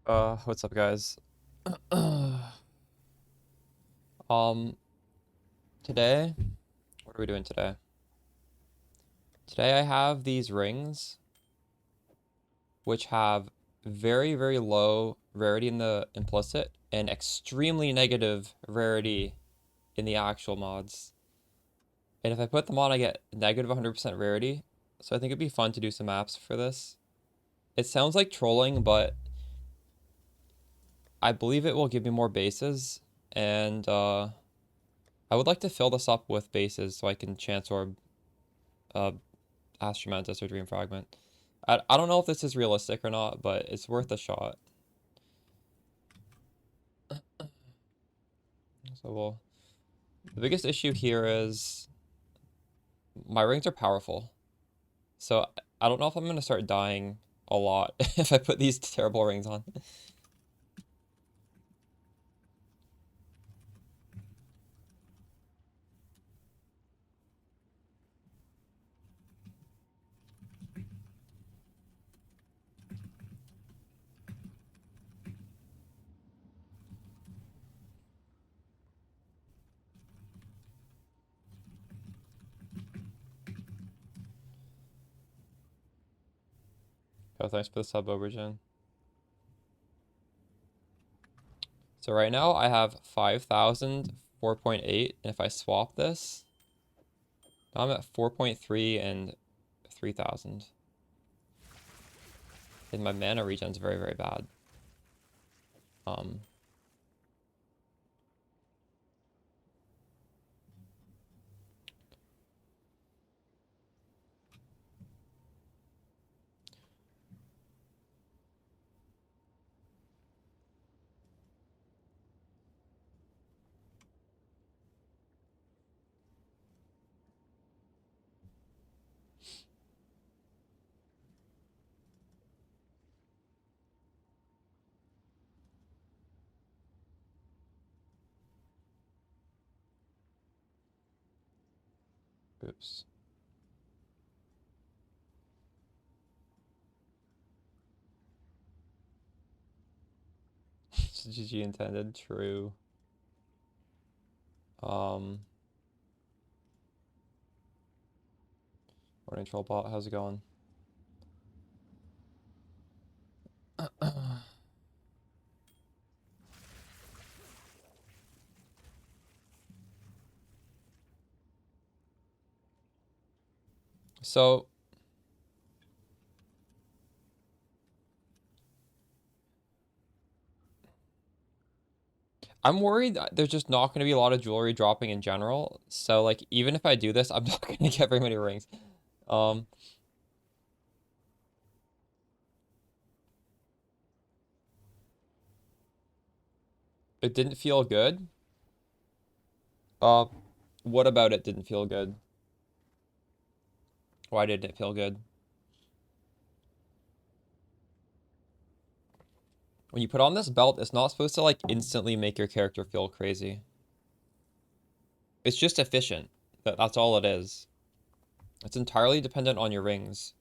What's up, guys? Today, what are we doing today? Today I have these rings, which have very, very low rarity in the implicit and extremely negative rarity in the actual mods. And if I put them on, I get negative 100% rarity. So I think it'd be fun to do some maps for this. It sounds like trolling, but I believe it will give me more bases. And I would like to fill this up with bases so I can chance orb uh, Astromantis or Dream Fragment. I don't know if this is realistic or not, but it's worth a shot. So the biggest issue here is my rings are powerful. So I don't know if I'm gonna start dying a lot if I put these terrible rings on. Oh, thanks for the sub, Aubergine. So right now I have 5,000, 4.8, and if I swap this, I'm at 4.3 and 3,000. And my mana regen's very, very bad. Um, Oops. GG intended, true. Um, Morning Trollbot, how's it going? So, I'm worried that there's just not going to be a lot of jewelry dropping in general. So, like, even if I do this, I'm not going to get very many rings. Um, it didn't feel good. Uh, what about it didn't feel good? Why didn't it feel good? When you put on this belt, it's not supposed to, like, instantly make your character feel crazy. It's just efficient. That's all it is. It's entirely dependent on your rings.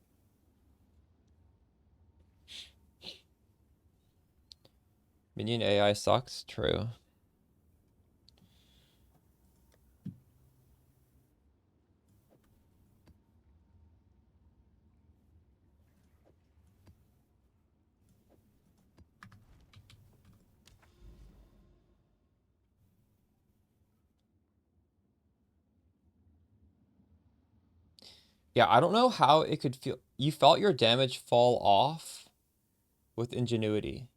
Minion AI sucks, true. Yeah, I don't know how it could feel. You felt your damage fall off with ingenuity.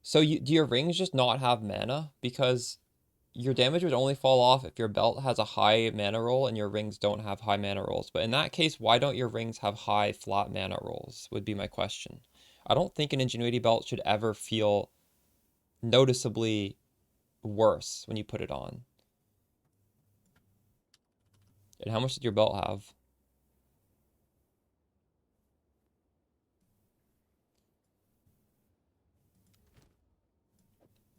So do your rings just not have mana? Because your damage would only fall off if your belt has a high mana roll and your rings don't have high mana rolls. But in that case, why don't your rings have high flat mana rolls? Would be my question. I don't think an ingenuity belt should ever feel noticeably worse when you put it on. And how much did your belt have?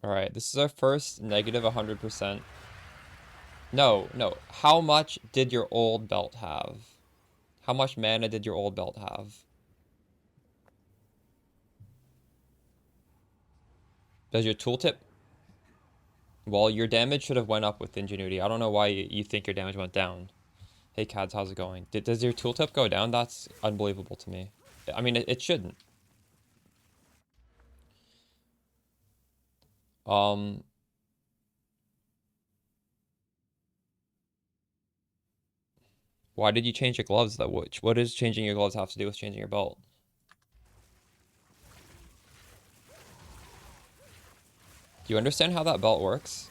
All right, this is our first negative 100%. No, no. How much did your old belt have? How much mana did your old belt have? Does your tooltip... Well, your damage should have went up with Ingenuity. I don't know why you think your damage went down. Hey, Cads, how's it going? Does your tooltip go down? That's unbelievable to me. I mean, it shouldn't. Um... Why did you change your gloves, though? What does changing your gloves have to do with changing your belt? Do you understand how that belt works?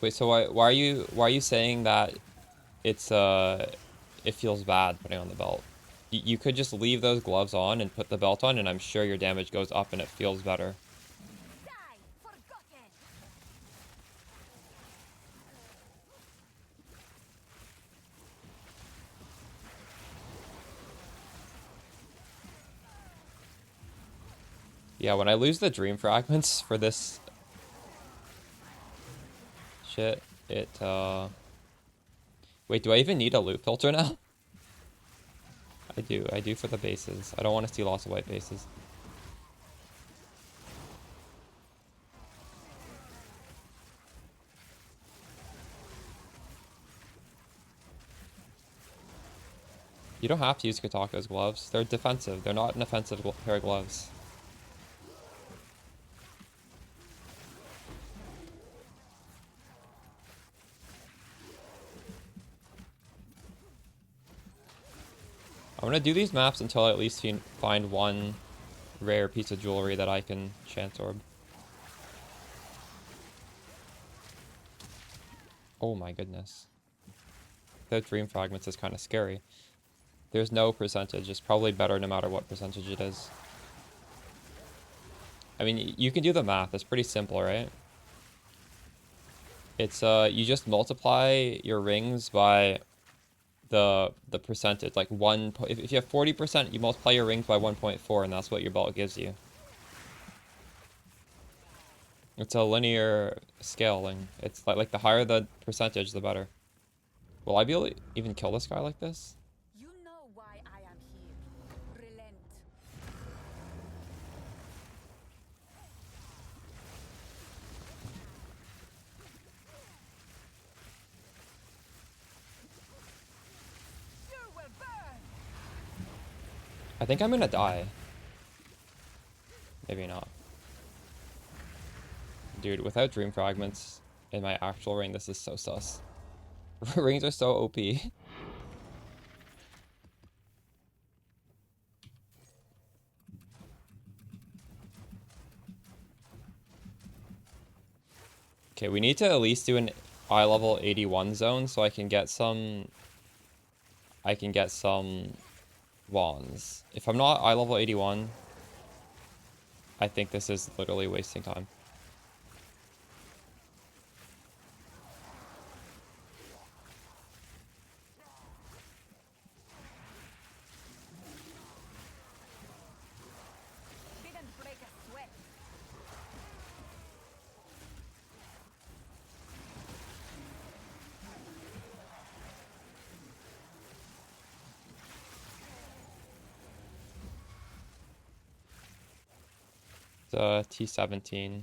Wait, so why are you saying that it's it feels bad putting on the belt? You could just leave those gloves on and put the belt on, and I'm sure your damage goes up and it feels better. Yeah, when I lose the dream fragments for this shit, it wait, do I even need a loot filter now? I do for the bases. I don't want to see lots of white bases. You don't have to use Kotako's gloves. They're defensive. They're not an offensive pair of gloves. I'm gonna do these maps until I at least find one rare piece of jewelry that I can chance orb. Oh my goodness. The dream fragments is kind of scary. There's no percentage. It's probably better no matter what percentage it is. I mean, you can do the math. It's pretty simple, right? It's you just multiply your rings by the percentage. Like if you have 40%, you multiply your rings by 1.4, and that's what your belt gives you. It's a linear scaling. It's like the higher the percentage, the better. Will I be able to even kill this guy like this? You know why I am here. Relent. You will burn. I think I'm gonna die. Maybe not. Dude, without dream fragments in my actual ring, this is so sus. Rings are so OP. Okay, we need to at least do an eye level 81 zone so I can get some wands. If I'm not eye level 81, I think this is literally wasting time. Didn't break a sweat. The T17.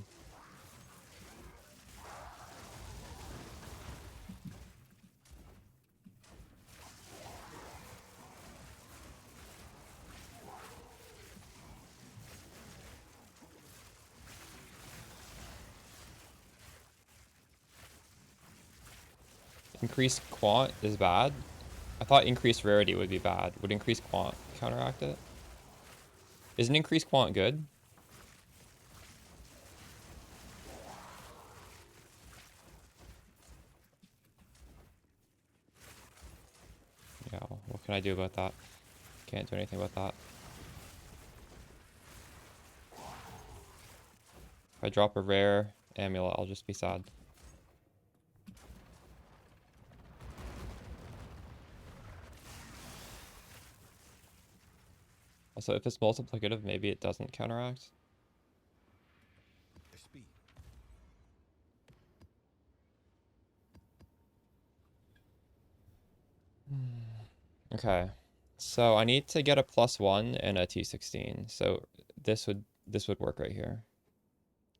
Increased quant is bad. I thought increased rarity would be bad. Would increased quant counteract it? Isn't increased quant good? Yeah, what can I do about that? Can't do anything about that. If I drop a rare amulet, I'll just be sad. Also, if it's multiplicative, maybe it doesn't counteract. Okay. So I need to get a +1 and a T16. So this would work right here.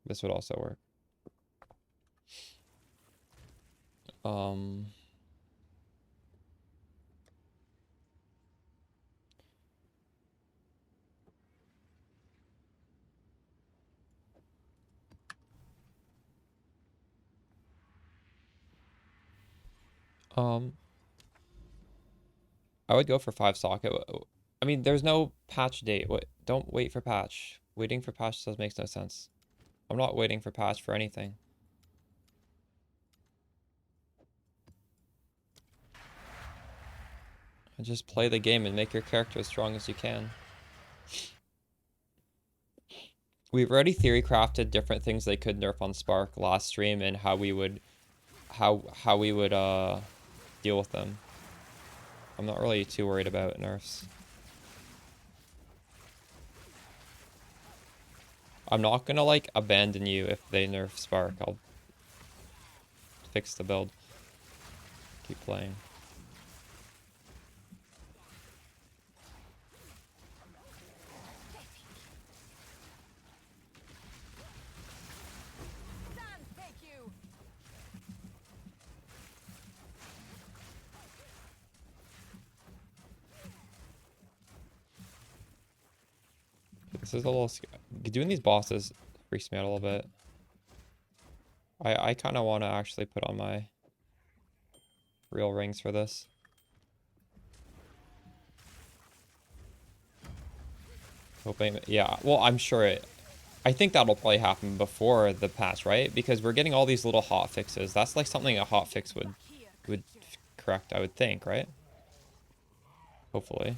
This would also work. Um um I would go for 5 socket. I mean, there's no patch date. What? Don't wait for patch. Waiting for patch does makes no sense. I'm not waiting for patch for anything. Just play the game and make your character as strong as you can. We've already theory crafted different things they could nerf on Spark last stream and how we would deal with them. I'm not really too worried about nerfs. I'm not gonna like abandon you if they nerf Spark. I'll fix the build. Keep playing. This is a little doing these bosses freaks me out a little bit. I kind of want to actually put on my real rings for this. Hoping, yeah. Well, I'm sure it. I think that'll probably happen before the patch, right? Because we're getting all these little hot fixes. That's like something a hot fix would correct, I would think, right? Hopefully.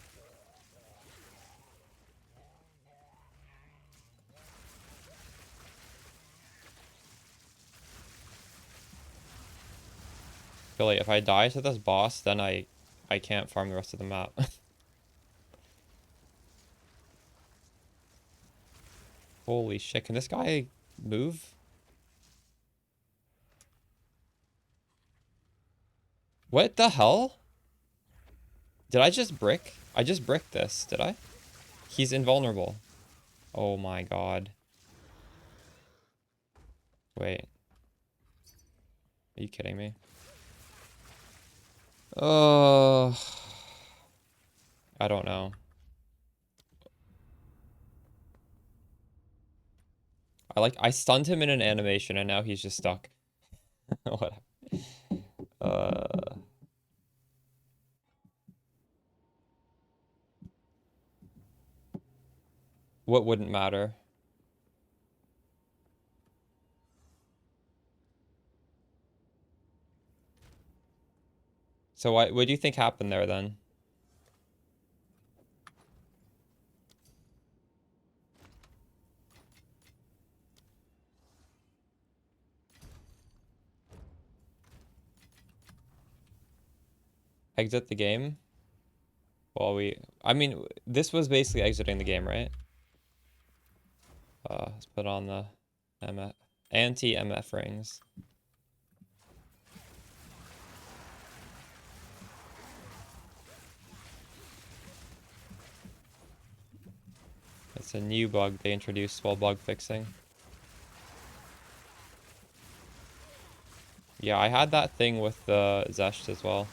Really, if I die to this boss, then I can't farm the rest of the map. Holy shit, can this guy move? What the hell? Did I just brick? I just bricked this, did I? He's invulnerable. Oh my god. Wait. Are you kidding me? Oh, I don't know. I stunned him in an animation and now he's just stuck. Whatever. Uh, what wouldn't matter? So what do you think happened there then? Exit the game? Well, I mean, this was basically exiting the game, right? Let's put on the MF, anti-MF rings. It's a new bug they introduced while bug fixing. Yeah, I had that thing with the Zesht as well.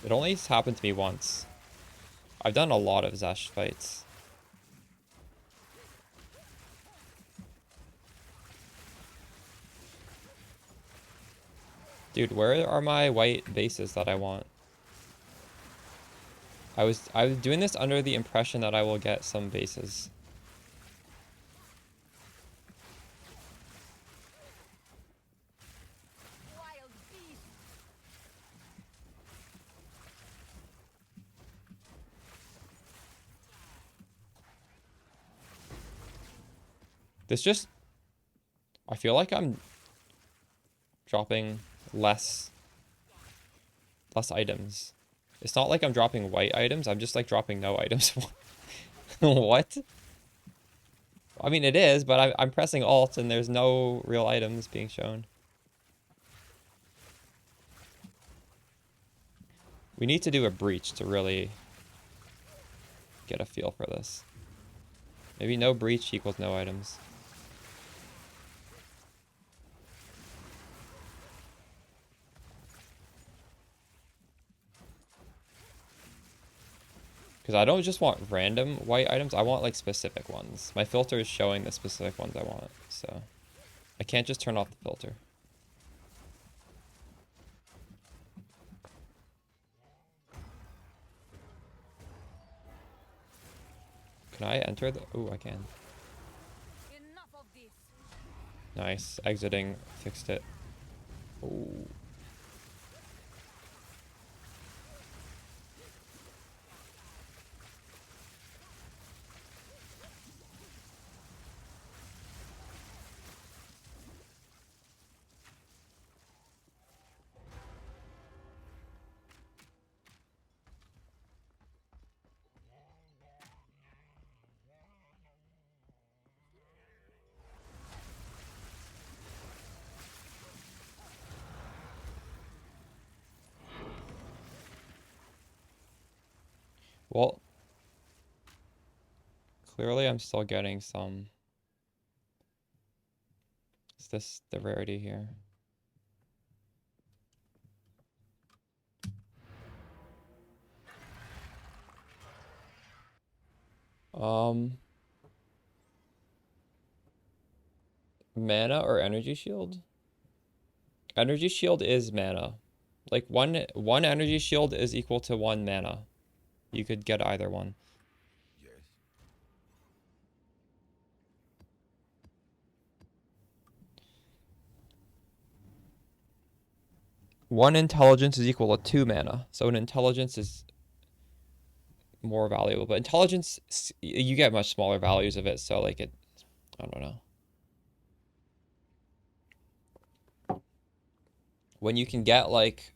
It only happened to me once. I've done a lot of Zesht fights. Dude, where are my white bases that I want? I was doing this under the impression that I will get some bases. This just, I feel like I'm dropping less items. It's not like I'm dropping white items, I'm just like dropping no items. What? I mean, it is, but I'm pressing Alt and there's no real items being shown. We need to do a breach to really get a feel for this. Maybe no breach equals no items. Because I don't just want random white items, I want like specific ones. My filter is showing the specific ones I want, so I can't just turn off the filter. Can I enter the... Ooh, I can. Enough of this. Nice. Exiting. Fixed it. Ooh. Well, clearly I'm still getting some... Is this the rarity here? Mana or energy shield? Energy shield is mana. Like one energy shield is equal to 1 mana. You could get either one. Yes. One intelligence is equal to 2 mana. So an intelligence is more valuable. But intelligence, you get much smaller values of it. So like it, I don't know. When you can get like,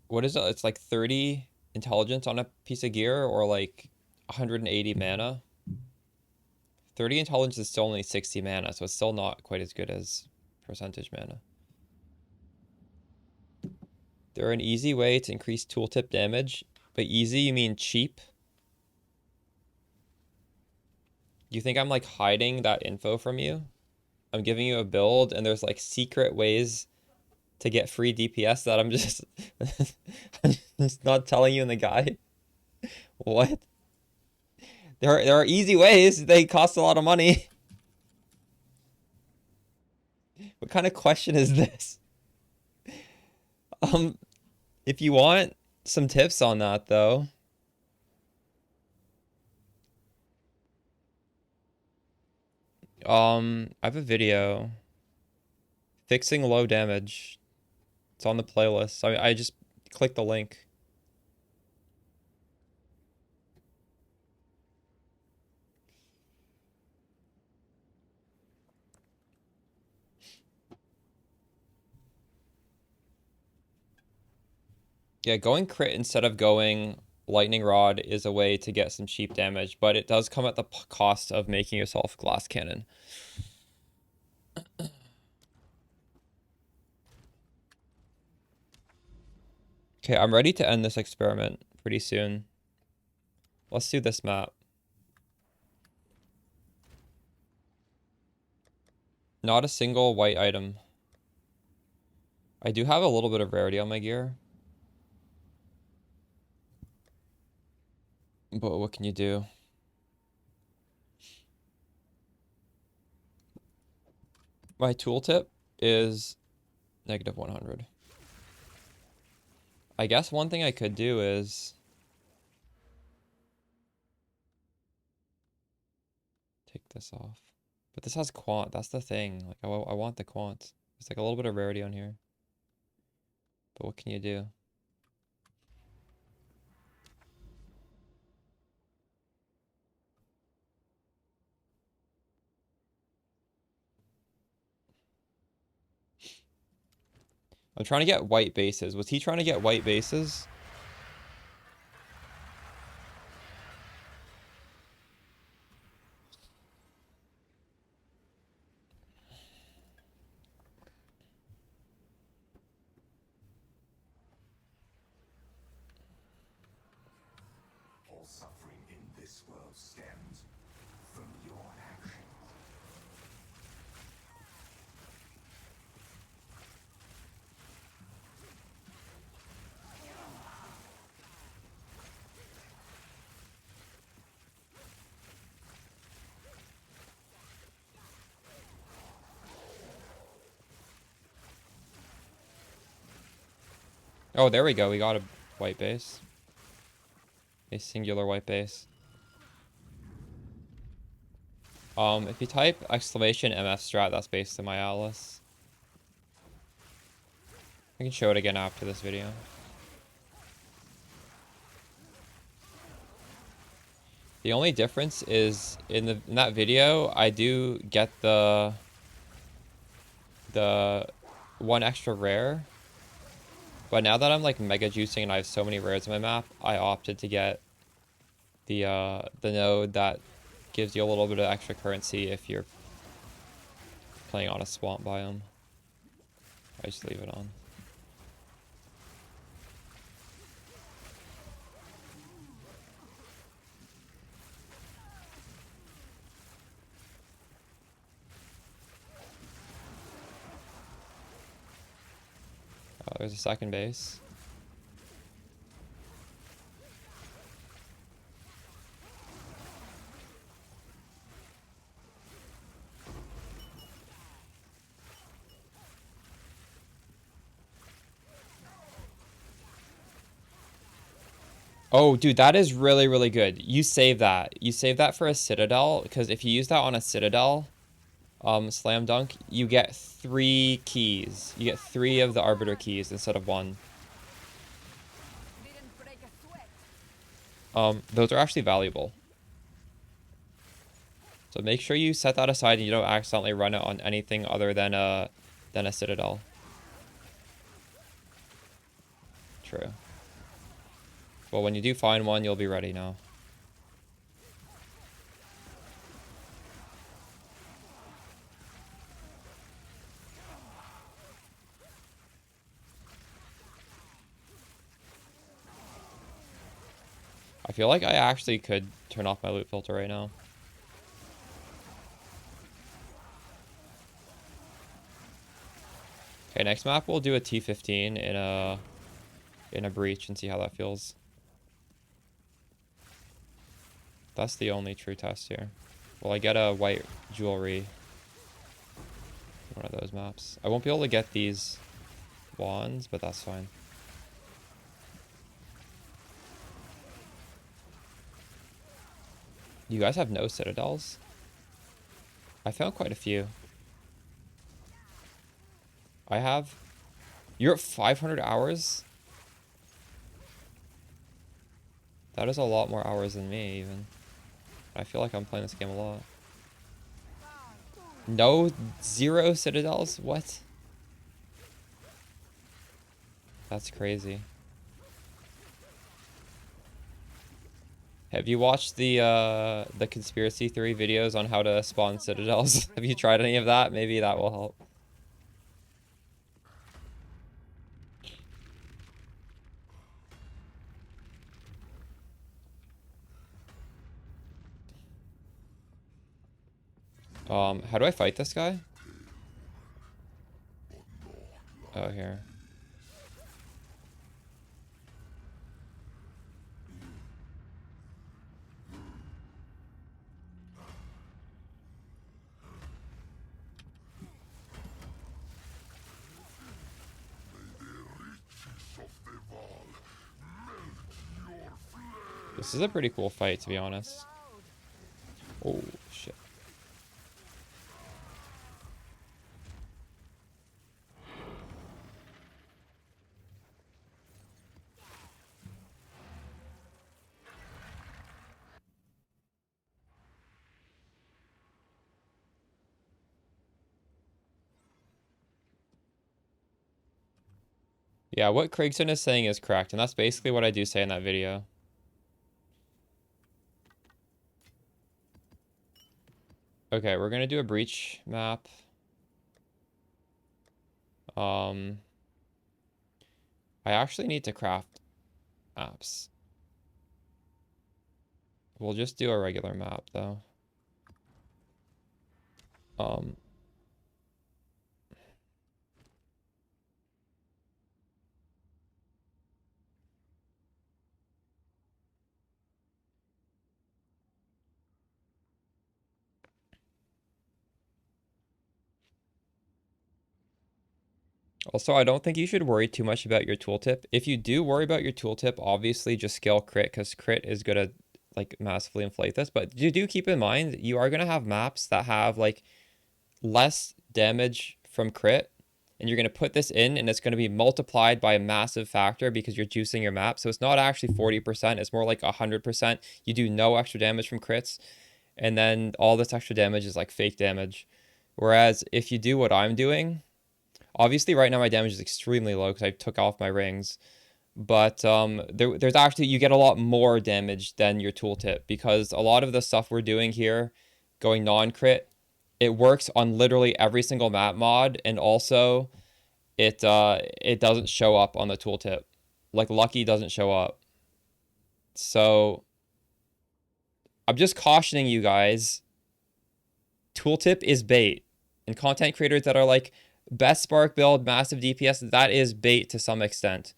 what is it? It's like 30 intelligence on a piece of gear or like 180 mana. 30 intelligence is still only 60 mana, so it's still not quite as good as percentage mana. They're an easy way to increase tooltip damage. By easy, you mean cheap? You think I'm like hiding that info from you? I'm giving you a build and there's like secret ways to get free DPS that I'm just I'm just not telling you in the guide. What? There are easy ways. They cost a lot of money. What kind of question is this? If you want some tips on that though. I have a video fixing low damage. It's on the playlist. I just click the link. Yeah, going crit instead of going lightning rod is a way to get some cheap damage, but it does come at the cost of making yourself glass cannon. Okay, I'm ready to end this experiment pretty soon. Let's do this map. Not a single white item. I do have a little bit of rarity on my gear. But what can you do? My tooltip is negative 100. I guess one thing I could do is take this off. But this has quant. That's the thing. Like I want the quant. There's like a little bit of rarity on here. But what can you do? I'm trying to get white bases. Was he trying to get white bases? All suffering in this world stems from your actions. Oh, there we go. We got a white base. A singular white base. If you type exclamation MF strat, that's basically my Alice. I can show it again after this video. The only difference is in that video, I do get the one extra rare. But now that I'm like mega juicing and I have so many rares on my map, I opted to get the node that gives you a little bit of extra currency if you're playing on a swamp biome. I just leave it on. Oh, there's a second base. Oh, dude, that is really, really good. You save that. You save that for a Citadel, because if you use that on a Citadel, Slam Dunk, you get 3 keys. You get 3 of the Arbiter keys instead of 1. Didn't break a sweat. Those are actually valuable. So make sure you set that aside and you don't accidentally run it on anything other than a Citadel. True. Well, when you do find one, you'll be ready now. I feel like I actually could turn off my loot filter right now. Okay, next map we'll do a T15 in a breach and see how that feels. That's the only true test here. Will I get a white jewelry? One of those maps. I won't be able to get these wands, but that's fine. You guys have no citadels? I found quite a few. I have... You're at 500 hours? That is a lot more hours than me, even. I feel like I'm playing this game a lot. No, 0 citadels? What? That's crazy. Have you watched the conspiracy theory videos on how to spawn citadels? Have you tried any of that? Maybe that will help. How do I fight this guy? Oh, here. This is a pretty cool fight, to be honest. Oh, shit. Yeah, what Kriegson is saying is correct, and that's basically what I do say in that video. Okay, we're gonna do a breach map. I actually need to craft maps. We'll just do a regular map though. Also, I don't think you should worry too much about your tooltip. If you do worry about your tooltip, obviously just scale crit, because crit is gonna like massively inflate this. But you do keep in mind you are gonna have maps that have like less damage from crit, and you're gonna put this in and it's gonna be multiplied by a massive factor because you're juicing your map. So it's not actually 40%, it's more like 100%. You do no extra damage from crits, and then all this extra damage is like fake damage. Whereas if you do what I'm doing, obviously right now my damage is extremely low because I took off my rings, but there's actually, you get a lot more damage than your tooltip, because a lot of the stuff we're doing here, going non-crit, it works on literally every single map mod, and also it doesn't show up on the tooltip. Like Lucky doesn't show up. So I'm just cautioning you guys, tooltip is bait. And content creators that are like, best spark build, massive DPS, that is bait to some extent.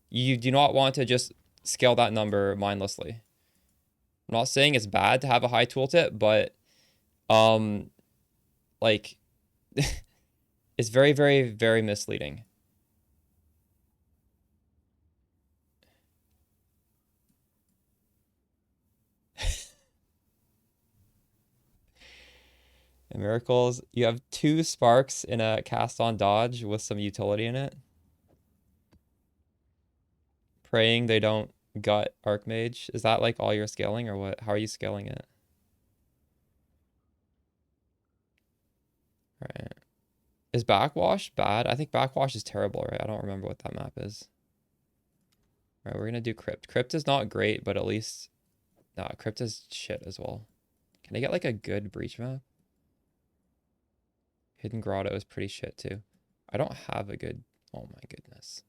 You do not want to just scale that number mindlessly. I'm not saying it's bad to have a high tooltip, but like it's very, very, very misleading. And miracles, you have 2 sparks in a cast on dodge with some utility in it. Praying they don't gut Archmage. Is that like all you're scaling, or what? How are you scaling it? Right. Is backwash bad? I think backwash is terrible, right? I don't remember what that map is. All right, we're gonna do crypt. Crypt is not great, but at least, nah, crypt is shit as well. Can I get like a good breach map? Hidden grotto is pretty shit too. I don't have a good, oh my goodness.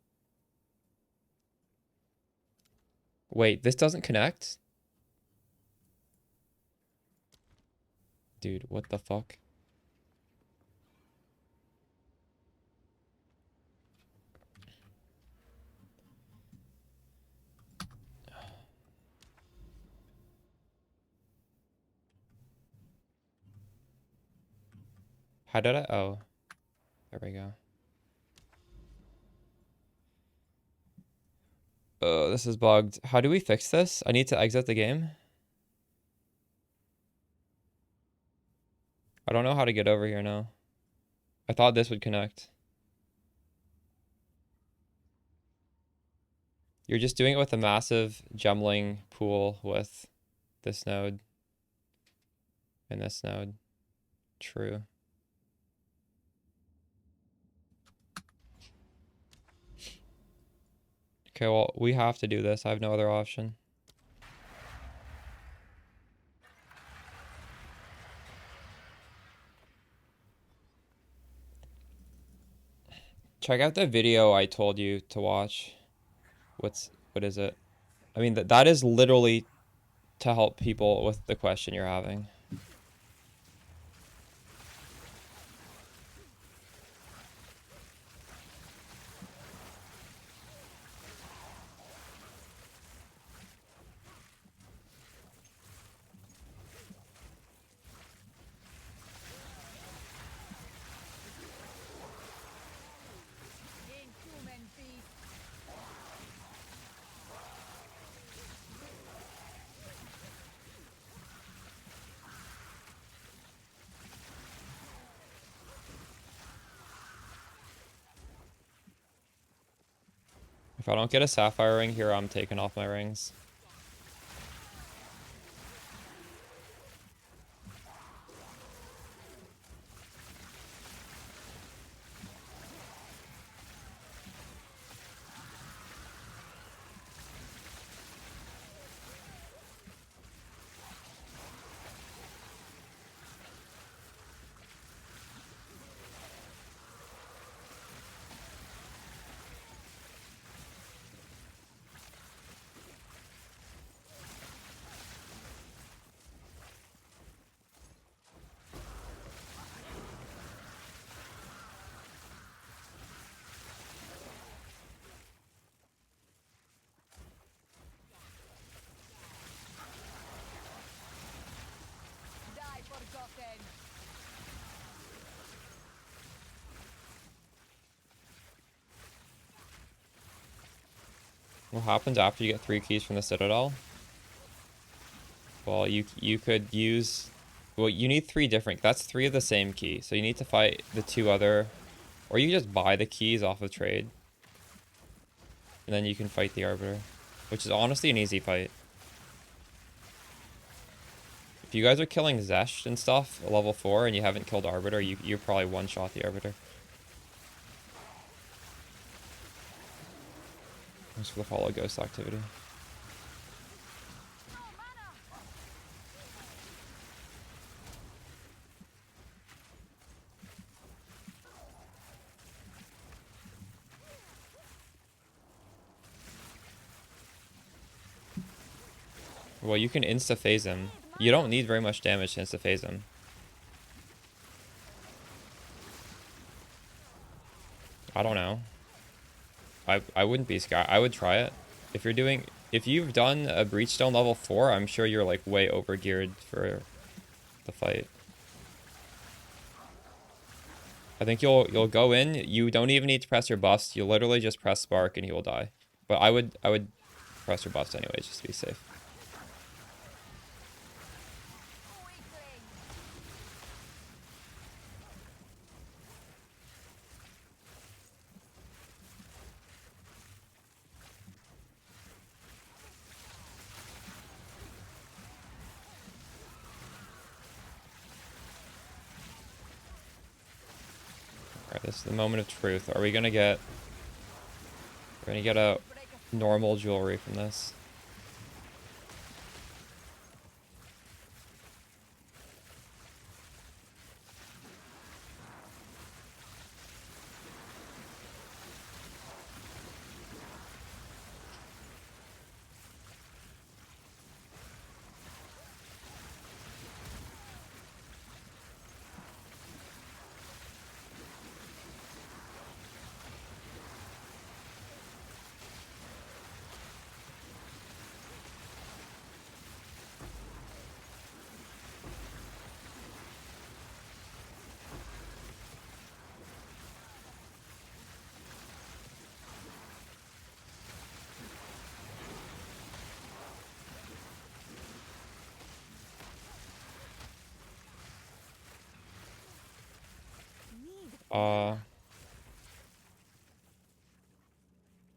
Wait, this doesn't connect? Dude, what the fuck? How did I? Oh, there we go. Oh, this is bugged. How do we fix this? I need to exit the game. I don't know how to get over here now. I thought this would connect. You're just doing it with a massive gemling pool with this node and this node. True. Okay, well, we have to do this. I have no other option. Check out the video I told you to watch. What is it? I mean, that is literally to help people with the question you're having. Inhuman beast. If I don't get a sapphire ring here, I'm taking off my rings. What happens after you get 3 keys from the Citadel? Well, you could use... Well, you need 3 different... That's 3 of the same key. So you need to fight the 2 other... Or you just buy the keys off of trade. And then you can fight the Arbiter. Which is honestly an easy fight. If you guys are killing Zesh and stuff at level 4 and you haven't killed Arbiter, you probably one-shot the Arbiter. Thanks for the follow ghost activity. Well, you can insta-phase him. You don't need very much damage to insta-phase him. I don't know. I wouldn't be scared. I would try it. If you've done a Breachstone level 4, I'm sure you're like way over geared for the fight. I think you'll go in, you don't even need to press your bust. You literally just press spark and he will die. But I would press your bust anyway, just to be safe. Alright, this is the moment of truth. Are we gonna get... We're gonna get a normal jewelry from this.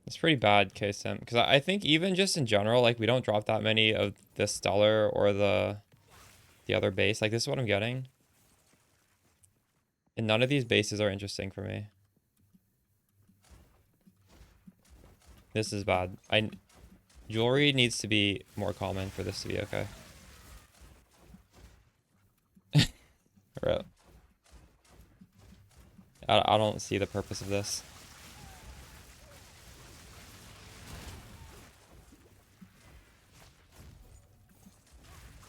It's pretty bad, KSIM. Because I think even just in general, like, we don't drop that many of the Stellar or the other base. Like, this is what I'm getting. And none of these bases are interesting for me. This is bad. Jewelry needs to be more common for this to be okay. Right. I don't see the purpose of this.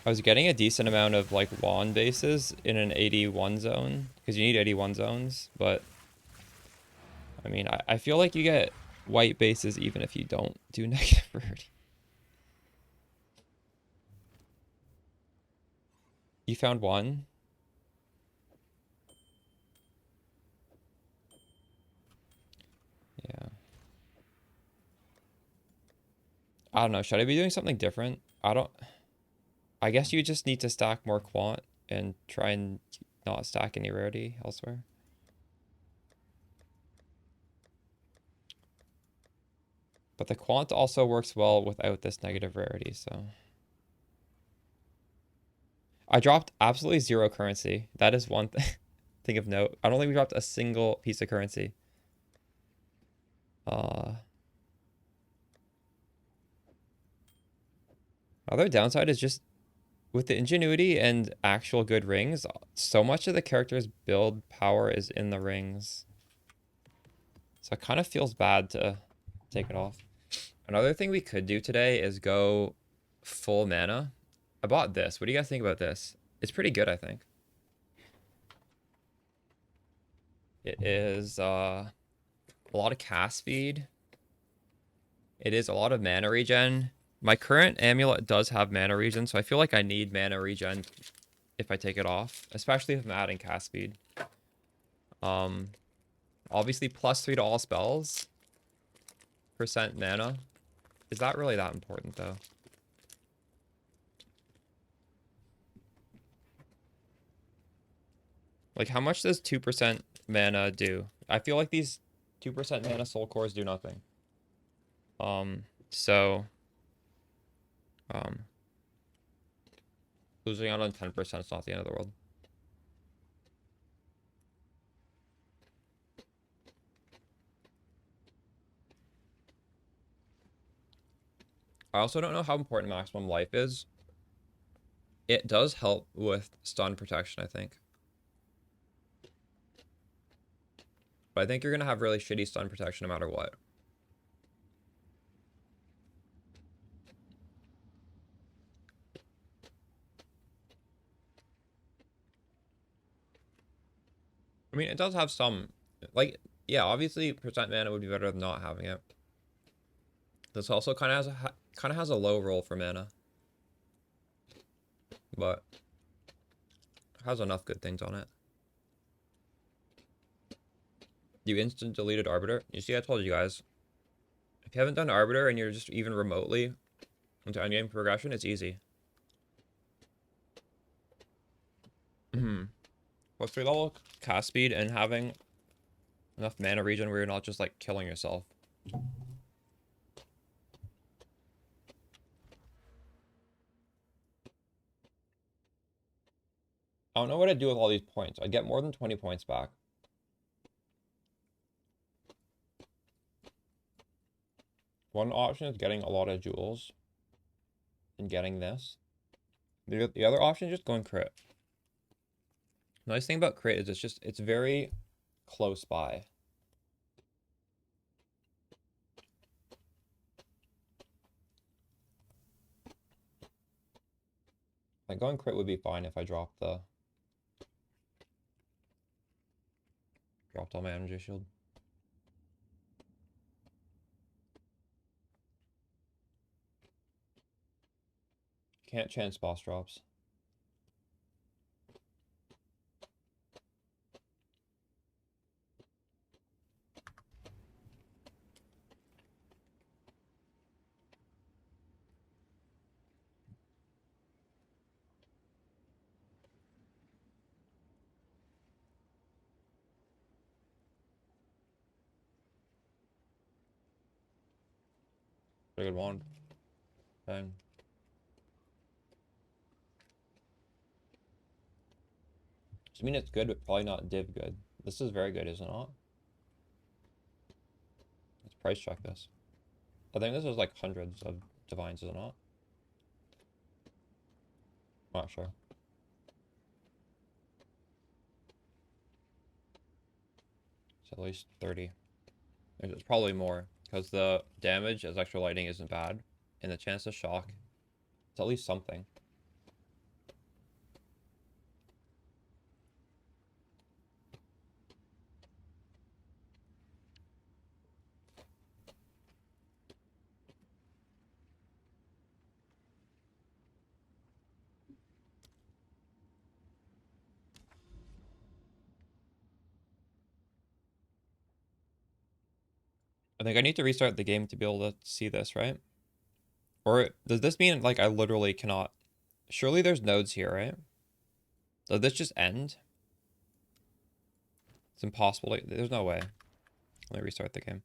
I was getting a decent amount of like wand bases in an 81 zone because you need 81 zones, but I mean, I feel like you get white bases even if you don't do negative rarity. You found one? Yeah. I don't know. Should I be doing something different? I guess you just need to stack more quant and try and not stack any rarity elsewhere. But the quant also works well without this negative rarity, so... I dropped absolutely 0 currency. That is one thing of note. I don't think we dropped a single piece of currency. Other downside is just with the ingenuity and actual good rings, so much of the character's build power is in the rings. So it kind of feels bad to take it off. Another thing we could do today is go full mana. I bought this. What do you guys think about this? It's pretty good, I think. It is a lot of cast speed. It is a lot of mana regen. My current amulet does have mana regen, so I feel like I need mana regen if I take it off, especially if I'm adding cast speed. Obviously +3 to all spells. % mana. Is that really that important, though? Like, how much does 2% mana do? I feel like these 2% mana soul cores do nothing. So, um, losing out on 10% is not the end of the world. I also don't know how important maximum life is. It does help with stun protection, I think. But I think you're gonna have really shitty stun protection no matter what. I mean, it does have some, like, yeah, obviously percent mana would be better than not having it. This also kind of has a low roll for mana, but it has enough good things on it. You instant deleted Arbiter. You see, I told you guys. If you haven't done Arbiter and you're just even remotely into endgame progression, it's easy. With 3 level cast speed and having enough mana regen where you're not just like killing yourself. I don't know what I'd do with all these points. I'd get more than 20 points back. One option is getting a lot of jewels and getting this. The other option is just going crit. Nice thing about crit is it's very close by. Like going crit would be fine if I dropped all my energy shield. Can't chance boss drops. Pretty good wand. Dang. I mean, it's good, but probably not div good. This is very good, is it not? Let's price check this. I think this is like hundreds of divines, is it not? I'm not sure. It's at least 30. It's probably more, because the damage as extra lightning isn't bad, and the chance to shock, it's at least something. I think I need to restart the game to be able to see this, right? Or does this mean, like, I literally cannot... Surely there's nodes here, right? Does this just end? It's impossible. There's no way. Let me restart the game.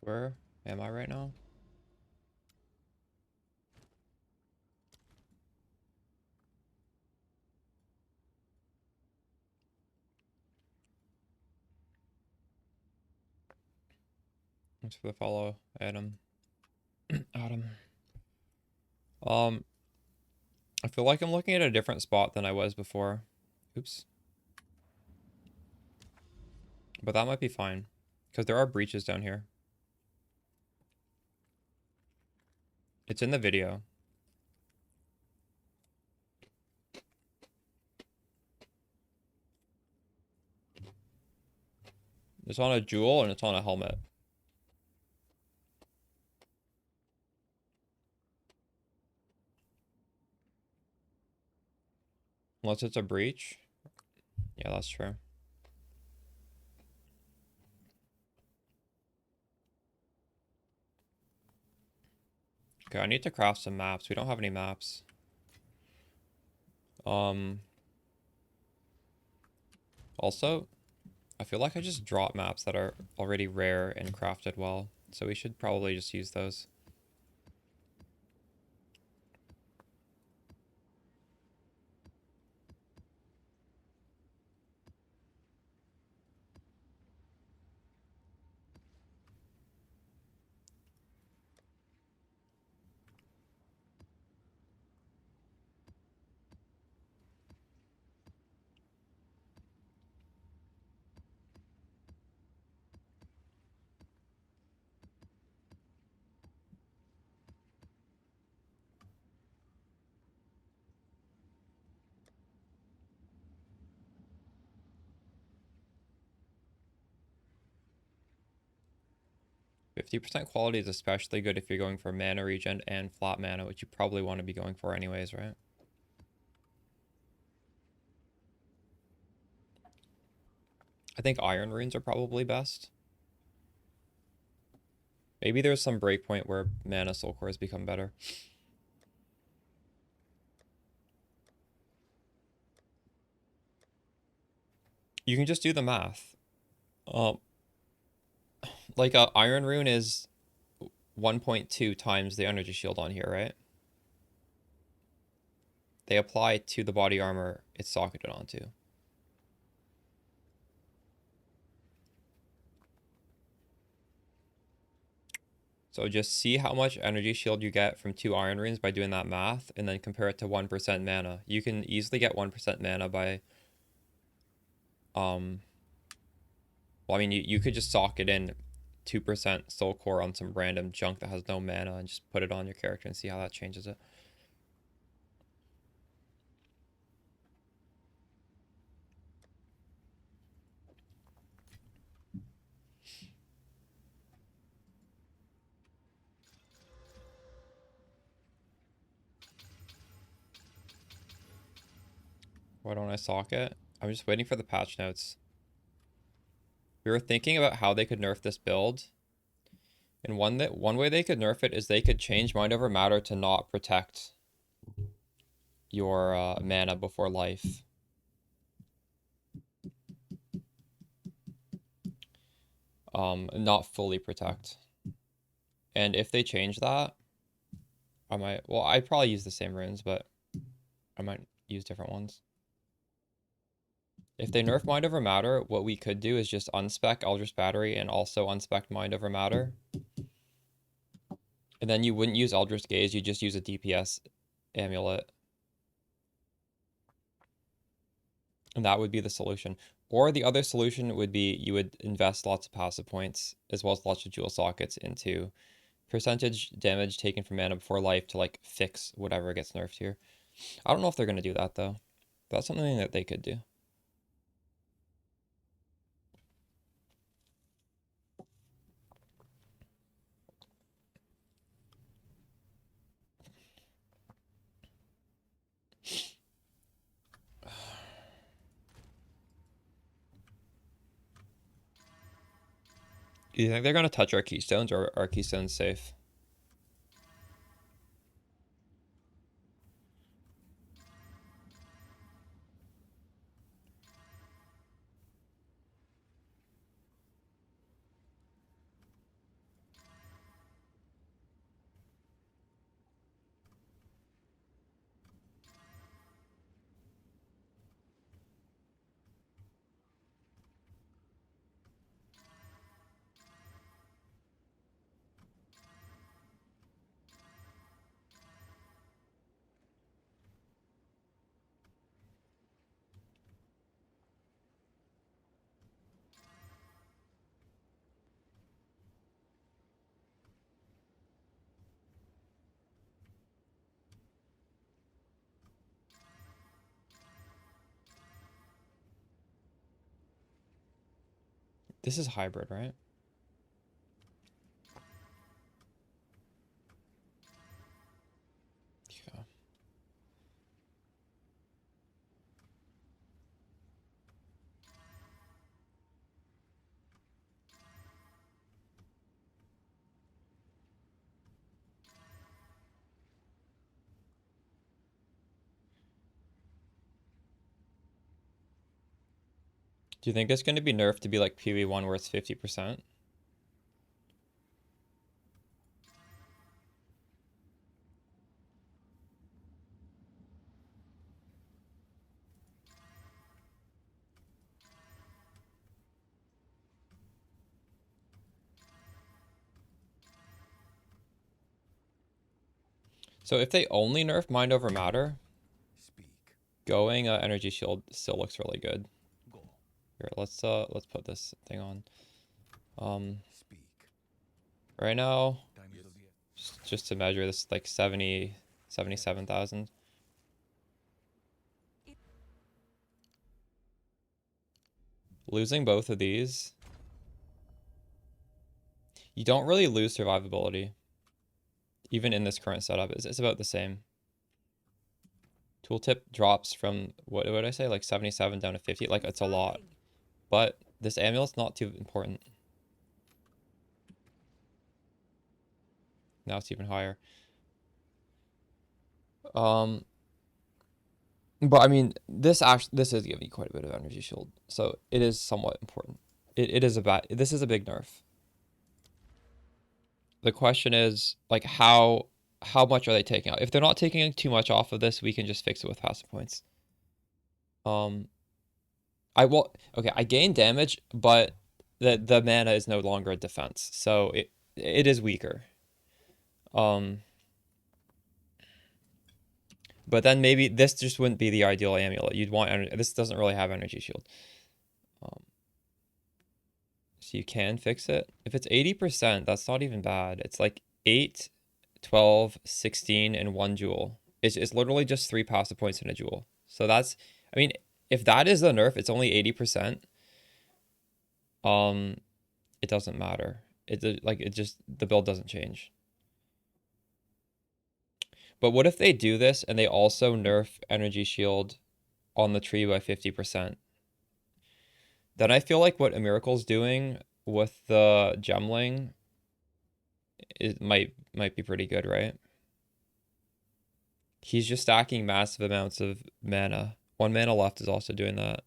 Where am I right now? Thanks for the follow, Adam. Adam. I feel like I'm looking at a different spot than I was before. Oops. But that might be fine. Because there are breaches down here. It's in the video. It's on a jewel and it's on a helmet. Unless it's a breach. Yeah, that's true. Okay, I need to craft some maps. We don't have any maps. Also, I feel like I just dropped maps that are already rare and crafted well. So we should probably just use those. %50 quality is especially good if you're going for mana regen and flat mana, which you probably want to be going for anyways, right? I think iron runes are probably best. Maybe there's some breakpoint where mana soul cores become better. You can just do the math. Like a iron rune is 1.2 times the energy shield on here, right? They apply to the body armor it's socketed onto. So just see how much energy shield you get from 2 iron runes by doing that math, and then compare it to 1% mana. You can easily get 1% mana by, well, I mean, you could just socket in 2% soul core on some random junk that has no mana and just put it on your character and see how that changes it. Why don't I socket? I'm just waiting for the patch notes. We were thinking about how they could nerf this build. And one way they could nerf it is they could change Mind Over Matter to not protect your mana before life. Not fully protect. And if they change that, I might, well, I'd probably use the same runes, but I might use different ones. If they nerf Mind Over Matter, what we could do is just unspec Eldritch Battery and also unspec Mind Over Matter. And then you wouldn't use Eldritch Gaze, you just use a DPS amulet. And that would be the solution. Or the other solution would be you would invest lots of passive points as well as lots of jewel sockets into percentage damage taken from mana before life to like fix whatever gets nerfed here. I don't know if they're going to do that though. That's something that they could do. Do you think they're going to touch our keystones, or are our keystones safe? This is hybrid, right? Yeah. Do you think it's going to be nerfed to be like PoE 1 where it's 50%? So if they only nerf mind over matter, Speak. going energy shield still looks really good. Go. Here, let's put this thing on. Speak. Right now, Time is of the just to measure this, like 77,000. Losing both of these, you don't really lose survivability. Even in this current setup, it's about the same. Tooltip drops from, what would I say, like 77 down to 50. Like, it's a lot. But this amulet's not too important. Now it's even higher. But I mean, this is giving you quite a bit of energy shield, so it is somewhat important. This is a big nerf. The question is, like, how much are they taking out? If they're not taking too much off of this, we can just fix it with passive points. I gain damage, but the mana is no longer a defense, so it is weaker. But then maybe this just wouldn't be the ideal amulet. You'd want this doesn't really have energy shield. So you can fix it. If it's 80%, that's not even bad. It's like 8, 12, 16, and 1 jewel. It's literally just 3 passive points in a jewel. So that's, I mean, if that is the nerf, it's only 80%. It doesn't matter. The build doesn't change. But what if they do this and they also nerf energy shield on the tree by 50%? Then I feel like what A Miracle's doing with the gemling might be pretty good, right? He's just stacking massive amounts of mana. 1 mana left is also doing that.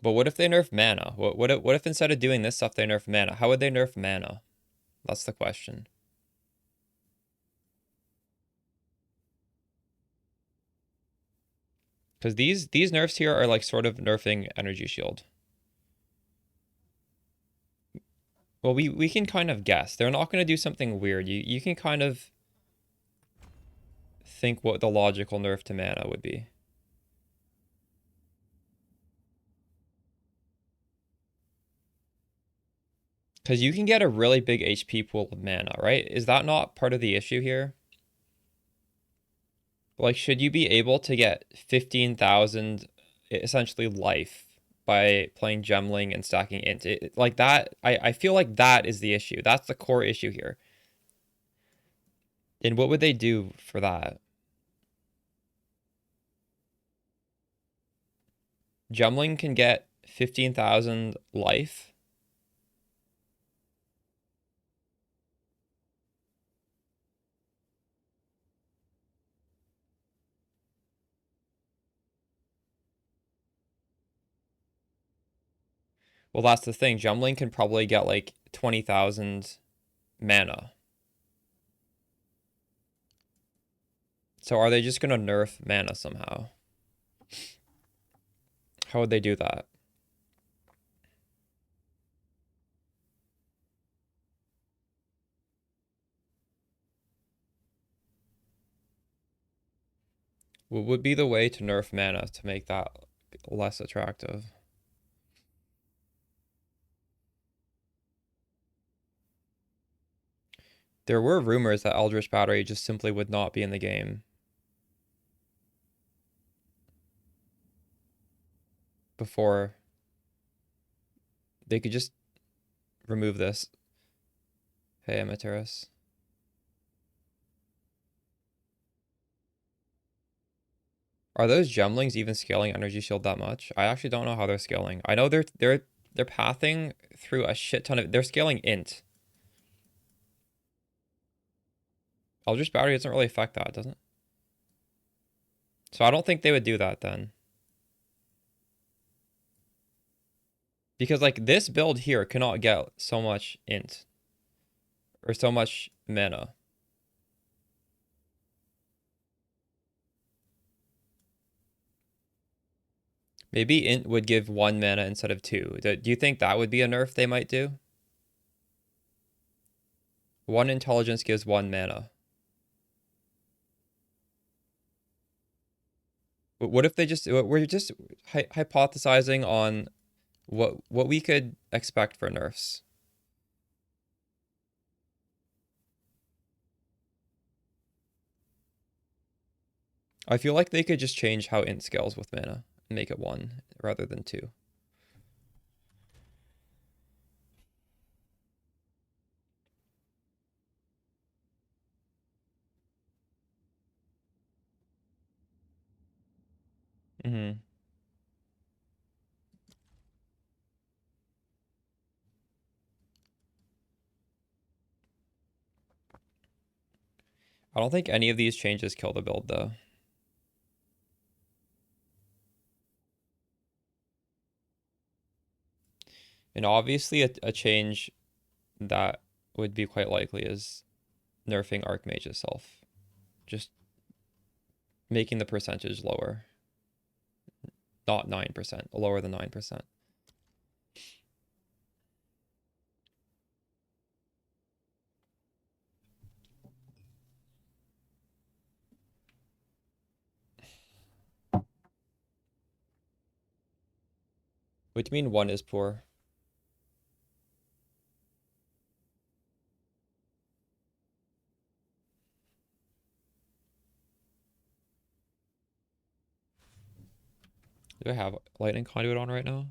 But what if they nerf mana? What if instead of doing this stuff they nerf mana? How would they nerf mana? That's the question. Because these nerfs here are like sort of nerfing energy shield. Well, we can kind of guess. They're not going to do something weird. You can kind of think what the logical nerf to mana would be. Because you can get a really big HP pool of mana, right? Is that not part of the issue here? Like, should you be able to get 15,000 essentially life by playing Gemling and stacking int? Like that, I feel like that is the issue. That's the core issue here. And what would they do for that? Gemling can get 15,000 life. Well, that's the thing. Gemling can probably get like 20,000 mana. So are they just going to nerf mana somehow? How would they do that? What would be the way to nerf mana to make that less attractive? There were rumors that Eldritch Battery just simply would not be in the game before they could just remove this. Hey, Amateris. Are those gemlings even scaling energy shield that much? I actually don't know how they're scaling. I know they're pathing through a shit ton of, they're scaling int. Eldritch Battery doesn't really affect that, doesn't it? So I don't think they would do that then. Because like this build here cannot get so much int. Or so much mana. Maybe int would give 1 mana instead of 2. Do you think that would be a nerf they might do? 1 intelligence gives 1 mana. What if they just, we're just hypothesizing on what we could expect for nerfs. I feel like they could just change how int scales with mana and make it 1 rather than 2. Mm-hmm. I don't think any of these changes kill the build though. And obviously a change that would be quite likely is nerfing Archmage itself. Just making the percentage lower. Not 9%, lower than 9%. What do you mean 1 is poor? Do I have Lightning Conduit on right now?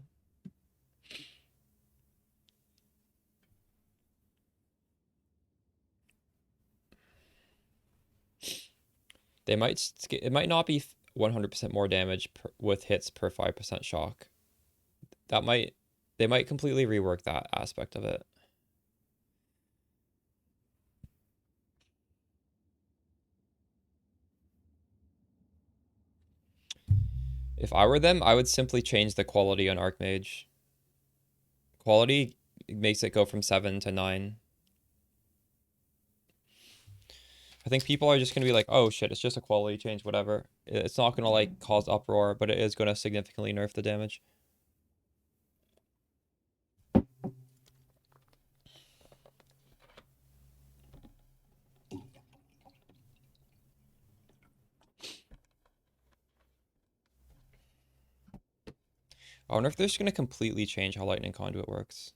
They might, it might not be 100% more damage with hits per 5% shock. That might, they might completely rework that aspect of it. If I were them, I would simply change the quality on Archmage. Quality makes it go from 7 to 9. I think people are just going to be like, oh shit, it's just a quality change, whatever. It's not going to like cause uproar, but it is going to significantly nerf the damage. I wonder if they're just going to completely change how Lightning Conduit works.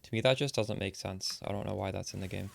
To me, that just doesn't make sense. I don't know why that's in the game.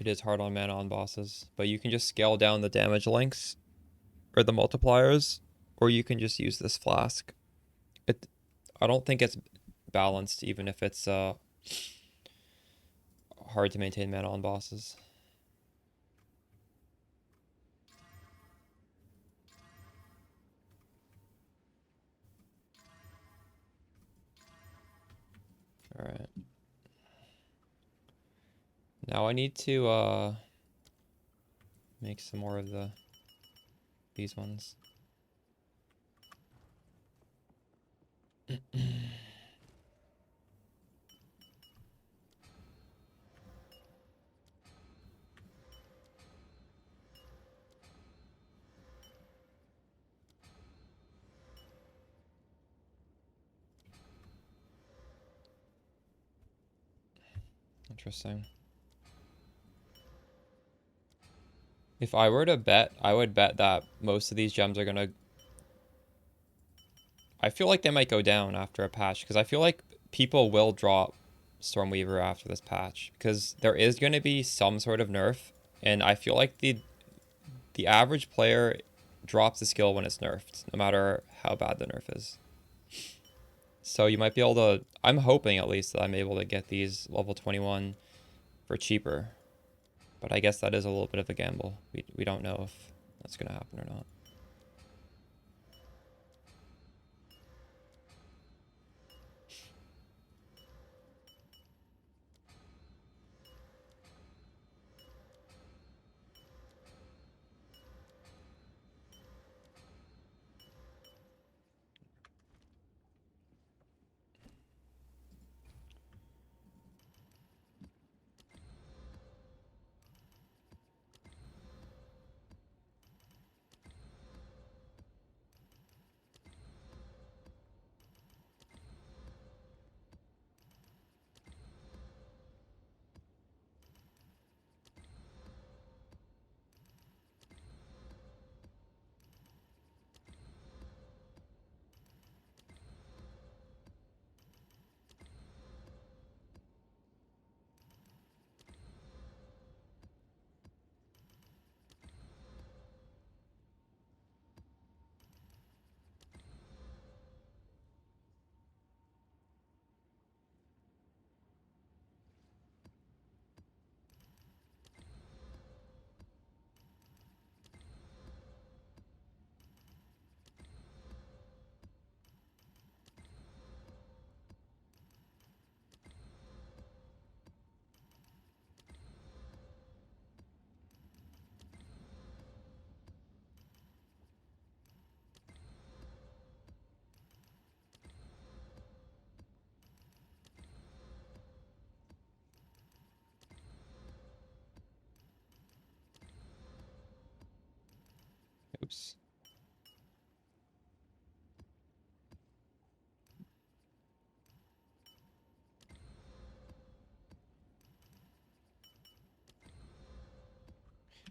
It is hard on mana on bosses, but you can just scale down the damage links or the multipliers, or you can just use this flask. I don't think it's balanced, even if it's hard to maintain mana on bosses. All right. Now I need to make some more of these ones. Interesting. If I were to bet, I would bet that most of these gems are gonna... I feel like they might go down after a patch, because I feel like people will drop Stormweaver after this patch, because there is going to be some sort of nerf, and I feel like the average player drops the skill when it's nerfed, no matter how bad the nerf is. So you might be able to... I'm hoping at least that I'm able to get these level 21 for cheaper. But I guess that is a little bit of a gamble. We don't know if that's going to happen or not. Oops.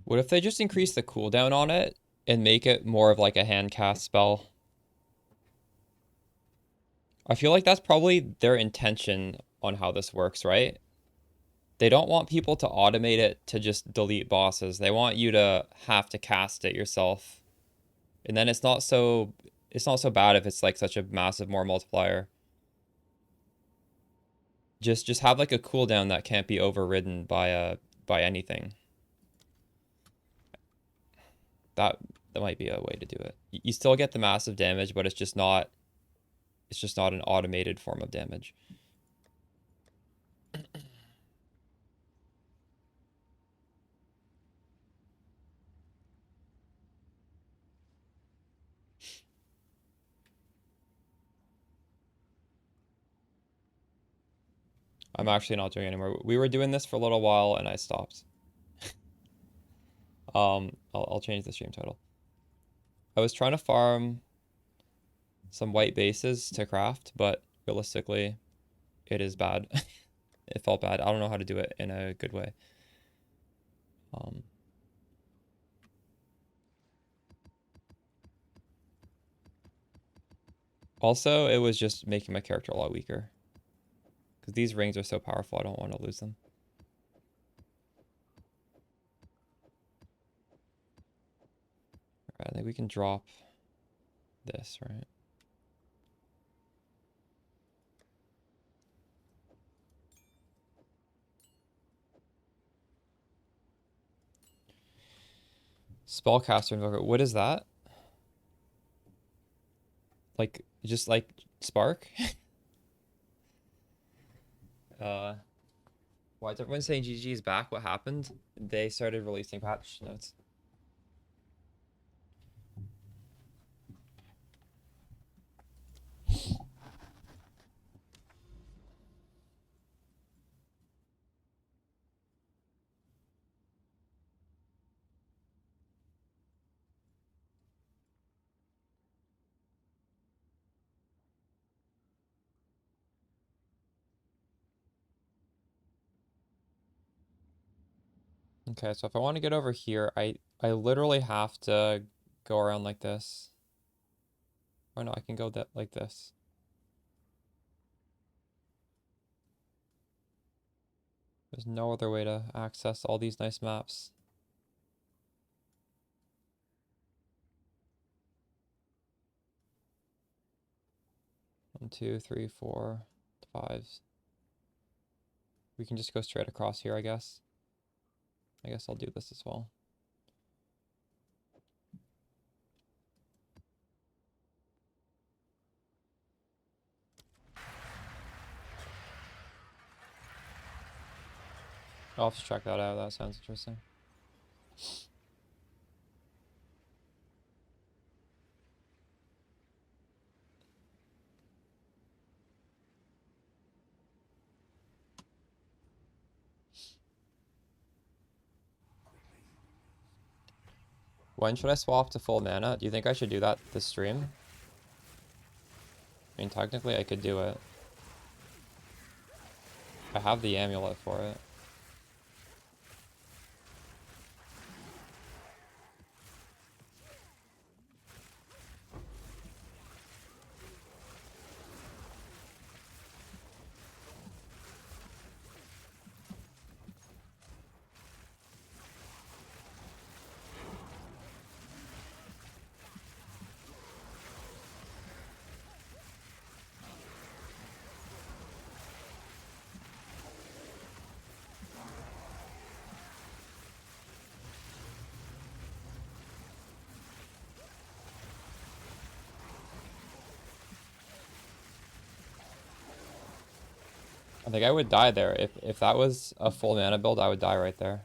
What if they just increase the cooldown on it and make it more of like a hand cast spell? I feel like that's probably their intention on how this works, right? They don't want people to automate it to just delete bosses. They want you to have to cast it yourself. And then it's not so bad if it's like such a massive more multiplier. Just have like a cooldown that can't be overridden by anything. That might be a way to do it. You still get the massive damage, but it's just not an automated form of damage. I'm actually not doing it anymore. We were doing this for a little while and I stopped. I'll change the stream title. I was trying to farm some white bases to craft, but realistically, it is bad. It felt bad. I don't know how to do it in a good way. Also, it was just making my character a lot weaker. Because these rings are so powerful, I don't want to lose them. Alright, I think we can drop this, right? Spellcaster Invoker. What is that? Like, just like Spark? Why is everyone saying GG is back? What happened? They started releasing patch notes. Okay, so if I want to get over here, I literally have to go around like this. Or no, I can go that like this. There's no other way to access all these nice maps. One, two, three, four, five. We can just go straight across here, I guess. I guess I'll do this as well. I'll have to check that out. That sounds interesting. When should I swap to full mana? Do you think I should do that this stream? I mean, technically I could do it. I have the amulet for it. I think I would die there. If that was a full mana build, I would die right there.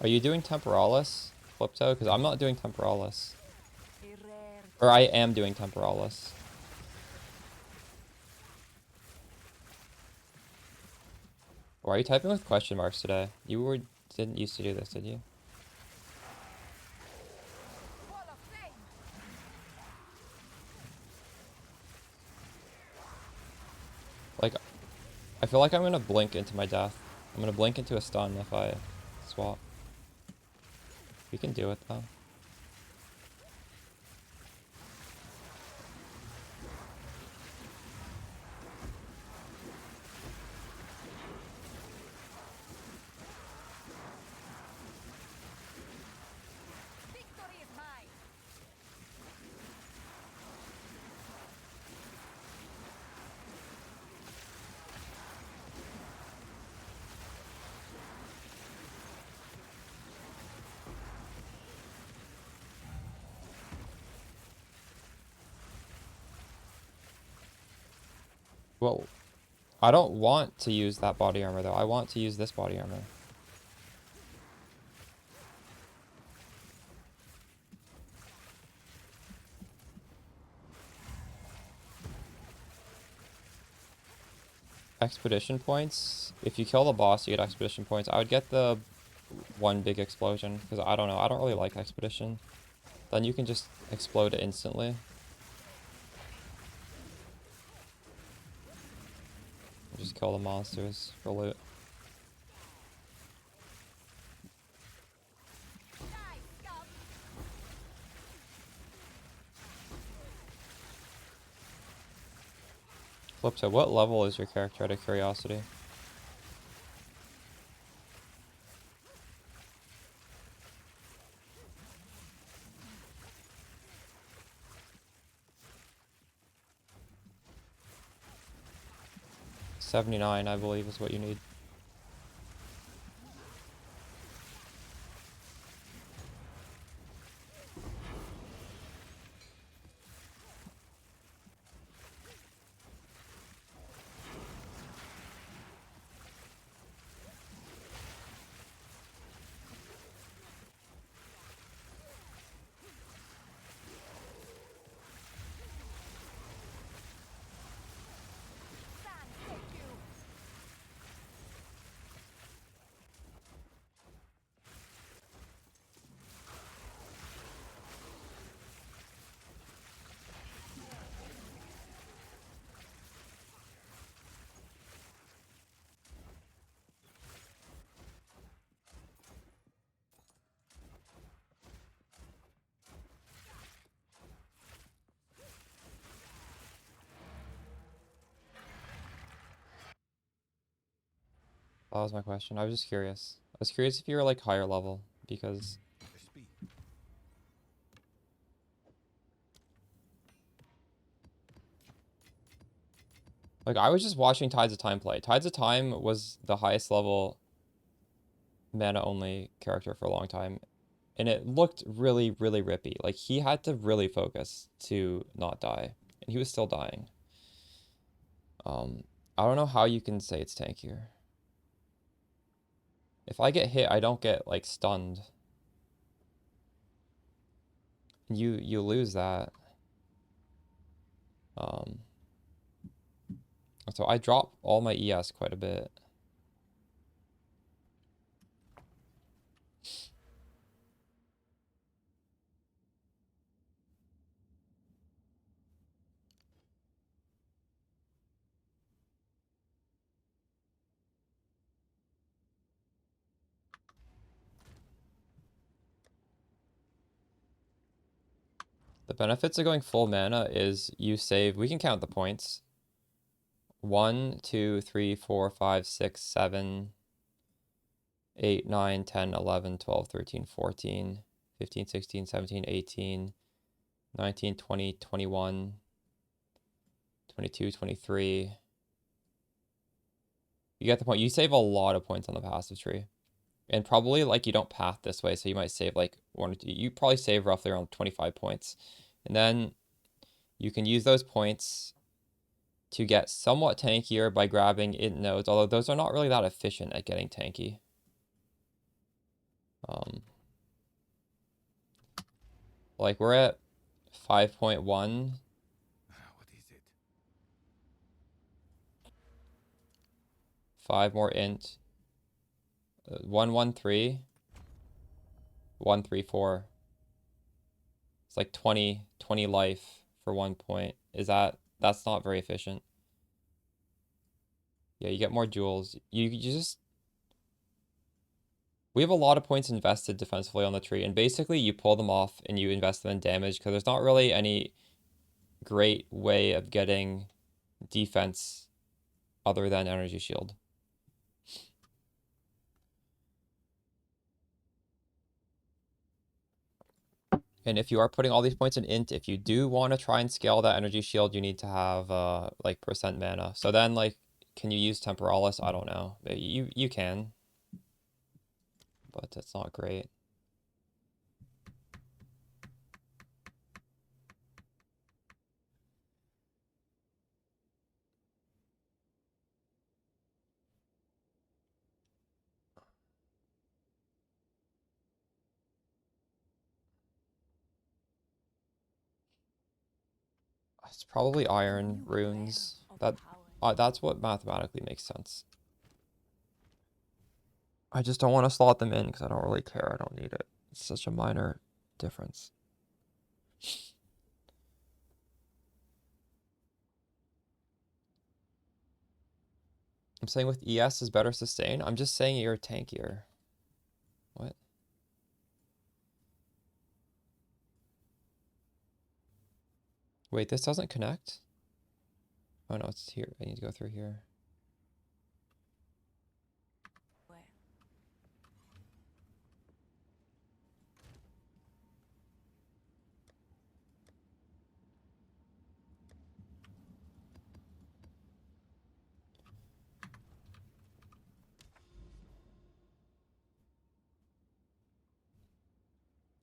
Are you doing Temporalis, Flipto? Because I'm not doing Temporalis. Or I am doing Temporalis. Why are you typing with question marks today? Didn't used to do this, did you? Like, I feel like I'm gonna blink into my death. I'm gonna blink into a stun if I swap. We can do it though. Victory is mine. Well, I don't want to use that body armor though. I want to use this body armor. Expedition points. If you kill the boss, you get expedition points. I would get the one big explosion because I don't know. I don't really like expedition. Then you can just explode it instantly. Just kill the monsters for loot. Flip side, what level is your character out of curiosity? $79, I believe, is what you need. That was my question. I was just curious. I was curious if you were like higher level because like I was just watching Tides of Time play. Tides of Time was the highest level mana only character for a long time. And it looked really, really rippy. Like he had to really focus to not die. And he was still dying. I don't know how you can say it's tankier. If I get hit, I don't get like stunned. You lose that. So I drop all my ES quite a bit. The benefits of going full mana is you save, we can count the points. 1, 2, 3, 4, 5, 6, 7, 8, 9, 10, 11, 12, 13, 14, 15, 16, 17, 18, 19, 20, 21, 22, 23. You get the point. You save a lot of points on the passive tree. And probably like you don't path this way, so you might save like 1 or 2. You probably save roughly around 25 points. And then you can use those points to get somewhat tankier by grabbing int nodes, although those are not really that efficient at getting tanky. Like we're at 5.1. What is it? 5 more int. 113. 134. It's like 20 life for 1 point. That's not very efficient. Yeah, you get more jewels. You just we have a lot of points invested defensively on the tree, and basically you pull them off and you invest them in damage because there's not really any great way of getting defense other than energy shield. And if you are putting all these points in int, if you do want to try and scale that energy shield, you need to have like percent mana. So then like, can you use Temporalis? I don't know. You can, but it's not great. It's probably iron runes. That's what mathematically makes sense. I just don't want to slot them in because I don't really care. I don't need it. It's such a minor difference. I'm saying with ES is better sustain. I'm just saying you're tankier. What? Wait, this doesn't connect? Oh no, it's here. I need to go through here.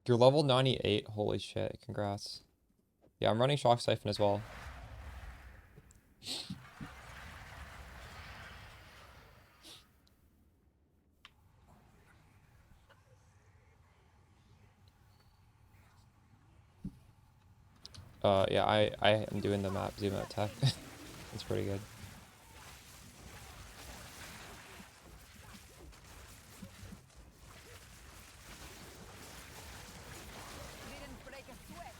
You're level 98. Holy shit. Congrats. Yeah, I'm running Shock Siphon as well. Yeah, I am doing the map zoom out tech. It's pretty good. Didn't break a sweat.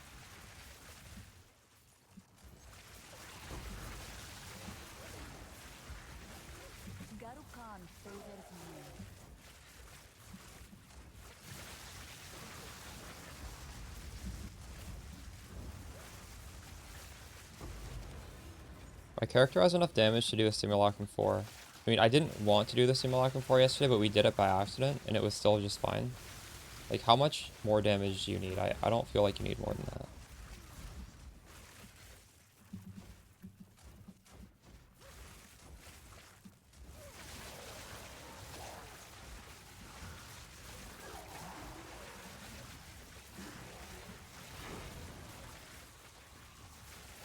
Garukan favors me. My character has enough damage to do a Simulacrum 4. I mean, I didn't want to do the simulacrum 4 yesterday, but we did it by accident, and it was still just fine. Like, how much more damage do you need? I don't feel like you need more than that.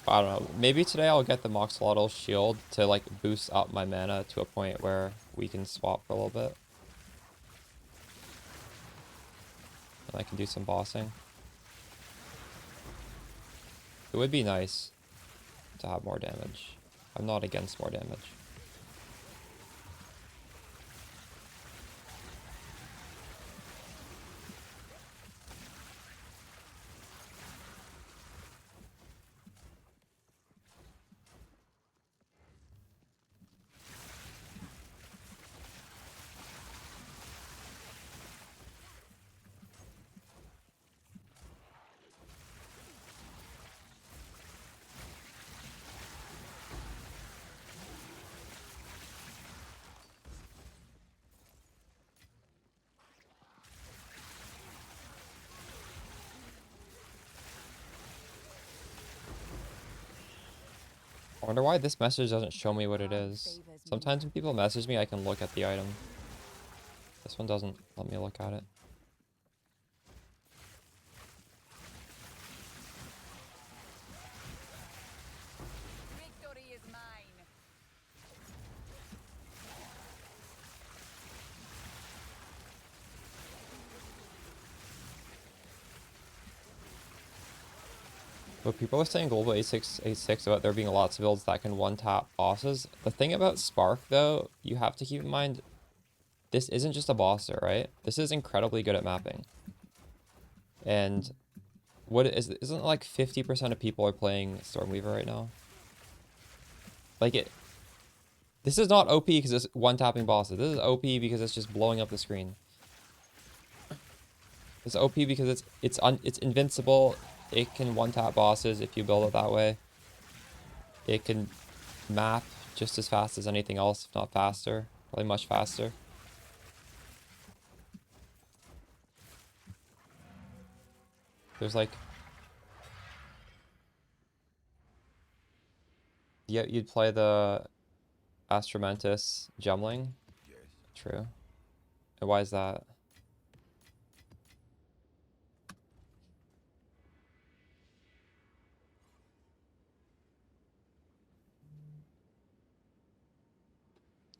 I don't know. Maybe today I'll get the Moxolotl shield to like boost up my mana to a point where we can swap for a little bit. And I can do some bossing. It would be nice to have more damage. I'm not against more damage. I wonder why this message doesn't show me what it is. Sometimes when people message me, I can look at the item. This one doesn't let me look at it. Victory is mine. But people are saying Global 8686 about there being lots of builds that can one-tap bosses. The thing about Spark, though, you have to keep in mind, this isn't just a bosser, right? This is incredibly good at mapping. And what isn't like 50% of people are playing Stormweaver right now? Like this is not OP because it's one-tapping bosses. This is OP because it's just blowing up the screen. It's OP because it's invincible. It can one-tap bosses if you build it that way. It can map just as fast as anything else, if not faster. Probably much faster. There's like... Yeah, you'd play the Astromantis Gemling? Yes. True. And why is that?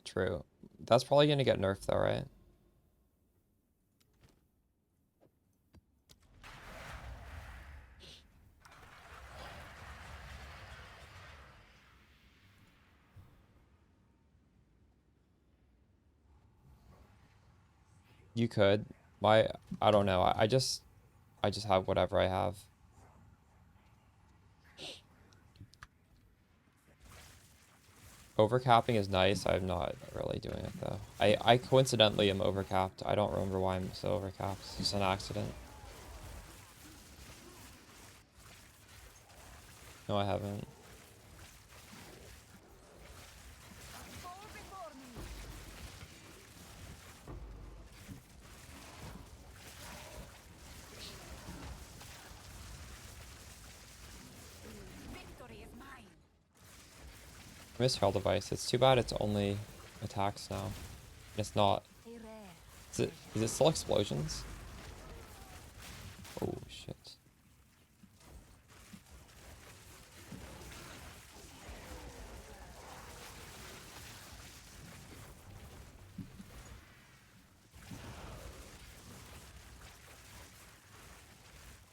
True. That's probably gonna get nerfed though, right? You could. I don't know. I just have whatever I have. Overcapping is nice. I'm not really doing it though. I coincidentally am overcapped. I don't remember why I'm so overcapped. It's just an accident. No, I haven't. Fall before me. Victory is mine. I miss Hell Device. It's too bad it's only attacks now. It's not. A rare. Is it still explosions? Oh shit.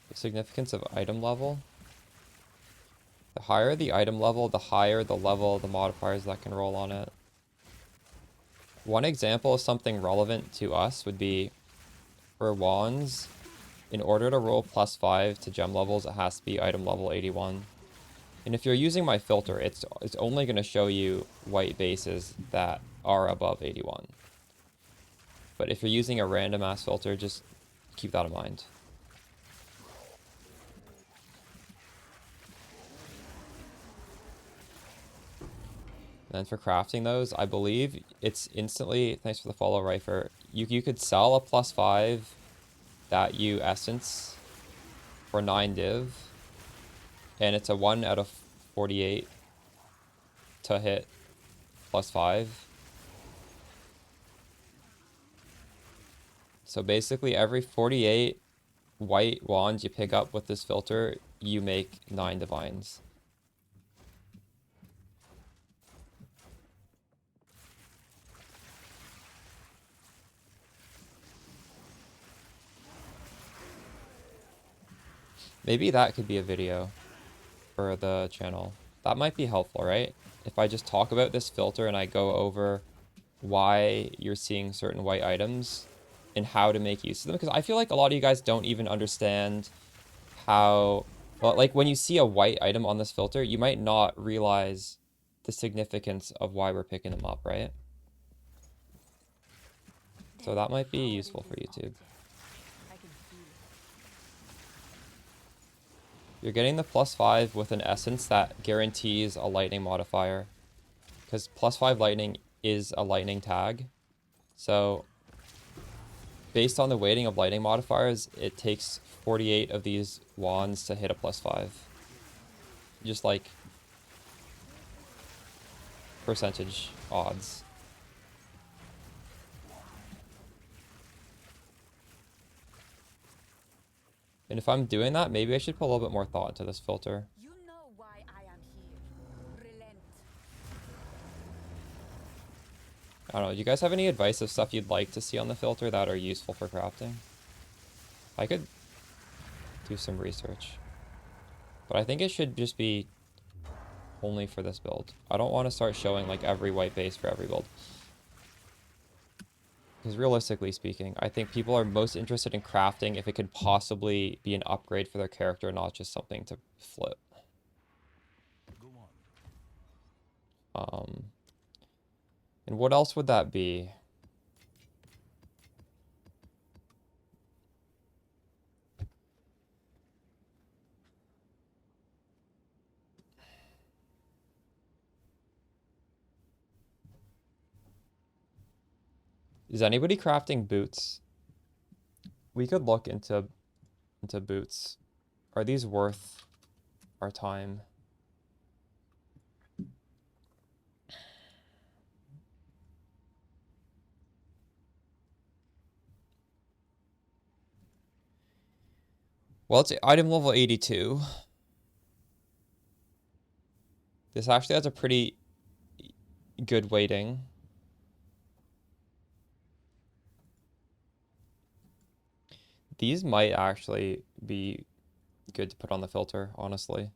The significance of item level. The higher the item level, the higher the level of the modifiers that can roll on it. One example of something relevant to us would be for wands, in order to roll +5 to gem levels, it has to be item level 81. And if you're using my filter, it's only going to show you white bases that are above 81. But if you're using a random ass filter, just keep that in mind. then for crafting those, I believe it's instantly, thanks for the follow, Rifer. You could sell a +5 that you essence for 9 div, and it's a 1 out of 48 to hit +5. So basically every 48 white wands you pick up with this filter, you make 9 divines. Maybe that could be a video for the channel. That might be helpful, right? If I just talk about this filter and I go over why you're seeing certain white items and how to make use of them. Because I feel like a lot of you guys don't even understand how... Well, like when you see a white item on this filter, you might not realize the significance of why we're picking them up, right? So that might be useful for YouTube. You're getting the +5 with an essence that guarantees a lightning modifier. Because +5 lightning is a lightning tag. So based on the weighting of lightning modifiers, it takes 48 of these wands to hit a +5. Just like percentage odds. And if I'm doing that, maybe I should put a little bit more thought into this filter. You know why I am here. Relent. I don't know, do you guys have any advice of stuff you'd like to see on the filter that are useful for crafting? I could do some research. But I think it should just be only for this build. I don't want to start showing like every white base for every build. Because realistically speaking, I think people are most interested in crafting if it could possibly be an upgrade for their character, not just something to flip. And what else would that be? Is anybody crafting boots? We could look into boots. Are these worth our time? Well, it's item level 82. This actually has a pretty good weighting. These might actually be good to put on the filter, honestly.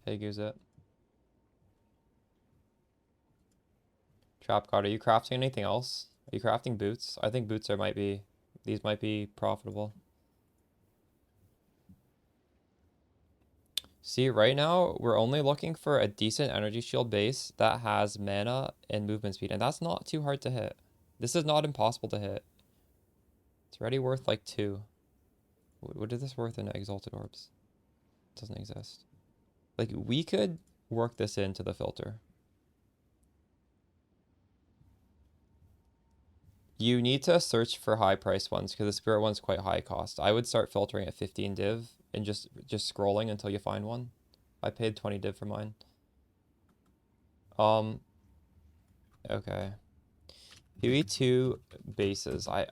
Hey, use it. Trap God, are you crafting anything else? Are you crafting boots? I think boots these might be profitable. See, right now, we're only looking for a decent energy shield base that has mana and movement speed, and that's not too hard to hit. This is not impossible to hit. It's already worth like 2. What is this worth in Exalted Orbs? It doesn't exist. Like, we could work this into the filter. You need to search for high price ones because the spirit one's quite high cost. I would start filtering at 15 div and just scrolling until you find one. I paid 20 div for mine. Okay. PoE 2 bases. I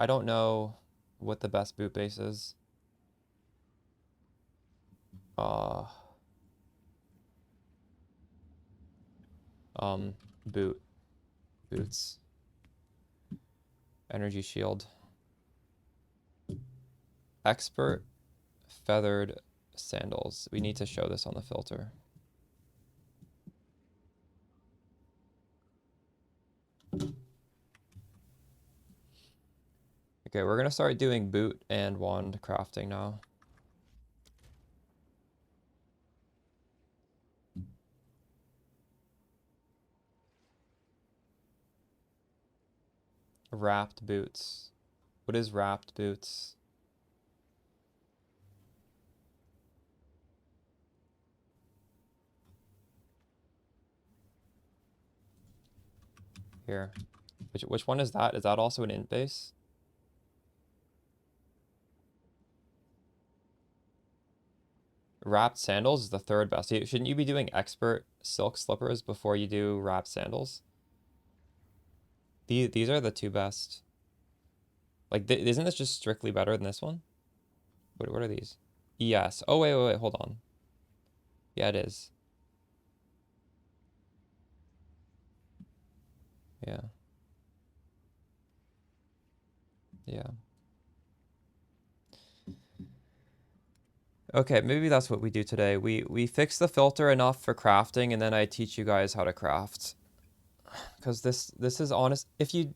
don't know what the best boot base is. Boots. Energy shield. Expert feathered sandals. We need to show this on the filter. Okay, we're gonna start doing boot and wand crafting now. wrapped boots. What is wrapped boots? Here. Which one is that? Is that also an int base? Wrapped sandals is the third best. Shouldn't you be doing expert silk slippers before you do wrapped sandals? These are the two best. Like, isn't this just strictly better than this one? What are these? Yes. Oh, wait, hold on. Yeah, it is. Yeah. Yeah. Okay, maybe that's what we do today. We fix the filter enough for crafting, and then I teach you guys how to craft. Because this is honest. If you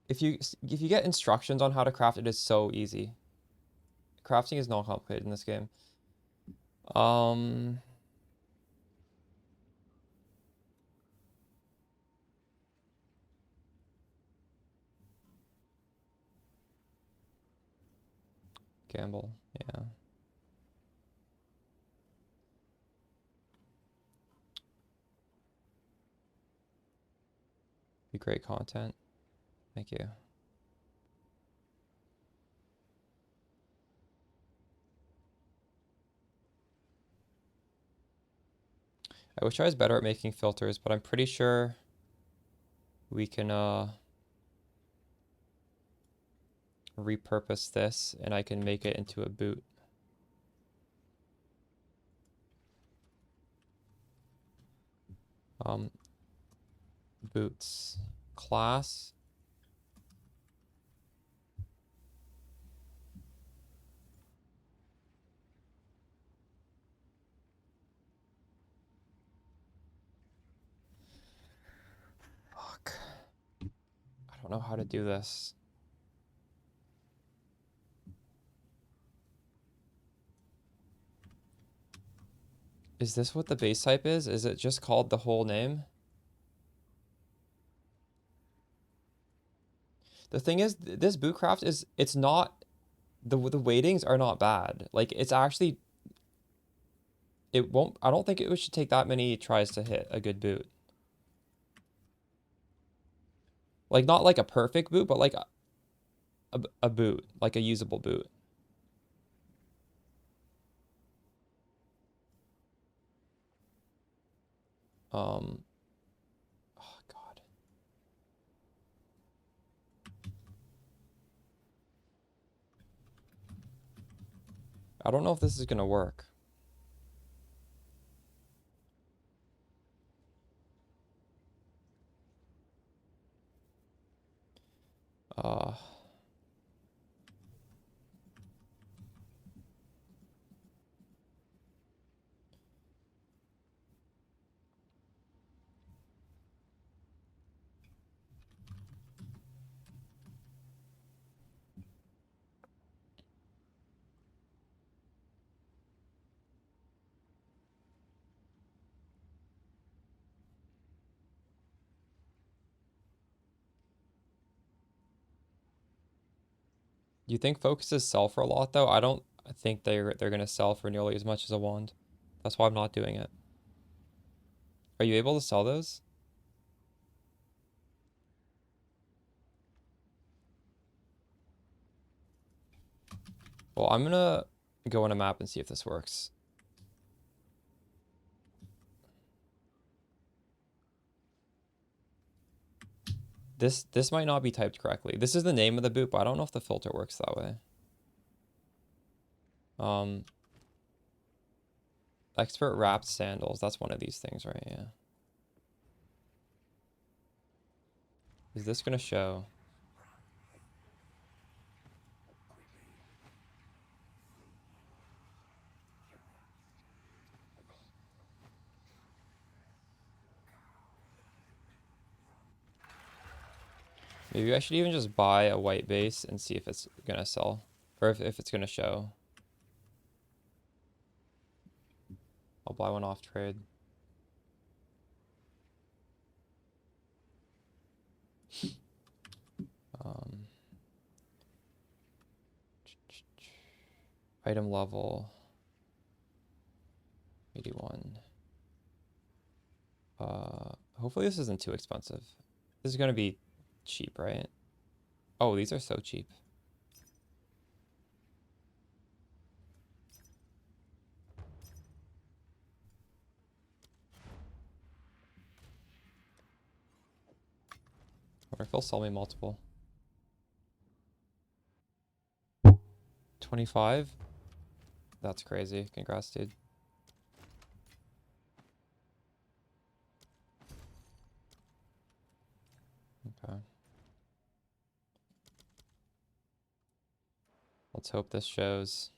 get instructions on how to craft, it is so easy. Crafting is not complicated in this game. Gamble, yeah. Be great content. Thank you. I wish I was better at making filters, but I'm pretty sure we can repurpose this and I can make it into a boot. Boots class. Fuck. I don't know how to do this. Is this what the base type is? Is it just called the whole name? The thing is, this bootcraft is, it's not, the weightings are not bad. Like, it's actually, it won't, I don't think it should take that many tries to hit a good boot. Like, not like a perfect boot, but like a boot, like a usable boot. Oh God. I don't know if this is gonna work. Do you think focuses sell for a lot though? I don't think they're gonna sell for nearly as much as a wand. That's why I'm not doing it. Are you able to sell those? Well, I'm gonna go on a map and see if this works. This might not be typed correctly. This is the name of the boot, but I don't know if the filter works that way. Expert wrapped sandals. That's one of these things, right? Yeah. Is this gonna show? Maybe I should even just buy a white base and see if it's gonna sell. Or if it's gonna show. I'll buy one off trade. Item level 81. Hopefully this isn't too expensive. This is gonna be cheap, right? Oh, these are so cheap. I wonder if he'll sell me multiple. 25? That's crazy. Congrats, dude. Okay. Let's hope this shows.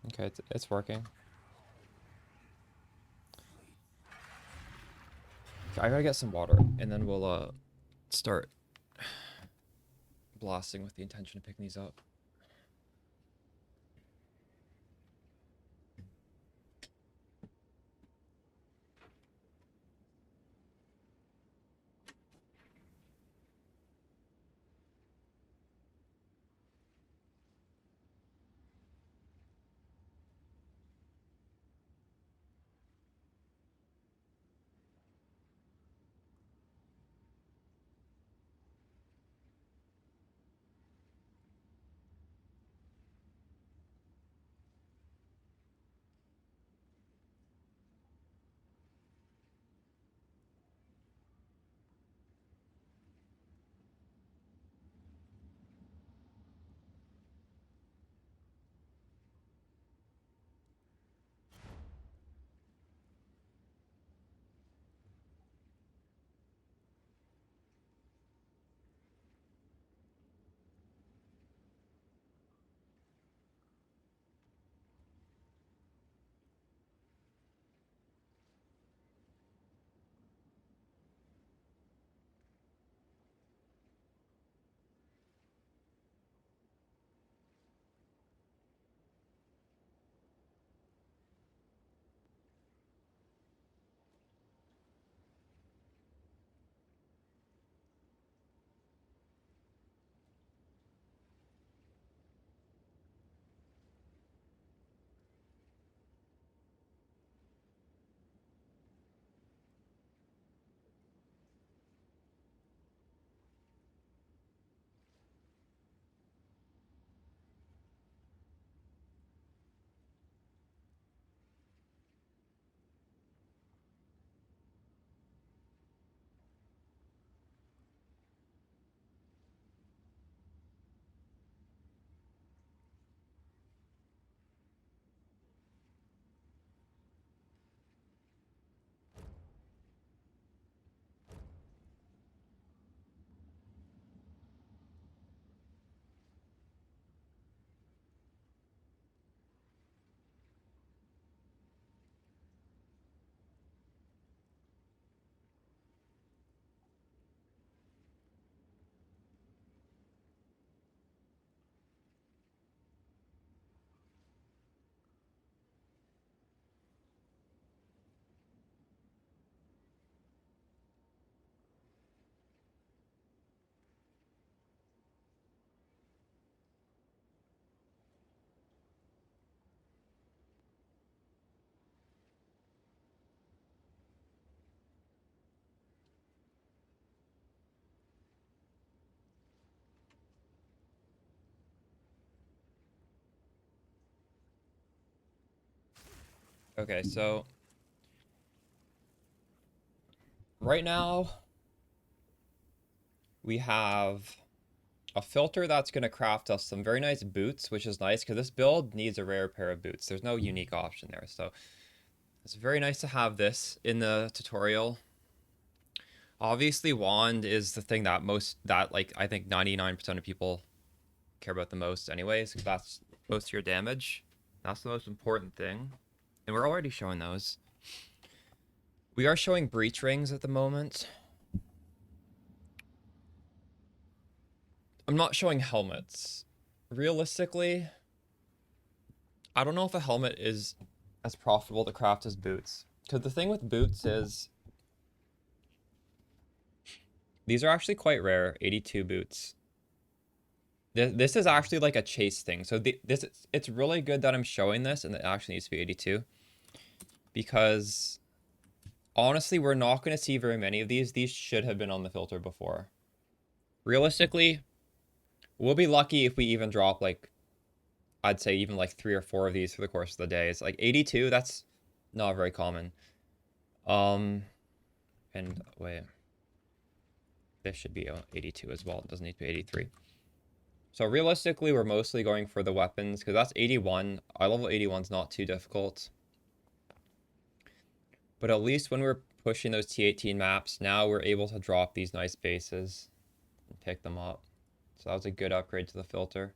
Okay, it's working. Okay, I gotta get some water, and then we'll start blasting with the intention of picking these up. Okay, so right now we have a filter that's going to craft us some very nice boots, which is nice because this build needs a rare pair of boots. There's no unique option there, so it's very nice to have this in the tutorial. Obviously, wand is the thing that like I think 99% of people care about the most anyways, because that's most of your damage. That's the most important thing. And we're already showing those. We are showing breach rings at the moment. I'm not showing helmets. Realistically, I don't know if a helmet is as profitable to craft as boots. Because the thing with boots is These are actually quite rare, 82 boots. This is actually like a chase thing. So it's really good that I'm showing this and it actually needs to be 82. Because honestly, we're not going to see very many of these. These should have been on the filter before. Realistically, we'll be lucky if we even drop like, I'd say even like 3 or 4 of these for the course of the day. It's like 82, that's not very common. And wait. This should be 82 as well. It doesn't need to be 83. So realistically, we're mostly going for the weapons because that's 81. Our level 81 is not too difficult. But at least when we're pushing those T18 maps, now we're able to drop these nice bases and pick them up. So that was a good upgrade to the filter.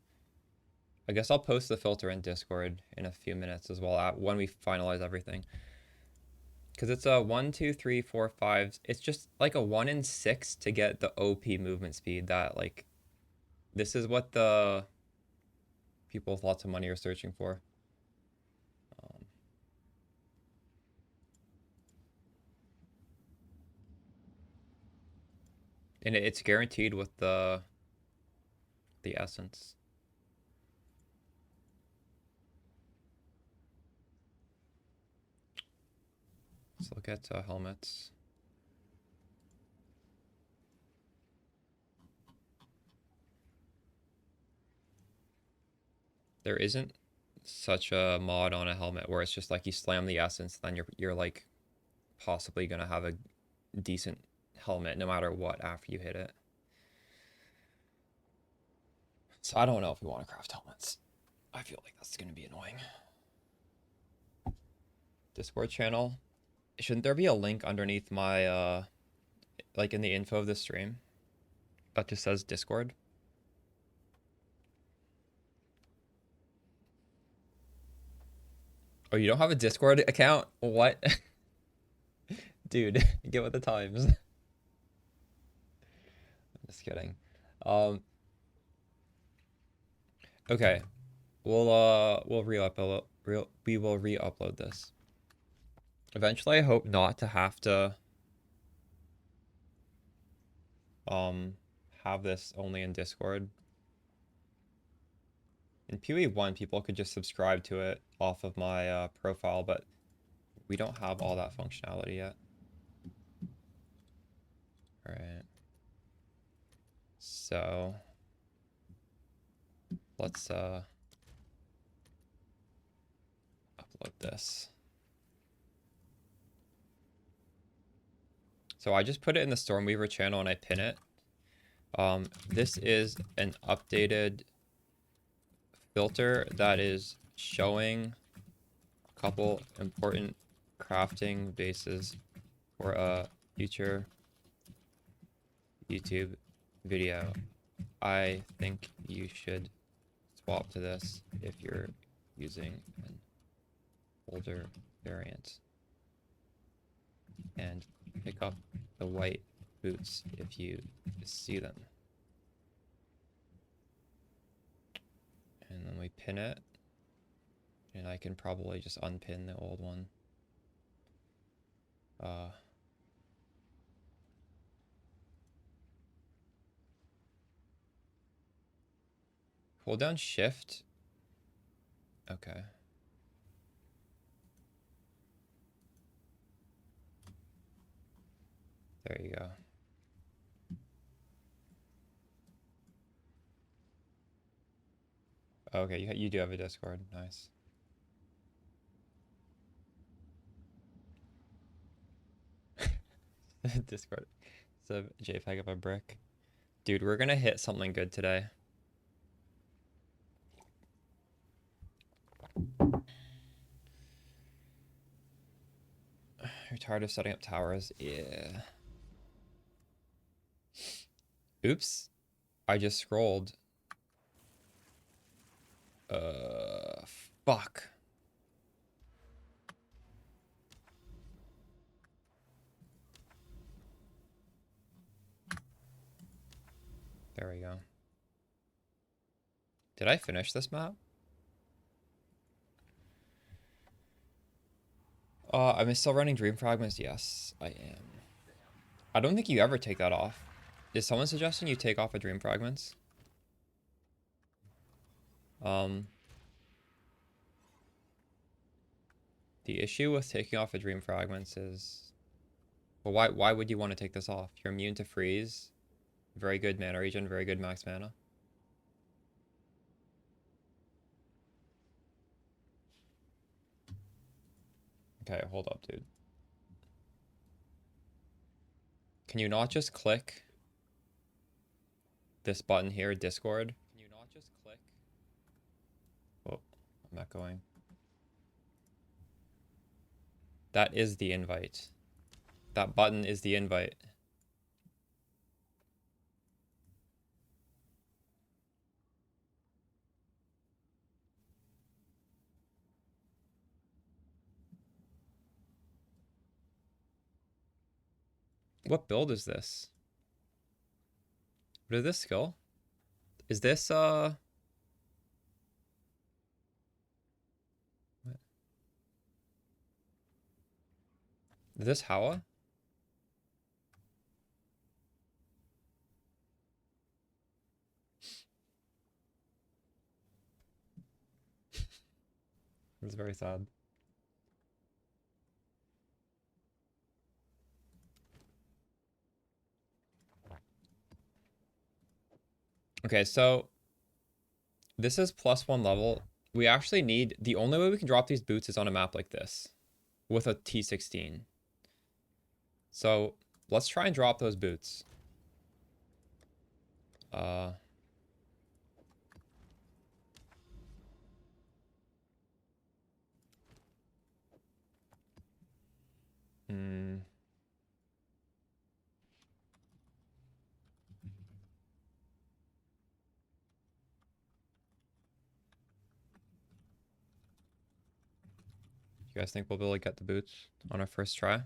I guess I'll post the filter in Discord in a few minutes as well when we finalize everything. Because it's a 1, 2, 3, 4, 5. It's just like a 1 in 6 to get the OP movement speed that like... This is what the people with lots of money are searching for. And it's guaranteed with the essence. Let's look at helmets. There isn't such a mod on a helmet where it's just like you slam the essence, then you're like possibly gonna have a decent helmet no matter what after you hit it. So I don't know if we want to craft helmets. I feel like that's gonna be annoying. Discord channel. Shouldn't there be a link underneath my like in the info of the stream that just says Discord? Oh, you don't have a Discord account? What? Dude, get with the times. I'm just kidding. Okay. We'll re-upload we will re-upload this. Eventually I hope not to have to have this only in Discord. In PoE 1, people could just subscribe to it off of my profile, but we don't have all that functionality yet. Alright. So let's upload this. So I just put it in the Stormweaver channel and I pin it. This is an updated filter that is showing a couple important crafting bases for a future YouTube video. I think you should swap to this if you're using an older variant. And pick up the white boots if you see them. And then we pin it. And I can probably just unpin the old one. Hold down shift. Okay. There you go. Okay, you do have a Discord. Nice. Discord. It's a JPEG of a brick. Dude, we're gonna hit something good today. You're tired of setting up towers? Yeah. Oops. I just scrolled. Fuck. There we go. Did I finish this map? Am I still running Dream Fragments? Yes, I am. I don't think you ever take that off. Is someone suggesting you take off a dream fragments? The issue with taking off a dream fragments is, well, why would you want to take this off? You're immune to freeze, very good mana regen, very good max mana. Okay, hold up, dude. Can you not just click this button here, Discord? Can you not just click? Oh, I'm echoing. That is the invite. That button is the invite. What build is this? What is this skill? Is this, what? Is this Hawa? It's very sad. Okay, so this is +1 level. We actually need, the only way we can drop these boots is on a map like this with a T16. So let's try and drop those boots. You guys think we'll be able to get the boots on our first try?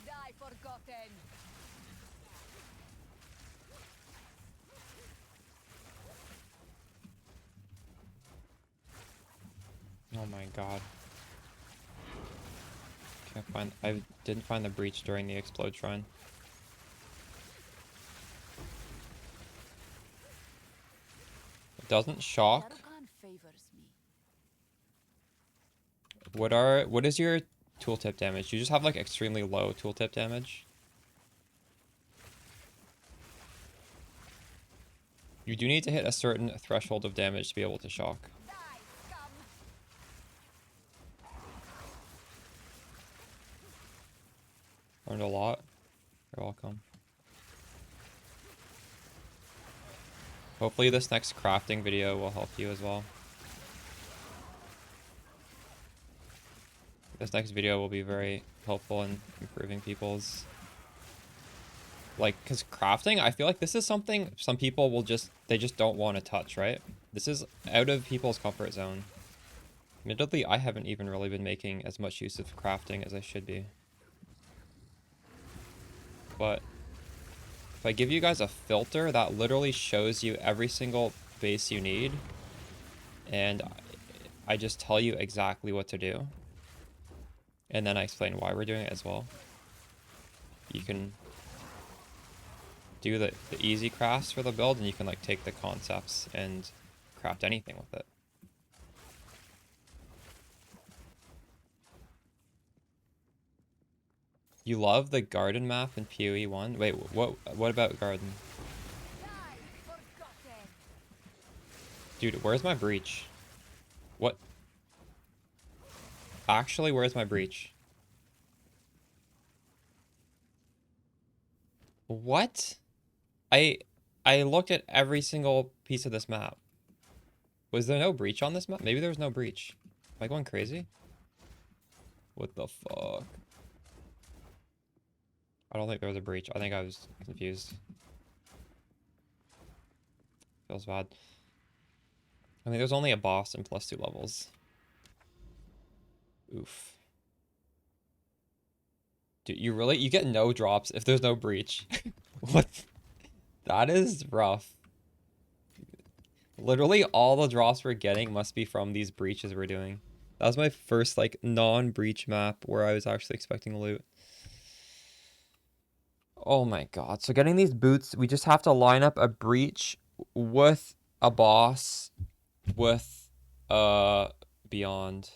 Die forgotten. Oh my god. Can't find, I didn't find the breach during the explode shrine. It doesn't shock. Sharukan favors me. What is your tooltip damage? You just have like extremely low tooltip damage. You do need to hit a certain threshold of damage to be able to shock. Die, scum. Learned a lot. You're welcome. Hopefully this next crafting video will help you as well. This next video will be very helpful in improving people's... Like, because crafting, I feel like this is something some people will just... They just don't want to touch, right? This is out of people's comfort zone. Admittedly, I haven't even really been making as much use of crafting as I should be. But if I give you guys a filter that literally shows you every single base you need, and I just tell you exactly what to do, and then I explain why we're doing it as well, you can do the easy crafts for the build, and you can like take the concepts and craft anything with it. You love the garden map in PoE 1? Wait, what about garden? Lie forgotten. Dude, where's my breach? What? Actually, where's my breach? What? I I looked at every single piece of this map. Was there no breach on this map? Maybe there was no breach. Am I going crazy? What the fuck? I don't think there was a breach. I think I was confused. Feels bad. I mean, there's only a boss and +2 levels. Oof. Dude, you get no drops if there's no breach. What? That is rough. Literally all the drops we're getting must be from these breaches we're doing. That was my first, like, non-breach map where I was actually expecting loot. Oh my god. So getting these boots, we just have to line up a breach with a boss with beyond.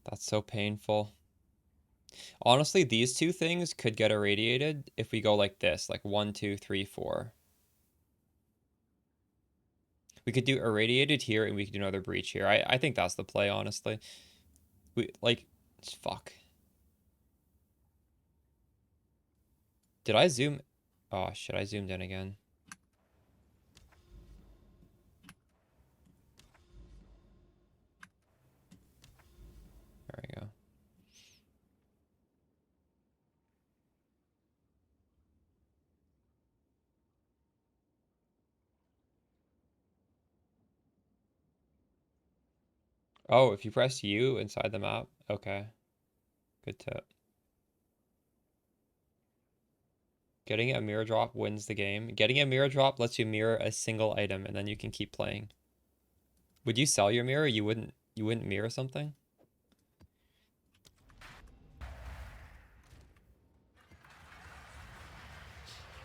That's so painful. Honestly, these two things could get irradiated if we go like this, like 1, 2, 3, 4. We could do irradiated here and we could do another breach here. I think that's the play, honestly. We like fuck. Did I zoom? Oh shit, I zoomed in again. There we go. Oh, if you press U inside the map, okay. Good tip. Getting a mirror drop wins the game. Getting a mirror drop lets you mirror a single item and then you can keep playing. Would you sell your mirror? You wouldn't mirror something?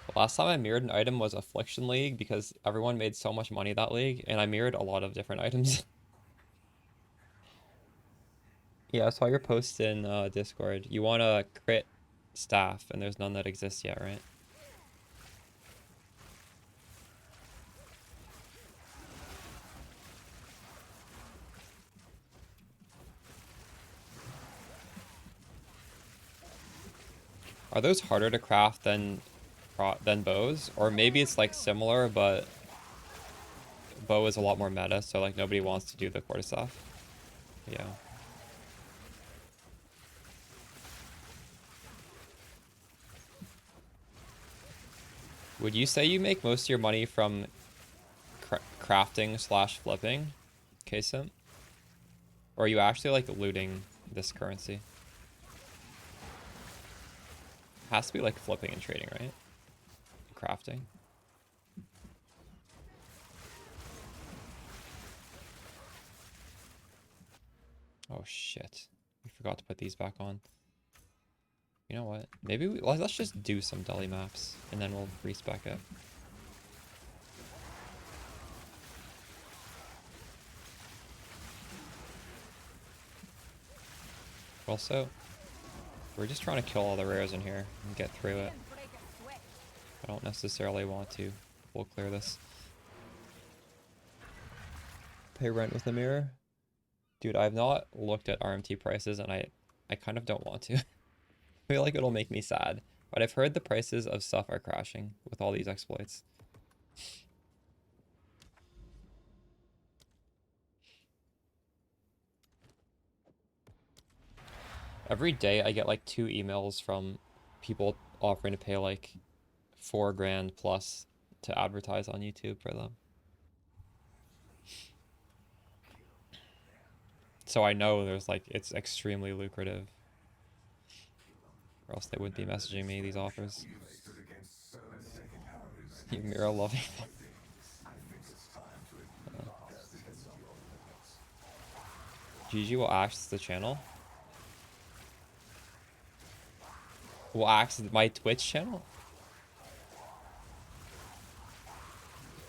The last time I mirrored an item was Affliction League because everyone made so much money that league and I mirrored a lot of different items. Yeah, I saw your post in Discord. You want to crit staff and there's none that exists yet, right? Are those harder to craft than bows? Or maybe it's like similar, but bow is a lot more meta, so like nobody wants to do the quarterstaff. Yeah. Would you say you make most of your money from crafting / flipping, KSIM? Or are you actually like looting this currency? Has to be like flipping and trading, right? Crafting. Oh shit. We forgot to put these back on. You know what? Maybe let's just do some deli maps and then we'll respec it. Also, we're just trying to kill all the rares in here and get through it. I don't necessarily want to full clear this. Pay rent with a mirror? Dude, I've not looked at RMT prices and I kind of don't want to. I feel like it'll make me sad. But I've heard the prices of stuff are crashing with all these exploits. Every day I get like 2 emails from people offering to pay like 4 grand plus to advertise on YouTube for them. So I know there's like, it's extremely lucrative. Or else they wouldn't be messaging me these offers. You mirror loving. GG will access the channel. Will access my Twitch channel?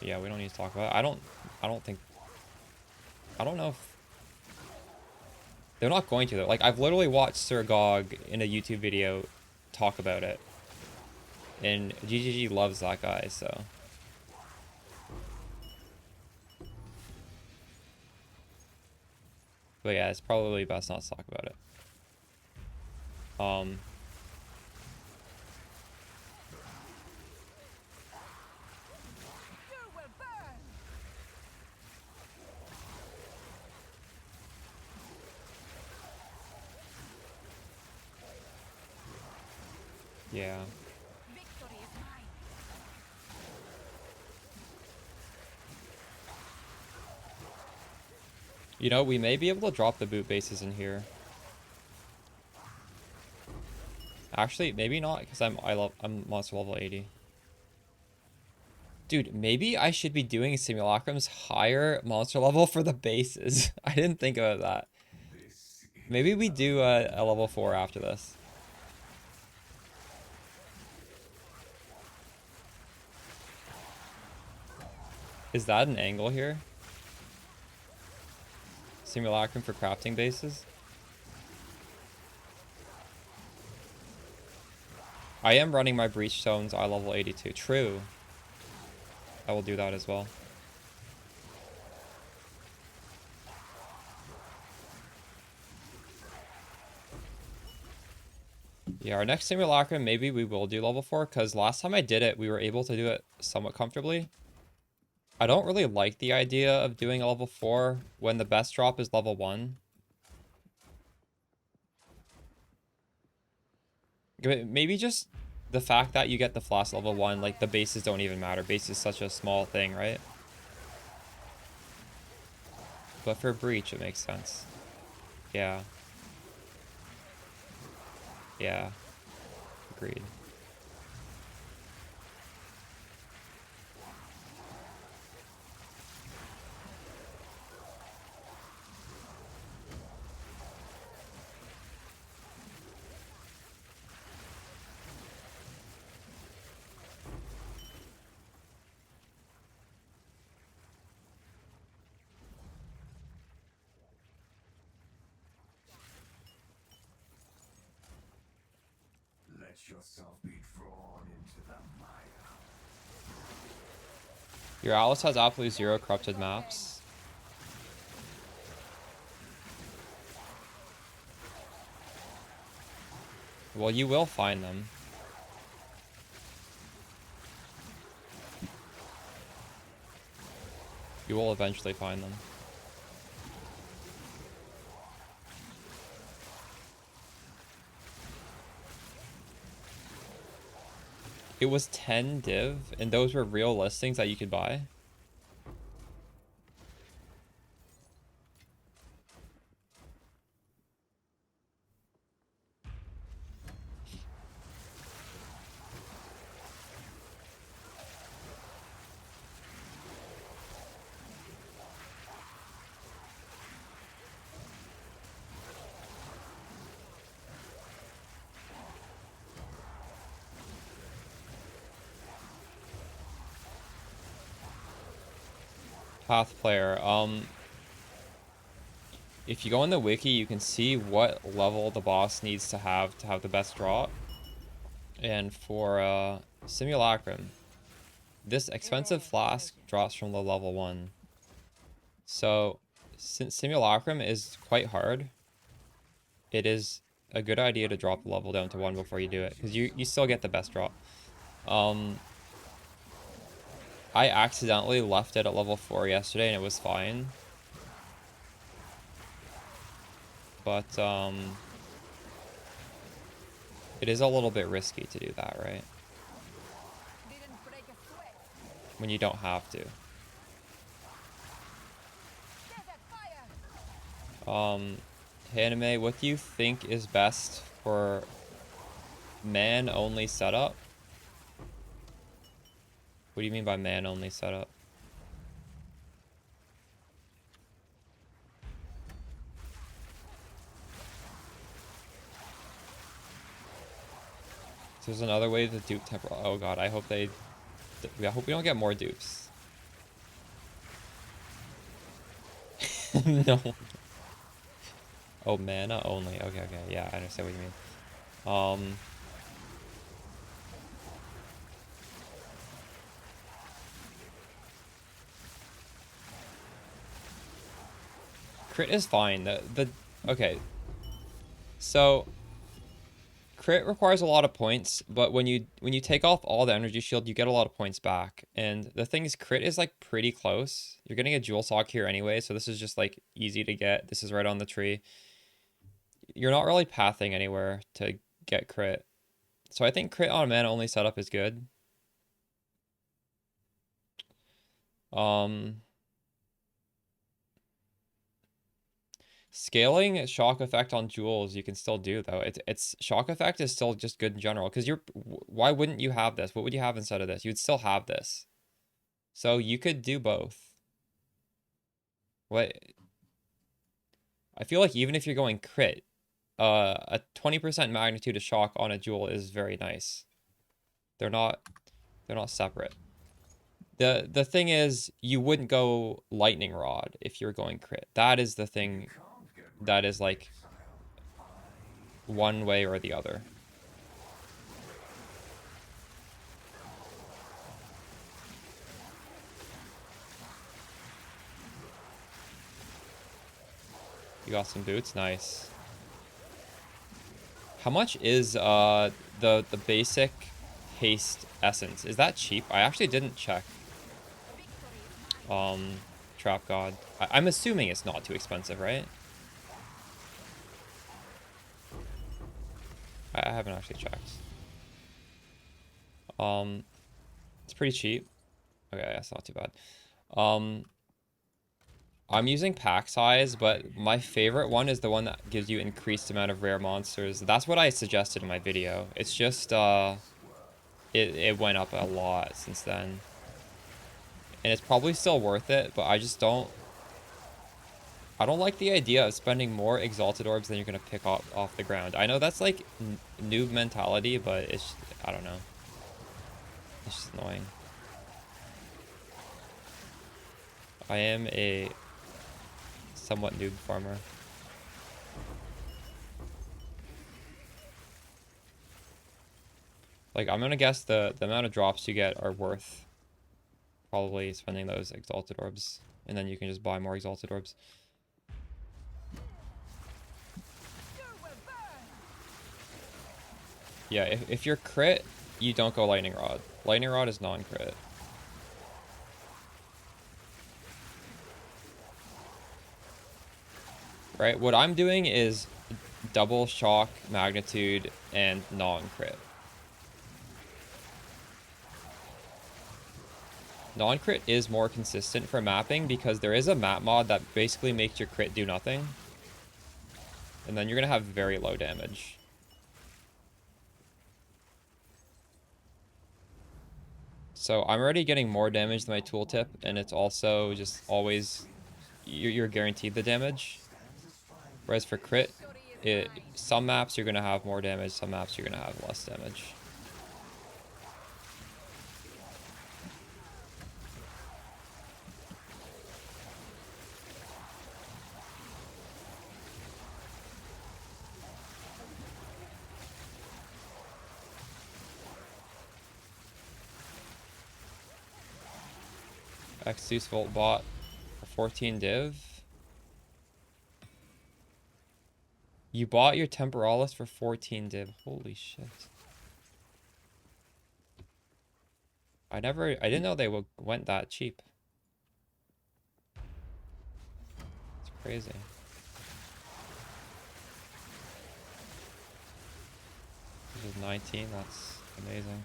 Yeah, we don't need to talk about it. I don't think I don't know if they're not going to though. Like I've literally watched Sir Gog in a YouTube video talk about it. And GGG loves that guy, so. But yeah, it's probably best not to talk about it. You will burn. Yeah. Victory is mine. You know, we may be able to drop the boot bases in here. Actually, maybe not, because I'm monster level 80. Dude, maybe I should be doing simulacrums higher monster level for the bases. I didn't think about that. Maybe we do a level 4 after this. Is that an angle here? Simulacrum for crafting bases? I am running my breach stones eye level 82. True. I will do that as well. Yeah, our next simulacrum, maybe we will do level 4, because last time I did it, we were able to do it somewhat comfortably. I don't really like the idea of doing a level 4 when the best drop is level 1. Maybe just the fact that you get the flask level 1, like the bases don't even matter. Base is such a small thing, right? But for breach, it makes sense. Yeah. Yeah. Agreed. Let yourself be drawn into the mire. Your Alice has absolutely 0 corrupted maps. Well, you will find them. You will eventually find them. It was 10 div, and those were real listings that you could buy. Path player. If you go in the wiki, you can see what level the boss needs to have the best drop. And for Simulacrum, this expensive flask drops from the level 1. So, since Simulacrum is quite hard, it is a good idea to drop the level down to 1 before you do it, because you still get the best drop. I accidentally left it at level 4 yesterday and it was fine. But, it is a little bit risky to do that, right? Didn't break a sweat. When you don't have to. Desert fire. Anime, what do you think is best for man-only setup? What do you mean by man-only setup? There's another way to dupe temporal. Oh god, I hope I hope we don't get more dupes. No. Oh, mana only. Okay, okay. Yeah, I understand what you mean. Crit is fine. Okay. So crit requires a lot of points, but when you take off all the energy shield, you get a lot of points back. And the thing is, crit is like pretty close. You're getting a jewel sock here anyway, so this is just like easy to get. This is right on the tree. You're not really pathing anywhere to get crit. So I think crit on mana only setup is good. Scaling shock effect on jewels you can still do though. It's shock effect is still just good in general because why wouldn't you have this? What would you have instead of this? You'd still have this. So you could do both. What I feel like even if you're going crit, a 20% magnitude of shock on a jewel is very nice. They're not separate. The thing is you wouldn't go lightning rod if you're going crit. That is the thing that is like one way or the other. You got some boots, nice. How much is the basic haste essence? Is that cheap? I actually didn't check. Trap God. I'm assuming it's not too expensive, right? I haven't actually checked. It's pretty cheap. Okay, that's not too bad. I'm using pack size, but my favorite one is the one that gives you increased amount of rare monsters. That's what I suggested in my video. It's just it went up a lot since then. And it's probably still worth it, but I don't like the idea of spending more exalted orbs than you're gonna pick up off the ground. I know that's like noob mentality, but I don't know. It's just annoying. I am a somewhat noob farmer. Like, I'm gonna guess the amount of drops you get are worth probably spending those exalted orbs. And then you can just buy more exalted orbs. Yeah, if you're crit, you don't go lightning rod. Lightning rod is non-crit. Right, what I'm doing is double shock, magnitude, and non-crit. Non-crit is more consistent for mapping because there is a map mod that basically makes your crit do nothing. And then you're going to have very low damage. So I'm already getting more damage than my tooltip, and it's also just always... You're guaranteed the damage. Whereas for crit, some maps you're going to have more damage, some maps you're going to have less damage. Exus Volt bot for 14 div. You bought your Temporalis for 14 div. Holy shit. I didn't know they went that cheap. It's crazy. This is 19, that's amazing.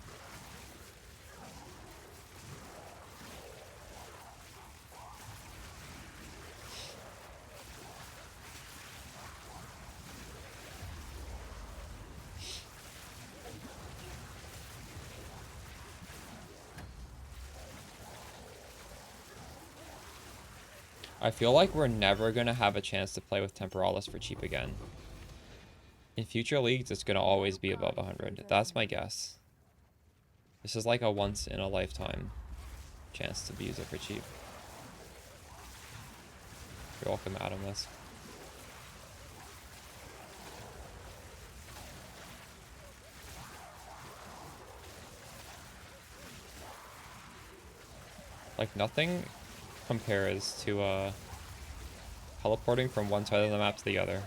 I feel like we're never going to have a chance to play with Temporalis for cheap again. In future leagues, it's going to always be above 100. That's my guess. This is like a once-in-a-lifetime chance to use it for cheap. You're welcome, Adam. This. Like, nothing compares to teleporting from one side of the map to the other.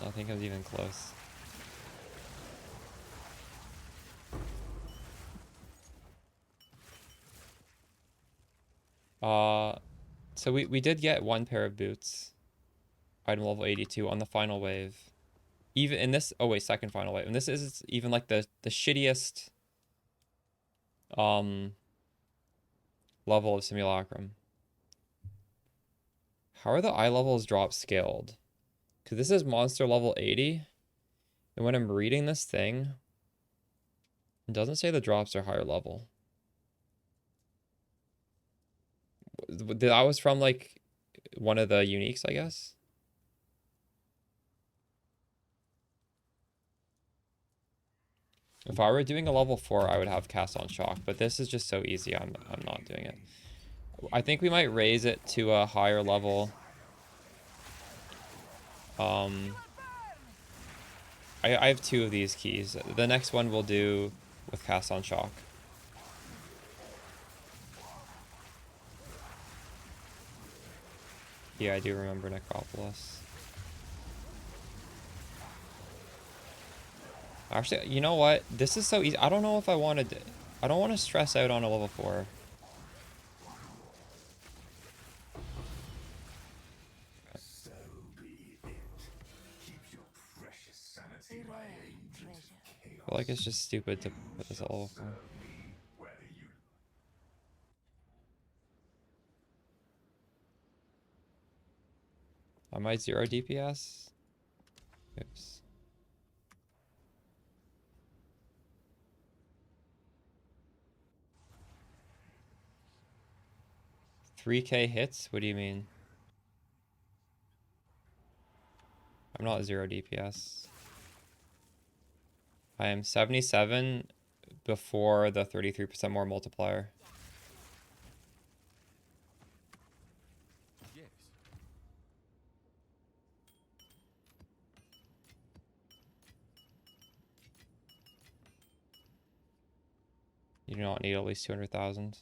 Nothing comes even close. So we did get one pair of boots. Item level 82 on the final wave. Even in this, oh wait, second final wave. And this is even like the shittiest level of Simulacrum. How are the eye levels drop scaled? Because this is monster level 80. And when I'm reading this thing, it doesn't say the drops are higher level. That was from like one of the uniques, I guess. If I were doing a level 4, I would have cast on shock, but this is just so easy. I'm not doing it. I think we might raise it to a higher level. I have 2 of these keys. The next one we'll do with cast on shock. Yeah, I do remember Necropolis. Actually, you know what? This is so easy. I don't know if I wanted to... I don't want to stress out on a level 4. So be it. Keep your precious sanity, my agent of I feel like it's just stupid to put this at level 4. me, whether you I might 0 DPS. Oops. 3k hits? What do you mean? I'm not 0 DPS. I am 77 before the 33% more multiplier. Yes. You do not need at least 200,000.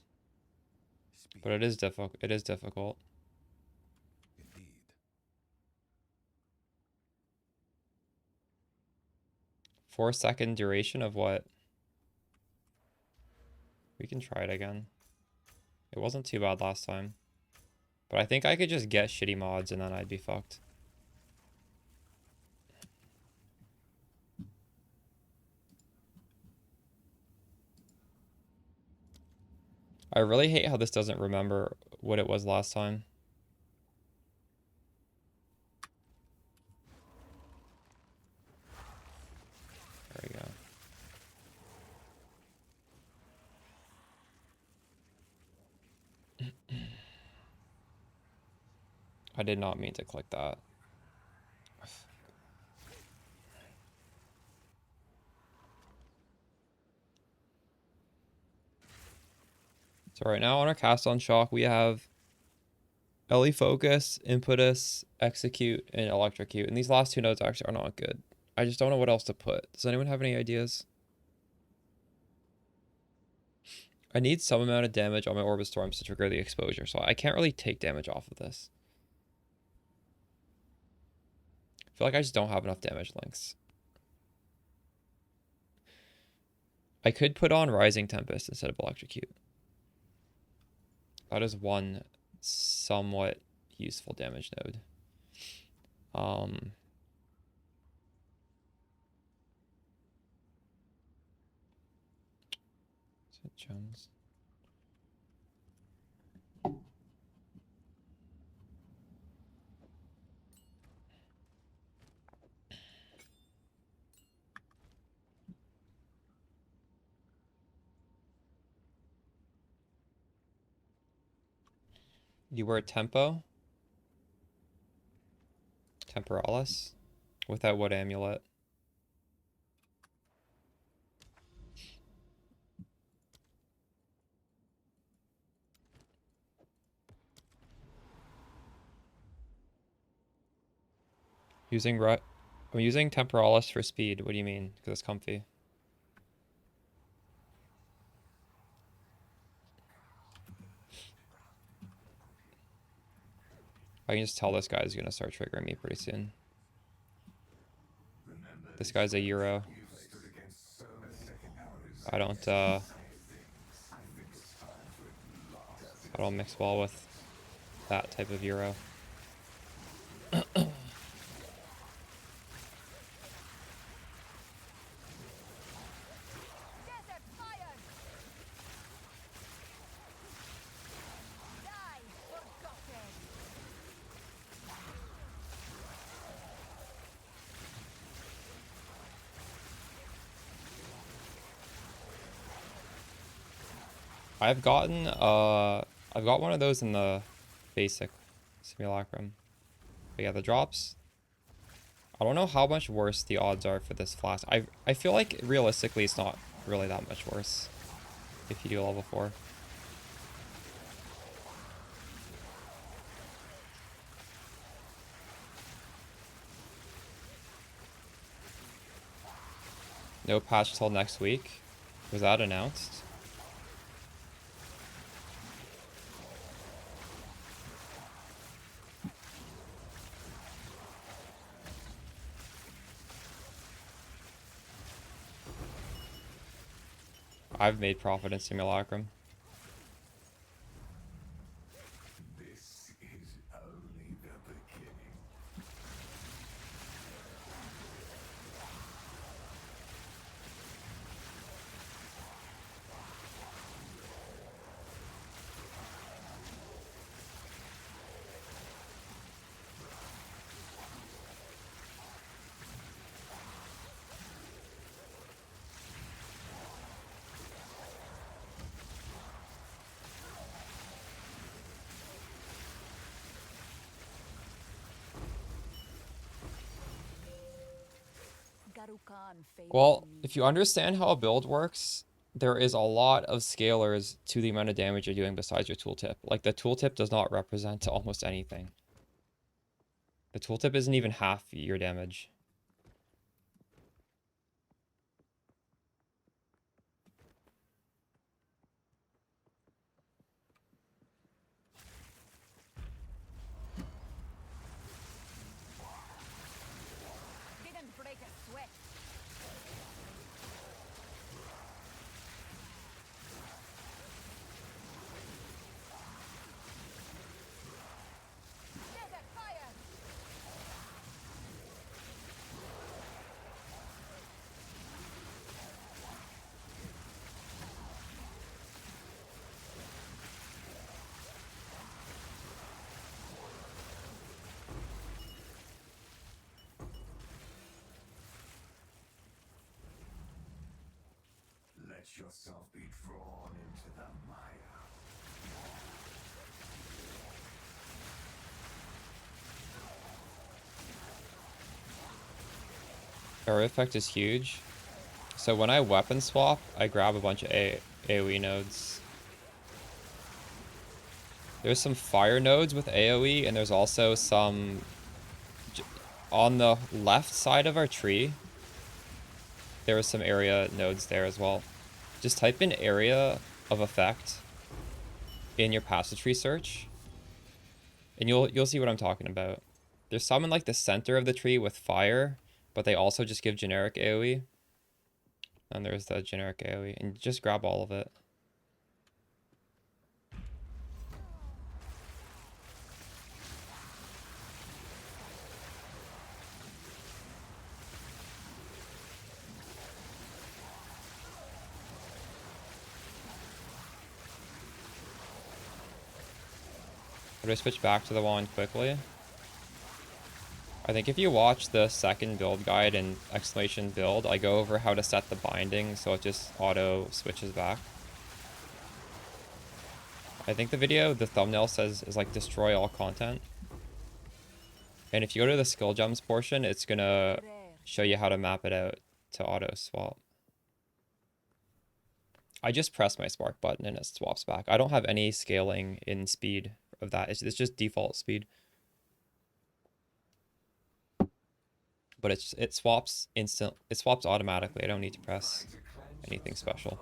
Speak. But it is difficult. It is difficult. Indeed. 4-second duration of what? We can try it again. It wasn't too bad last time. But I think I could just get shitty mods and then I'd be fucked. I really hate how this doesn't remember what it was last time. There we go. I did not mean to click that. So right now on our cast on shock, we have LE focus, impetus, execute, and electrocute. And these last 2 nodes actually are not good. I just don't know what else to put. Does anyone have any ideas? I need some amount of damage on my Orbit Storms to trigger the exposure, so I can't really take damage off of this. I feel like I just don't have enough damage links. I could put on Rising Tempest instead of Electrocute. That is one somewhat useful damage node. Is it gems? You wear Tempo? Temporalis? Without what amulet? I'm using Temporalis for speed. What do you mean? Because it's comfy. I can just tell this guy's gonna start triggering me pretty soon. This guy's a Euro. I don't mix well with that type of Euro. Desert fire! Die forgotten! I've got one of those in the basic simulacrum. But yeah, the drops. I don't know how much worse the odds are for this flask. I feel like realistically it's not really that much worse if you do level 4. No patch till next week. Was that announced? I've made profit in Simulacrum. This is only the beginning. Well, if you understand how a build works, there is a lot of scalars to the amount of damage you're doing besides your tooltip. Like, the tooltip does not represent almost anything. The tooltip isn't even half your damage. Didn't break a sweat. Desert fire! Let yourself be drawn into the mire. Our effect is huge. So when I weapon swap, I grab a bunch of AoE nodes. There's some fire nodes with AoE, and there's also some on the left side of our tree. There was some area nodes there as well. Just type in area of effect in your passage tree search, and you'll see what I'm talking about. There's some in like the center of the tree with fire, but they also just give generic AoE. And there's the generic AoE, and just grab all of it. Would I switch back to the wand quickly? I think if you watch the second build guide and exclamation build, I go over how to set the binding so it just auto switches back. I think the video, the thumbnail says, is like destroy all content. And if you go to the skill gems portion, it's gonna show you how to map it out to auto swap. I just press my spark button and it swaps back. I don't have any scaling in speed of that. It's just default speed. But it swaps it swaps automatically. I don't need to press anything special.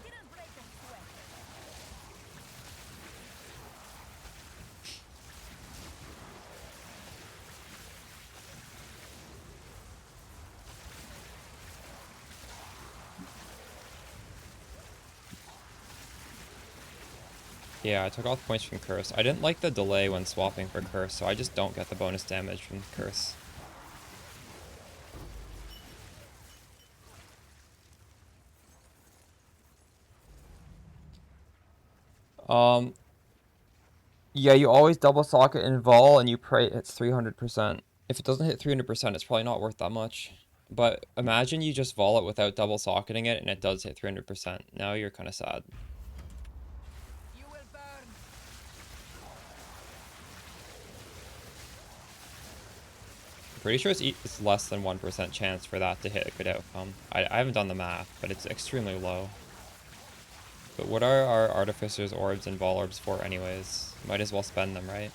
Didn't break a sweat. Yeah, I took all the points from Curse. I didn't like the delay when swapping for Curse, so I just don't get the bonus damage from Curse. Yeah, you always double socket in Vol and you pray it's 300%. If it doesn't hit 300%, it's probably not worth that much. But imagine you just Vol it without double socketing it and it does hit 300%. Now you're kind of sad. You will burn. I'm pretty sure it's less than 1% chance for that to hit a good outcome. I haven't done the math, but it's extremely low. But what are our Artificer's Orbs and Vol Orbs for anyways? Might as well spend them, right?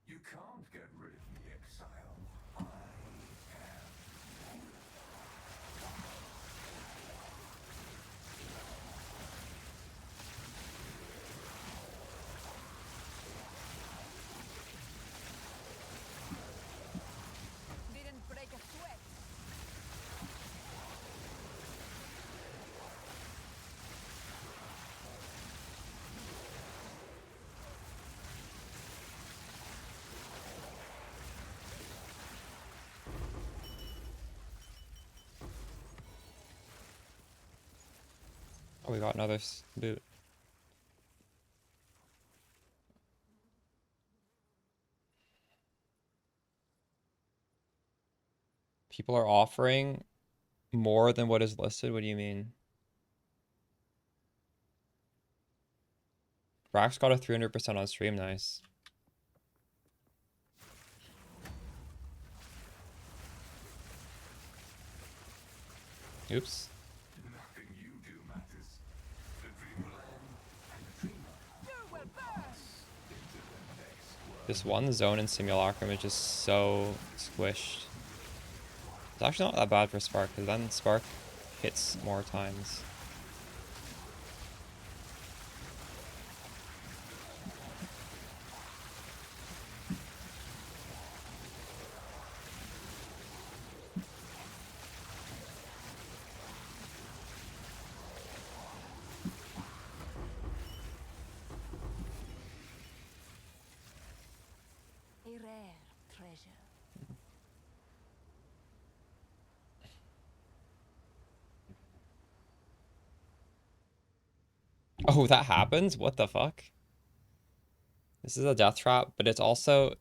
You can't get rid of the exile. I am. Didn't break a sweat. Oh, we got another boot. People are offering more than what is listed? What do you mean? Rax got a 300% on stream, nice. Oops. Nothing you do matters. The dream will end, and the dreamer You will burn. into the next world. This one zone in Simulacrum is just so squished. It's actually not that bad for Spark, because then Spark hits more times. A rare treasure. Oh, that happens? What the fuck? This is a death trap, but it's also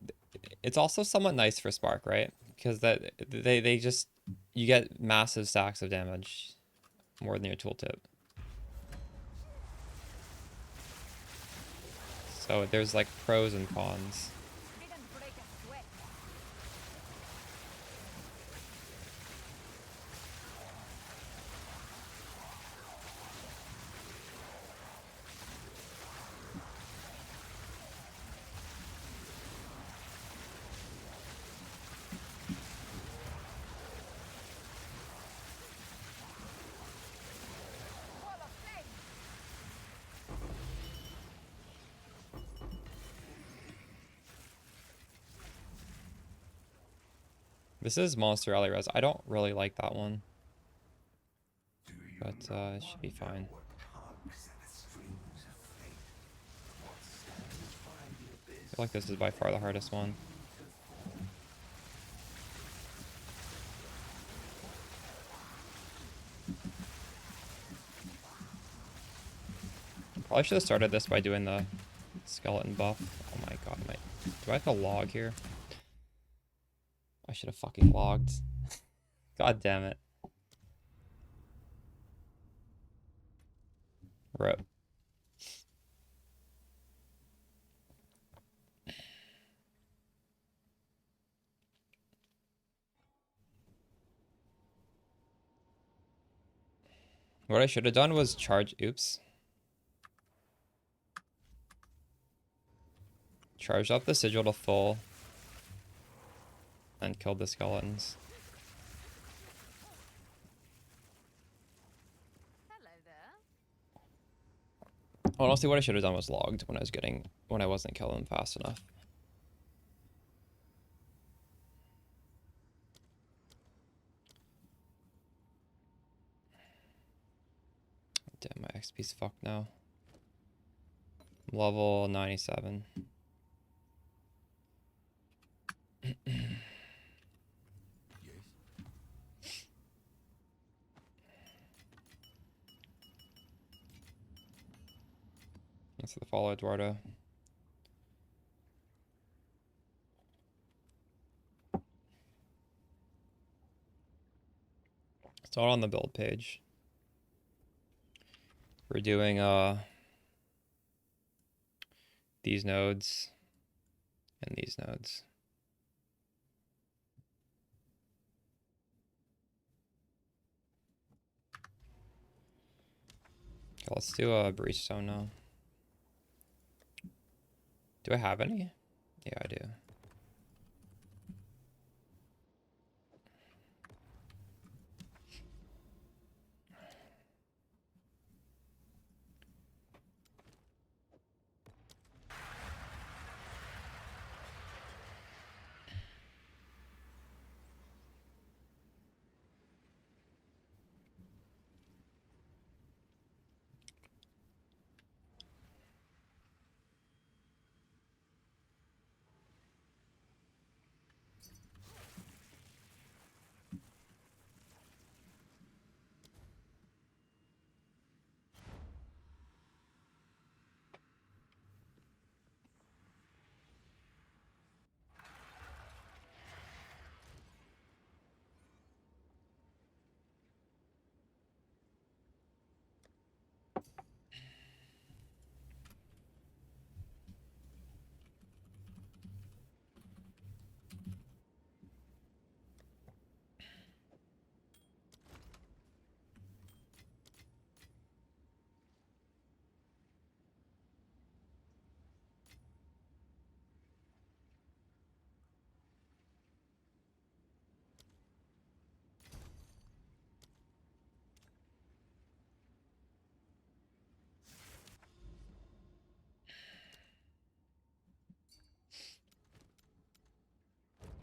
somewhat nice for Spark, right? Because that they just you get massive stacks of damage more than your tooltip. So there's like pros and cons. Didn't break a sweat. Wall of flame. This is Monster Alley Res. I don't really like that one, Do you but it should be fine. what tugs at the strings of fate? What stands by the I abyss? feel like this is by far the hardest one. Probably should have started this by doing the skeleton buff. Oh my god, do I have to log here? I should have fucking logged. God damn it. Rip. What I should have done was charge. Oops. Charged up the sigil to full. And killed the skeletons. Hello there. Honestly, what I should have done was logged when I wasn't killing them fast enough. Damn, my XP's fucked now. I'm level 97. Yes. That's the follow, Eduardo. It's all on the build page. We're doing these nodes and these nodes. Okay, let's do a breach zone now. Do I have any? Yeah, I do.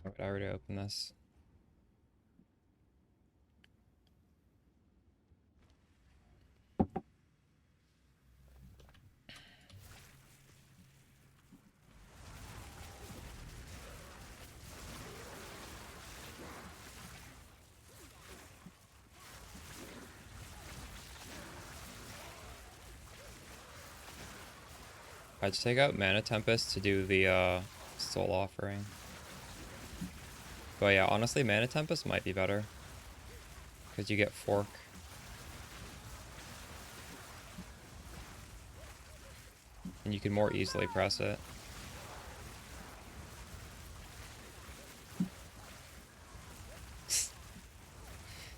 Alright, I already opened this. I just take out Mana Tempest to do the Soul Offering. But yeah, honestly, Mana Tempest might be better. Because you get Fork. And you can more easily press it.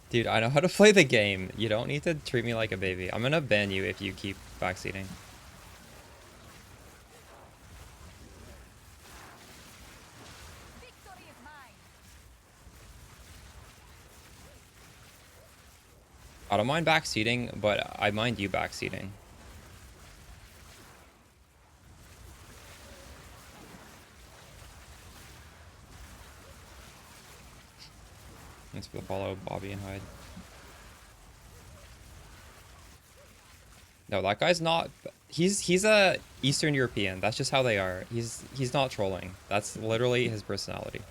Dude, I know how to play the game. You don't need to treat me like a baby. I'm gonna ban you if you keep backseating. Victory is mine. I don't mind backseating, but I mind you backseating. Thanks for the follow, Bobby and Hyde. No, that guy's not. He's a Eastern European. That's just how they are. He's not trolling. That's literally his personality.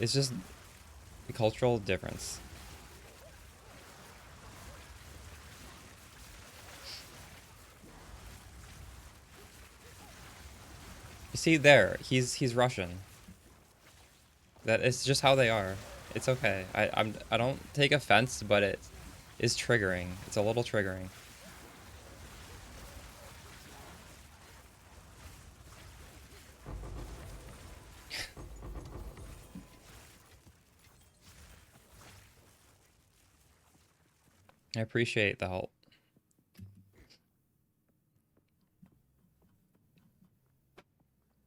It's just a cultural difference. You see there, he's Russian. That is just how they are. It's okay. I don't take offense, but it is triggering. It's a little triggering. I appreciate the help.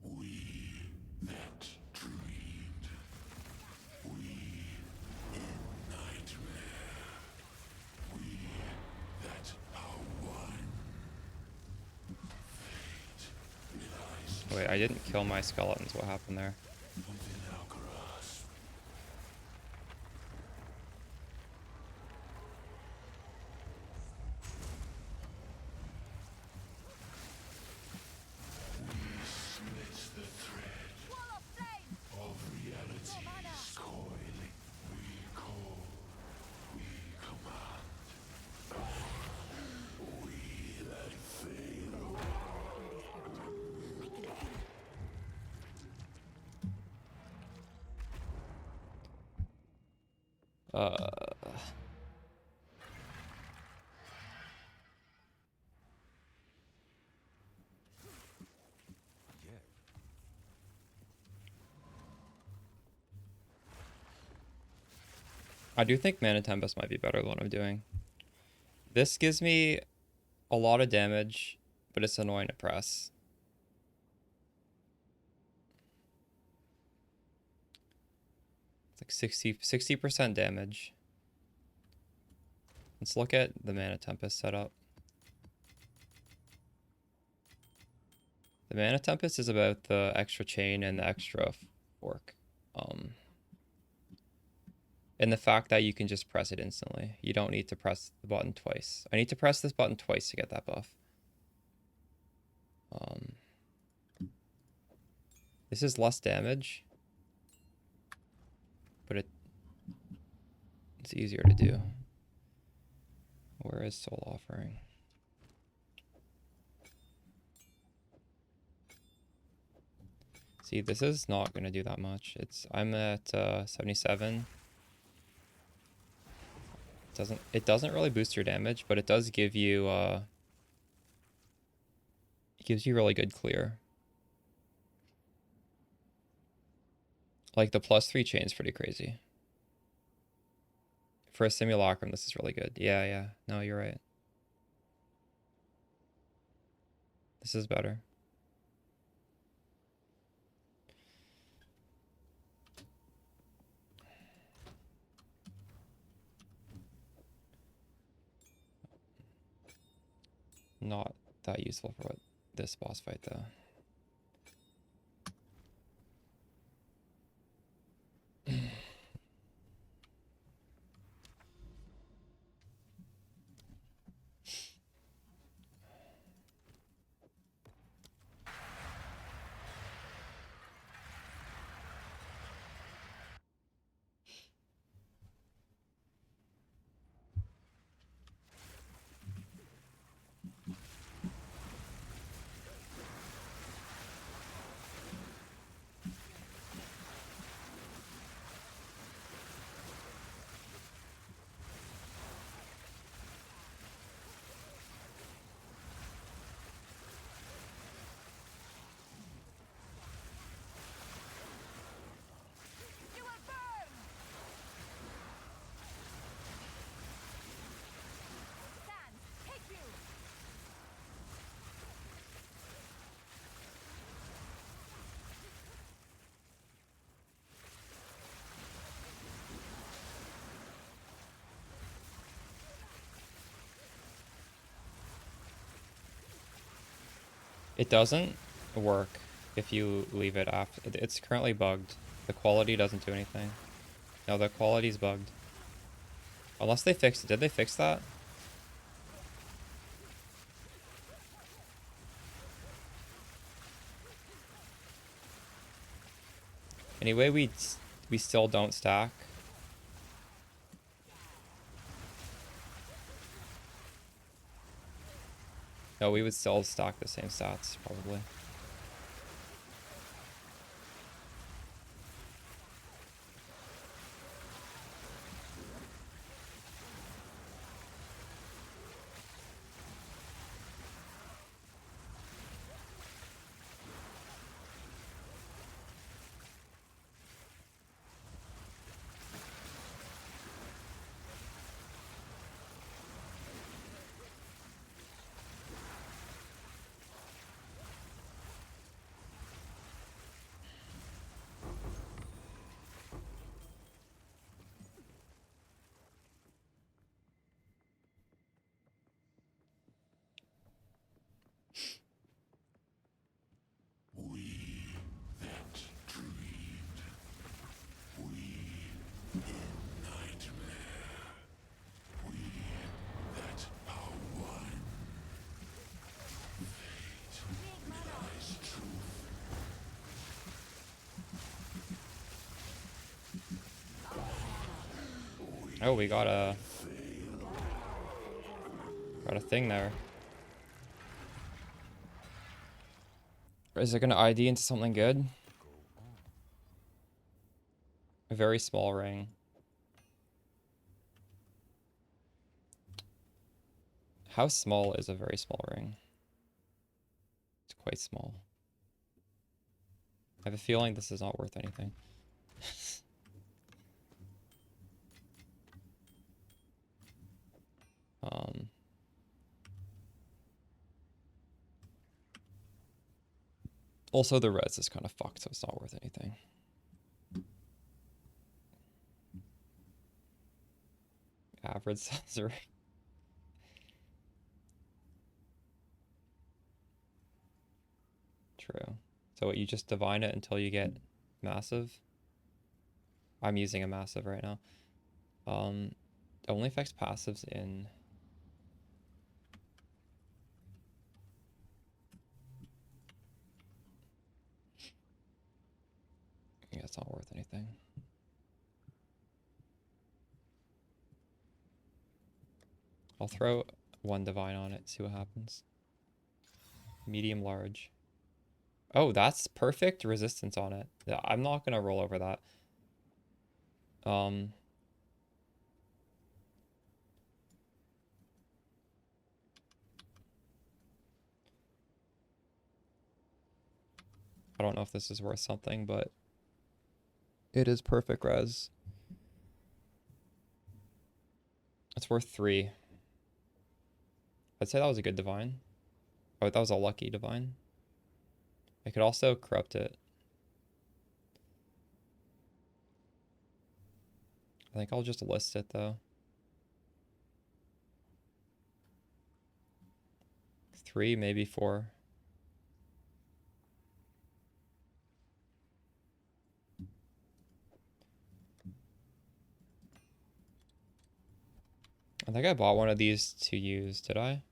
We that dreamed. We in nightmare. We that are one. Fate lies Wait, I didn't kill my skeletons. What happened there? within our grasp. We split the thread Wall of flame! of reality's coiling. We call, we command. We that fail. Yeah. I do think Mana Tempest might be better than what I'm doing. This gives me a lot of damage, but it's annoying to press. It's like 60% damage. Let's look at the Mana Tempest setup. The Mana Tempest is about the extra chain and the extra fork. And the fact that you can just press it instantly. You don't need to press the button twice. I need to press this button twice to get that buff. This is less damage, but it's easier to do. Where is Soul Offering? See, this is not going to do that much. I'm at 77. It doesn't really boost your damage, but it does give you it gives you really good clear. Like the +3 chain's pretty crazy. For a simulacrum, this is really good. Yeah, yeah. No, you're right. This is better. Not that useful for what this boss fight though. You will burn! Sand, take you! It doesn't work if you leave it after. It's currently bugged. The quality doesn't do anything. No, the quality's bugged. Unless they fixed it. Did they fix that? Anyway, we still don't stack. No, we would still stack the same stats, probably. Oh, we got a thing there. Is it gonna ID into something good? A very small ring. How small is a very small ring? It's quite small. I have a feeling this is not worth anything. um, Also, the res is kind of fucked, so it's not worth anything. Average size ring. True. So what, you just divine it until you get massive? I'm using a massive right now. It only affects passives in... Yeah, it's not worth anything. I'll throw one divine on it, see what happens. Medium, large. Oh, that's perfect resistance on it. Yeah, I'm not gonna roll over that. I don't know if this is worth something, but it is perfect res. It's worth 3. I'd say that was a good divine. Oh, that was a lucky divine. I could also corrupt it. I think I'll just list it though. 3, maybe 4. I think I bought one of these to use, did I?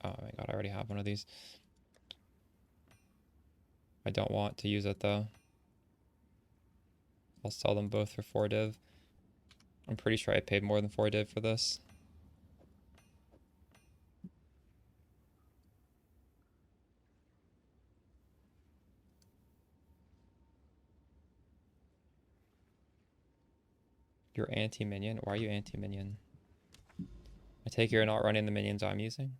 Oh my god, I already have one of these. I don't want to use it though. I'll sell them both for 4 div. I'm pretty sure I paid more than 4 div for this. You're anti-minion? Why are you anti-minion? I take it you're not running the minions I'm using?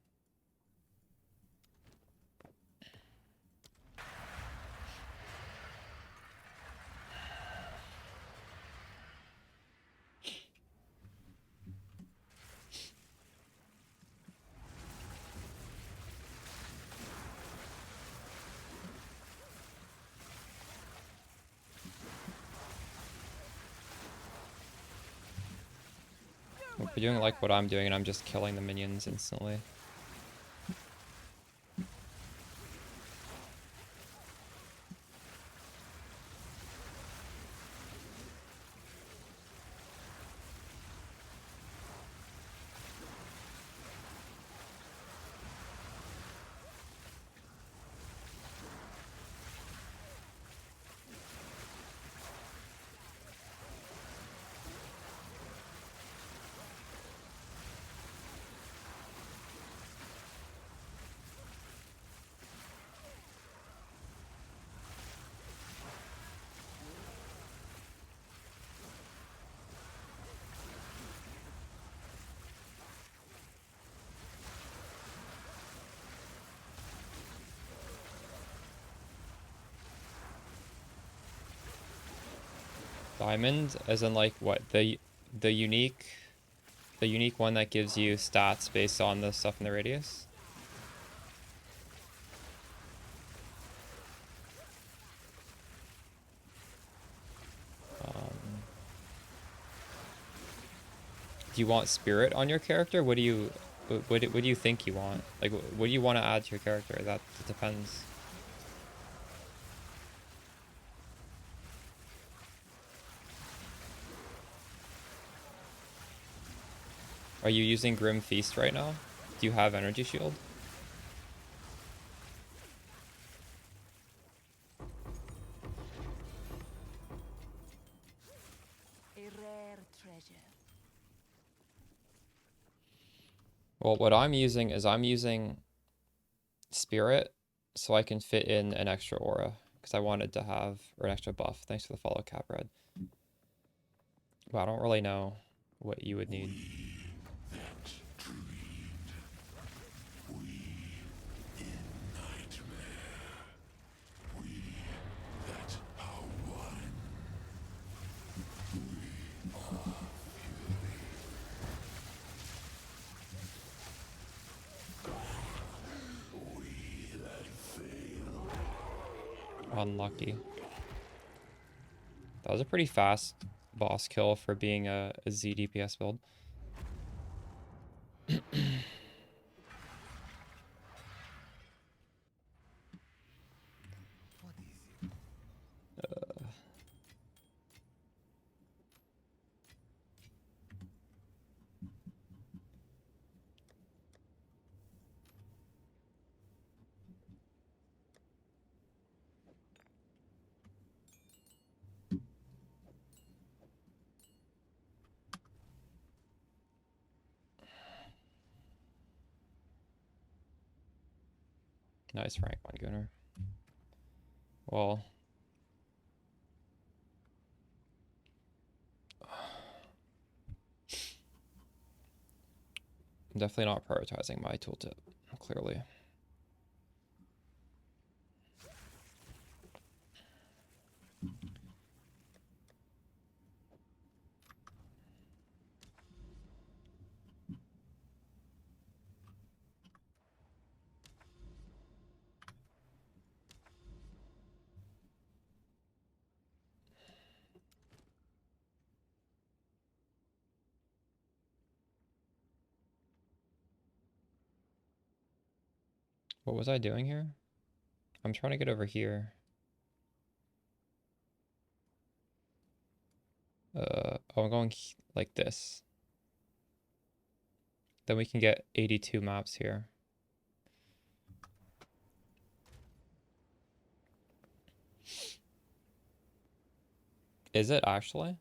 If you're doing like what I'm doing and I'm just killing the minions instantly. Diamond, as in like what, the unique one that gives you stats based on the stuff in the radius? Do you want spirit on your character? What do you think you want? Like, what do you want to add to your character? That depends. Are you using Grim Feast right now? Do you have Energy Shield? treasure. Well, what I'm using is I'm using Spirit so I can fit in an extra aura because I wanted to have, or an extra buff. Thanks for the follow, Capred. But I don't really know what you would need. Unlucky. That was a pretty fast boss kill for being a Z DPS build. What is it? Nice rank one, Gunnar. Well, I'm definitely not prioritizing my tooltip, clearly. What was I doing here? I'm trying to get over here. Oh, I'm going like this. Then we can get 82 maps here. Is it actually?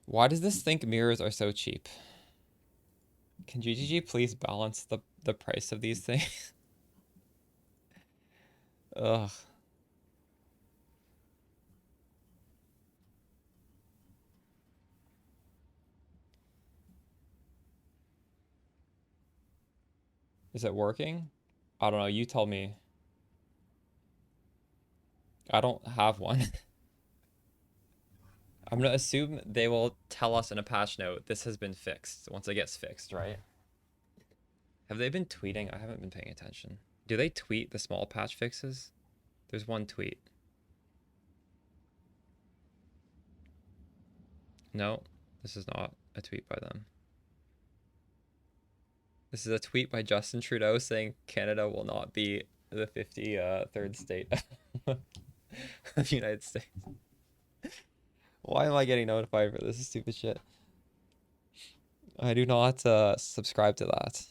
Why does this think mirrors are so cheap? Can GGG please balance the price of these things? Ugh. Is it working? I don't know. You tell me. I don't have one. I'm gonna assume they will tell us in a patch note this has been fixed once it gets fixed, right? Have they been tweeting? I haven't been paying attention. Do they tweet the small patch fixes? There's one tweet. No, this is not a tweet by them. This is a tweet by Justin Trudeau saying Canada will not be the 53rd state of the United States. Why am I getting notified for this stupid shit? I do not subscribe to that.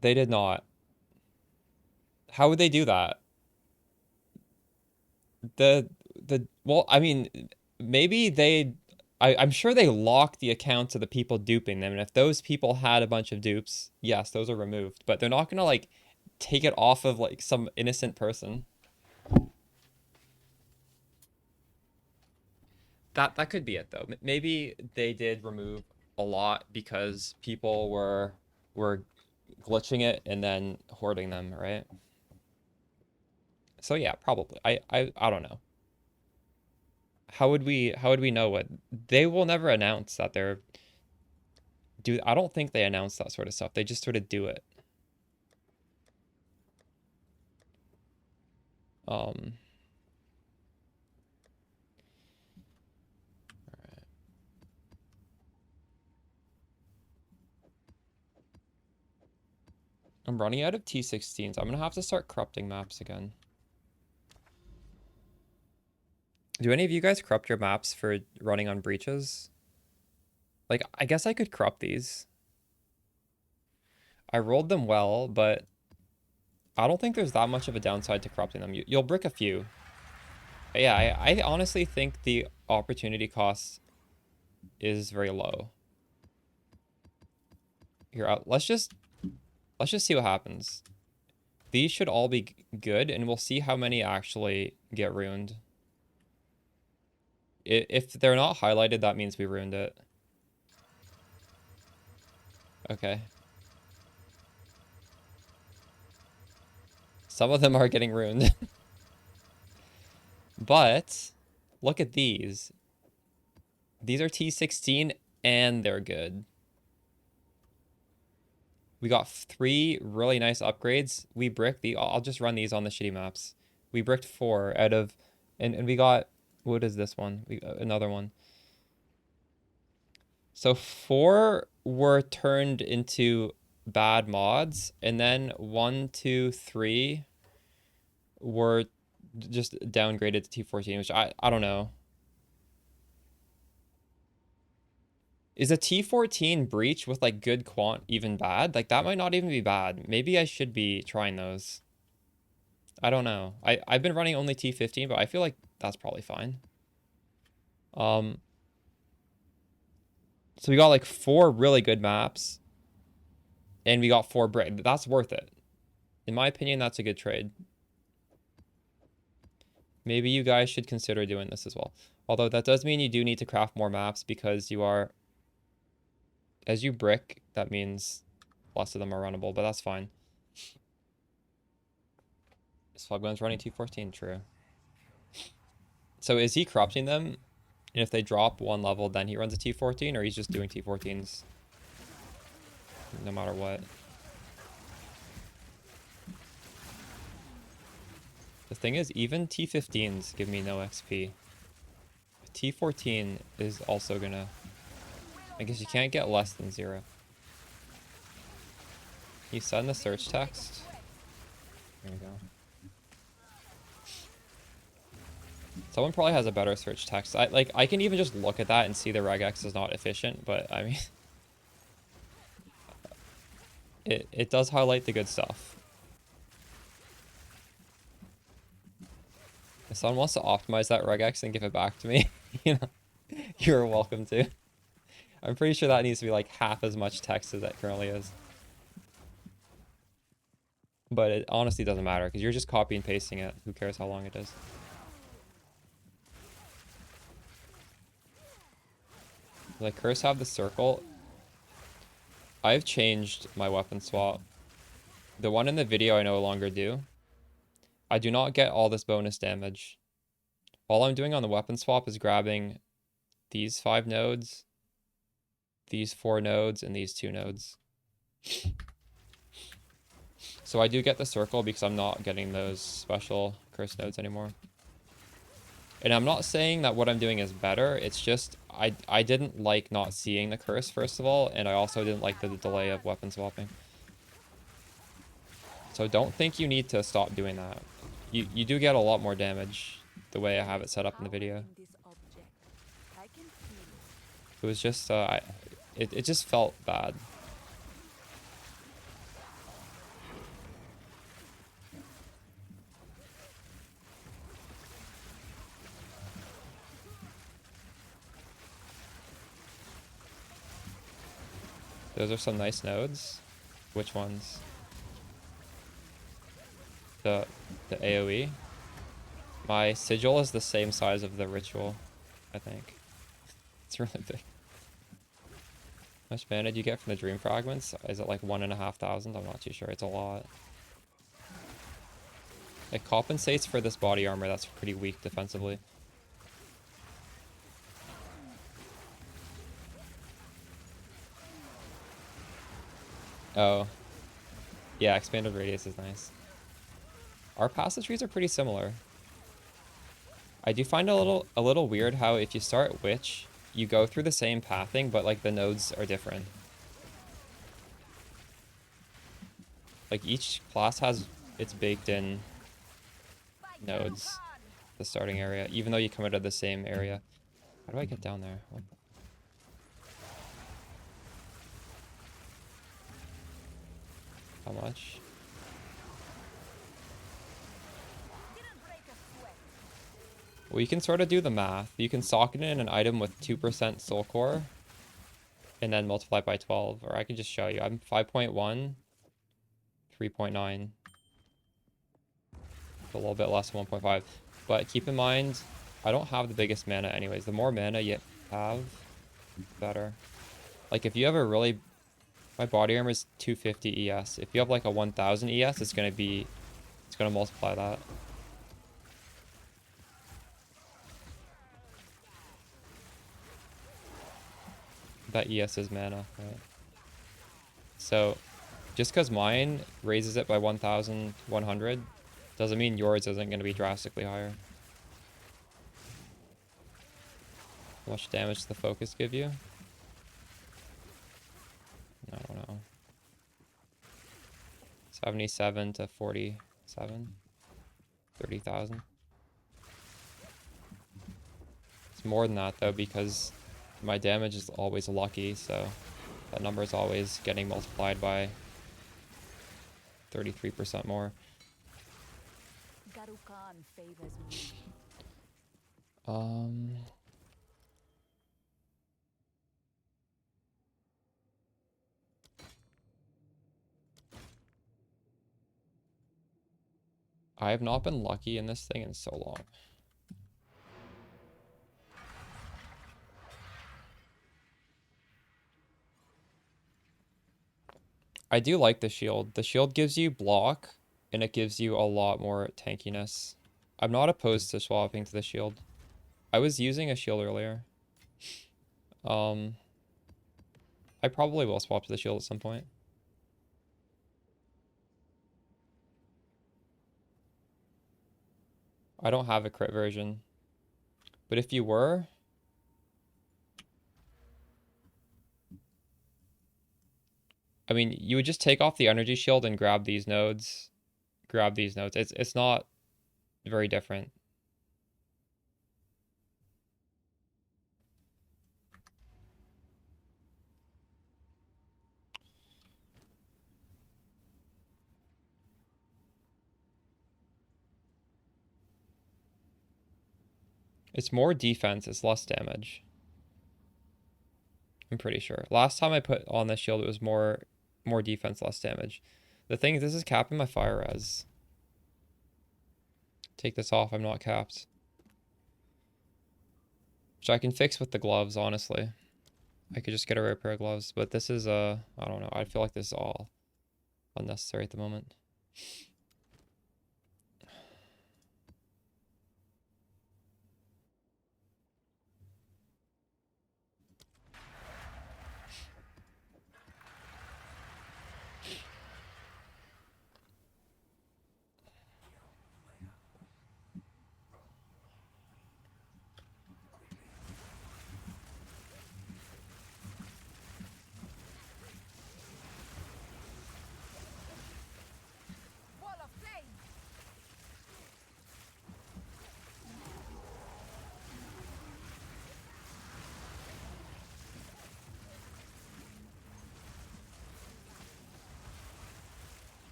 They did not. How would they do that? Well, I mean, maybe I'm sure they lock the accounts of the people duping them, and if those people had a bunch of dupes, yes, those are removed. But they're not gonna like take it off of like some innocent person. That could be it though. Maybe they did remove a lot because people were glitching it and then hoarding them, right? So yeah, probably. I don't know. How would we know what they will never announce that they're do I don't think they announce that sort of stuff. They just sort of do it. Um I'm running out of T16s. I'm gonna have to start corrupting maps again. Do any of you guys corrupt your maps for running on breaches? Like, I guess I could corrupt these. I rolled them well, but I don't think there's that much of a downside to corrupting them. You'll brick a few. But yeah, I honestly think the opportunity cost is very low. Here, let's just see what happens. These should all be good, and we'll see how many actually get ruined. If they're not highlighted, that means we ruined it. Okay. Some of them are getting ruined. But look at these. These are T16 and they're good. We got 3 really nice upgrades. We bricked the... I'll just run these on the shitty maps. We bricked 4 out of... And we got... What is this one? Another one. So 4 were turned into bad mods. And then 1, 2, 3 were just downgraded to T14, which I don't know. Is a T14 breach with like good quant even bad? Like that might not even be bad. Maybe I should be trying those. I don't know. I've been running only T15, but I feel like that's probably fine. So we got like 4 really good maps. And we got 4 brick. That's worth it. In my opinion, that's a good trade. Maybe you guys should consider doing this as well. Although that does mean you do need to craft more maps because you are... As you brick, that means less of them are runnable, but that's fine. Sluggun's running T14, true. So is he corrupting them? And if they drop 1 level, then he runs a T14, or he's just doing T14s no matter what? The thing is, even T15s give me no XP. T14 is also gonna... I guess you can't get less than 0. You send the search text. There we go. Someone probably has a better search text. I can even just look at that and see the regex is not efficient, but I mean it does highlight the good stuff. If someone wants to optimize that regex and give it back to me, you know, you're welcome to. I'm pretty sure that needs to be like half as much text as that currently is. But it honestly doesn't matter because you're just copy and pasting it. Who cares how long it is? Like curse have the circle. I've changed my weapon swap. The one in the video I no longer do. I do not get all this bonus damage. All I'm doing on the weapon swap is grabbing these 5 nodes, these 4 nodes, and these 2 nodes. So I do get the circle because I'm not getting those special curse nodes anymore. And I'm not saying that what I'm doing is better. It's just I didn't like not seeing the curse, first of all, and I also didn't like the delay of weapon swapping. So don't think you need to stop doing that. You do get a lot more damage the way I have it set up in the video. It was just it just felt bad. Those are some nice nodes. Which ones? The AoE. My sigil is the same size of the ritual, I think. It's really big. How much mana do you get from the dream fragments? Is it like 1,500? I'm not too sure. It's a lot. It compensates for this body armor that's pretty weak defensively. Oh. Yeah, expanded radius is nice. Our passive trees are pretty similar. I do find a little weird how if you start Witch, you go through the same pathing, but like the nodes are different. Like each class has its baked in nodes, the starting area, even though you come out of the same area. How do I get down there? What? how much. Well, you can sort of do the math. You can socket in an item with 2% soul core and then multiply by 12. Or I can just show you. I'm 5.1, 3.9. A little bit less than 1.5. But keep in mind, I don't have the biggest mana anyways. The more mana you have, better. Like if you have a really... My body armor is 250 ES. If you have like a 1000 ES, it's going to multiply that. That ES is mana, right? So, just because mine raises it by 1,100 doesn't mean yours isn't going to be drastically higher. How much damage does the focus give you? I don't know. 77 to 47. 30,000. It's more than that though because my damage is always lucky, so that number is always getting multiplied by 33% more. Garukan favors me. I have not been lucky in this thing in so long. I do like the shield. The shield gives you block, and it gives you a lot more tankiness. I'm not opposed to swapping to the shield. I was using a shield earlier. I probably will swap to the shield at some point. I don't have a crit version. But if you were... I mean, you would just take off the energy shield and grab these nodes. Grab these nodes. It's not very different. It's more defense, it's less damage. I'm pretty sure. Last time I put on the shield, it was more defense, less damage. The thing is, this is capping my fire res. Take this off, I'm not capped. Which I can fix with the gloves, honestly. I could just get a rare pair of gloves, but this is, I don't know. I feel like this is all unnecessary at the moment. Wall of flame.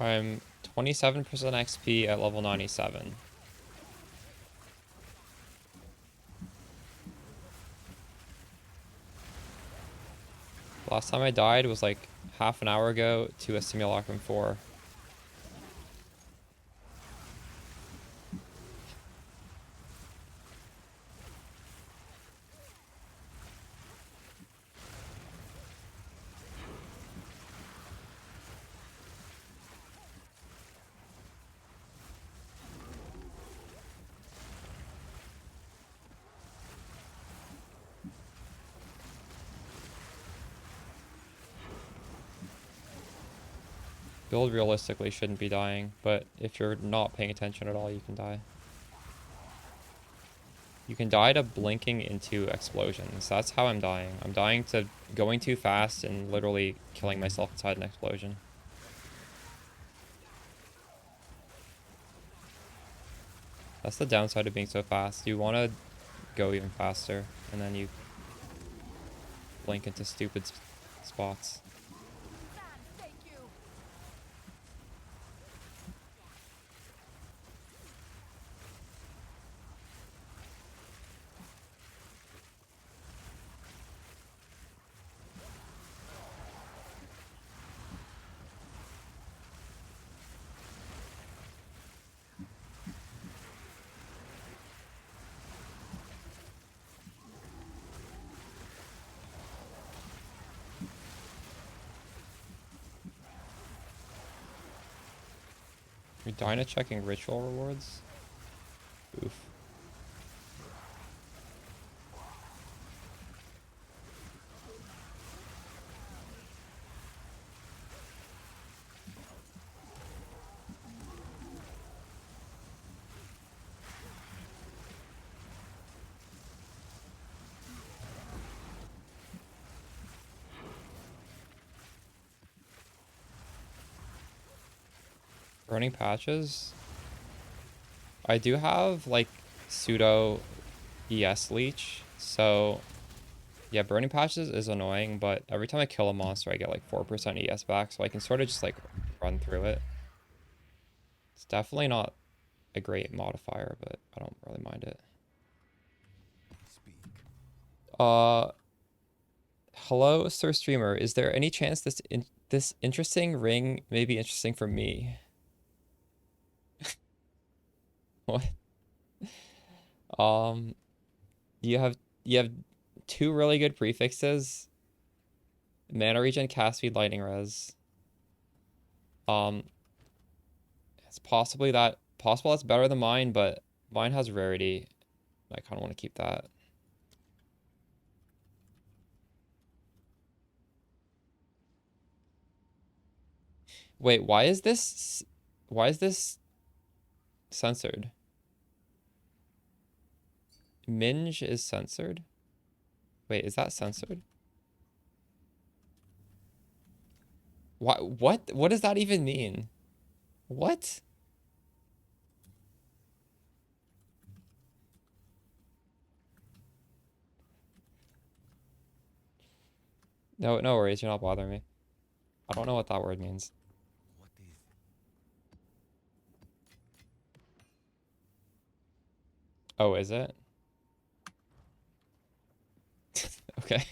I'm 27% XP at level 97. Last time I died was like half an hour ago to a Simulacrum 4. Build realistically shouldn't be dying, but if you're not paying attention at all, you can die. You can die to blinking into explosions. That's how I'm dying. I'm dying to going too fast and literally killing myself inside an explosion. That's the downside of being so fast. You want to go even faster, and then you blink into stupid spots. Thank you. You're dying to checking ritual rewards? Oof. Burning patches? I do have like pseudo ES leech, so yeah, burning patches is annoying, but every time I kill a monster I get like 4% ES back, so I can sort of just like run through it. It's definitely not a great modifier, but I don't really mind it. Speak. Hello, Sir Streamer. Is there any chance this interesting ring may be interesting for me? What? Um, you have two really good prefixes. Mana regen, cast speed, lightning res. Um, it's possible that's better than mine, but mine has rarity. I kind of want to keep that. Wait, why is this censored? Minge is censored? Wait, is that censored? What does that even mean? What? No, no worries, you're not bothering me. I don't know what that word means. What is it? Oh, is it? Okay.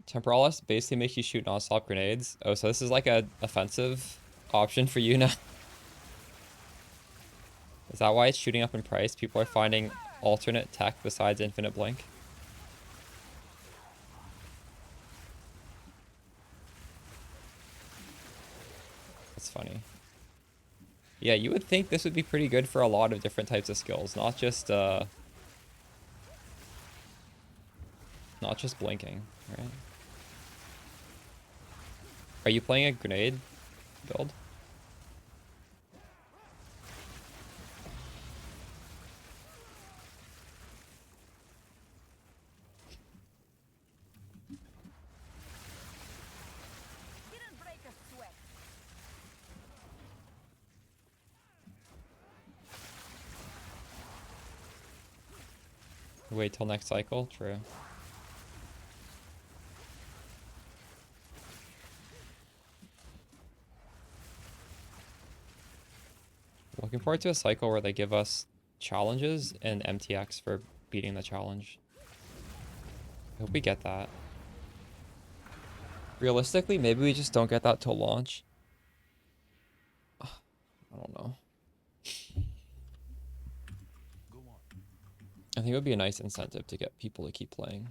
Temporalis basically makes you shoot non-stop grenades. Oh, so this is like a offensive option for you now. Is that why it's shooting up in price? People are finding alternate tech besides infinite blink. That's funny. Yeah, you would think this would be pretty good for a lot of different types of skills, not just blinking, right? Are you playing a grenade build? Didn't break a sweat. Wait till next cycle? True. Looking forward to a cycle where they give us challenges and MTX for beating the challenge. I hope we get that. Realistically, maybe we just don't get that till launch. I don't know. Go on. I think it would be a nice incentive to get people to keep playing.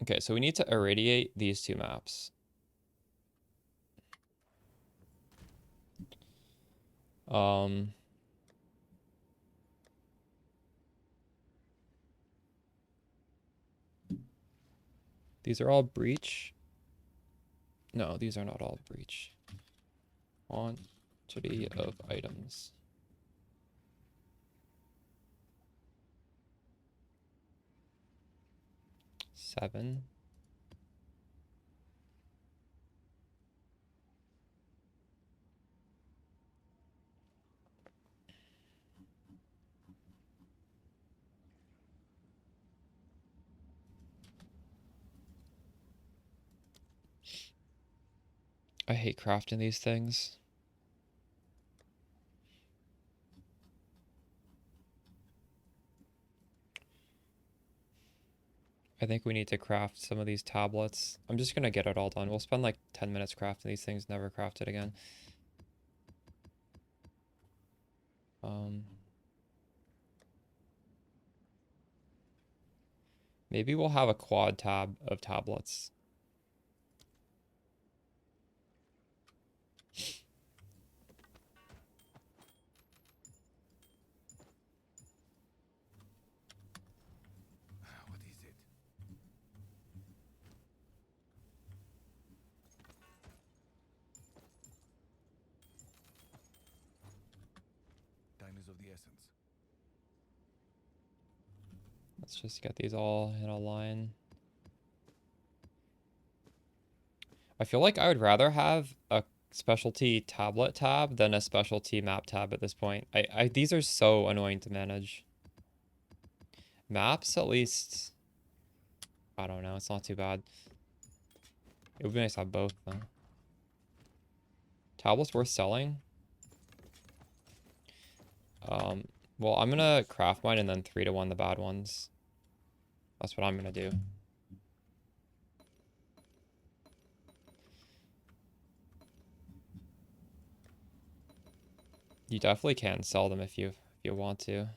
Okay, so we need to irradiate these two maps. These are all breach. No, these are not all breach. Quantity of items. 7. I hate crafting these things. I think we need to craft some of these tablets. I'm just gonna get it all done. We'll spend like 10 minutes crafting these things, never craft it again. Maybe we'll have a quad tab of tablets. What is it? Time is of the essence. Let's just get these all in a line. I feel like I would rather have a specialty tablet tab than a specialty map tab at this point. These are so annoying to manage. Maps, at least, I don't know, it's not too bad. It would be nice to have both, though. Tablets worth selling? Well, I'm gonna craft mine and then 3-to-1 the bad ones. That's what I'm gonna do. You definitely can sell them if you want to.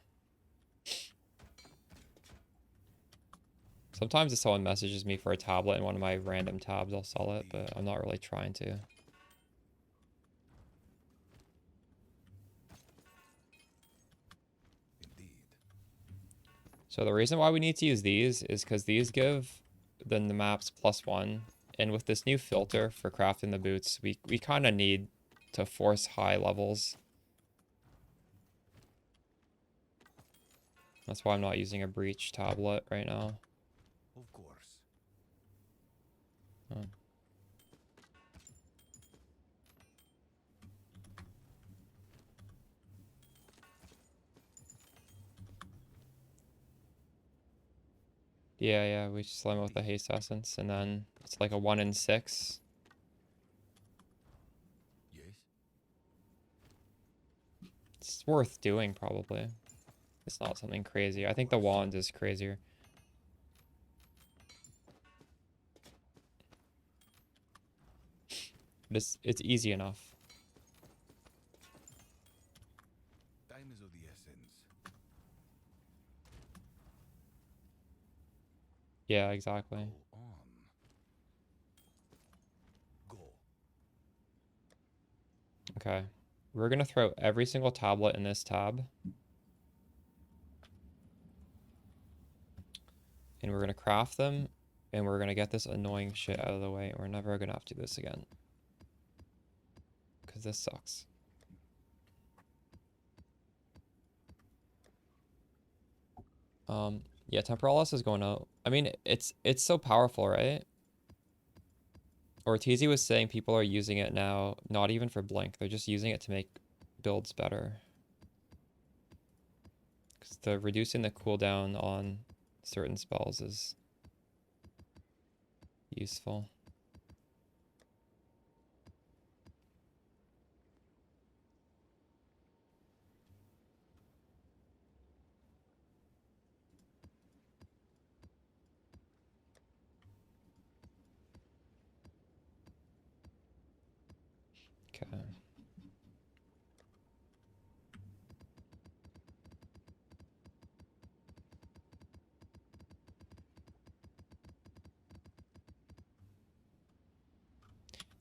Sometimes if someone messages me for a tablet in one of my random tabs, I'll sell it, but I'm not really trying to. Indeed. So the reason why we need to use these is because these give the maps +1. And with this new filter for crafting the boots, we kind of need to force high levels. That's why I'm not using a breach tablet right now. Of course. Oh. Yeah, we just slam it with the haste essence, and then it's like a 1 in 6. Yes. It's worth doing, probably. It's not something crazy. I think the wand is crazier. But it's easy enough. Time is of the essence. Yeah, exactly. Go on. Go. Okay. We're gonna throw every single tablet in this tab. And we're gonna craft them, and we're gonna get this annoying shit out of the way. We're never gonna have to do this again. Because this sucks. Yeah, Temporalis is going out. I mean, it's so powerful, right? Ortiz was saying people are using it now, not even for Blink. They're just using it to make builds better. Because the reducing the cooldown on certain spells is useful. Okay.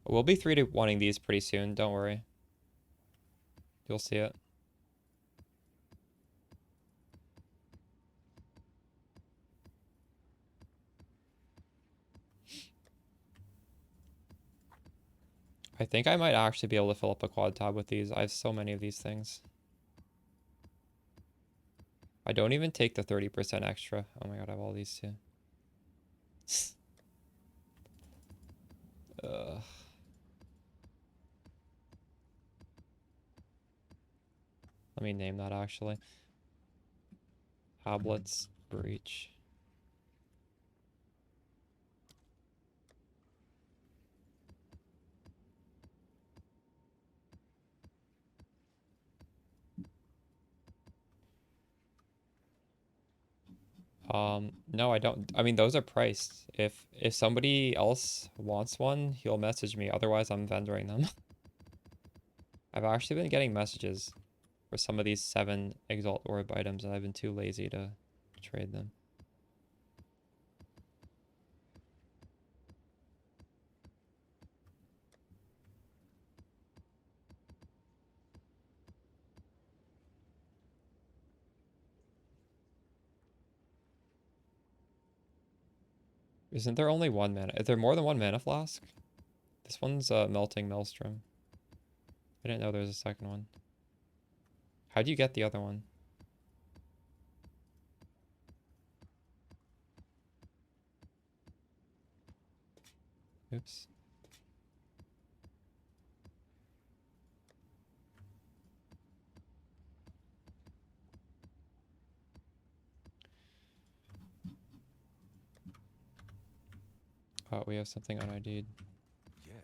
We'll be 3-to-1ing these pretty soon, don't worry. You'll see it. I think I might actually be able to fill up a quad tab with these. I have so many of these things. I don't even take the 30% extra. Oh my god, I have all these too. Ugh. Let me name that actually. Tablets breach. No, I don't. I mean, those are priced. If somebody else wants one, he'll message me. Otherwise, I'm vendoring them. I've actually been getting messages for some of these 7 Exalt Orb items, and I've been too lazy to trade them. Isn't there only one mana? Is there more than one mana flask? This one's Melting Maelstrom. I didn't know there was a second one. How do you get the other one? Oops. Oh, we have something unID'd. Yes.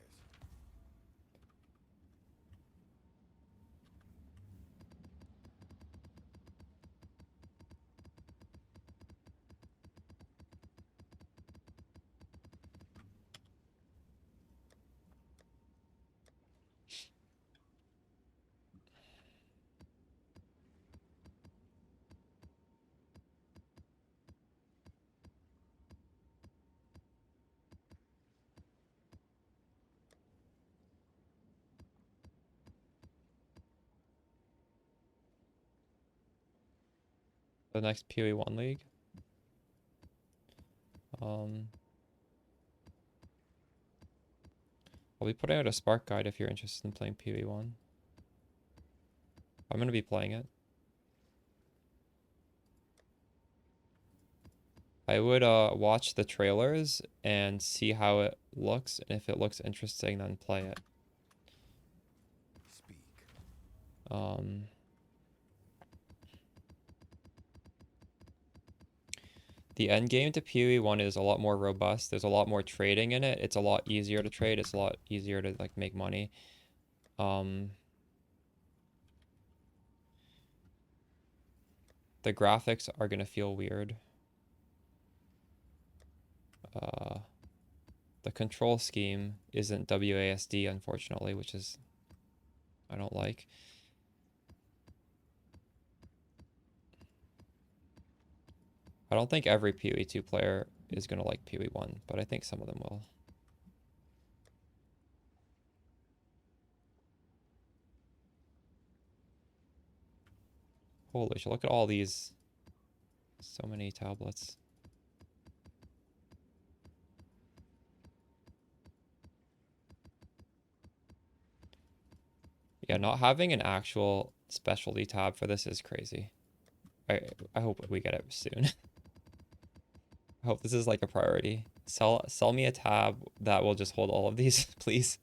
The next PoE 1 league. I'll be putting out a Spark guide if you're interested in playing PoE 1. I'm going to be playing it. I would watch the trailers and see how it looks, and if it looks interesting, then play it. Speak. The end game to PoE 1 is a lot more robust. There's a lot more trading in it. It's a lot easier to trade. It's a lot easier to like make money. The graphics are gonna feel weird. The control scheme isn't WASD, unfortunately, which is I don't like. I don't think every PoE 2 player is gonna like PoE 1, but I think some of them will. Holy shit, look at all these. So many tablets. Yeah, not having an actual specialty tab for this is crazy. I hope we get it soon. I hope this is like a priority. Sell me a tab that will just hold all of these, please.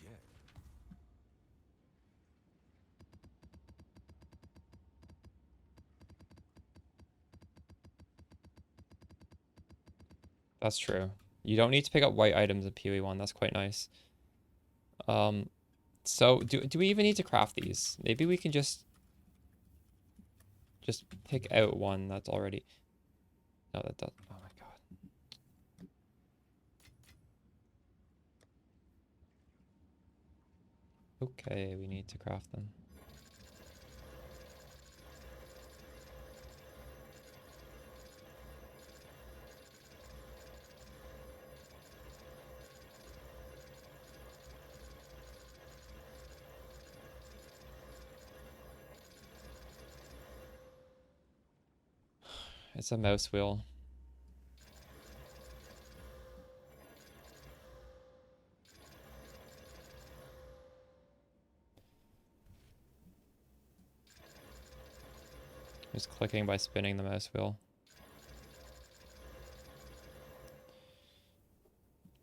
Yes. That's true. You don't need to pick up white items in PoE 1. That's quite nice. So do we even need to craft these? Maybe we can just pick out one that's already. No, that does. Oh my god. Okay, we need to craft them. It's a mouse wheel. Just clicking by spinning the mouse wheel.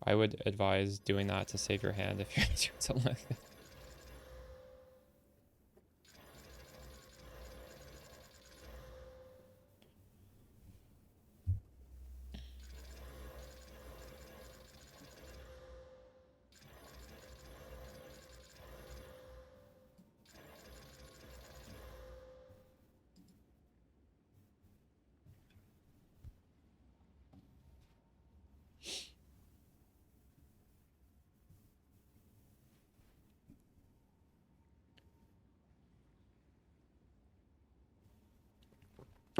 I would advise doing that to save your hand if you're doing something like that.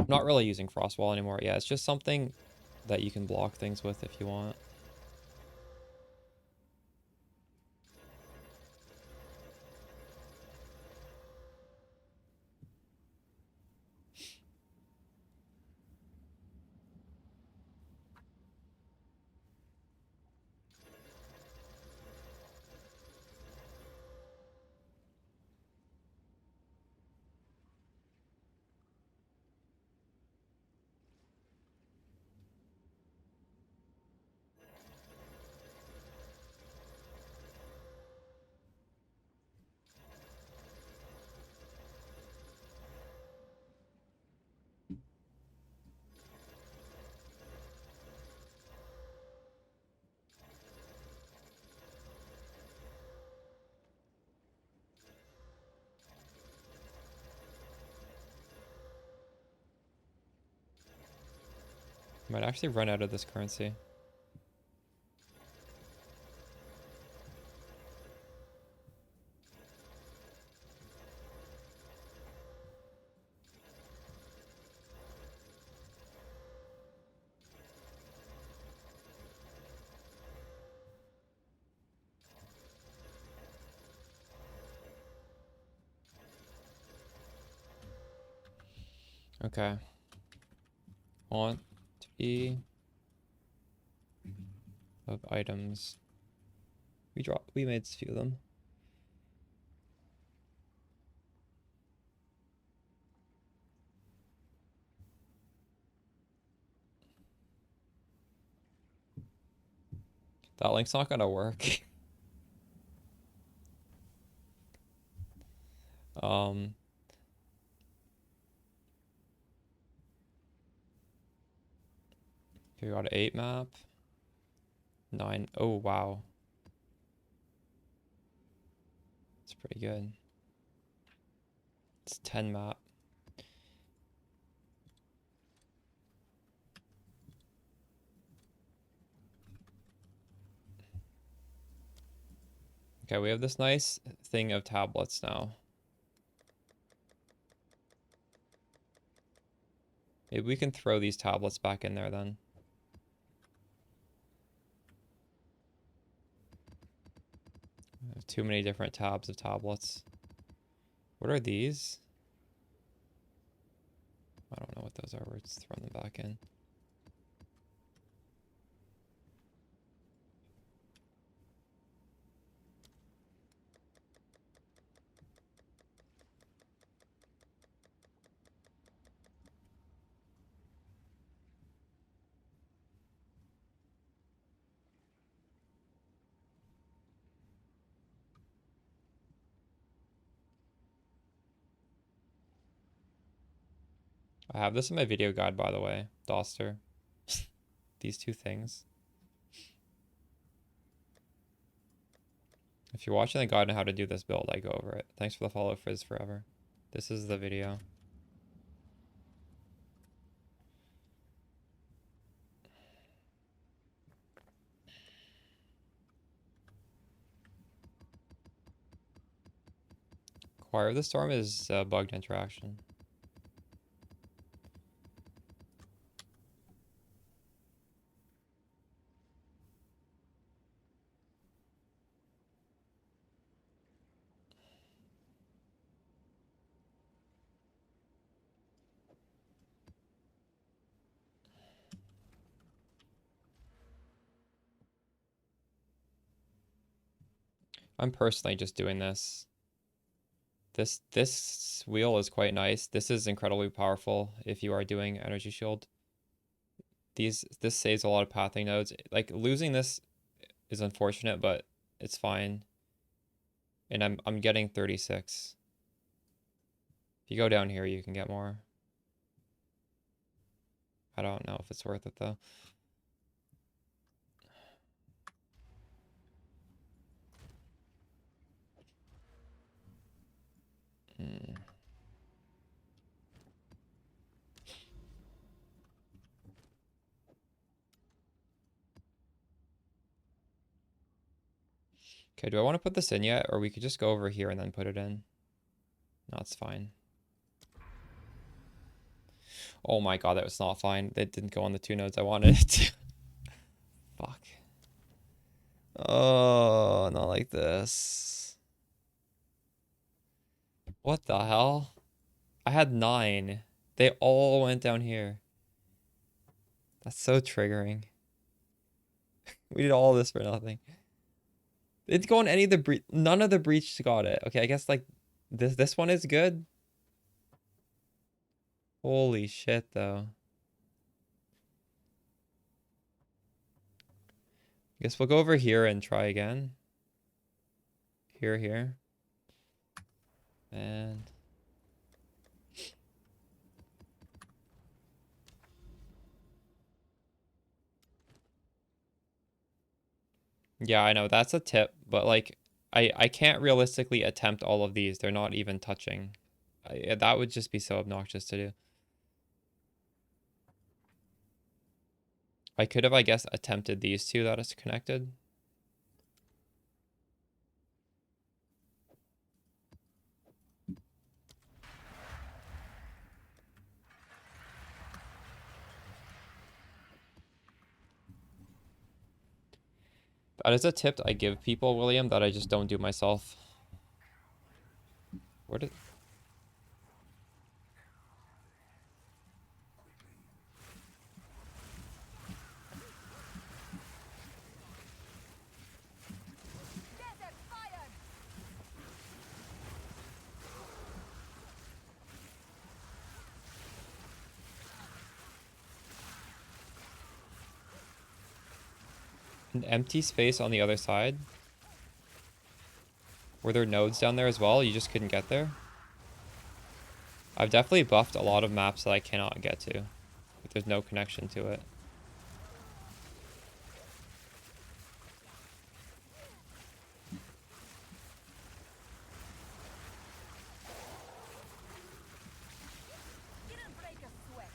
I'm not really using Frostwall anymore. Yeah, it's just something that you can block things with if you want. Might actually run out of this currency. Okay. Quantity of items. We made a few of them. That link's not gonna work. We got an 8 map. 9. Oh, wow. It's pretty good. It's 10 map. Okay, we have this nice thing of tablets now. Maybe we can throw these tablets back in there then. I have too many different tabs of tablets. What are these? I don't know what those are. We're just throwing them back in. I have this in my video guide, by the way. Doster. These two things. If you're watching the guide on how to do this build, I go over it. Thanks for the follow, Frizz Forever. This is the video. Choir of the Storm is bugged interaction. I'm personally just doing this. This wheel is quite nice. This is incredibly powerful if you are doing energy shield. This saves a lot of pathing nodes. Like losing this is unfortunate, but it's fine. And I'm getting 36. If you go down here, you can get more. I don't know if it's worth it though. Hmm. Okay, do I want to put this in yet? Or we could just go over here and then put it in. No, it's fine. Oh my god, that was not fine. It didn't go on the 2 nodes I wanted it to. Fuck. Oh, not like this. What the hell? I had 9. They all went down here. That's so triggering. We did all this for nothing. It's going any of the breach. None of the breach got it. Okay, I guess like this one is good. Holy shit, though. I guess we'll go over here and try again. Here. And yeah, I know that's a tip, but like I can't realistically attempt all of these. They're not even touching. That would just be so obnoxious to do. I could have, I guess, attempted these two that is connected. That is a tip I give people, William, that I just don't do myself. Where did... Desert fire! An empty space on the other side? Were there nodes down there as well? You just couldn't get there? I've definitely buffed a lot of maps that I cannot get to. But there's no connection to it. Didn't break a sweat.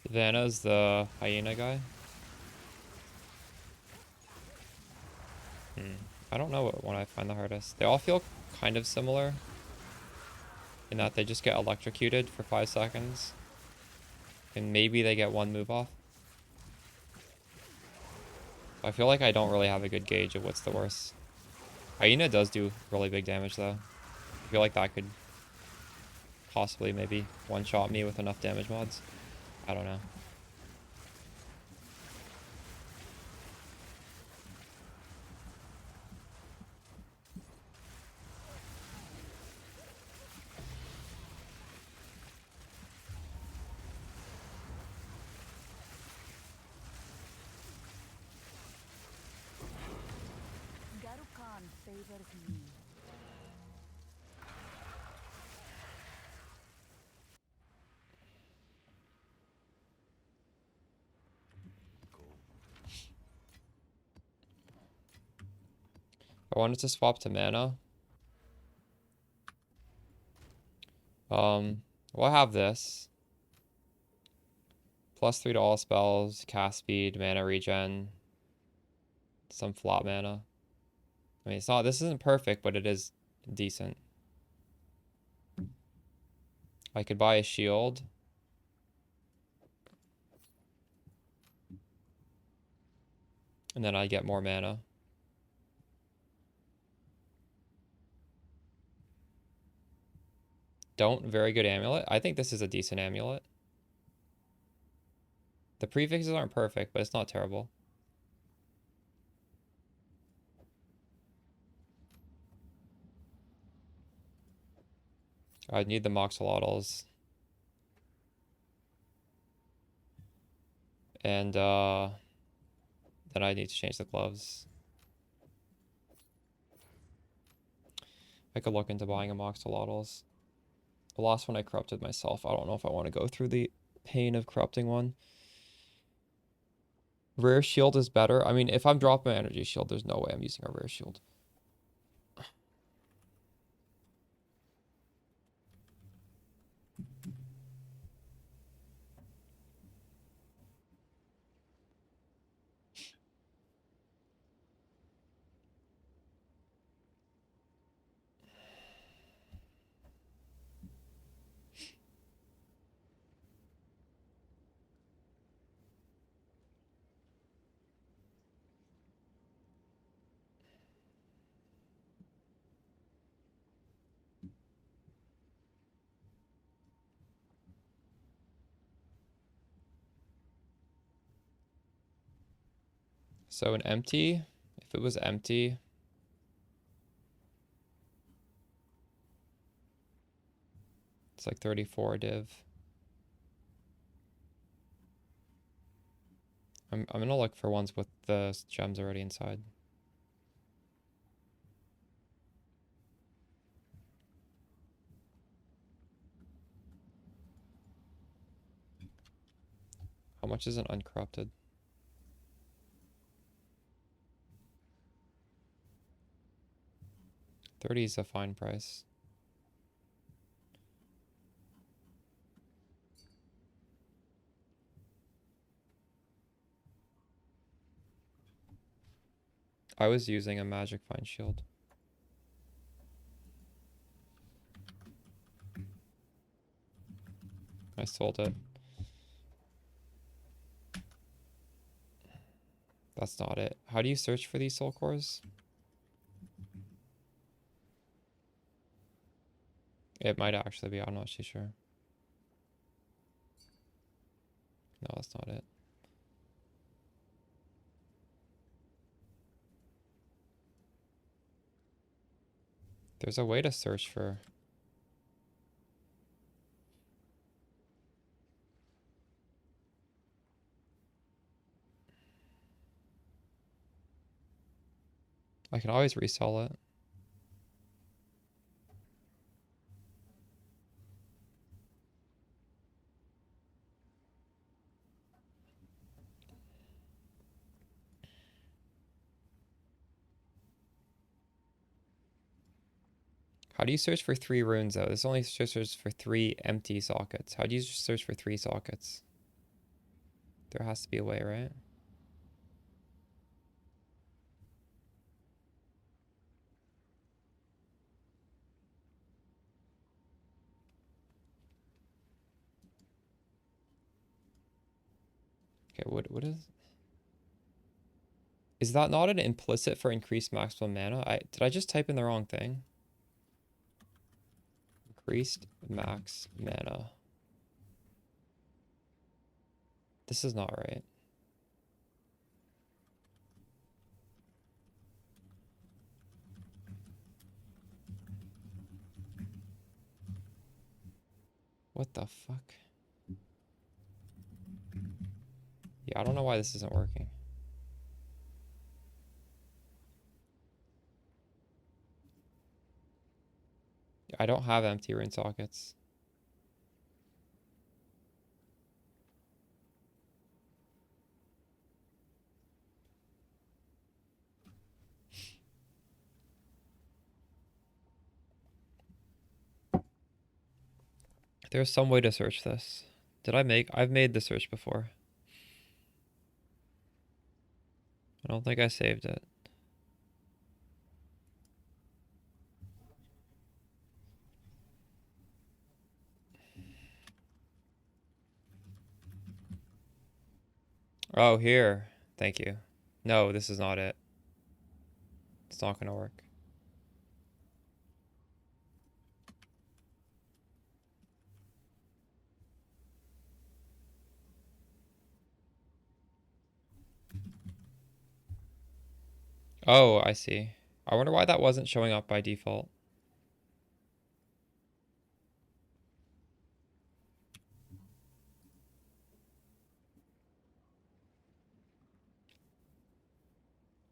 Vanna's the hyena guy. I don't know what one I find the hardest. They all feel kind of similar in that they just get electrocuted for 5 seconds. And maybe they get one move off. I feel like I don't really have a good gauge of what's the worst. Hyena does do really big damage though. I feel like that could possibly maybe one-shot me with enough damage mods. I don't know. Garukan favors me. I wanted to swap to mana. Well, I have this. +3 to all spells, cast speed, mana regen, some flop mana. I mean, this isn't perfect, but it is decent. I could buy a shield. And then I get more mana. Very good amulet. I think this is a decent amulet. The prefixes aren't perfect, but it's not terrible. I need the moxolotls. And then I need to change the gloves. I could look into buying a moxolotls. The last one I corrupted myself. I don't know if I want to go through the pain of corrupting one. Rare shield is better. I mean, if I'm dropping my energy shield, there's no way I'm using a rare shield. So an empty, if it was empty, it's like 34 div. I'm gonna look for ones with the gems already inside. How much is an uncorrupted? $30 is a fine price. I was using a magic fine shield. I sold it. That's not it. How do you search for these soul cores? It might actually be. I'm not too sure. No, that's not it. There's a way to search for... I can always resell it. How do you search for 3 runes though? This only searches for 3 empty sockets. How do you search for 3 sockets? There has to be a way, right? Okay, what is... Is that not an implicit for increased maximum mana? Did I just type in the wrong thing? Increased max mana. This is not right. What the fuck? Yeah, I don't know why this isn't working. I don't have empty rune sockets. There's some way to search this. I've made the search before. I don't think I saved it. Oh, here. Thank you. No, this is not it. It's not gonna work. Oh, I see. I wonder why that wasn't showing up by default.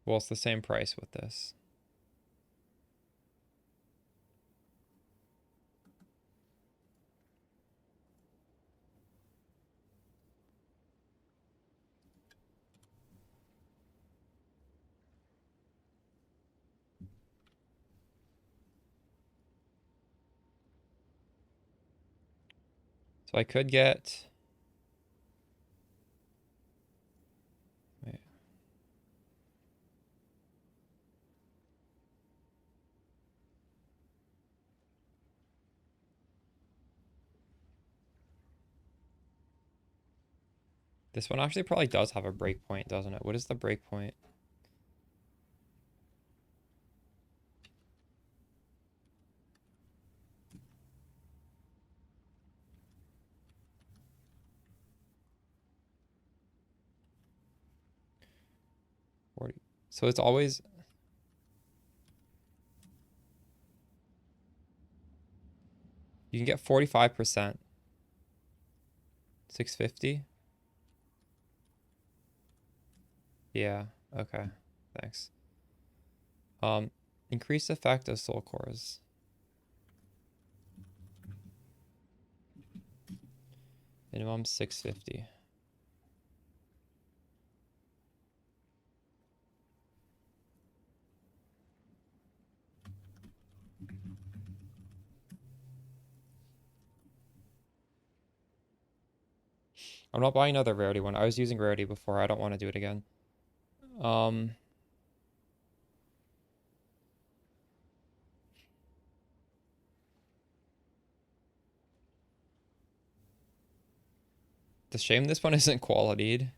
Well, it's the same price with this. So I could get... Wait. This one actually probably does have a breakpoint, doesn't it? What is the breakpoint? So it's always... You can get 45%. 650? Yeah, okay. Thanks. Increased effect of soul cores. Minimum 650. I'm not buying another rarity one. I was using rarity before. I don't want to do it again. It's a shame this one isn't qualityed.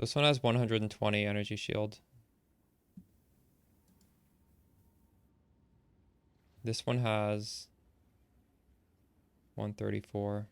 This one has 120 energy shield. This one has 134.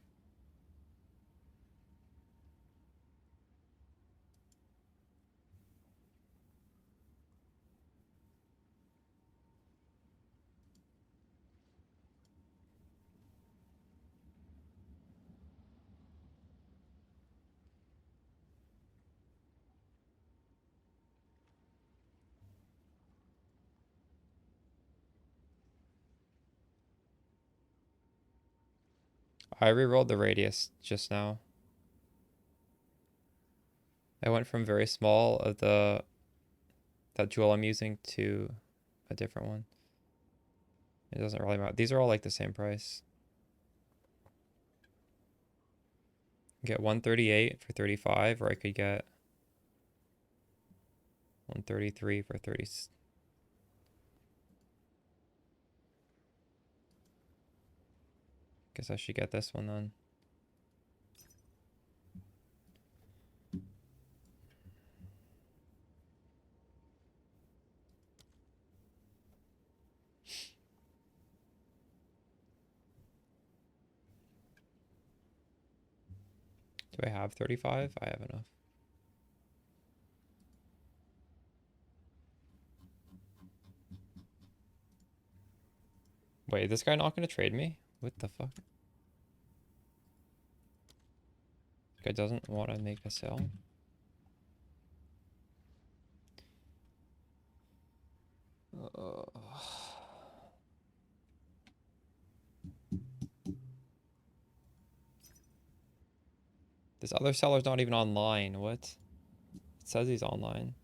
I rerolled the radius just now. I went from very small of that jewel I'm using to a different one. It doesn't really matter. These are all like the same price. Get 138 for 35, or I could get 133 for 30. Guess I should get this one then. Do I have 35? I have enough. Wait, is this guy not gonna trade me? What the fuck? This guy doesn't want to make a sale. This other seller's not even online. What? It says he's online.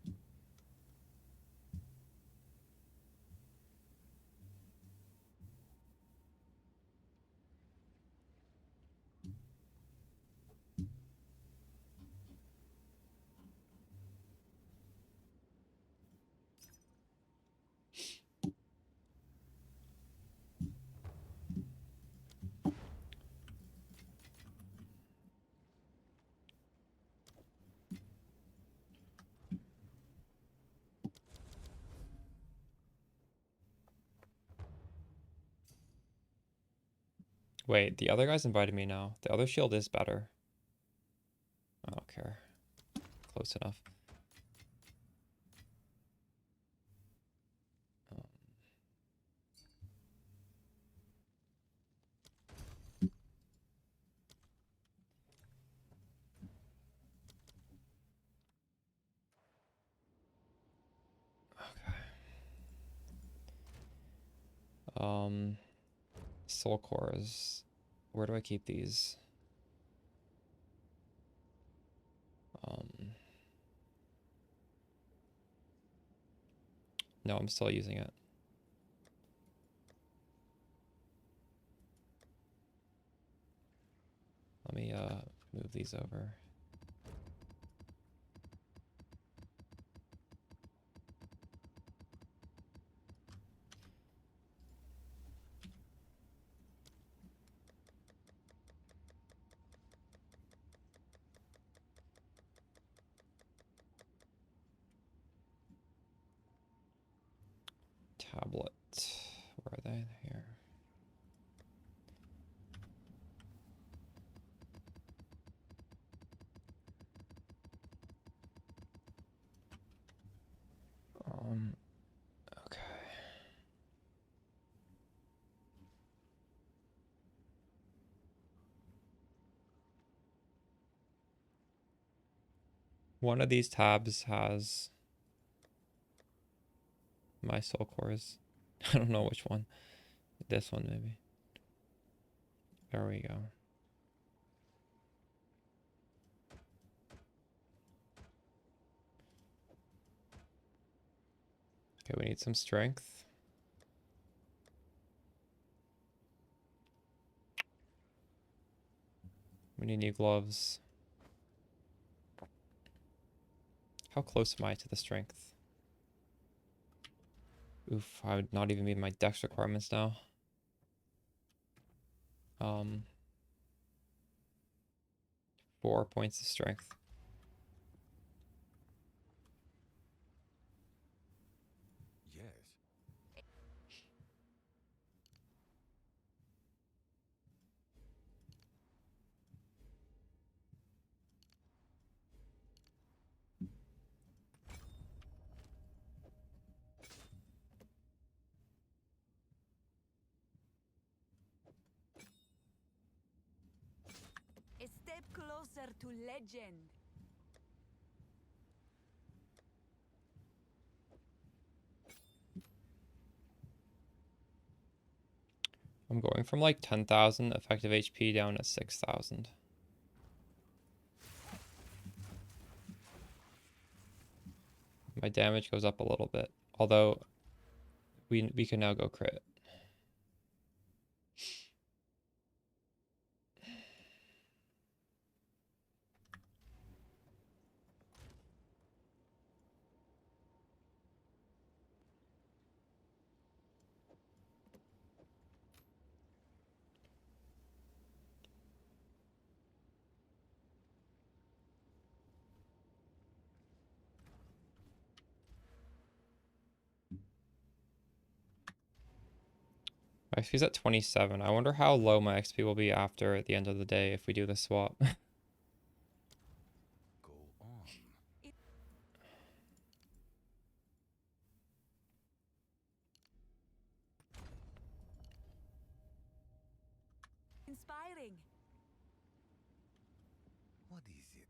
Wait, the other guy's invited me now. The other shield is better. I don't care. Close enough. Okay. Soul cores. Where do I keep these? No, I'm still using it. Let me move these over. Tablet. Where are they? Here. Okay. One of these tabs has my soul cores. I don't know which one. This one, maybe. There we go. Okay, we need some strength. We need new gloves. How close am I to the strength? Oof, I would not even meet my dex requirements now. 4 points of strength. Yes. A step closer to legend. I'm going from like 10,000 effective HP down to 6,000. My damage goes up a little bit, although we can now go crit. My XP's at 27. I wonder how low my XP will be after at the end of the day if we do the swap. Go on. Inspiring. What is it?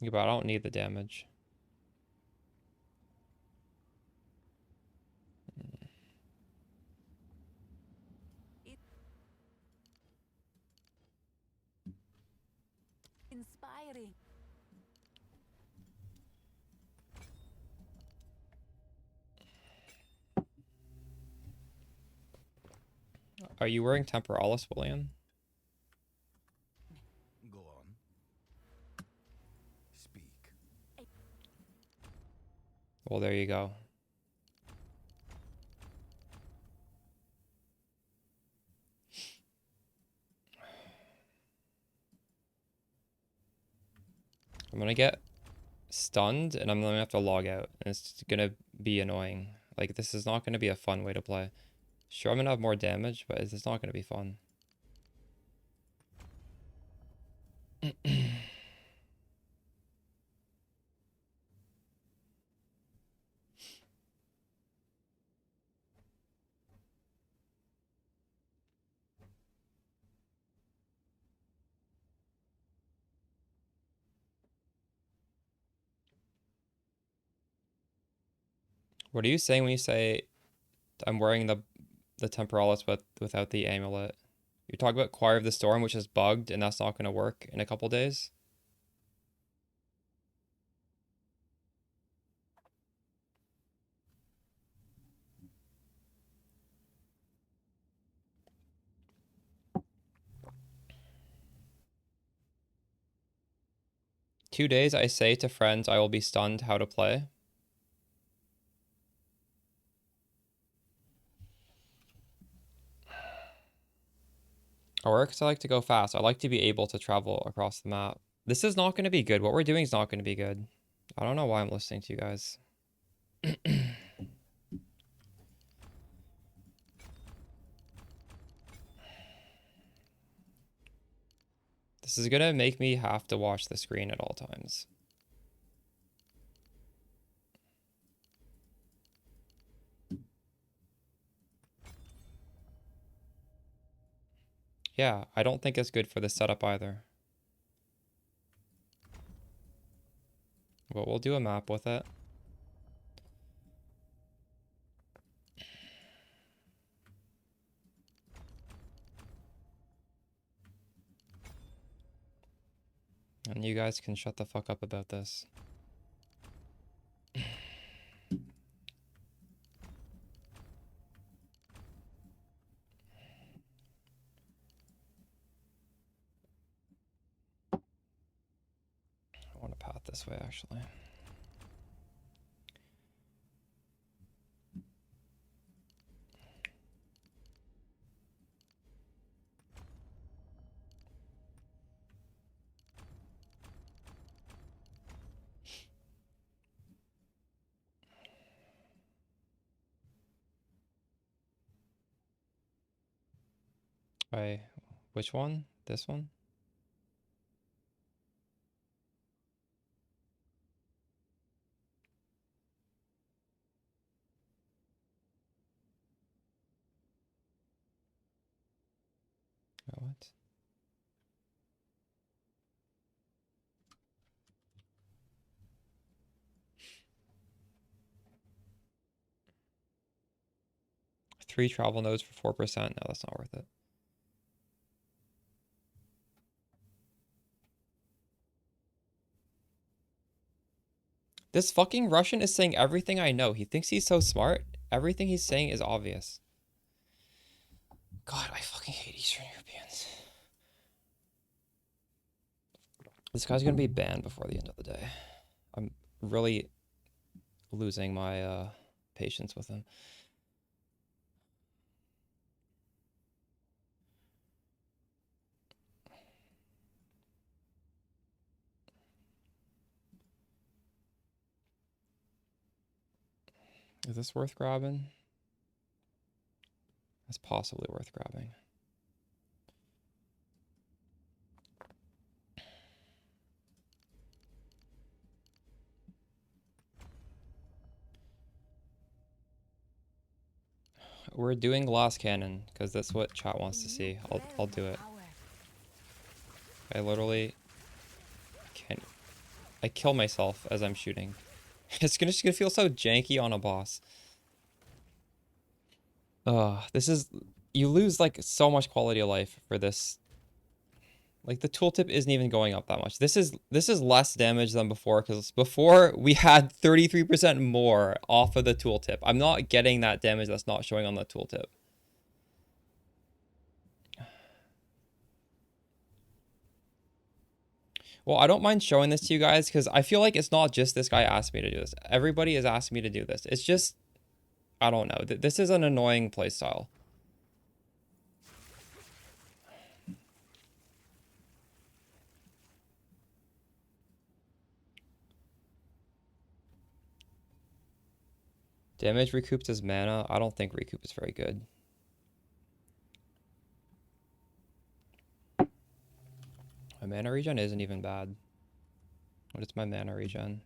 Yeah, but I don't need the damage. inspiring. Are you wearing Temporalis, William? Go on. Speak. Well, there you go. I'm gonna get stunned and I'm gonna have to log out. And it's gonna be annoying. Like, this is not gonna be a fun way to play. Sure, I'm gonna have more damage, but it's not gonna be fun. What are you saying when you say I'm wearing the Temporalis without the amulet? You're talking about Choir of the Storm, which is bugged, and that's not gonna work in a couple days? 2 days, I say to friends I will be stunned how to play. Or because I like to go fast. I like to be able to travel across the map. This is not going to be good. What we're doing is not going to be good. I don't know why I'm listening to you guys. This is going to make me have to watch the screen at all times. Yeah, I don't think it's good for the setup either. But we'll do a map with it. And you guys can shut the fuck up about this. I want to path this way, actually. Wait, which one? This one? Oh, what? Three travel nodes for 4%. No, that's not worth it. This fucking Russian is saying everything I know. He thinks he's so smart. Everything he's saying is obvious. God, I fucking hate Eastern Europeans. This guy's gonna be banned before the end of the day. I'm really losing my patience with him. Is this worth grabbing? It's possibly worth grabbing. We're doing glass cannon because that's what chat wants to see. I'll do it. I literally can't. I kill myself as I'm shooting. It's just gonna feel so janky on a boss. This is, you lose like so much quality of life for this Like the tooltip isn't even going up that much. This is less damage than before, because before we had 33% more off of the tooltip. I'm not getting that damage that's not showing on the tooltip. Well, I don't mind showing this to you guys because I feel like it's not just this guy asked me to do this. Everybody is asking me to do this. It's just, I don't know. This is an annoying playstyle. Damage recouped as mana. I don't think recoup is very good. My mana regen isn't even bad. What is my mana regen?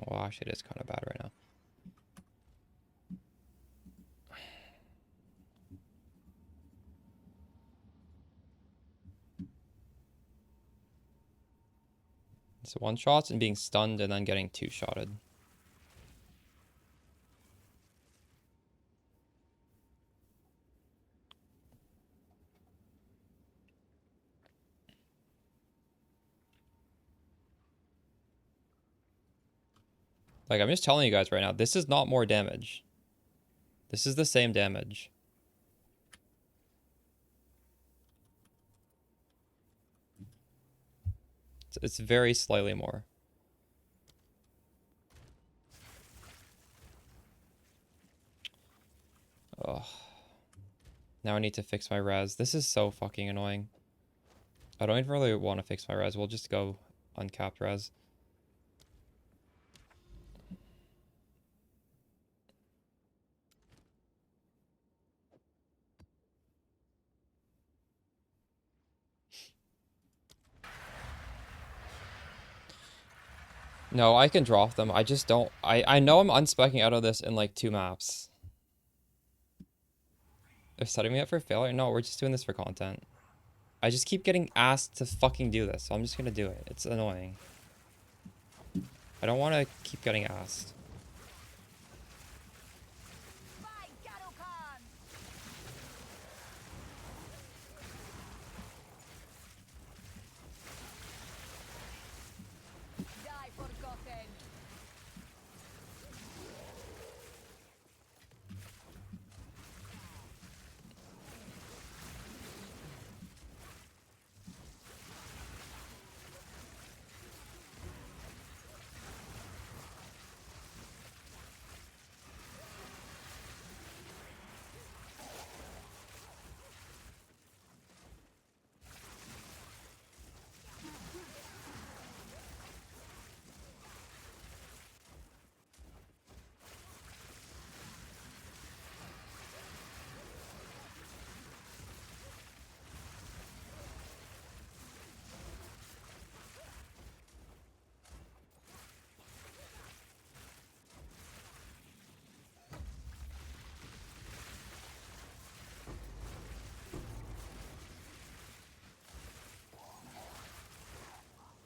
Well, actually, it is kind of bad right now. It's one shots and being stunned and then getting two shotted. Like, I'm just telling you guys right now, this is not more damage. This is the same damage. It's very slightly more. Ugh. Now I need to fix my res. This is so fucking annoying. I don't even really want to fix my res. We'll just go uncapped res. No, I can drop them. I just don't. I know I'm unspecking out of this in like 2 maps. They're setting me up for failure? No, we're just doing this for content. I just keep getting asked to fucking do this, so I'm just gonna do it. It's annoying. I don't want to keep getting asked.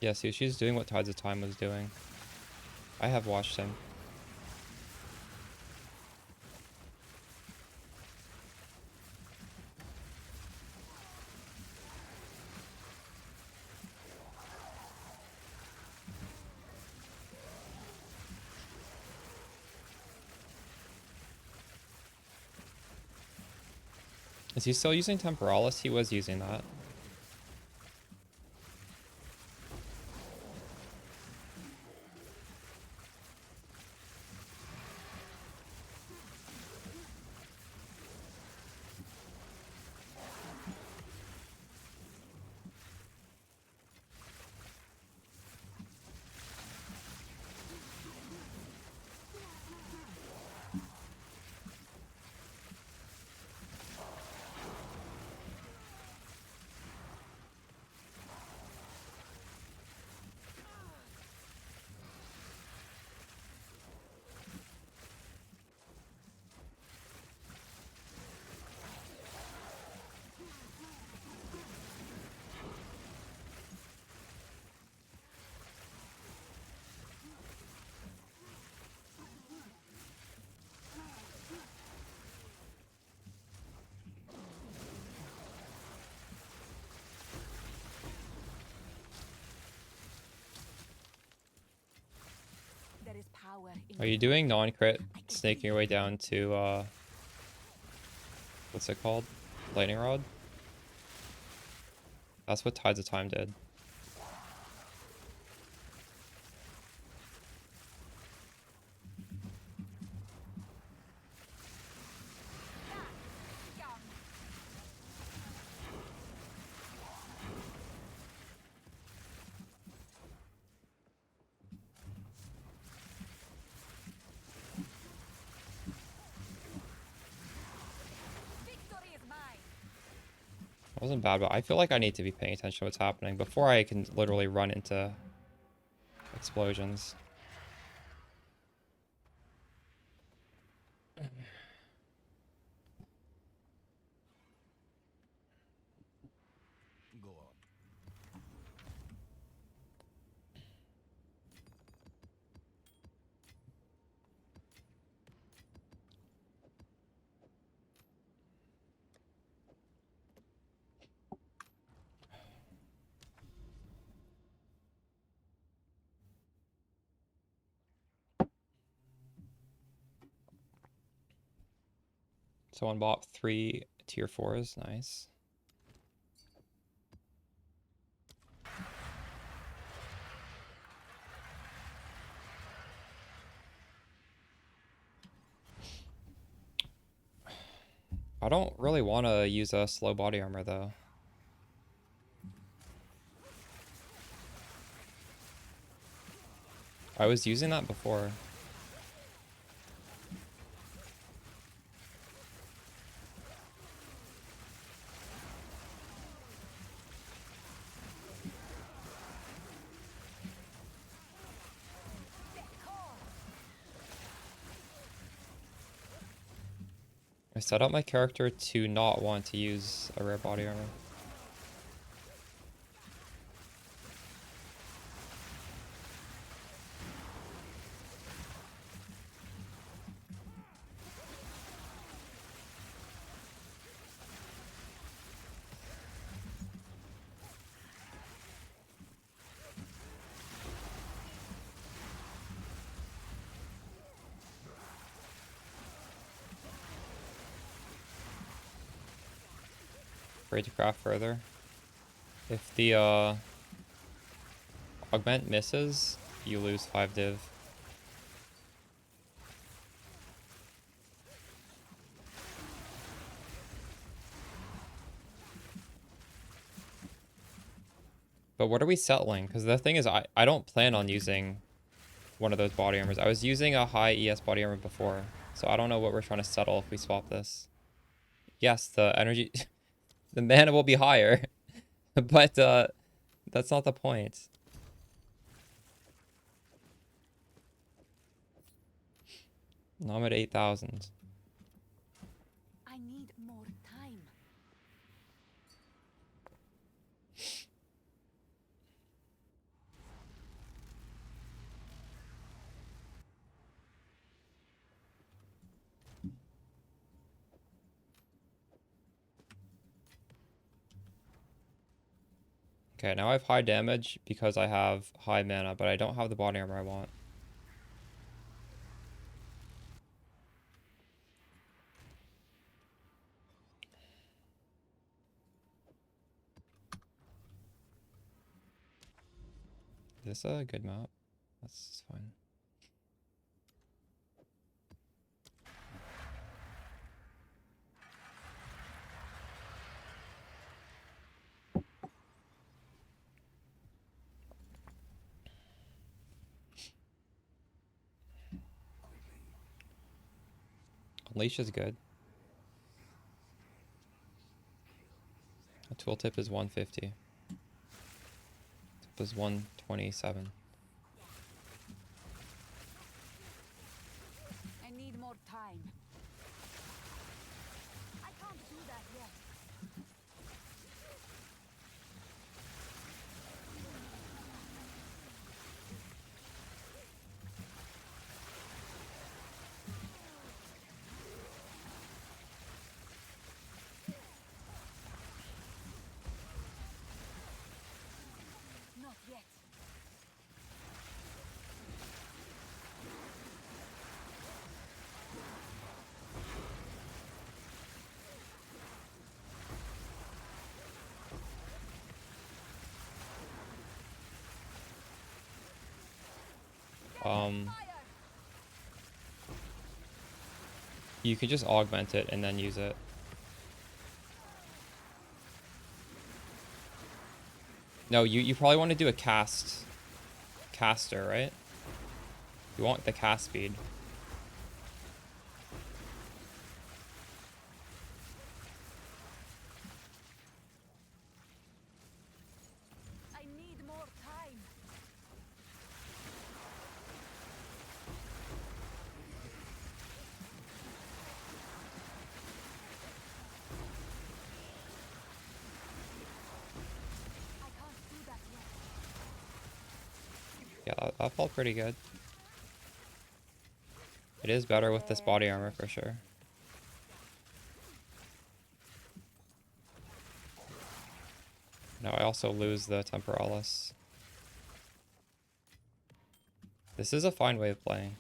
Yeah, see, she's doing what Tides of Time was doing. I have watched him. Is he still using Temporalis? He was using that. power in Are you doing non-crit, snaking your way down to, what's it called? Lightning Rod? That's what Tides of Time did. victory is mine. It wasn't bad, but I feel like I need to be paying attention to what's happening before I can literally run into explosions. Go on. Someone bought 3 tier 4s. Nice. I don't really want to use a slow body armor though. I was using that before. I set up my character to not want to use a rare body armor. Afraid to craft further. If the augment misses, you lose 5 div. But what are we settling? Because the thing is, I don't plan on using one of those body armors. I was using a high ES body armor before, so I don't know what we're trying to settle if we swap this. Yes, the energy, the mana will be higher, but that's not the point. Now I'm at 8,000. I need more time. Okay, now I have high damage because I have high mana, but I don't have the body armor I want. Is this a good map? That's fine. Unleash is good. A tooltip is 150. Tip is 127. I need more time. I can't do that yet. Not yet. You could just augment it and then use it. No, you probably want to do a caster, right? You want the cast speed. I need more time. I can't do that yet. Yeah, that felt pretty good. It is better with this body armor for sure. Now I also lose the Temporalis. This is a fine way of playing.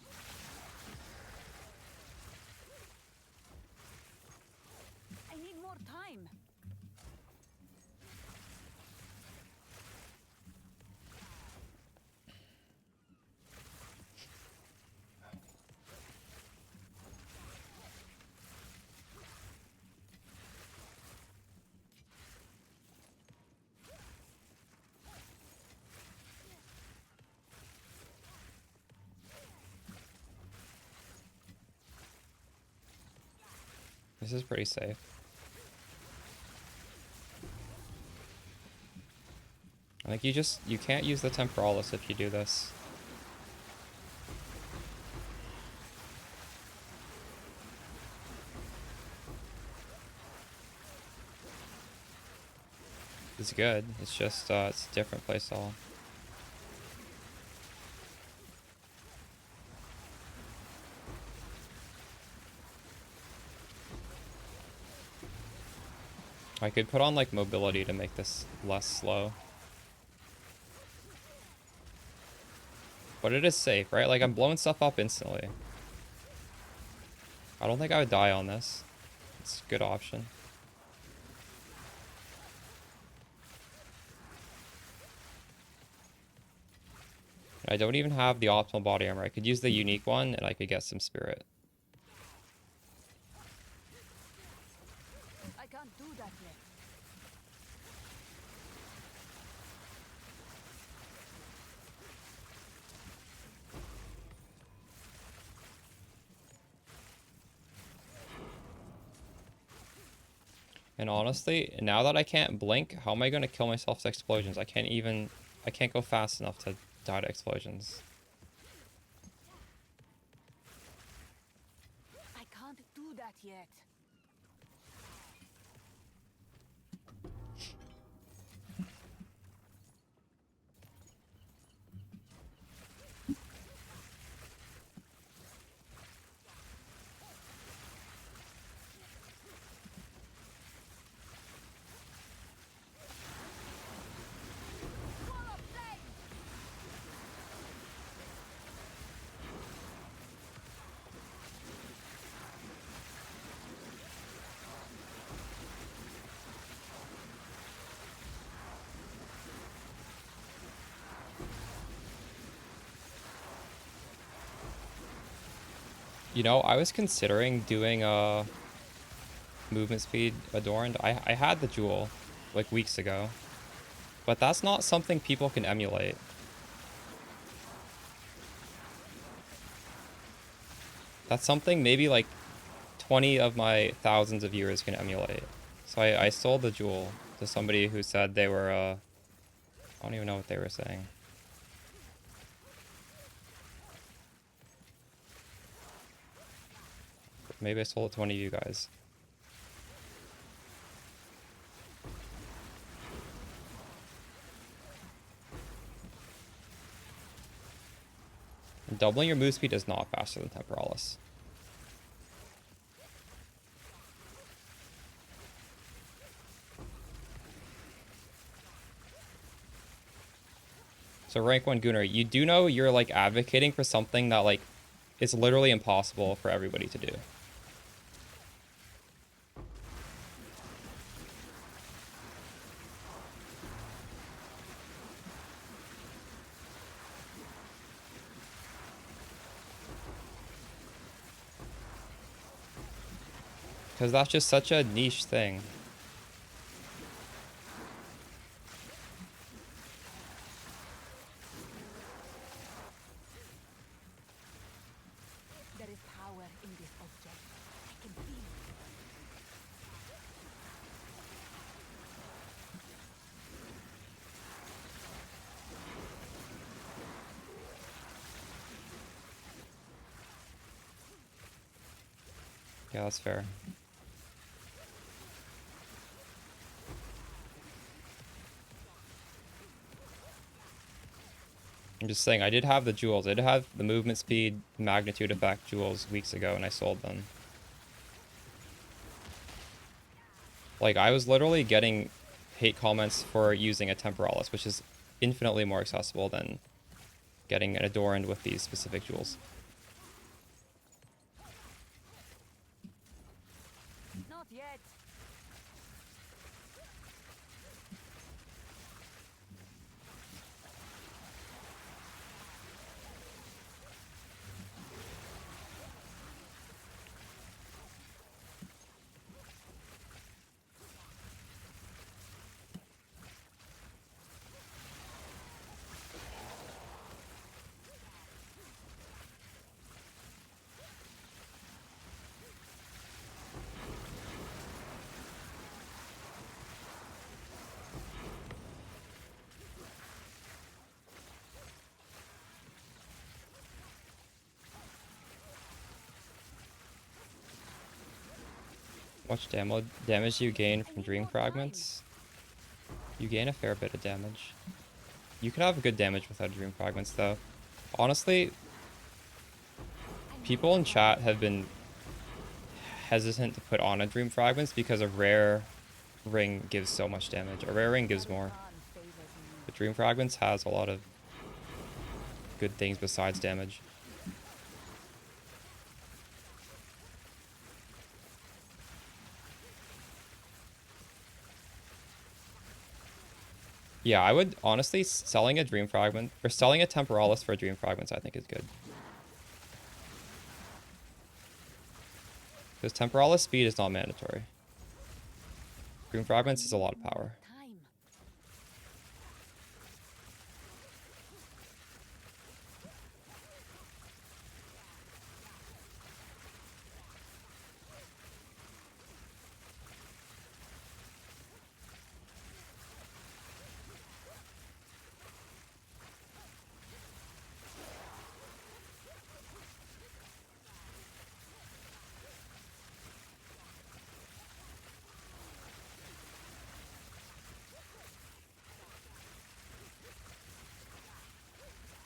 I need more time. This is pretty safe. I think you can't use the Temporalis if you do this. It's good. It's just it's a different playstyle. I could put on like mobility to make this less slow. But it is safe, right? Like I'm blowing stuff up instantly. I don't think I would die on this. It's a good option. I don't even have the optimal body armor. I could use the unique one and I could get some spirit. I can't do that yet. And honestly, now that I can't blink, how am I going to kill myself to explosions? I can't go fast enough to die to explosions. I can't do that yet. You know, I was considering doing a movement speed adorned. I had the jewel like weeks ago, but that's not something people can emulate. That's something maybe like 20 of my thousands of viewers can emulate. So I sold the jewel to somebody who said they were I don't even know what they were saying. Maybe I sold it to one of you guys. Doubling your move speed is not faster than Temporalis. So rank 1 Gunnar, you do know you're like advocating for something that like is literally impossible for everybody to do. Because that's just such a niche thing. There is power in this object. I can feel it. Yeah, that's fair. I'm just saying, I did have the jewels. I did have the movement speed, magnitude effect jewels weeks ago, and I sold them. Like, I was literally getting hate comments for using a Temporalis, which is infinitely more accessible than getting an adorned with these specific jewels. Not yet. Much damage you gain from dream fragments? You gain a fair bit of damage. You could have good damage without dream fragments, though. Honestly, people in chat have been hesitant to put on a dream fragments because a rare ring gives so much damage. A rare ring gives more. But dream fragments has a lot of good things besides damage. Yeah, I would honestly selling a dream fragment or selling a temporalis for dream fragments I think is good. Because temporalis speed is not mandatory. Dream fragments is a lot of power. Time.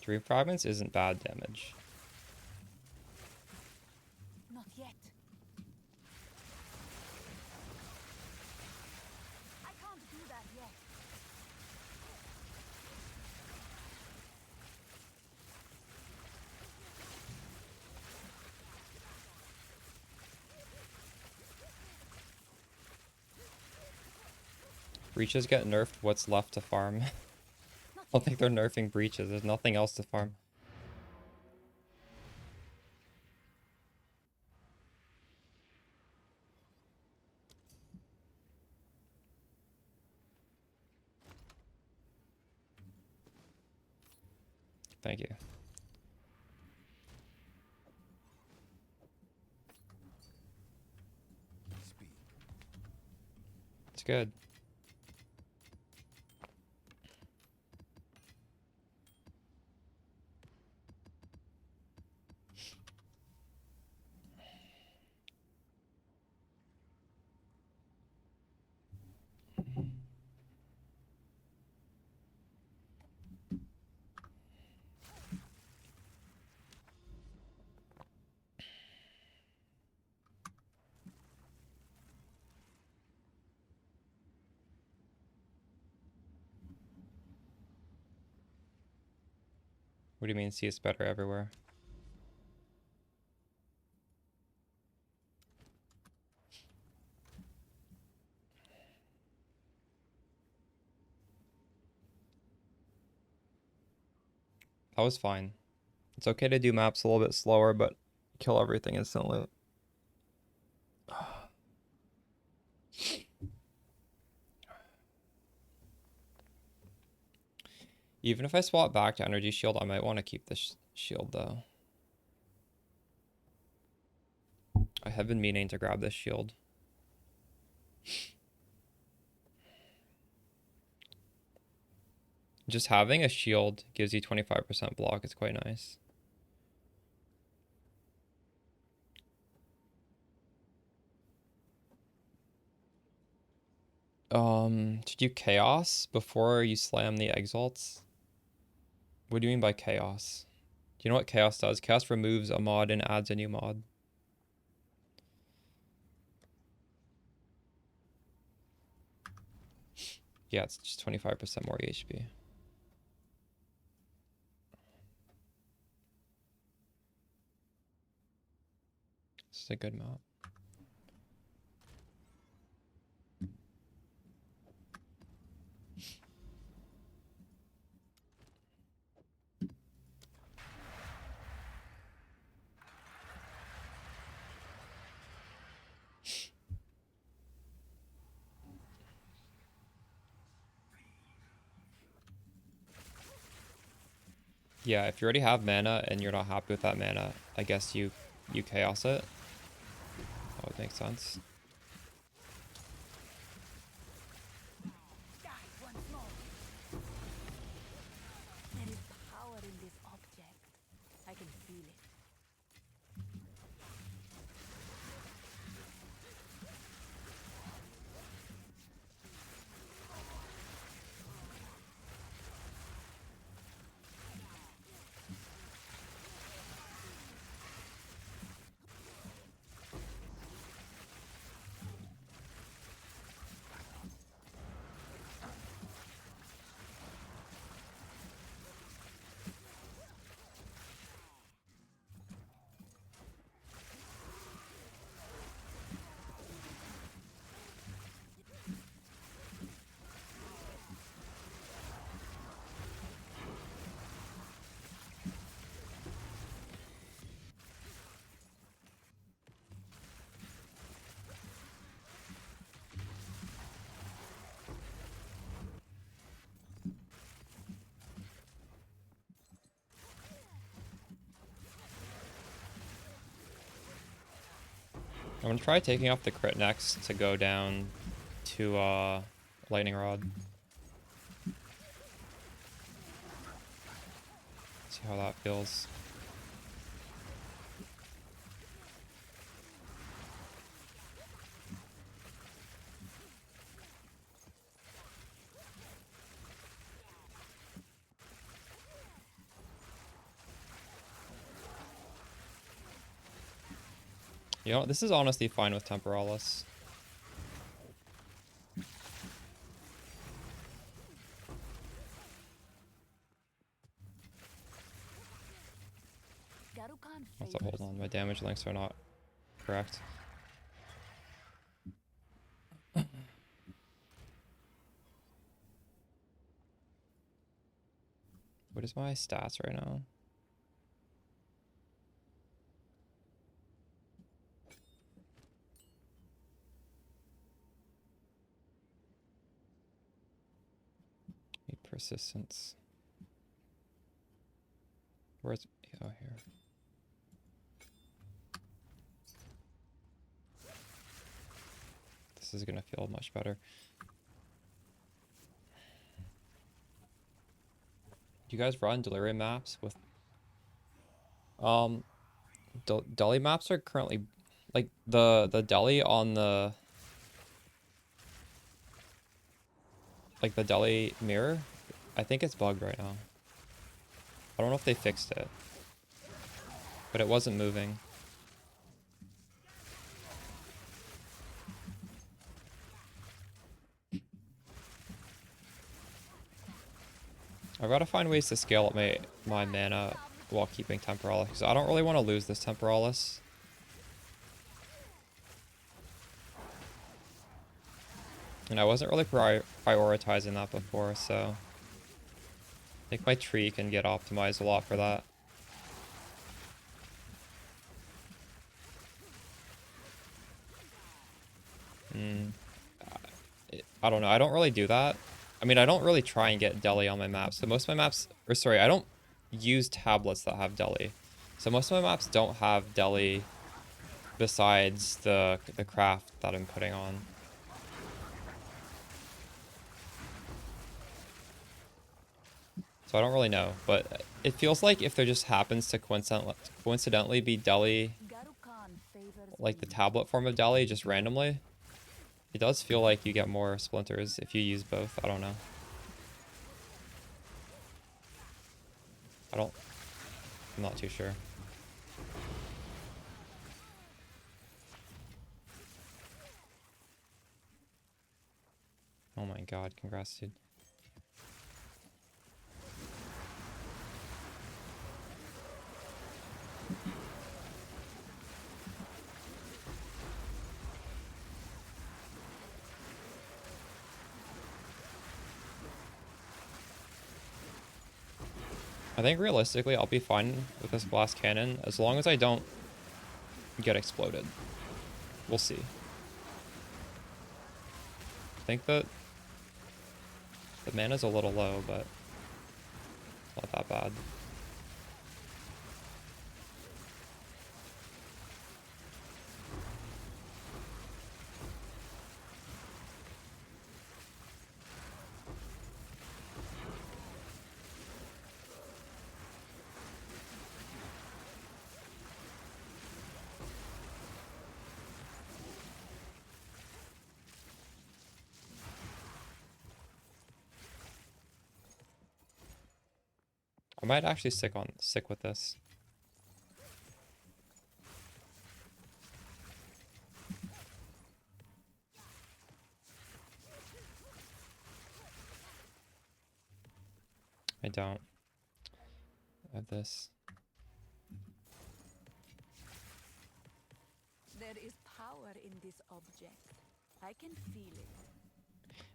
Dream fragments isn't bad damage. Not yet. I can't do that yet. Breaches get nerfed, what's left to farm? I don't think they're nerfing breaches, there's nothing else to farm. Thank you. Speed. It's good. What do you mean see it's better everywhere? That was fine. It's okay to do maps a little bit slower, but kill everything instantly. Even if I swap back to energy shield, I might want to keep this shield though. I have been meaning to grab this shield. Just having a shield gives you 25% block. It's quite nice. To do chaos before you slam the exalts? What do you mean by chaos? Do you know what chaos does? Chaos removes a mod and adds a new mod. Yeah, it's just 25% more HP. It's a good map. Yeah, if you already have mana and you're not happy with that mana, I guess you chaos it. That would make sense. Die once more. There is power in this object. I can feel it. I'm gonna try taking off the crit next to go down to lightning rod. See how that feels. You know, this is honestly fine with Temporalis. Also, hold on, my damage links are not correct. What is my stats right now? Need persistence. Where's, oh, here. This is gonna feel much better. Do you guys run delirium maps with Deli maps are currently like the deli on the the deli mirror, I think it's bugged right now. I don't know if they fixed it, but it wasn't moving. I've got to find ways to scale up my mana while keeping Temporalis, because I don't really want to lose this Temporalis. And I wasn't really prioritizing that before, so I think my tree can get optimized a lot for that. I don't know. I don't really do that. I mean, I don't really try and get deli on my maps. So most of my maps, or sorry, I don't use tablets that have deli. So most of my maps don't have deli besides the craft that I'm putting on. So I don't really know, but it feels like if there just happens to coincidentally be deli, like the tablet form of deli, just randomly, it does feel like you get more splinters if you use both. I don't know. I'm not too sure. Oh my god, congrats, dude. I think realistically I'll be fine with this blast cannon as long as I don't get exploded. We'll see. I think that the mana's a little low, but not that bad. I might actually stick with this. I don't. I have this. There is power in this object. I can feel it.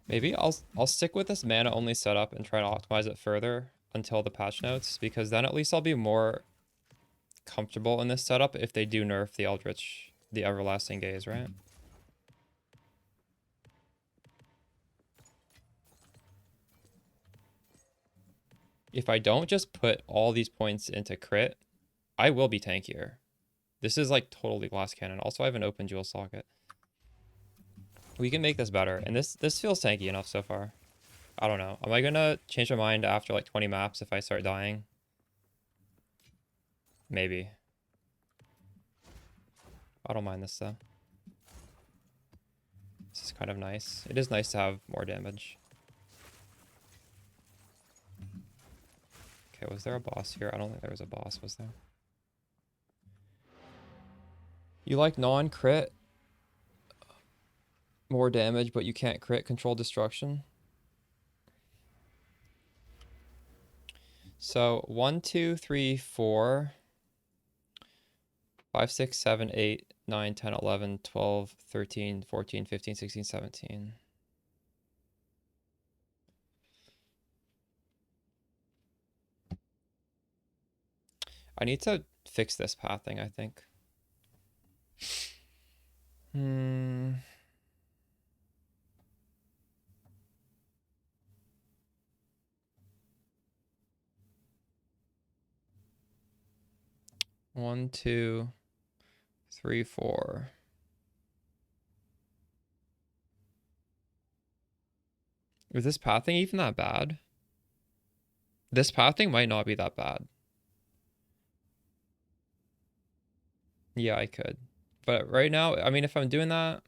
Maybe I'll stick with this mana only setup and try to optimize it further until the patch notes, because then at least I'll be more comfortable in this setup if they do nerf the Eldritch, the Everlasting Gaze, right? If I don't just put all these points into crit, I will be tankier. This is like totally glass cannon. Also, I have an open jewel socket. We can make this better. And this feels tanky enough so far. I don't know. Am I gonna change my mind after like 20 maps if I start dying? Maybe. I don't mind this though. This is kind of nice. It is nice to have more damage. Okay, was there a boss here? I don't think there was a boss, was there? You like non-crit? More damage, but you can't crit control destruction? So 1, 2, 3, 4, 5, 6, 7, 8, 9, 10, 11, 12, 13, 14, 15, 16, 17. I need to fix this pathing, I think. 1, 2, 3, 4. Is this pathing even that bad? This pathing might not be that bad. Yeah, I could. But right now, I mean, if I'm doing that...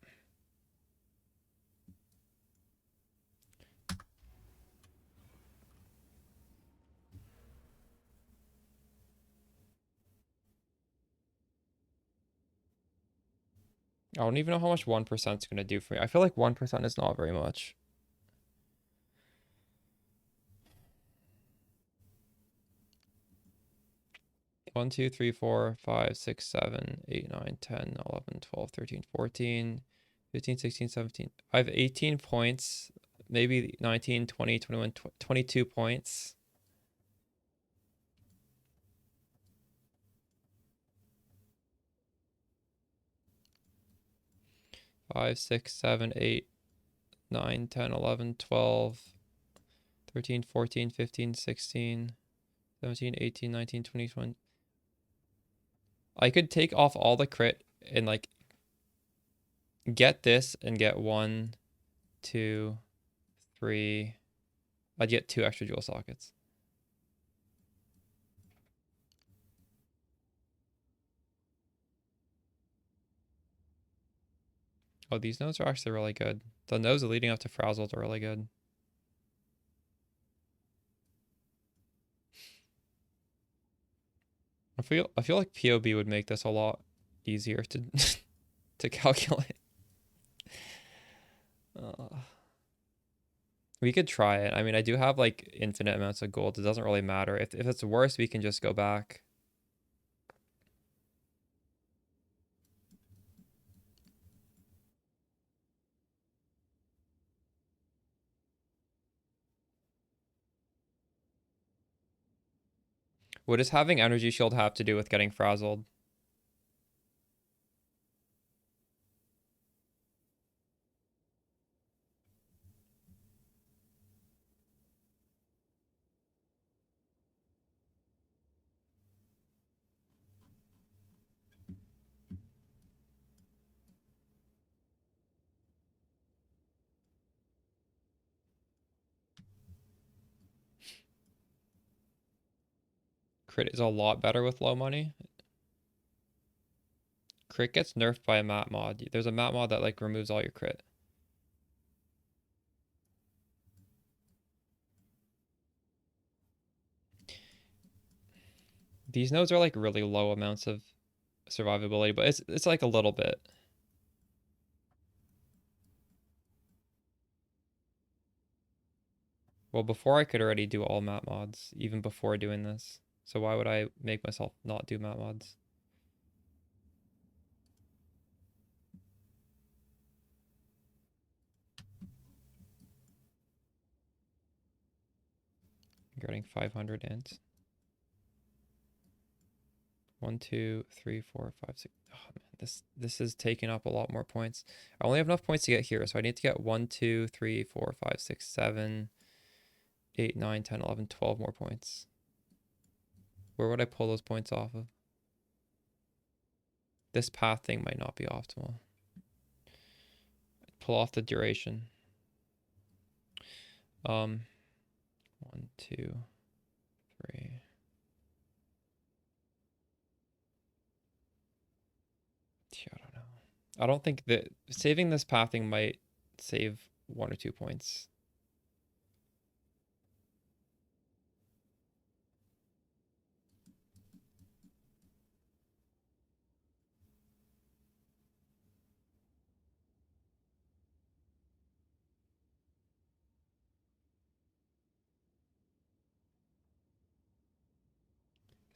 I don't even know how much 1% is going to do for me. I feel like 1% is not very much. One, 2, 3, 4, 5, 6, 7, 8, 9, 10, 11, 12, 13, 14, 15, 16, 17. I have 18 points, maybe 19, 20, 21, 22 points. 5, 6, 7, 8, 9, 10, 11, 12. 13, 14, 15, 16, 17, 18, 19, 20, 21. I could take off all the crit and like get this and get 1, 2, 3. I'd get 2 extra jewel sockets. Oh, these nodes are actually really good. The nodes leading up to Frazzled are really good. I feel like POB would make this a lot easier to to calculate. We could try it. I mean, I do have like infinite amounts of gold. It doesn't really matter. If it's worse, we can just go back. What does having energy shield have to do with getting frazzled? Crit is a lot better with low money. Crit gets nerfed by a map mod. There's a map mod that like removes all your crit. These nodes are like really low amounts of survivability, but it's like a little bit. Well, before I could already do all map mods, even before doing this. So why would I make myself not do map mods? Getting 500 int. 1, 2, 3, 4, 5, 6. Oh man, this is taking up a lot more points. I only have enough points to get here, so I need to get 1, 2, 3, 4, 5, 6, 7, 8, 9, 10, 11, 12 more points. Where would I pull those points off of? This path thing might not be optimal. Pull off the duration. 1, 2, 3. I don't know. I don't think that saving this pathing might save 1 or 2 points.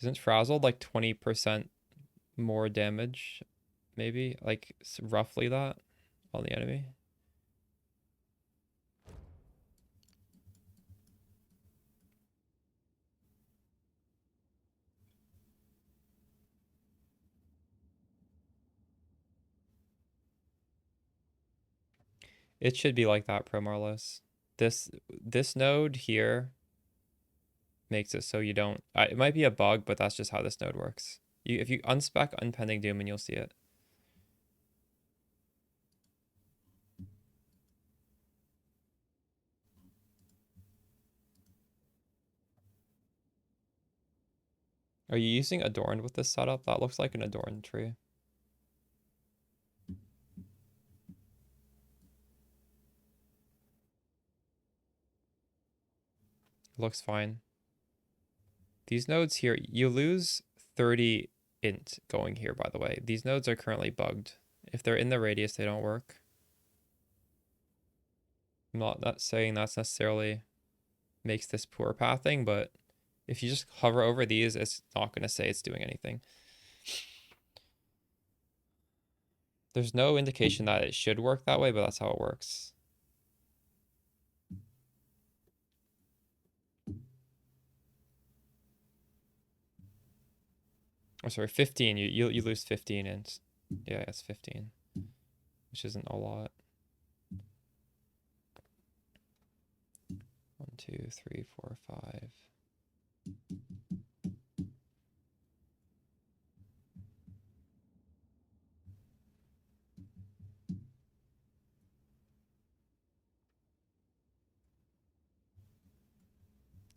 Isn't Frazzled like 20% more damage? Maybe like roughly that on the enemy. It should be like that, Pro Marlos. This node here makes it so you don't. It might be a bug, but that's just how this node works. If you unspec Unpending Doom, and you'll see it. Are you using Adorned with this setup? That looks like an Adorned tree. Looks fine. These nodes here, you lose 30 int going here, by the way. These nodes are currently bugged. If they're in the radius, they don't work. I'm not saying that's necessarily makes this poor pathing, but if you just hover over these, it's not going to say it's doing anything. There's no indication that it should work that way, but that's how it works. Oh, sorry, 15. You lose 15 int. Yeah, it's 15, which isn't a lot. 1, 2, 3, 4, 5.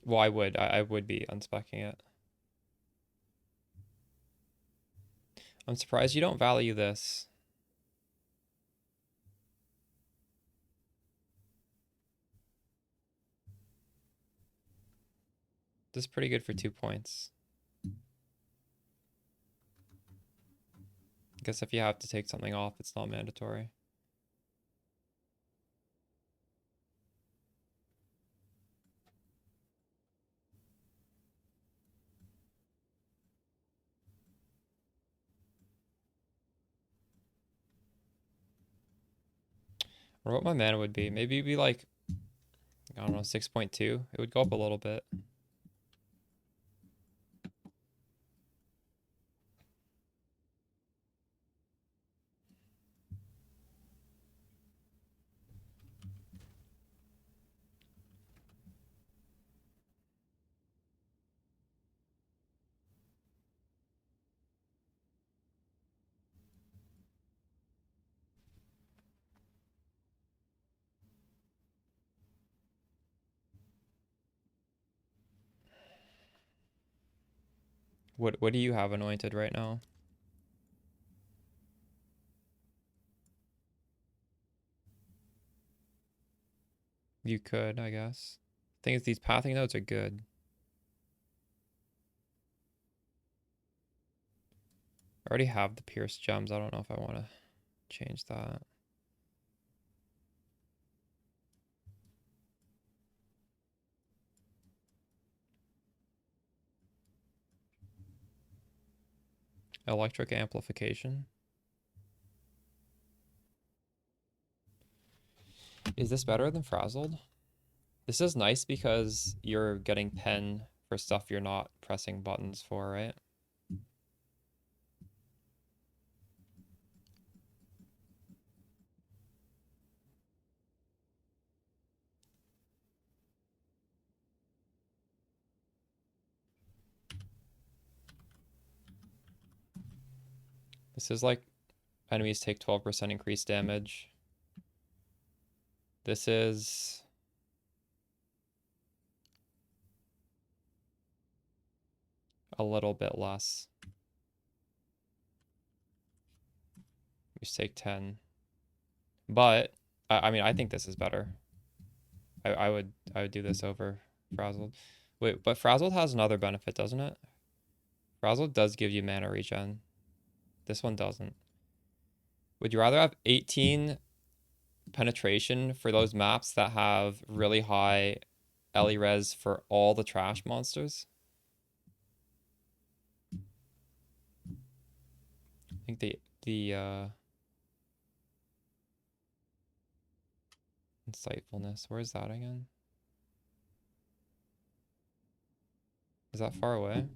Well, I would be unspecking it. I'm surprised you don't value this. This is pretty good for 2 points. I guess if you have to take something off, it's not mandatory. Or what my mana would be. Maybe it'd be like, I don't know, 6.2. It would go up a little bit. What do you have anointed right now? You could, I guess. Thing is, these pathing nodes are good. I already have the pierced gems. I don't know if I want to change that. Electric amplification. Is this better than frazzled? This is nice because you're getting pen for stuff you're not pressing buttons for, right? This is like enemies take 12% increased damage. This is a little bit less. We just take 10. But I mean, I think this is better. I would do this over frazzled. Wait, but frazzled has another benefit, doesn't it? Frazzled does give you mana regen. This one doesn't. Would you rather have 18 penetration for those maps that have really high Ellie res for all the trash monsters? I think the insightfulness. Where is that again? Is that far away?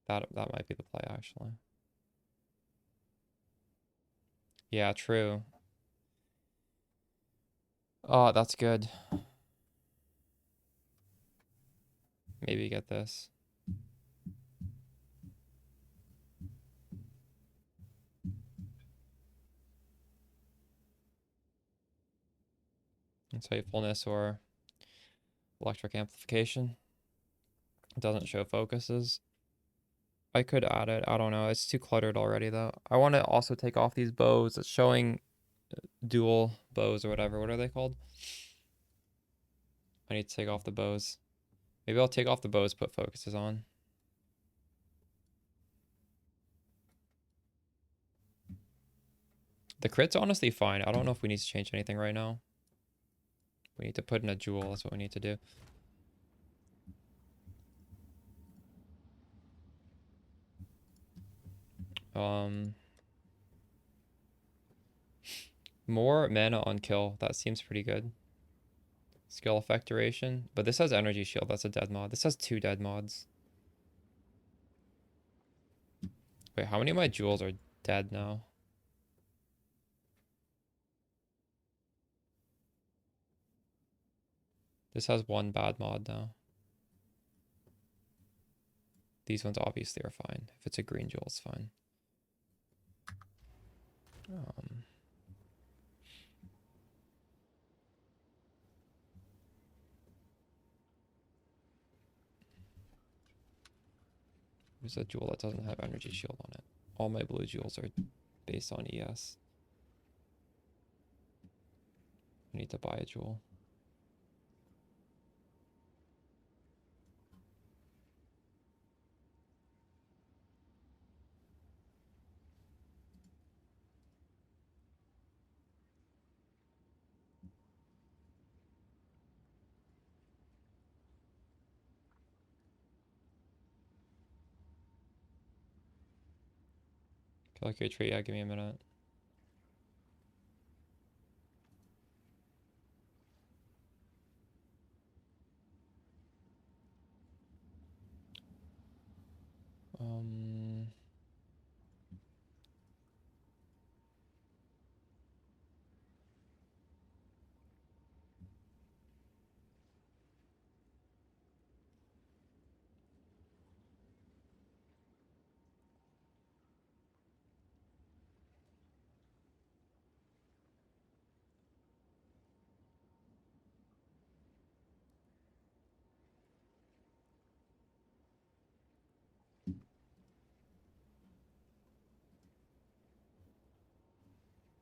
That might be the play actually. Yeah, true. Oh, that's good. Maybe get this. Insightfulness or electric amplification. It doesn't show focuses. I could add it. I don't know. It's too cluttered already though. I want to also take off these bows. It's showing dual bows or whatever. What are they called? I need to take off the bows. Maybe I'll take off the bows, put focuses on. The crit's honestly fine. I don't know if we need to change anything right now. We need to put in a jewel. That's what we need to do. More mana on kill. That seems pretty good. Skill effect duration. But this has energy shield. That's a dead mod. This has 2 dead mods. Wait, how many of my jewels are dead now? This has one bad mod now. These ones obviously are fine. If it's a green jewel, it's fine. There's a jewel that doesn't have energy shield on it. All my blue jewels are based on ES. I need to buy a jewel. Calculate tree, yeah, give me a minute.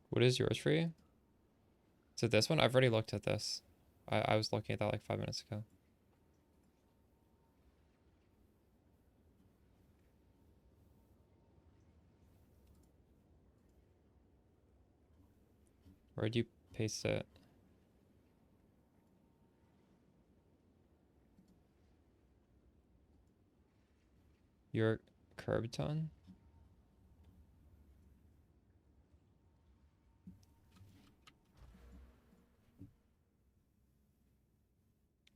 What is yours tree? Is it this one? I've already looked at this. I was looking at that like 5 minutes ago. Where'd you paste it? Your curb ton?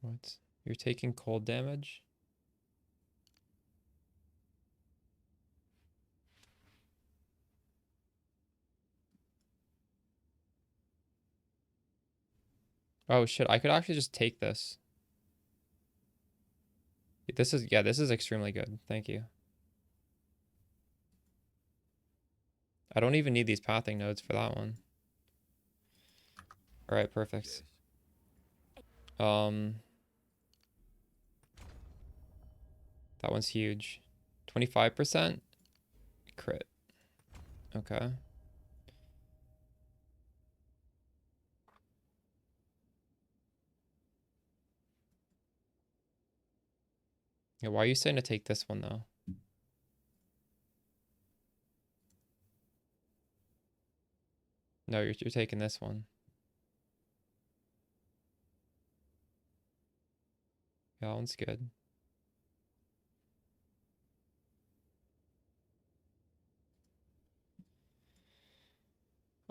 What? You're taking cold damage? Oh shit, I could actually just take this. This is, yeah, this is extremely good. Thank you. I don't even need these pathing nodes for that one. All right, perfect. That one's huge. 25% crit. Okay. Yeah, why are you saying to take this one though? No, you're taking this one. Yeah, that one's good.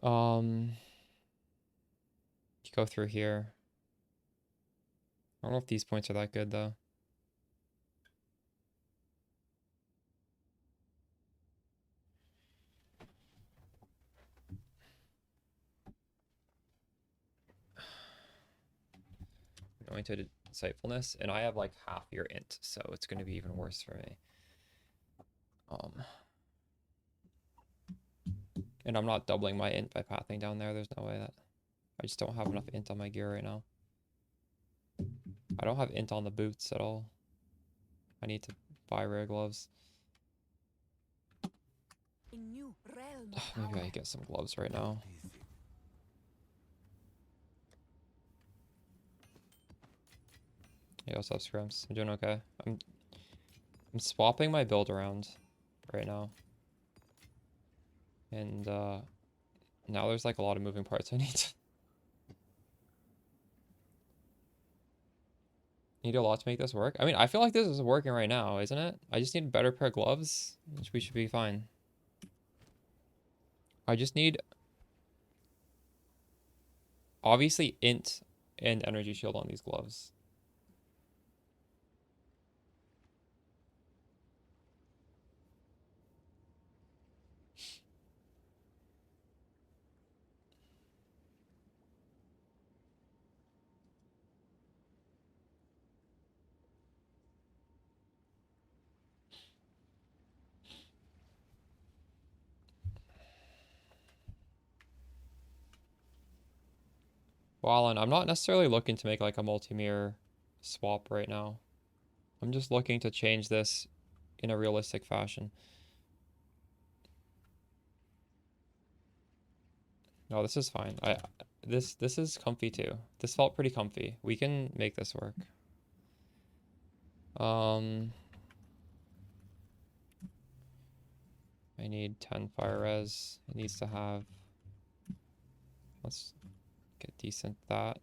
You go through here. I don't know if these points are that good though. Going to insightfulness, and I have like half your int, so it's going to be even worse for me. And I'm not doubling my int by pathing down there. There's no way that I just don't have enough int on my gear right now. I don't have int on the boots at all. I need to buy rare gloves. A new realm of Maybe power. I get some gloves right now. Hey, what's up, Scrums? I'm doing okay. I'm swapping my build around right now. And now there's like a lot of moving parts I need. Need a lot to make this work. I mean, I feel like this is working right now, isn't it? I just need a better pair of gloves, which we should be fine. I just need obviously int and energy shield on these gloves. Well, Alan, I'm not necessarily looking to make like a multi-mirror swap right now. I'm just looking to change this in a realistic fashion. No, this is fine. This is comfy too. This felt pretty comfy. We can make this work. I need 10 fire res. It needs to have, let's get decent that.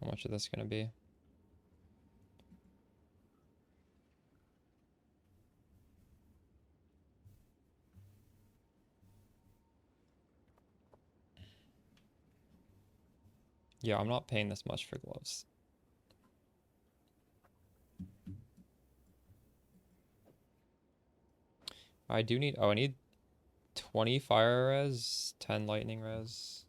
How much is this gonna be? Yeah, I'm not paying this much for gloves. I do need, oh, I need 20 fire res, 10 lightning res.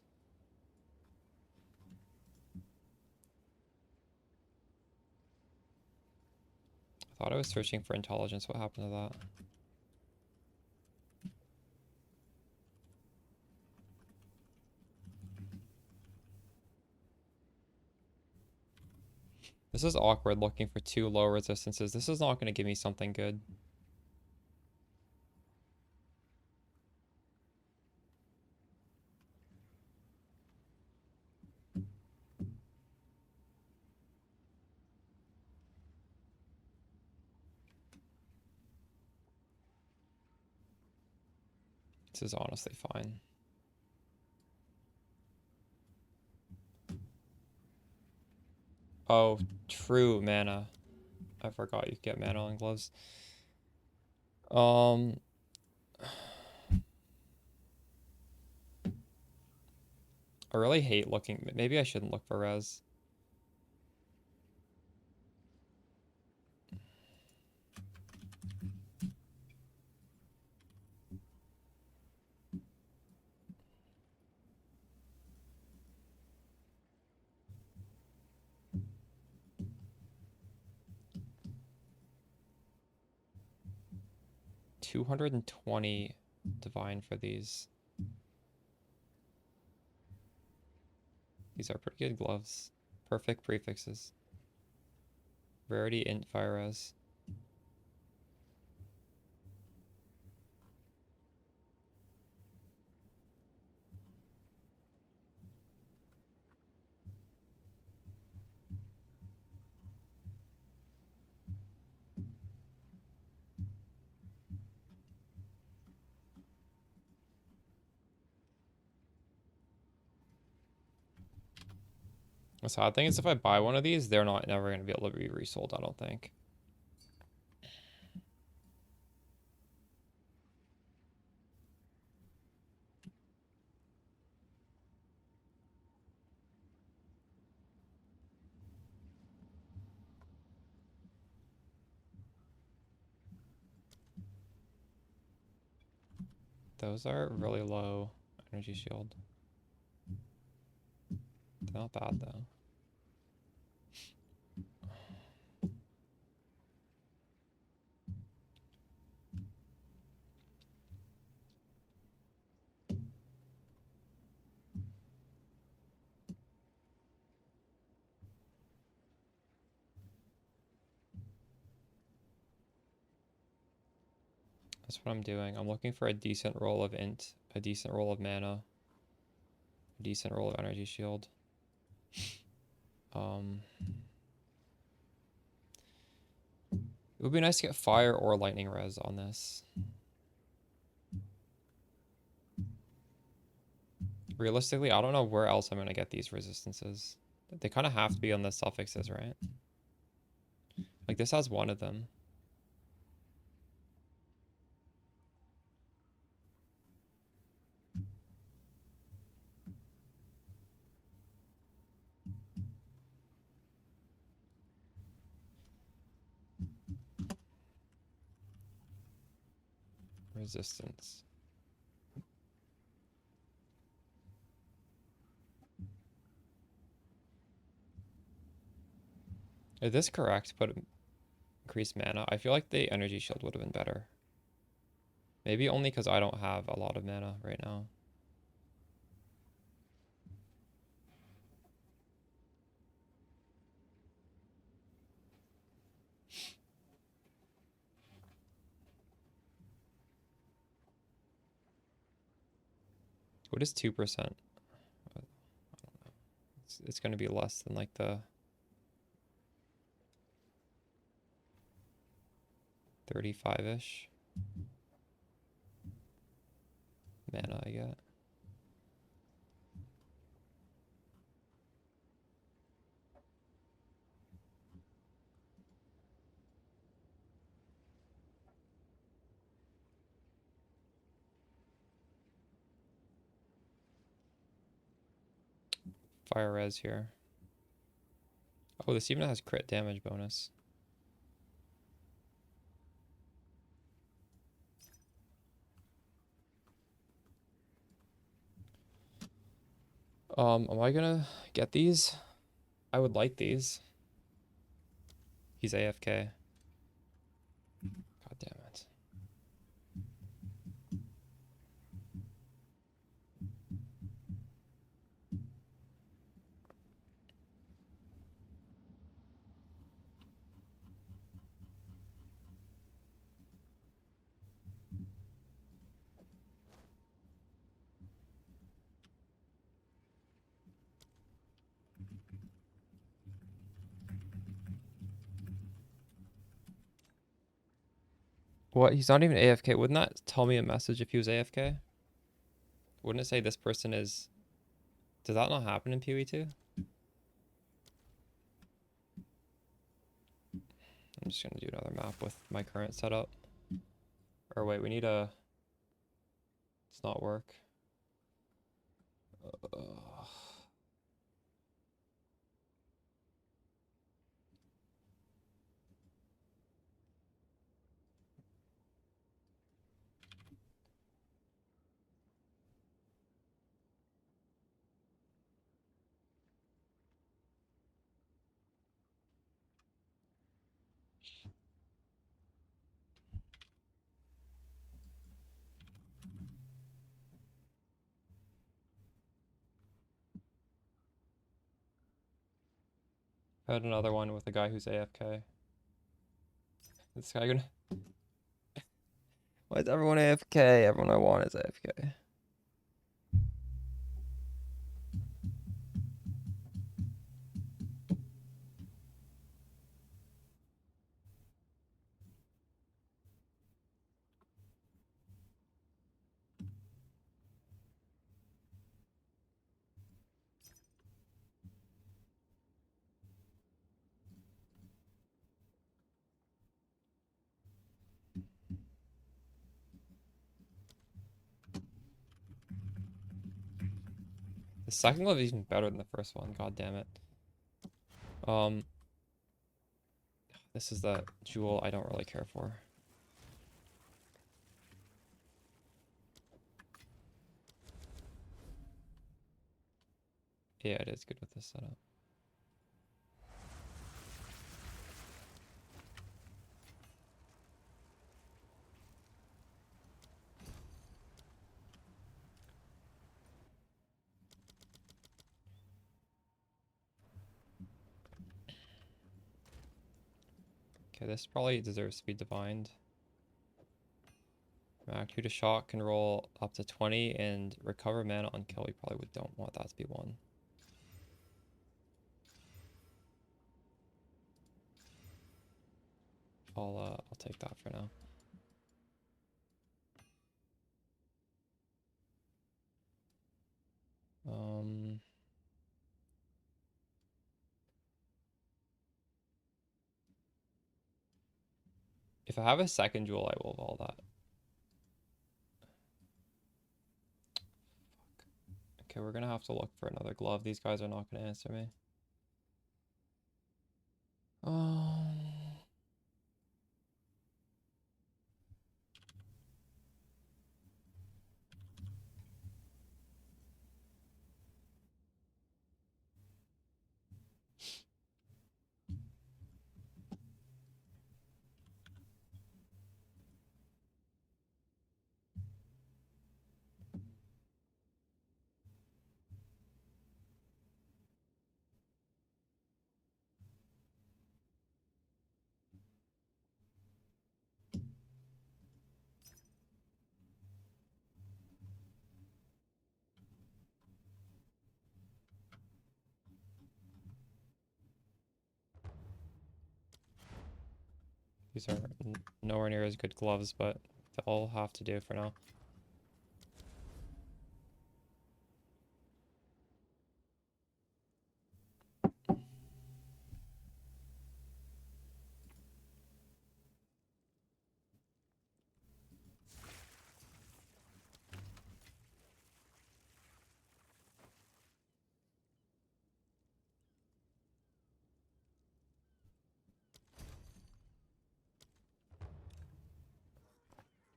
I thought I was searching for intelligence. What happened to that? This is awkward looking for 2 low resistances. This is not going to give me something good. This is honestly fine. Oh, true mana. I forgot you could get mana on gloves. I really hate looking. Maybe I shouldn't look for res. $220 divine for these. These are pretty good gloves. Perfect prefixes. Rarity, int, fire res. The sad thing is if I buy one of these, they're not never going to be able to be resold, I don't think. Those are really low energy shield. They're not bad though. That's what I'm doing. I'm looking for a decent roll of int, a decent roll of mana, a decent roll of energy shield. It would be nice to get fire or lightning res on this. Realistically, I don't know where else I'm going to get these resistances. They kind of have to be on the suffixes, right? Like this has one of them. Resistance. Is this correct? Put increased mana. I feel like the energy shield would have been better. Maybe only because I don't have a lot of mana right now. What is 2%? I don't know. It's going to be less than like the 35-ish mana I get. Fire res here. Oh, this even has crit damage bonus. Am I gonna get these? I would like these. He's AFK. God damn it. What? He's not even AFK. Wouldn't that tell me a message if he was AFK? Wouldn't it say this person is... Does that not happen in PoE 2? I'm just gonna do another map with my current setup. Or wait, we need a... It's not work. I had another one with a guy who's AFK. This guy gonna... Why is everyone AFK? Everyone I want is AFK. The second glove is even better than the first one. God damn it. This is the jewel I don't really care for. Yeah, it is good with this setup. Okay, this probably deserves to be divined. Mac 2 to shock can roll up to 20 and recover mana on kill. We probably don't want that to be 1. I'll take that for now. If I have a second jewel, I will all that. Okay, we're gonna have to look for another glove. These guys are not gonna answer me. These are nowhere near as good gloves, but they'll have to do for now.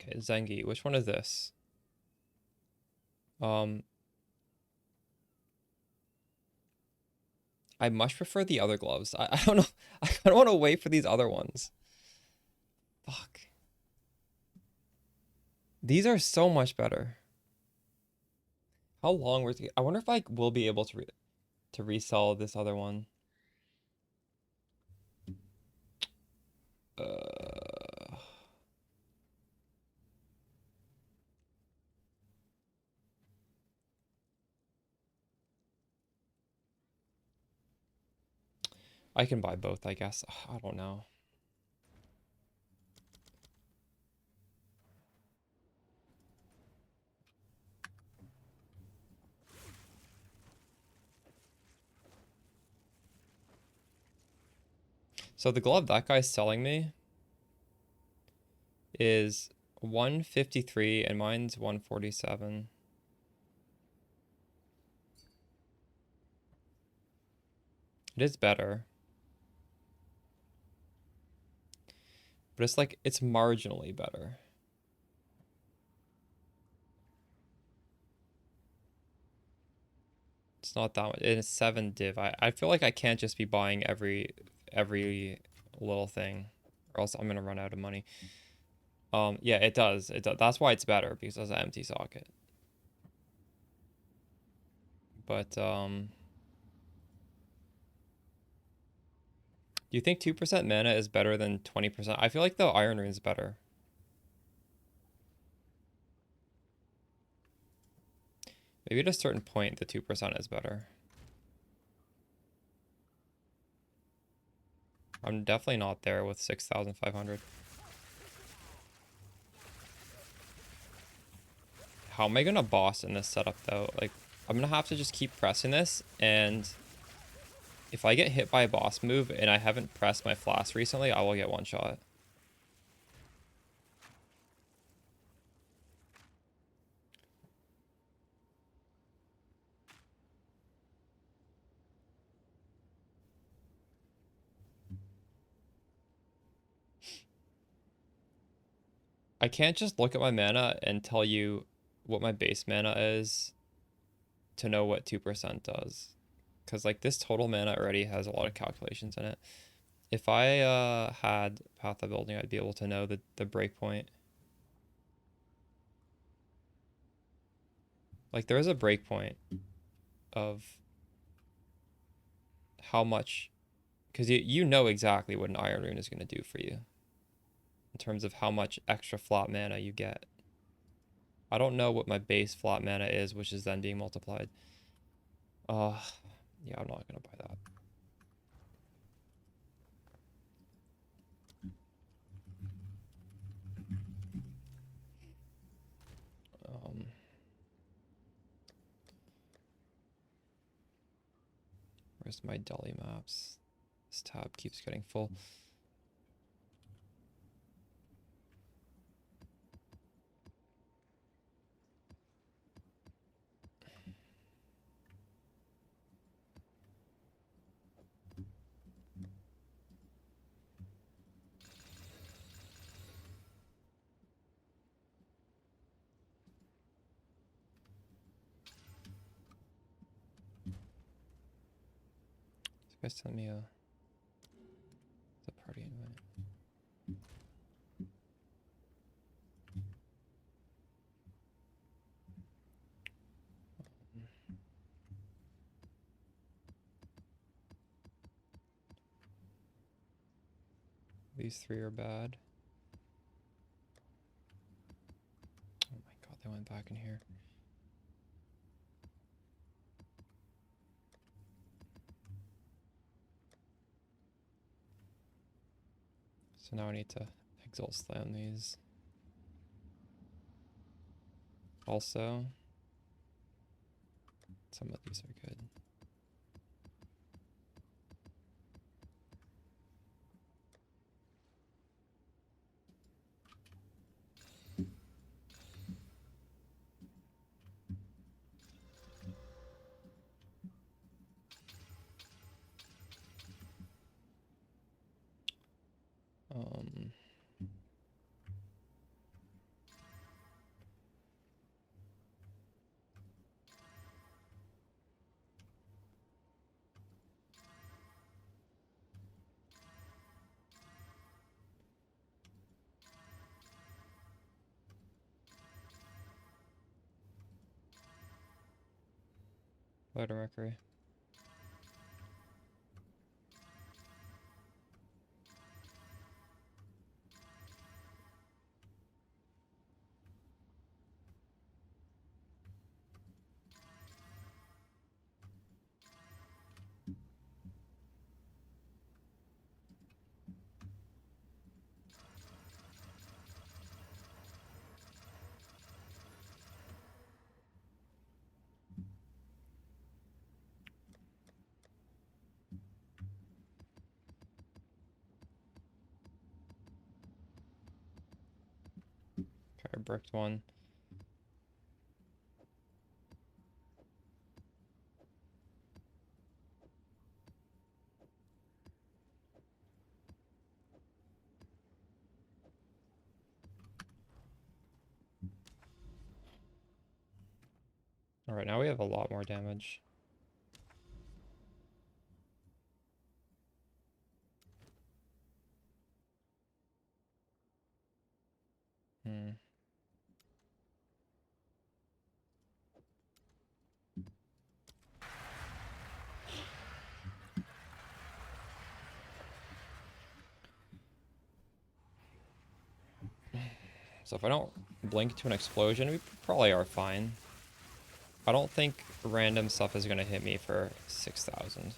Okay, Zengi, which one is this? I much prefer the other gloves. I don't know. I don't want to wait for these other ones. Fuck. These are so much better. How long was it? I wonder if I will be able to resell this other one. Uh, I can buy both, I guess. I don't know. So the glove that guy's selling me is 153 and mine's 147. It is better. But it's like, it's marginally better. It's not that much. It's 7 div. I feel like I can't just be buying every little thing, or else I'm gonna run out of money. Yeah, it does. It does. That's why it's better, because it's an empty socket. But do you think 2% mana is better than 20%? I feel like the Iron Rune is better. Maybe at a certain point, the 2% is better. I'm definitely not there with 6,500. How am I gonna boss in this setup though? Like, I'm gonna have to just keep pressing this, and if I get hit by a boss move and I haven't pressed my flask recently, I will get one shot. I can't just look at my mana and tell you what my base mana is to know what 2% does. Because, like, this total mana already has a lot of calculations in it. If I had Path of Building, I'd be able to know the breakpoint. Like, there is a breakpoint of how much... Because you know exactly what an Iron Rune is going to do for you. In terms of how much extra flat mana you get. I don't know what my base flat mana is, which is then being multiplied. Yeah, I'm not gonna buy that. Where's my Delhi maps? This tab keeps getting full. This guy sent me a party invite. These three are bad. Oh my god, they went back in here. So now I need to exalt slam these. Also, some of these are good. Um, Lighter Mercury. Okay, I bricked one. All right, now we have a lot more damage. Hmm. So if I don't blink to an explosion, we probably are fine. I don't think random stuff is gonna hit me for 6,000.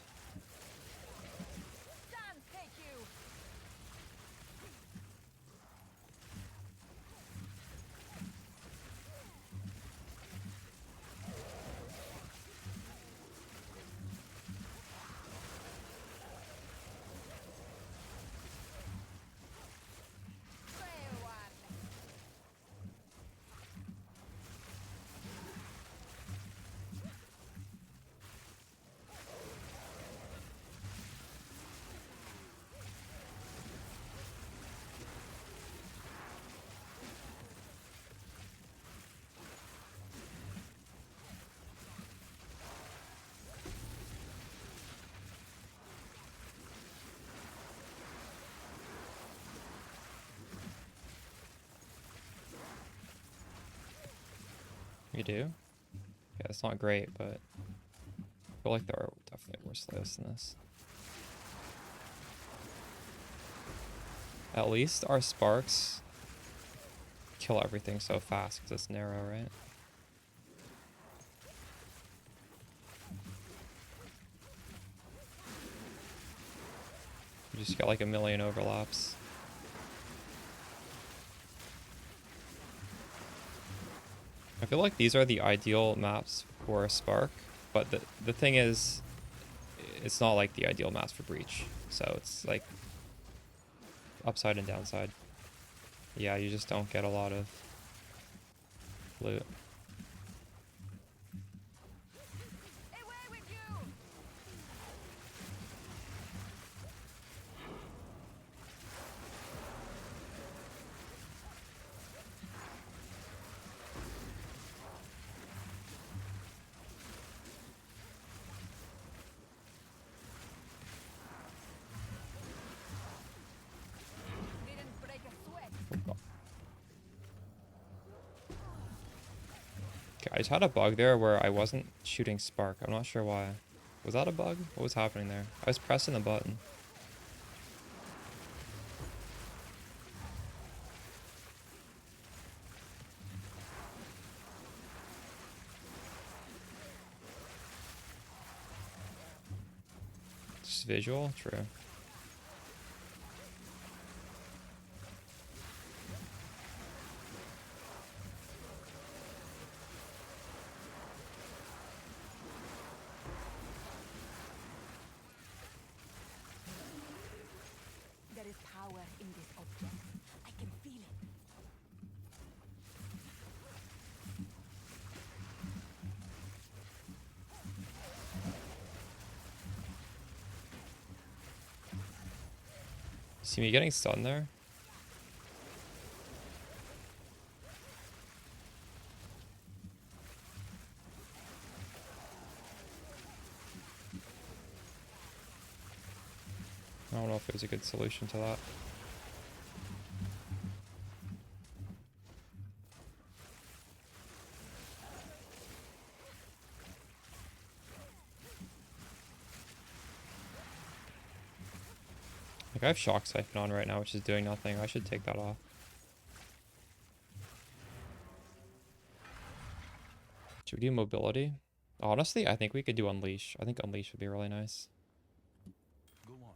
You do? Yeah, it's not great, but I feel like there are definitely worse layouts than this. At least our sparks kill everything so fast because it's narrow, right? You just got like a million overlaps. I feel like these are the ideal maps for a spark, but the thing is, it's not like the ideal maps for breach. So it's like upside and downside. Yeah, you just don't get a lot of loot. I just had a bug there where I wasn't shooting spark. I'm not sure why. Was that a bug? What was happening there? I was pressing the button. Just visual? True. object. I can feel it. See me getting stunned there? I don't know if there's a good solution to that. Like I have Shock Siphon on right now, which is doing nothing. I should take that off. Should we do mobility? Honestly, I think we could do Unleash. I think Unleash would be really nice. Go on.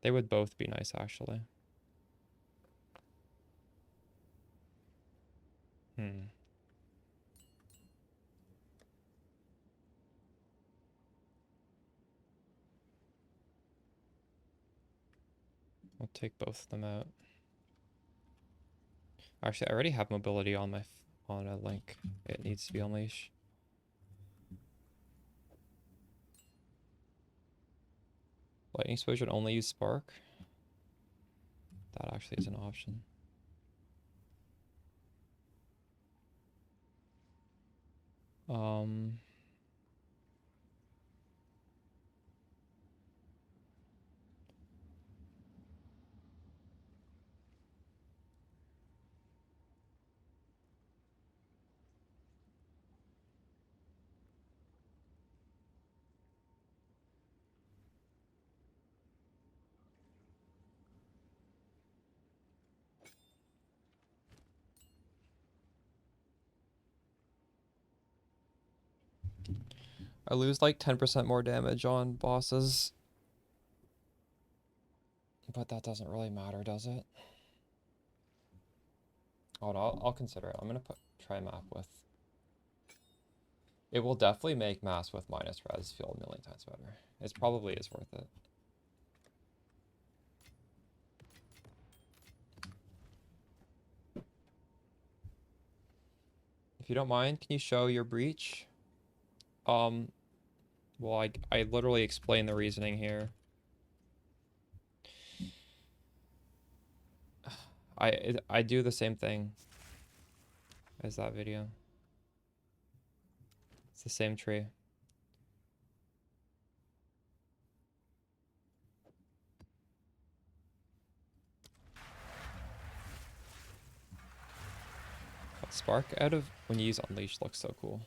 They would both be nice, actually. I'll take both of them out. Actually, I already have mobility on my on a link. It needs to be Unleash. Lightning Explosion only use Spark. That actually is an option. I lose like 10% more damage on bosses. But that doesn't really matter, does it? Oh, no, I'll consider it. I'm gonna try map with. It will definitely make mass with minus res feel a million times better. It probably is worth it. If you don't mind, can you show your breach? Well, I literally explain the reasoning here. I do the same thing as that video. It's the same tree. That spark out of when you use Unleash looks so cool.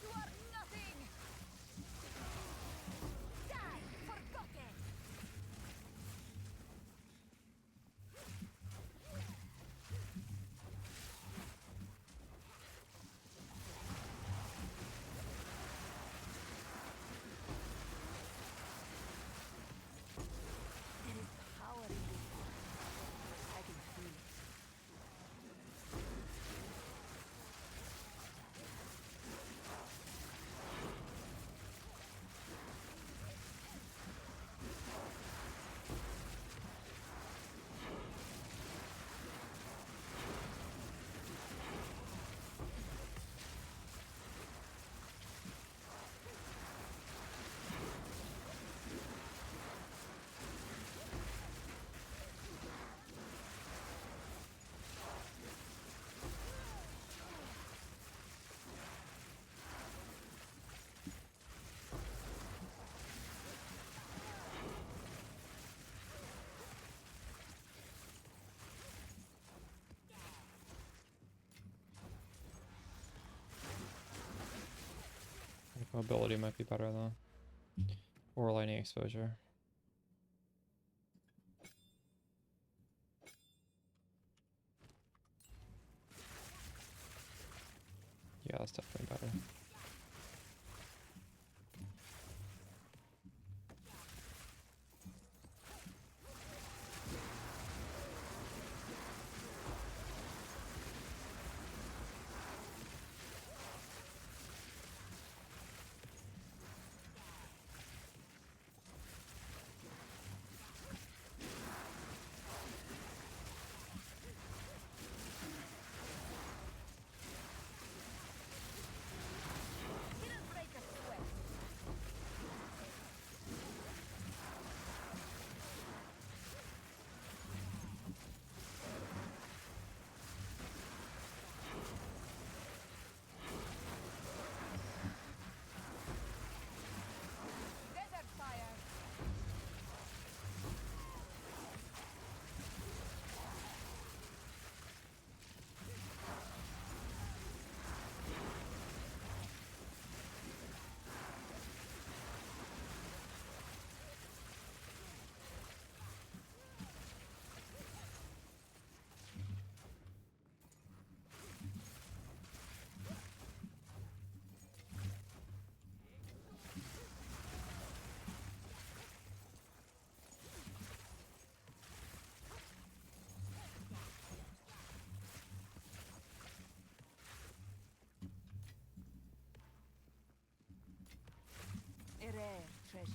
You are nothing. Die, forgotten. There is power in this one. I can feel it. I think mobility might be better though. Or lightning exposure. Yeah, that's definitely better. rare treasure.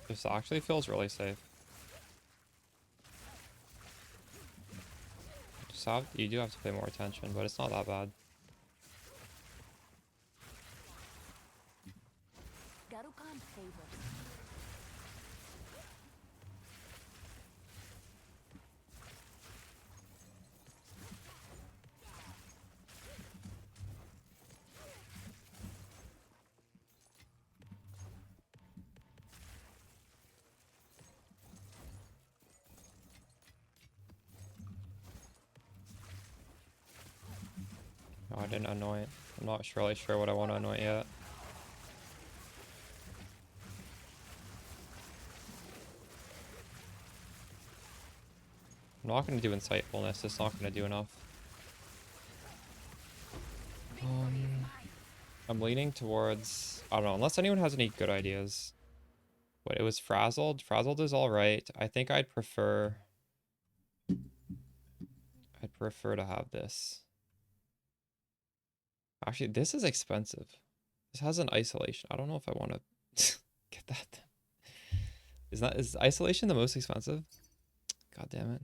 This actually feels really safe. You do have to pay more attention, but it's not that bad. Garukan favors. No, I didn't anoint. I'm not really sure what I want to anoint yet. I'm not going to do insightfulness. It's not going to do enough. I'm leaning towards... I don't know. Unless anyone has any good ideas. But it was Frazzled. Frazzled is alright. I think I'd prefer... to have this. Actually, this is expensive. This has an isolation. I don't know if I want to get that. Is isolation the most expensive? God damn it.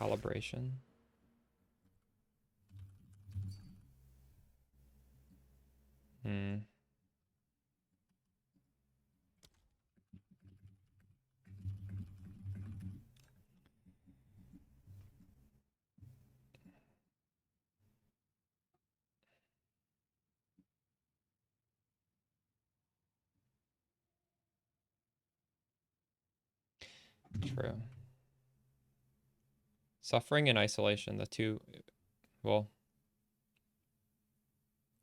Calibration. True. Suffering and isolation, the two... Well,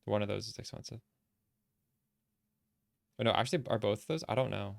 one of those is expensive. Oh, no, actually, are both of those? I don't know.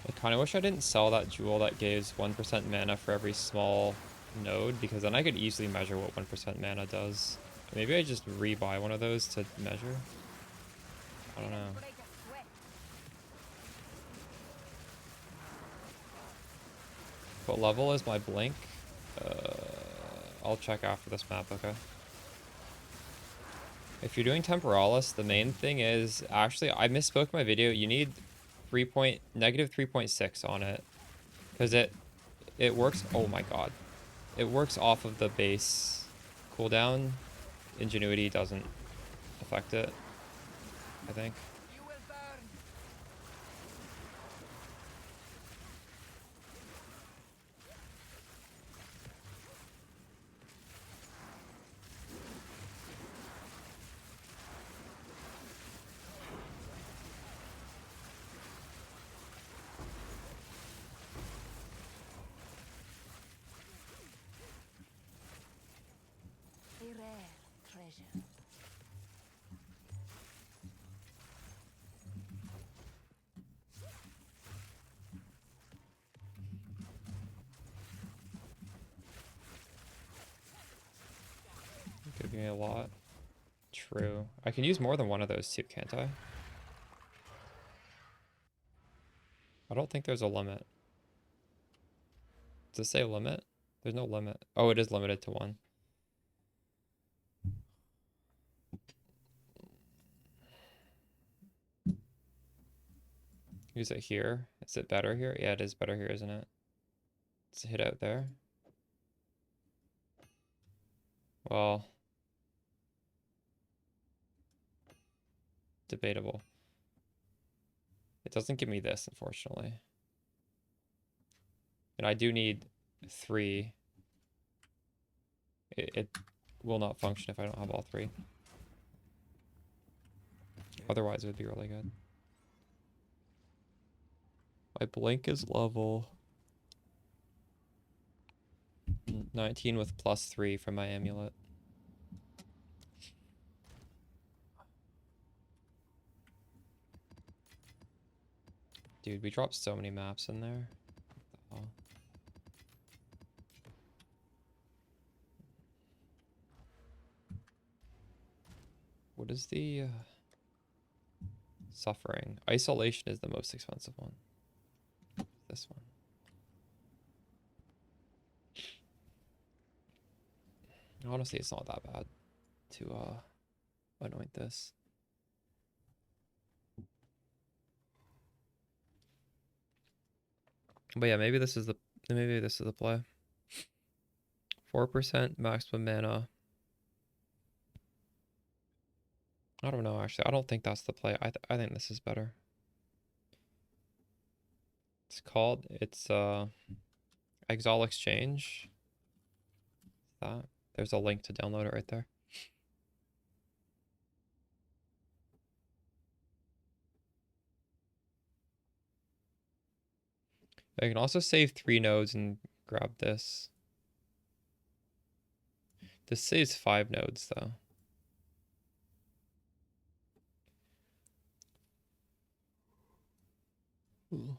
I kind of wish I didn't sell that jewel that gives 1% mana for every small node, because then I could easily measure what 1% mana does. Maybe I just rebuy one of those to measure. I don't know. What level is my blink? I'll check after this map, okay? If you're doing Temporalis, the main thing is... Actually, I misspoke my video. You need -3.6 on it because it works. Oh my god, it works off of the base cooldown. Ingenuity doesn't affect it, I think. You will burn. A rare treasure. Giving me a lot. True. I can use more than one of those too, can't I? I don't think there's a limit. Does it say limit? There's no limit. Oh, it is limited to one. Use it here. Is it better here? Yeah, it is better here, isn't it? Let's hit out there. Well, debatable. It doesn't give me this, unfortunately. And I do need 3. It will not function if I don't have all 3. Otherwise, it would be really good. My blink is level 19 with +3 from my amulet. Dude, we dropped so many maps in there. Oh. What is the suffering? Isolation is the most expensive one. This one. Honestly, it's not that bad to anoint this. But yeah, maybe this is the play. 4% maximum mana. I don't know, actually. I don't think that's the play. I think this is better. It's Exile Exchange. That. There's a link to download it right there. I can also save 3 nodes and grab this. This saves 5 nodes though. Ooh.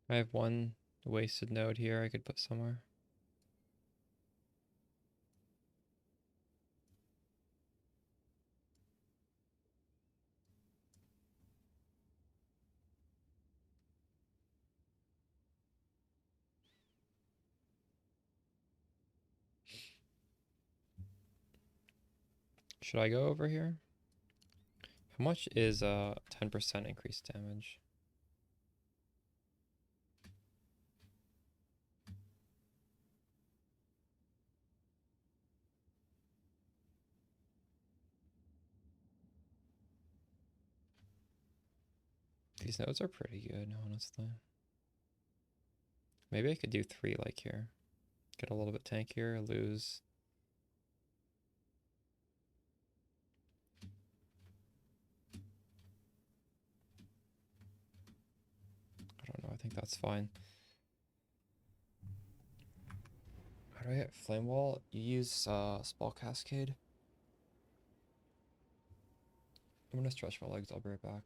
I have 1 wasted node here I could put somewhere. Should I go over here? How much is 10% increased damage? These nodes are pretty good, honestly. Maybe I could do 3 like here. Get a little bit tankier, lose. I don't know, I think that's fine. How do I get Flame Wall? You use Spell Cascade. I'm gonna stretch my legs, I'll be right back.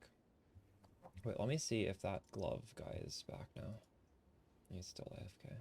Wait, let me see if that glove guy is back now. He's still AFK.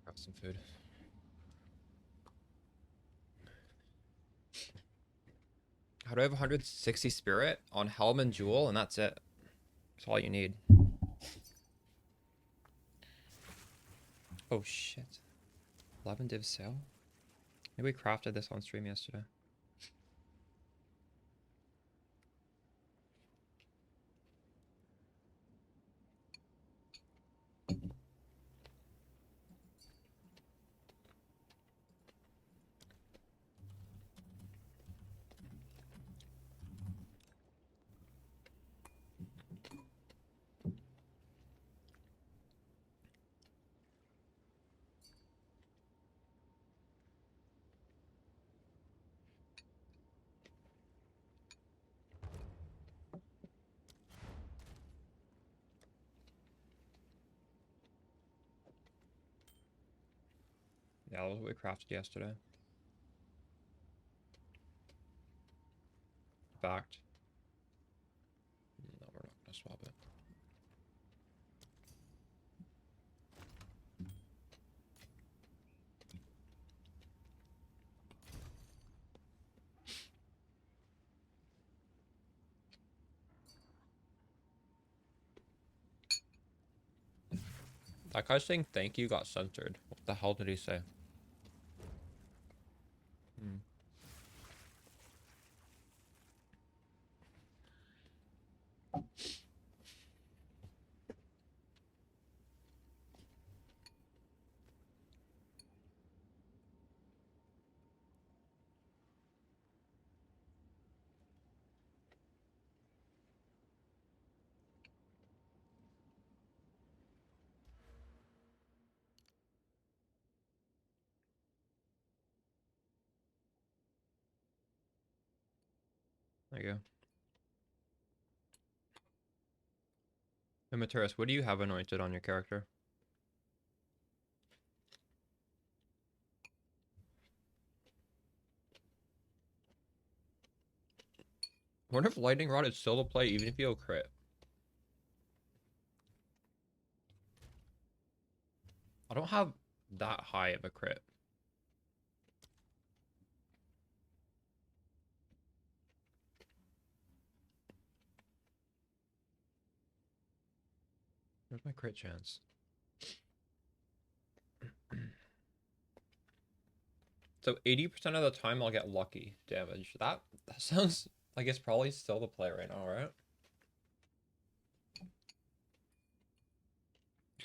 Grab some food. How do I have 160 spirit on Helm and Jewel, and that's it? That's all you need. Oh shit. 11 div sale? Maybe we crafted this on stream yesterday. Yeah, that was what we crafted yesterday. Fact. No, we're not gonna swap it. That guy saying thank you got censored. What the hell did he say? Hmm. There you go. Hey, Materis, what do you have anointed on your character? I wonder if Lightning Rod is still to play even if you go crit. I don't have that high of a crit. Where's my crit chance? So 80% of the time I'll get lucky damage. That sounds like it's probably still the play right now, right?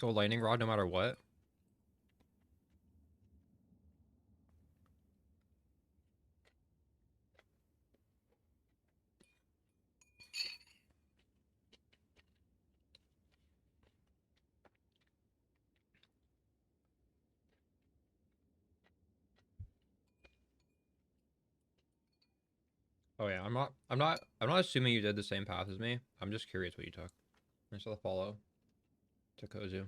Go Lightning Rod no matter what. Oh yeah, I'm not assuming you did the same path as me. I'm just curious what you took. Thanks for the follow. To Kozu.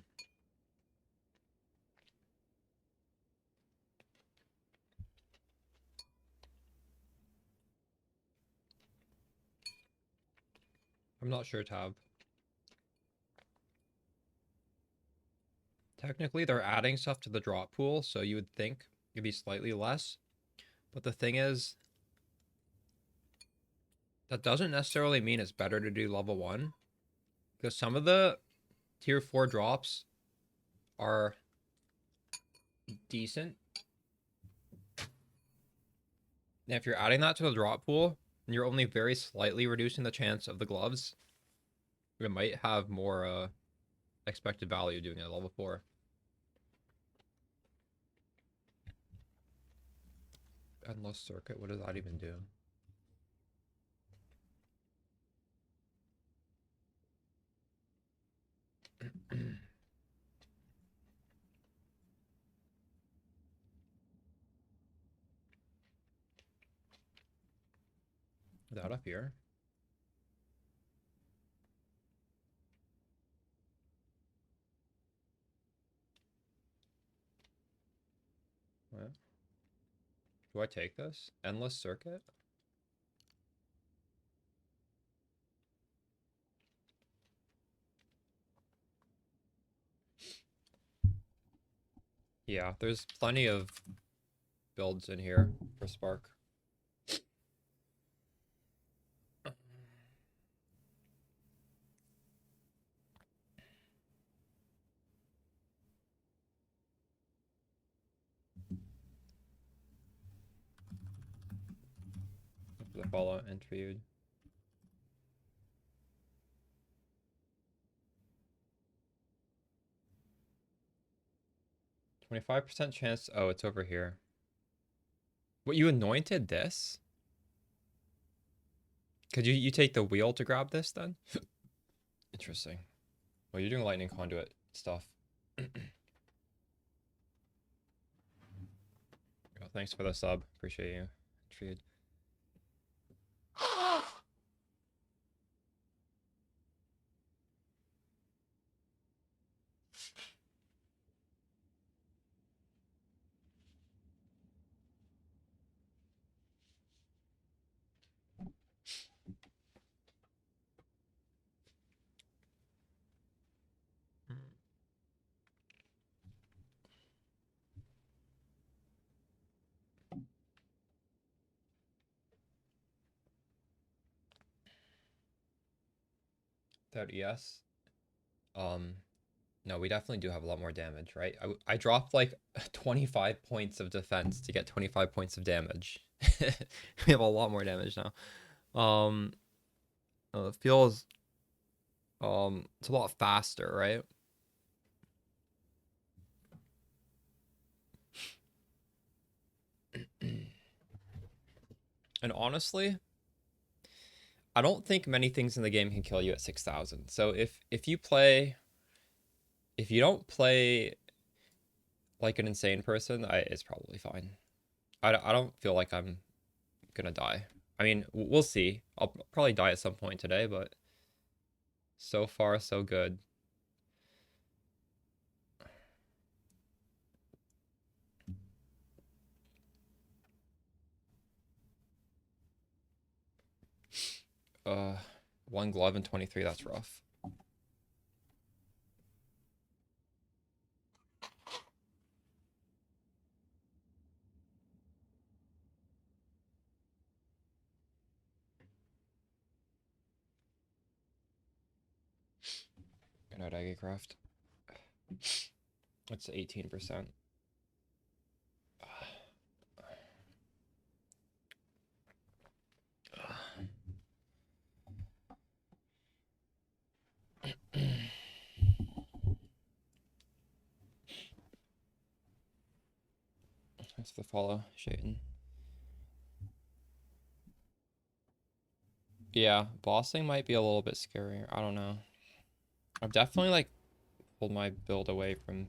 I'm not sure, Tab. Technically, they're adding stuff to the drop pool, so you would think it'd be slightly less. But the thing is, that doesn't necessarily mean it's better to do level 1. Because some of the tier 4 drops are decent. And if you're adding that to the drop pool, and you're only very slightly reducing the chance of the gloves, it might have more expected value doing it at level 4. Endless circuit, what does that even do? Is that up here? What? Do I take this? Endless circuit? Yeah, there's plenty of builds in here for Spark. The follow interviewed. 25% chance. Oh, it's over here. What, you anointed this? Could you take the wheel to grab this then? Interesting. Well, you're doing lightning conduit stuff. Oh, thanks for the sub. Appreciate you. Feed. without ES. No, we definitely do have a lot more damage, right? I dropped like 25 points of defense to get 25 points of damage. We have a lot more damage now. It feels it's a lot faster, right? And honestly, I don't think many things in the game can kill you at 6,000. So if you don't play like an insane person, it's probably fine. I don't feel like I'm gonna die. I mean, we'll see. I'll probably die at some point today, but so far so good. Uh, 1 glove and 23, that's rough. Good night, Aggiecraft. That's 18%. Thanks for the follow, Shayton. Yeah, bossing might be a little bit scarier. I don't know. I've definitely like pulled my build away from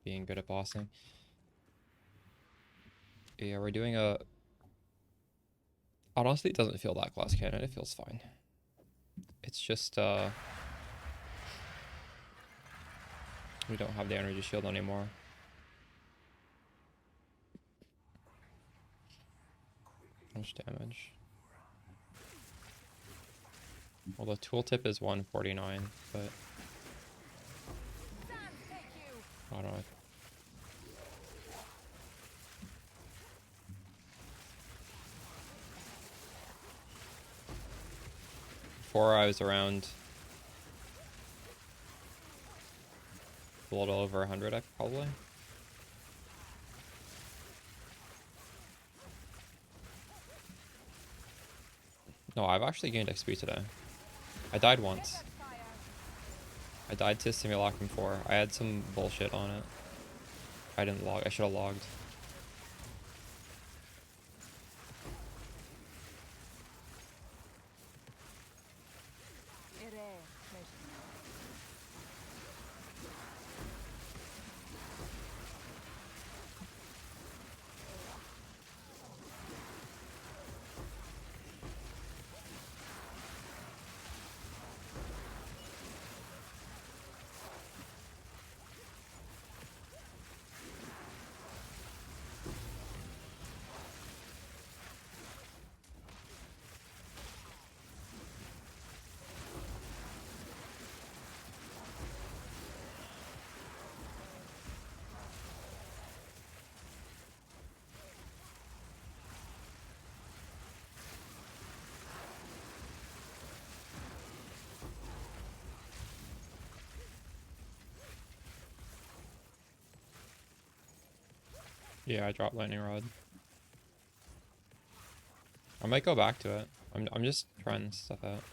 being good at bossing. Yeah, we're doing a... Honestly, it doesn't feel that glass cannon. It feels fine. It's just, we don't have the energy shield anymore. How much damage? Well, the tooltip is 149, but... I don't know. Before I was around a little over 100, I probably. No, I've actually gained XP today. I died once. I died to Simulacrum 4. I had some bullshit on it. I didn't log. I should have logged. Yeah, I dropped Lightning Rod. I might go back to it. I'm just trying stuff out.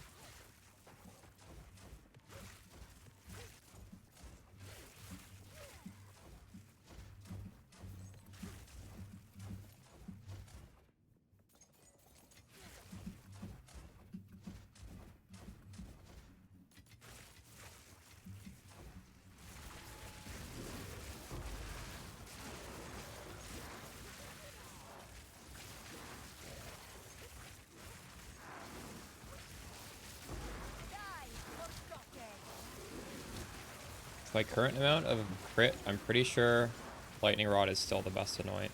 My current amount of crit, I'm pretty sure Lightning Rod is still the best anoint.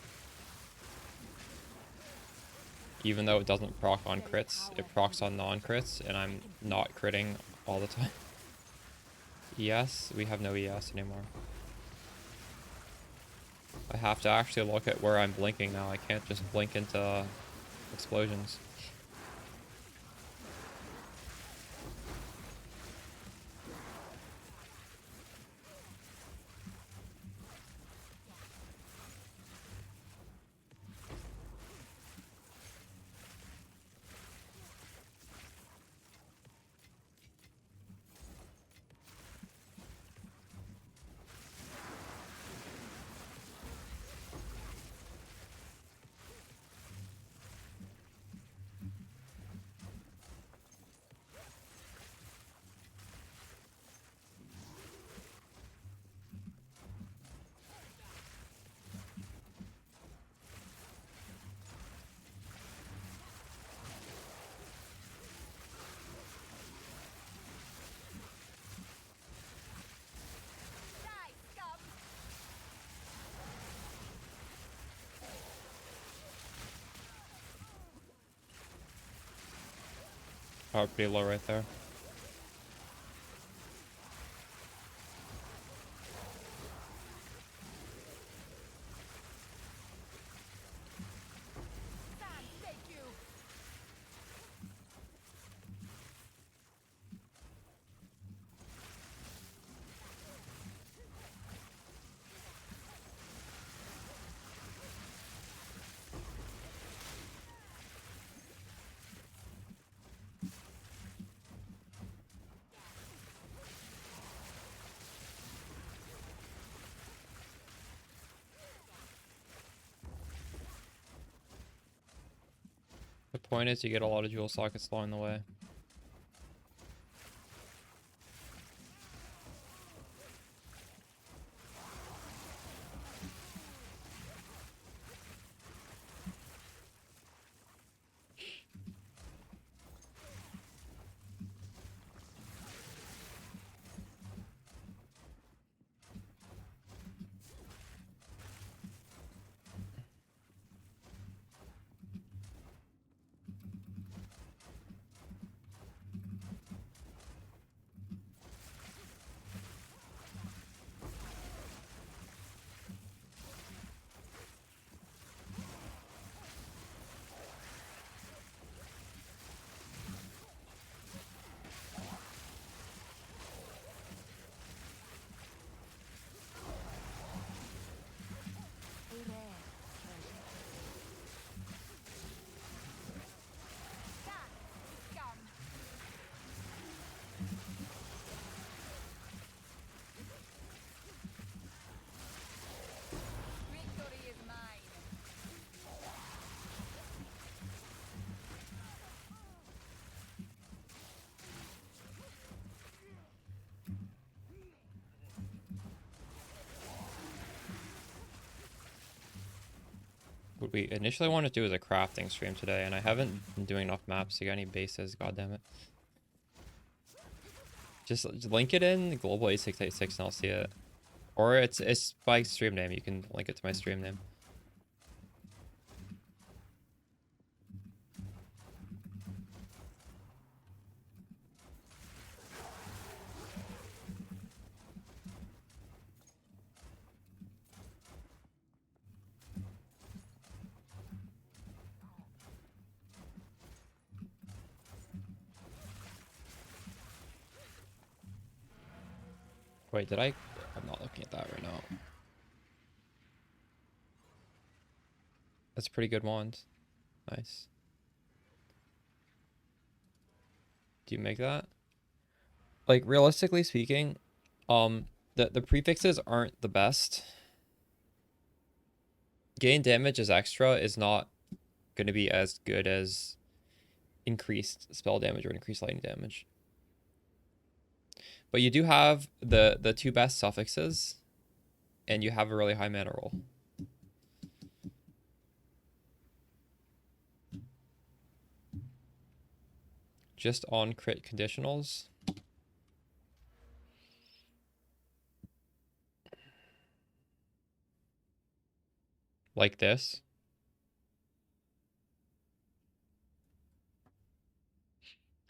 Even though it doesn't proc on crits, it procs on non-crits, and I'm not critting all the time. ES? We have no ES anymore. I have to actually look at where I'm blinking now. I can't just blink into explosions. Probably pretty low right there. The point is you get a lot of jewel sockets along the way. What we initially wanted to do is a crafting stream today, and I haven't been doing enough maps to get any bases, god damn it. Just link it in Global 8686 and I'll see it. Or it's by stream name, you can link it to my stream name. Wait, did I? I'm not looking at that right now. That's a pretty good wand. Nice. Do you make that? Like, realistically speaking, the prefixes aren't the best. Gain damage as extra is not going to be as good as increased spell damage or increased lightning damage. But you do have the two best suffixes, and you have a really high mana roll. Just on crit conditionals. Like this.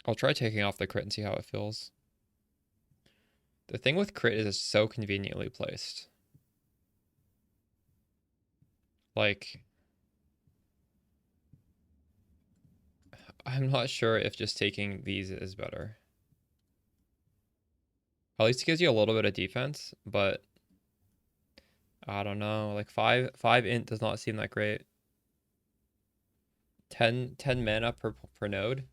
I'll try taking off the crit and see how it feels. The thing with crit is it's so conveniently placed. Like, I'm not sure if just taking these is better. At least it gives you a little bit of defense, but I don't know. Like 5 int does not seem that great. 10 mana per node.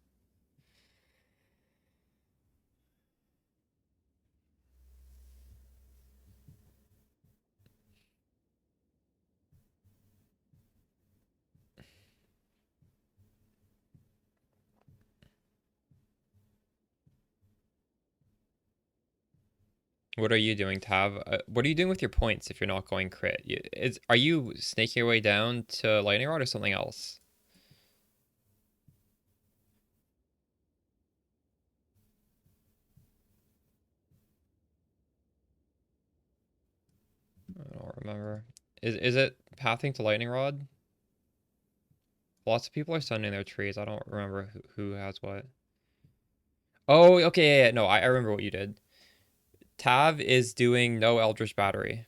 What are you doing, Tav? What are you doing with your points if you're not going crit? Are you snaking your way down to Lightning Rod or something else? I don't remember. Is it pathing to Lightning Rod? Lots of people are sending their trees. I don't remember who has what. Oh, okay, yeah, yeah, no, I remember what you did. Tav is doing no Eldritch Battery.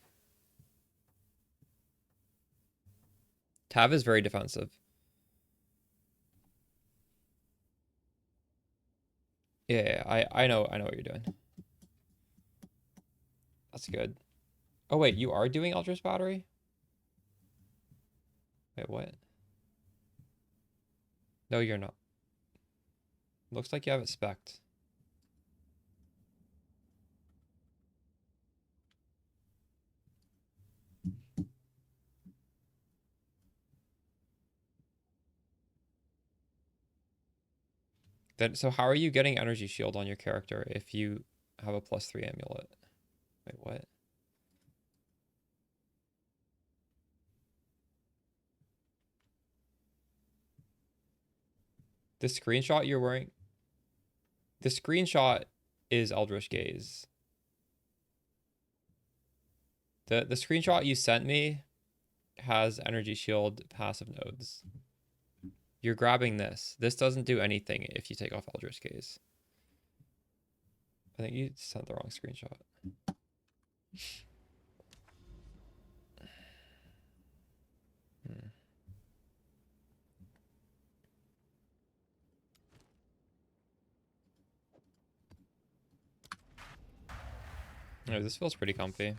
Tav is very defensive. Yeah, yeah, I know what you're doing. That's good. Oh wait, you are doing Eldritch Battery? Wait, what? No, you're not. Looks like you have it spec'd. Then, so how are you getting Energy Shield on your character if you have a +3 amulet? Wait, what? The screenshot you're wearing, the screenshot is Eldritch Gaze. The screenshot you sent me has Energy Shield passive nodes. You're grabbing this. This doesn't do anything if you take off Eldritch Gaze. I think you sent the wrong screenshot. Hmm. No, this feels pretty comfy.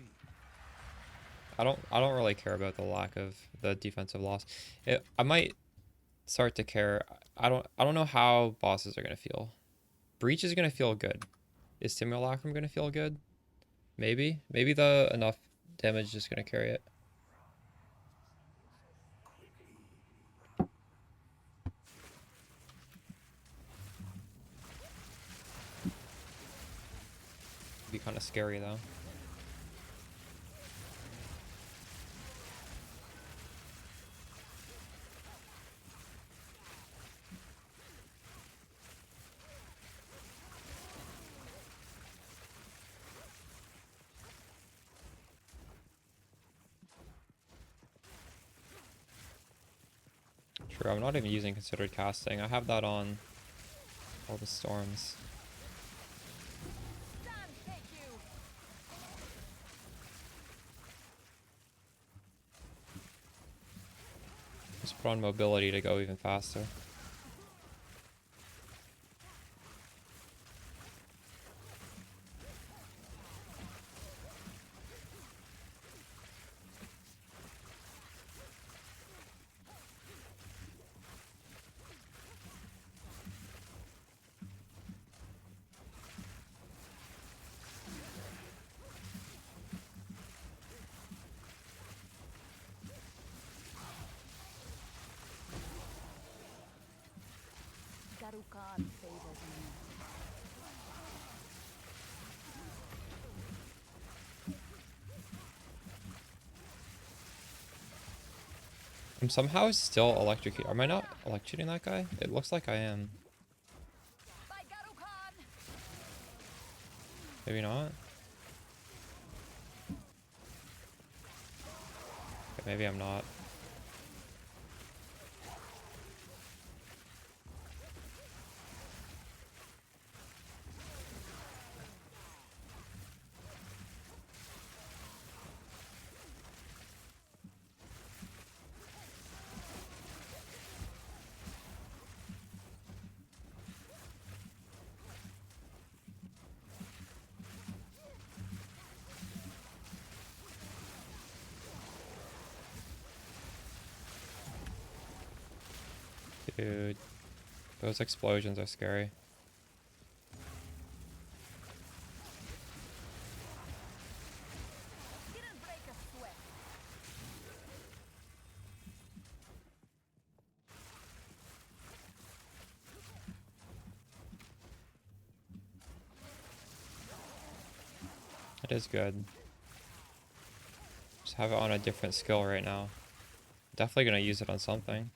I don't really care about the lack of the defensive loss. I might start to care. I don't know how bosses are gonna feel. Breach is gonna feel good. Is Simulacrum gonna feel good? Maybe. Maybe the enough damage is just gonna carry it. Be kind of scary though. True, I'm not even using considered casting. I have that on all the storms. Just put on mobility to go even faster. Garukan favors me. I'm somehow still electrocuting. Am I not electrocuting that guy? It looks like I am. By Garukan! Maybe not. Okay, maybe I'm not. Dude, those explosions are scary. Didn't break a sweat. It is good. Just have it on a different skill right now. Definitely gonna use it on something.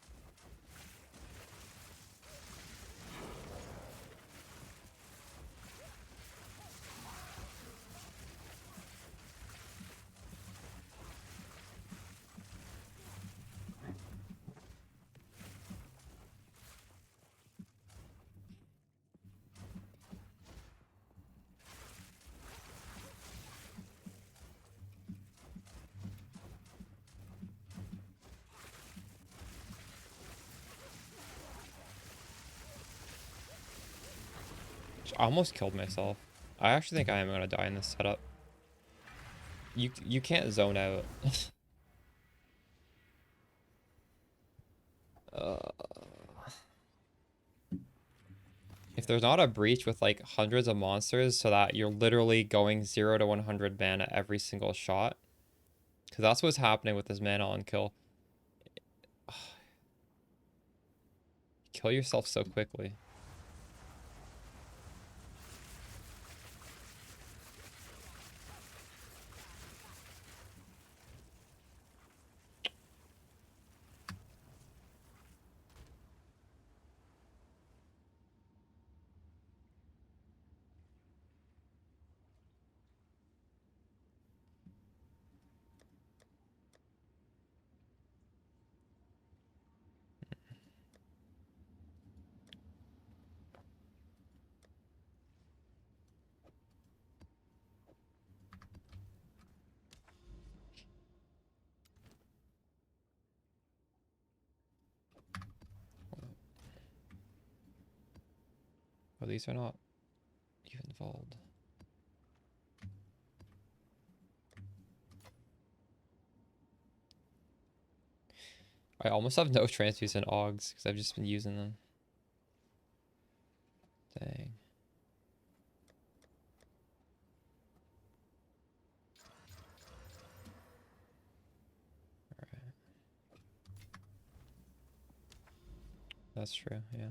I almost killed myself. I actually think I am gonna die in this setup. You can't zone out. If there's not a breach with like hundreds of monsters so that you're literally going 0 to 100 mana every single shot, because that's what's happening with this mana on kill. Kill yourself so quickly. Oh, these are not even involved. I almost have no translucent augs because I've just been using them. Dang. Alright. That's true, yeah.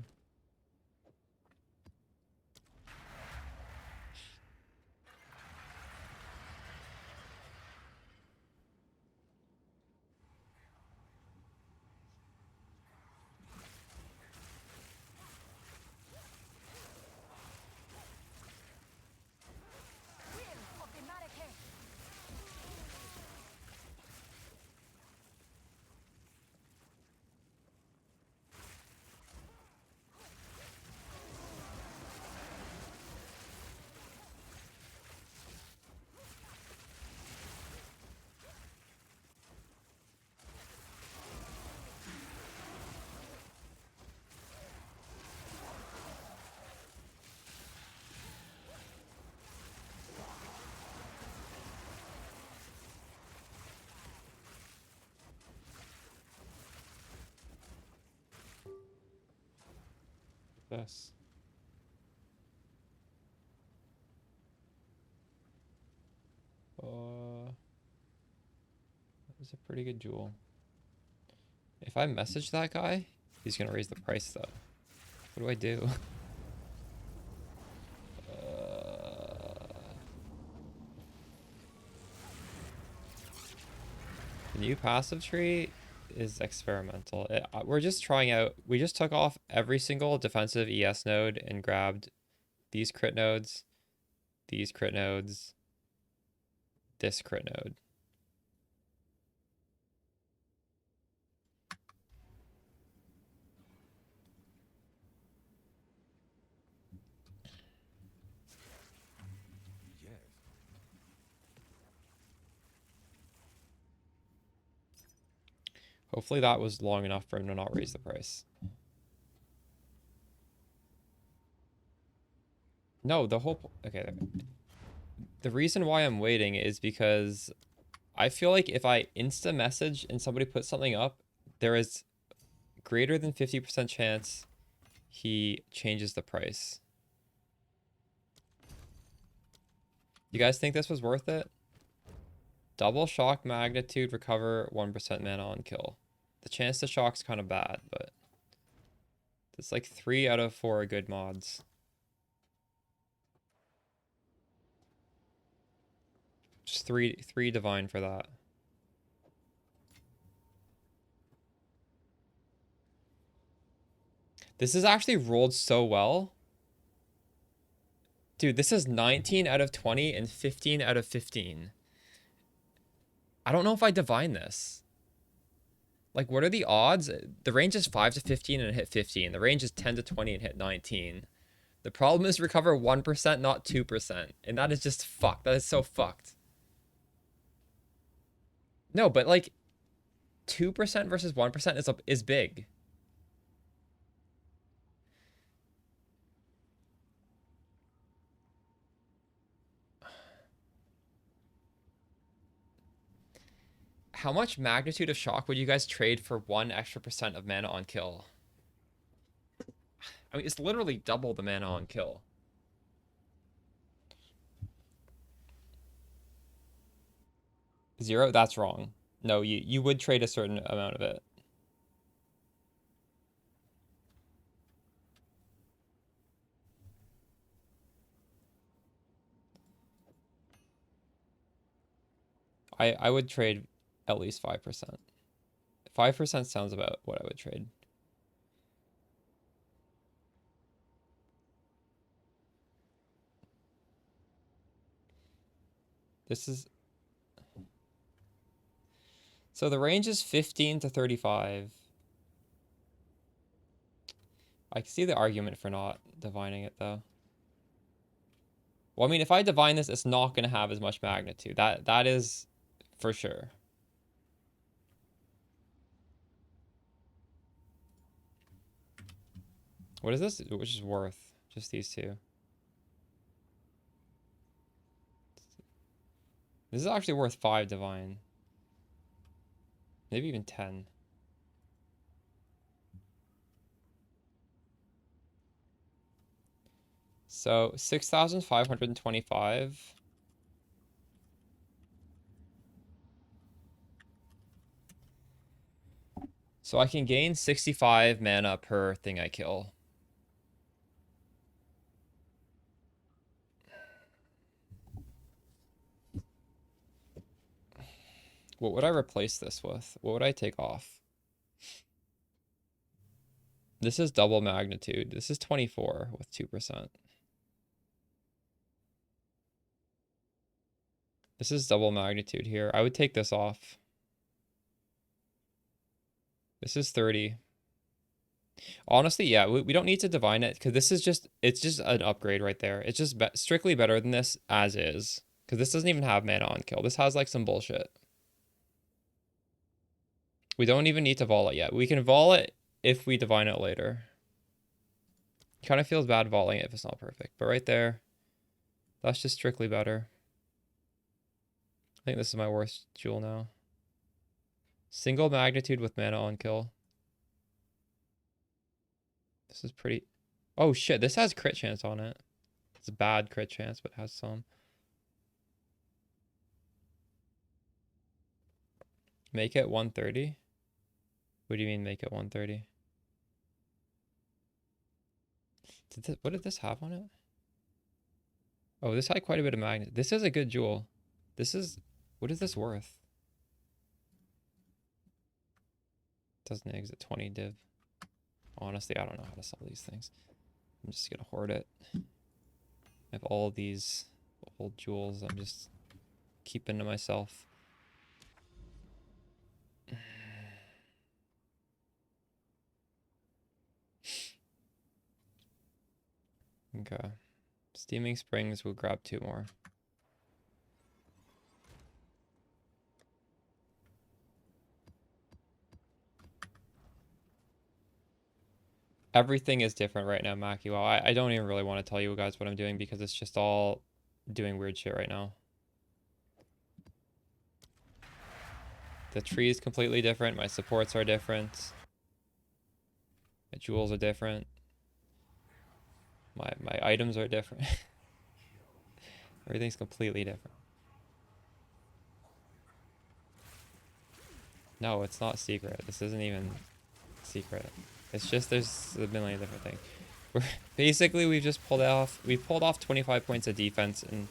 This. That was a pretty good jewel. If I message that guy, he's gonna raise the price though. What do I do? The new passive tree is experimental. We're just trying out. We just took off every single defensive ES node and grabbed these crit nodes, these crit nodes, this crit node. Yes. Hopefully that was long enough for him to not raise the price. No, okay. The reason why I'm waiting is because I feel like if I insta message and somebody puts something up, there is greater than 50% chance he changes the price. You guys think this was worth it? Double shock magnitude, recover 1% mana on kill. The chance to shock's kind of bad, but it's like 3 out of 4 good mods. Just three divine for that. This is actually rolled so well. Dude, this is 19 out of 20 and 15 out of 15. I don't know if I divine this. Like, what are the odds? The range is 5 to 15 and hit 15. The range is 10 to 20 and hit 19. The problem is recover 1%, not 2%. And that is just fucked. That is so fucked. No, but like 2% versus 1% is big. How much magnitude of shock would you guys trade for 1 extra % of mana on kill? I mean, it's literally double the mana on kill. Zero? That's wrong. No, you would trade a certain amount of it. I would trade at least 5%. 5% sounds about what I would trade. This is... So the range is 15 to 35. I can see the argument for not divining it, though. Well, I mean, if I divine this, it's not going to have as much magnitude. That is for sure. What is this? Which is worth? Just these two. This is actually worth 5 divine. Maybe even 10. So 6,525. So I can gain 65 mana per thing I kill. What would I replace this with? What would I take off? This is double magnitude. This is 24 with 2%. This is double magnitude here. I would take this off. This is 30. Honestly, yeah, we don't need to divine it because this is just, it's just an upgrade right there. It's just strictly better than this as is. Because this doesn't even have mana on kill. This has like some bullshit. We don't even need to vol it yet. We can vol it if we divine it later. Kind of feels bad voling it if it's not perfect. But right there, that's just strictly better. I think this is my worst jewel now. Single magnitude with mana on kill. This is pretty... Oh shit, this has crit chance on it. It's a bad crit chance, but it has some. Make it 130? What do you mean make it 130? What did this have on it? Oh, this had quite a bit of magnet. This is a good jewel. This is... What is this worth? Doesn't exit 20 div. Honestly, I don't know how to sell these things. I'm just gonna hoard it. I have all these old jewels I'm just keeping to myself. Okay. Steaming Springs, will grab 2 more. Everything is different right now, Mackie. Well, I don't even really want to tell you guys what I'm doing because it's just all doing weird shit right now. The tree is completely different. My supports are different. My jewels are different. My items are different. Everything's completely different. No, it's not secret. This isn't even secret. It's just there's a million different things. Basically, we've pulled off 25 points of defense and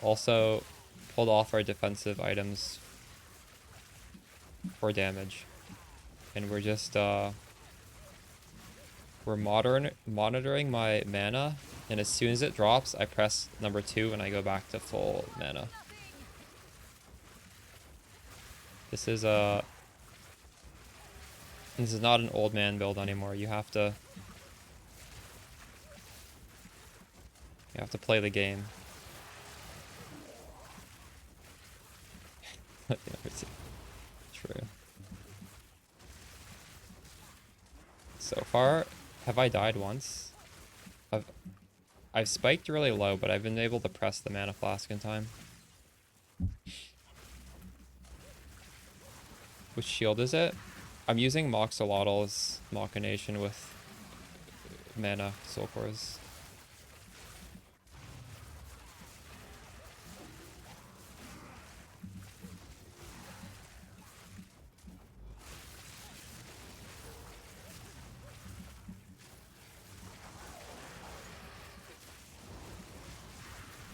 also pulled off our defensive items for damage. And we're just we're monitoring my mana, and as soon as it drops, I press number 2 and I go back to full mana. This is not an old man build anymore. You have to play the game. True. So far, have I died once? I've spiked really low, but I've been able to press the mana flask in time. Which shield is it? I'm using Moxolotl's Machination with mana soul cores.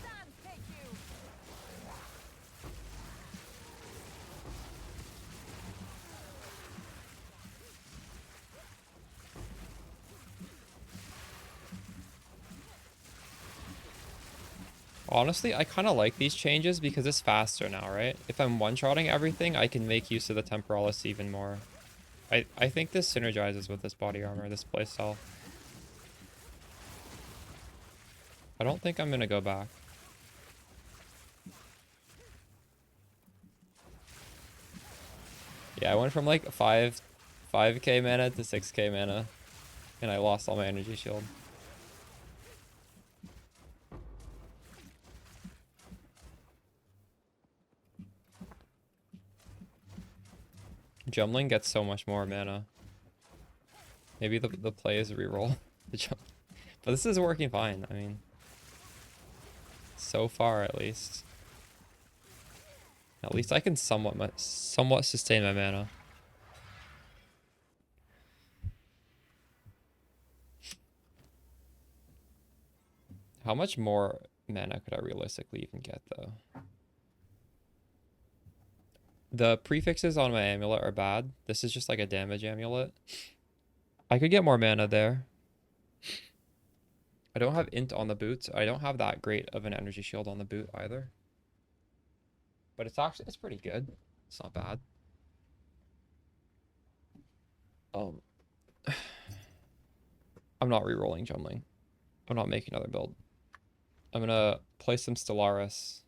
Stand, take you. Honestly, I kind of like these changes because it's faster now, right? If I'm one-shotting everything, I can make use of the Temporalis even more. I think this synergizes with this body armor, this playstyle. I don't think I'm gonna go back. Yeah, I went from like 5k mana to 6k mana, and I lost all my energy shield. Jumbling gets so much more mana. Maybe the play is reroll the jump. But this is working fine, I mean. So far, at least. At least I can somewhat sustain my mana. How much more mana could I realistically even get, though? The prefixes on my amulet are bad. This is just like a damage amulet. I could get more mana there. I don't have int on the boots. I don't have that great of an energy shield on the boot either. But it's pretty good. It's not bad. I'm not re-rolling Jumbling. I'm not making another build. I'm gonna play some Stellaris.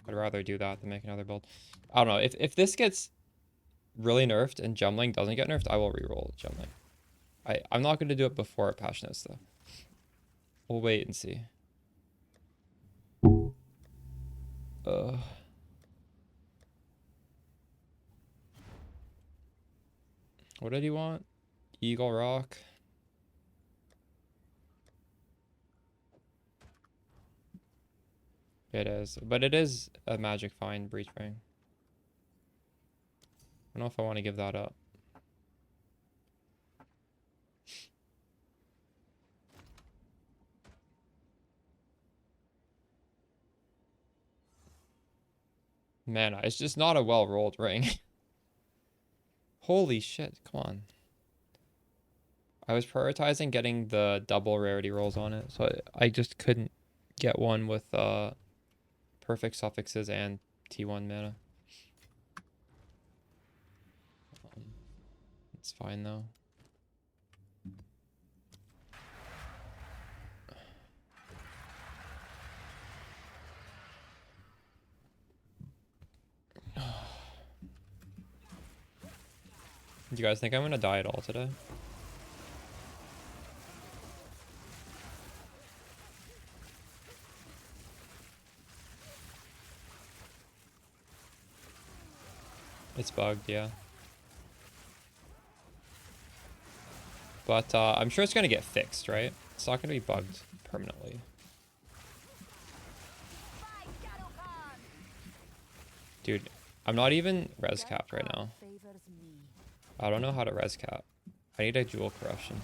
I'd rather do that than make another build. I don't know. If this gets really nerfed and Jumbling doesn't get nerfed, I will re-roll Jumbling. I'm not gonna do it before Passionates though. We'll wait and see. What did he want? Eagle Rock. It is, but it is a magic find breach ring. I don't know if I want to give that up. Man, it's just not a well-rolled ring. Holy shit, come on. I was prioritizing getting the double rarity rolls on it, so I just couldn't get one with perfect suffixes and T1 mana. It's fine though. Do you guys think I'm gonna die at all today? It's bugged, yeah. But I'm sure it's gonna get fixed, right? It's not gonna be bugged permanently. Dude, I'm not even res capped right now. I don't know how to res cap. I need a jewel corruption.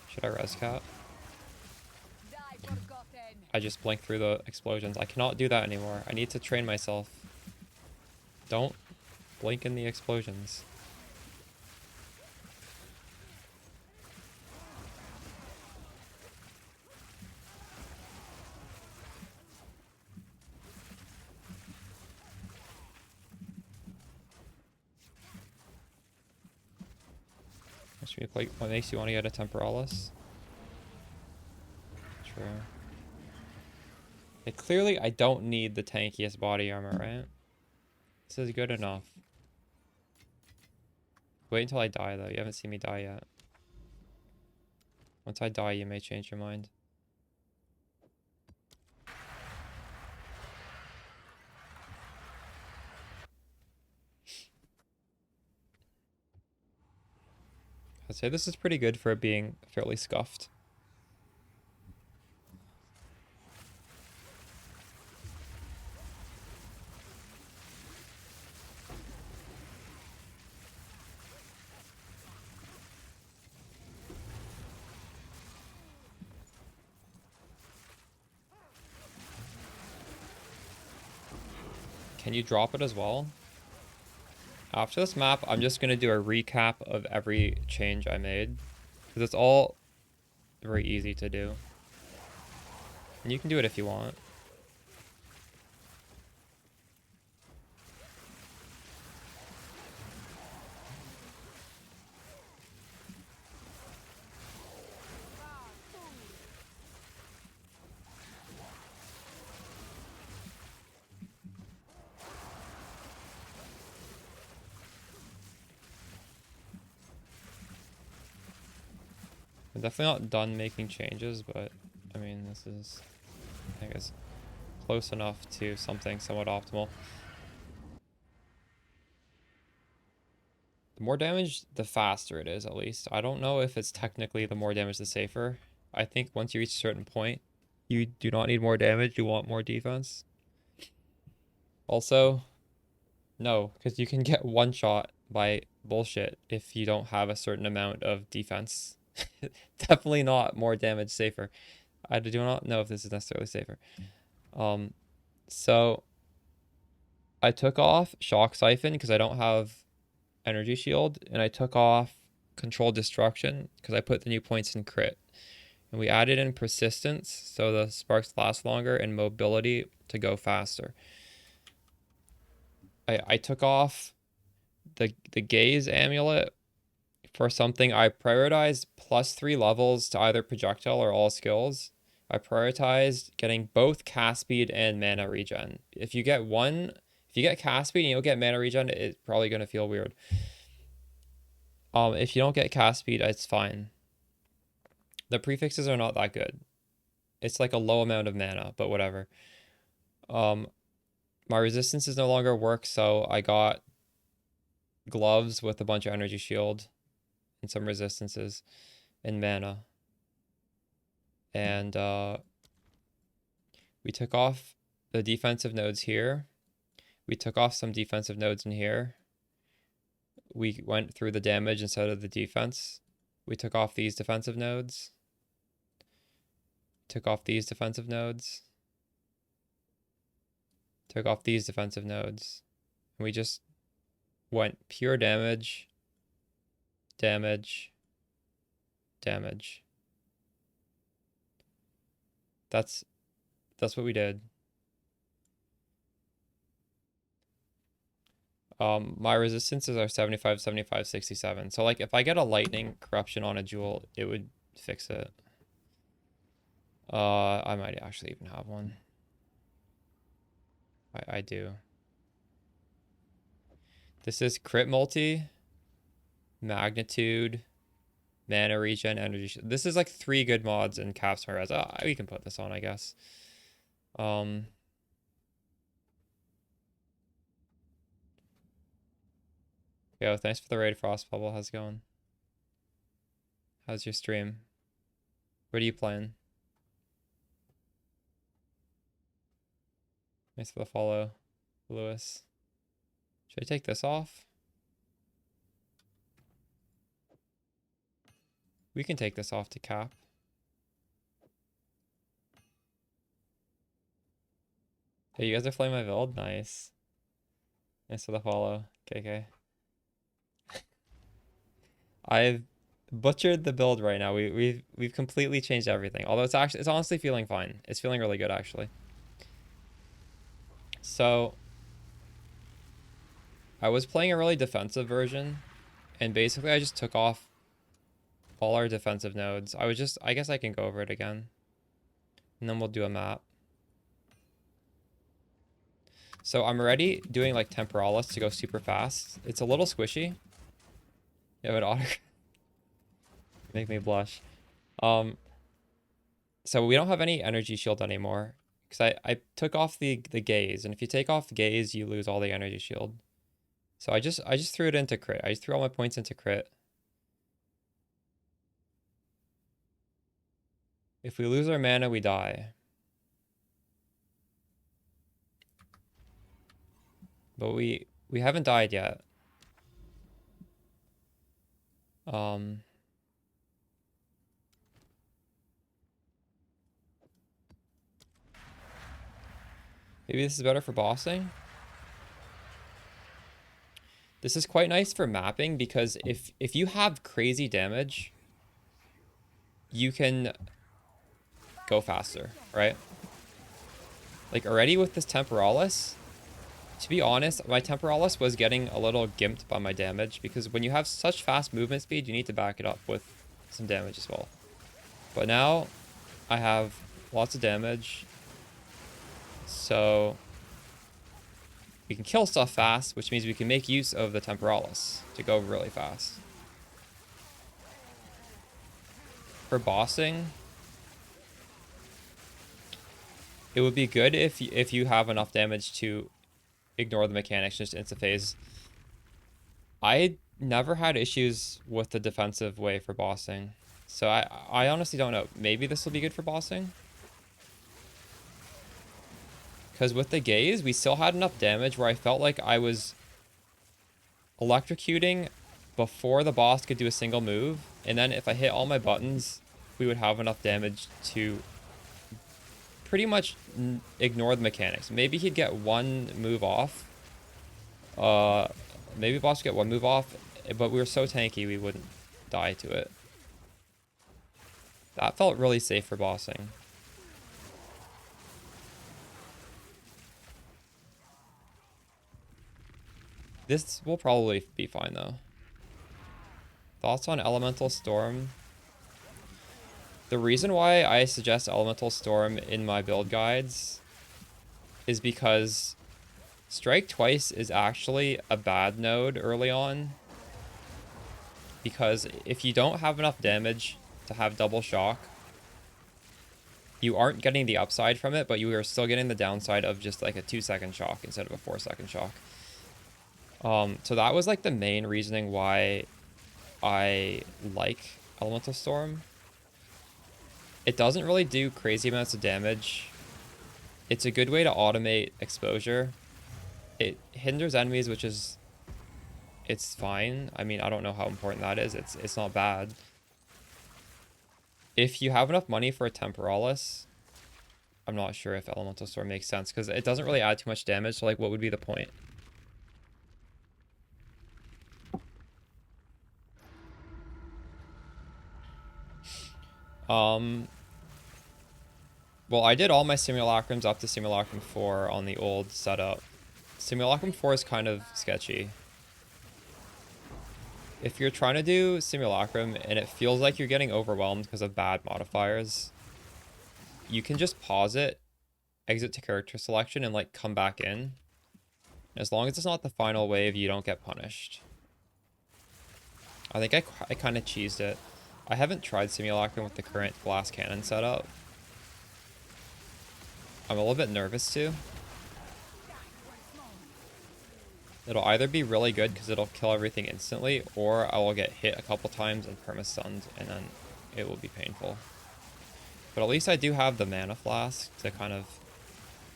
Should I res cap? I just blinked through the explosions. I cannot do that anymore. I need to train myself. Don't blink in the explosions. What makes you want to get a Temporalis? True. Clearly, I don't need the tankiest body armor, right? This is good enough. Wait until I die, though. You haven't seen me die yet. Once I die, you may change your mind. I'd say this is pretty good for it being fairly scuffed. Can you drop it as well? After this map, I'm just going to do a recap of every change I made. Because it's all very easy to do. And you can do it if you want. I'm definitely not done making changes, but I mean, this is, I guess, close enough to something somewhat optimal. The more damage, the faster it is, at least. I don't know if it's technically the more damage, the safer. I think once you reach a certain point, you do not need more damage, you want more defense. Also, no, because you can get one shot by bullshit if you don't have a certain amount of defense. Definitely not more damage, safer. I do not know if this is necessarily safer. So I took off Shock Siphon because I don't have Energy Shield, and I took off Controlled Destruction because I put the new points in crit. And we added in Persistence so the sparks last longer, and Mobility to go faster. I took off the Gaze Amulet for something I prioritized +3 levels to either projectile or all skills. I prioritized getting both cast speed and mana regen. If you get cast speed and you don't get mana regen, it's probably gonna feel weird. If you don't get cast speed, it's fine. The prefixes are not that good. It's like a low amount of mana, but whatever. My resistances no longer work, so I got gloves with a bunch of energy shield and some resistances and mana. And we took off the defensive nodes here. We took off some defensive nodes in here. We went through the damage instead of the defense. We took off these defensive nodes. Took off these defensive nodes. Took off these defensive nodes. And we just went pure damage, damage, damage. That's what we did. My resistances are 75, 75, 67. So like if I get a lightning corruption on a jewel, it would fix it. I might actually even have one. I do. This is crit multi, magnitude, mana regen, energy. This is like 3 good mods in caps my res. We can put this on, I guess. Yo, thanks for the raid, Frost Bubble. How's it going? How's your stream? What are you playing? Thanks for the follow, Lewis. Should I take this off? We can take this off to cap. Hey, you guys are playing my build? Nice. Thanks for the follow, KK. I've butchered the build right now. We've completely changed everything. Although it's honestly feeling fine. It's feeling really good actually. So I was playing a really defensive version, and basically I just took off all our defensive nodes. I guess I can go over it again. And then we'll do a map. So I'm already doing like Temporalis to go super fast. It's a little squishy. It would auto make me blush. So we don't have any energy shield anymore because I took off the gaze, and if you take off the gaze, you lose all the energy shield. So I just threw it into crit. I just threw all my points into crit. If we lose our mana, we die. But we haven't died yet. Maybe this is better for bossing. This is quite nice for mapping because if you have crazy damage, you can go faster, right? Like already with this Temporalis, to be honest, my Temporalis was getting a little gimped by my damage because when you have such fast movement speed, you need to back it up with some damage as well. But now I have lots of damage, so we can kill stuff fast, which means we can make use of the Temporalis to go really fast. For bossing, it would be good if you have enough damage to ignore the mechanics, just insta-phase. I never had issues with the defensive way for bossing, so I honestly don't know. Maybe this will be good for bossing. Because with the gaze, we still had enough damage where I felt like I was electrocuting before the boss could do a single move. And then if I hit all my buttons, we would have enough damage to pretty much ignore the mechanics. Maybe he'd get one move off. Maybe boss would get one move off, but we were so tanky we wouldn't die to it. That felt really safe for bossing. This will probably be fine though. Thoughts on Elemental Storm? The reason why I suggest Elemental Storm in my build guides is because Strike Twice is actually a bad node early on. Because if you don't have enough damage to have double shock, you aren't getting the upside from it, but you are still getting the downside of just like a 2-second shock instead of a 4-second shock. So that was like the main reasoning why I like Elemental Storm. It doesn't really do crazy amounts of damage. It's a good way to automate exposure. It hinders enemies, which is... it's fine. I mean, I don't know how important that is. It's not bad. If you have enough money for a Temporalis, I'm not sure if Elemental Storm makes sense, because it doesn't really add too much damage, so like, what would be the point? Well, I did all my simulacrums up to Simulacrum 4 on the old setup. Simulacrum 4 is kind of sketchy. If you're trying to do Simulacrum and it feels like you're getting overwhelmed because of bad modifiers, you can just pause it, exit to character selection, and like come back in. As long as it's not the final wave, you don't get punished. I think I kind of cheesed it. I haven't tried Simulacrum with the current glass cannon setup. I'm a little bit nervous too. It'll either be really good because it'll kill everything instantly, or I will get hit a couple times and perma-stunned, and then it will be painful. But at least I do have the mana flask to kind of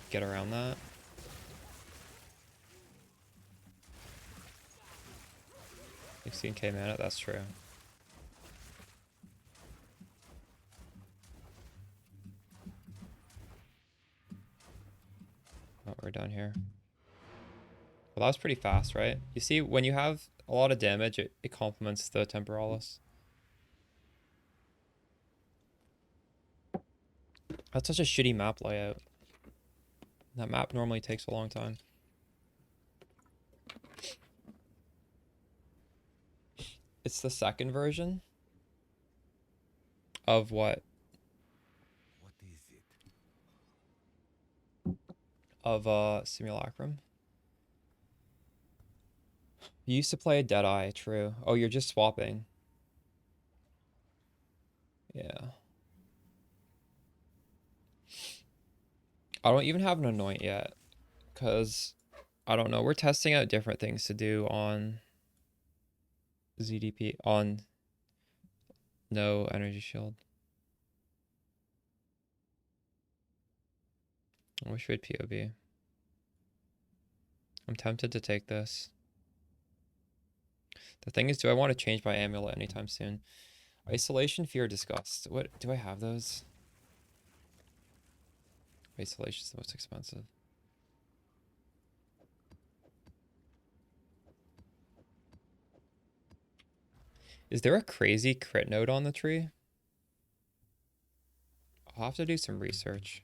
get around that. $16k mana, that's true. Oh, we're down here. Well, that was pretty fast, right? You see, when you have a lot of damage, it complements the Temporalis. That's such a shitty map layout. That map normally takes a long time. It's the second version of what? What is it? Of Simulacrum. You used to play a Deadeye, true. Oh, you're just swapping. Yeah. I don't even have an Anoint yet, because I don't know. We're testing out different things to do on ZDP, on no energy shield. I wish we had POB. I'm tempted to take this. The thing is, do I want to change my amulet anytime soon? Isolation, fear, disgust. What do I have those? Isolation is the most expensive. Is there a crazy crit node on the tree? I'll have to do some research.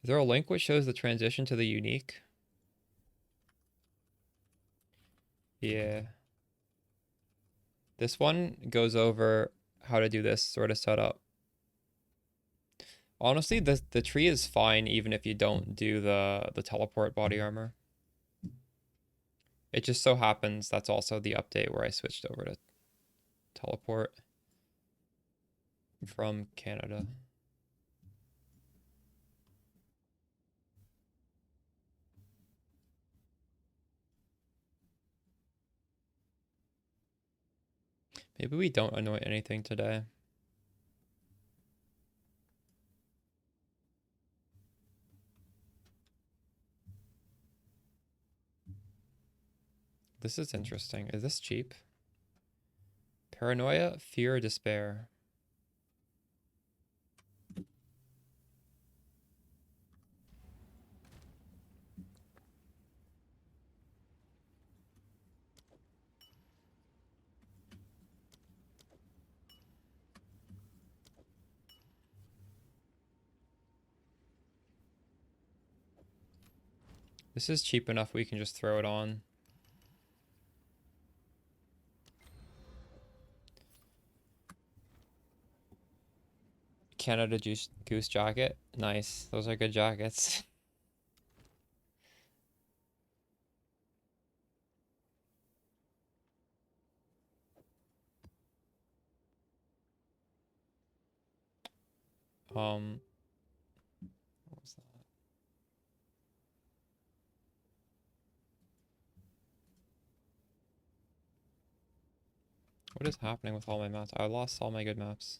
Is there a link which shows the transition to the unique? Yeah. This one goes over how to do this sort of setup. Honestly, the tree is fine even if you don't do the teleport body armor. It just so happens that's also the update where I switched over to teleport from Canada. Maybe we don't anoint anything today. This is interesting. Is this cheap? Paranoia, fear, despair. This is cheap enough we can just throw it on. Canada Goose jacket. Nice. Those are good jackets. What was that? What is happening with all my maps? I lost all my good maps.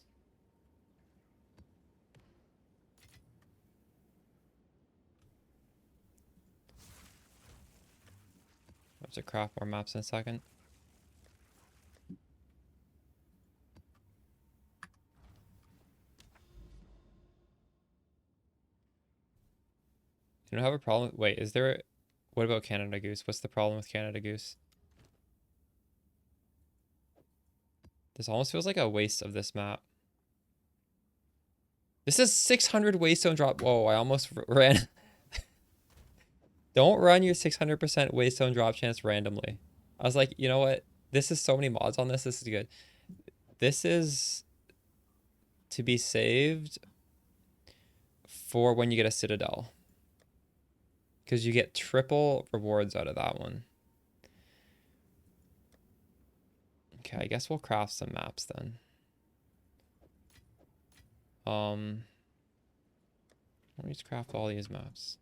I have to craft more maps in a second. You don't have a problem? Wait, is there... What about Canada Goose? What's the problem with Canada Goose? This almost feels like a waste of this map. This is 600 waystone drop. Whoa, I almost ran. Don't run your 600% waystone drop chance randomly. I was like, you know what? This is so many mods on this. This is good. This is to be saved for when you get a Citadel. Because you get triple rewards out of that one. Okay, I guess we'll craft some maps then. Let me just craft all these maps.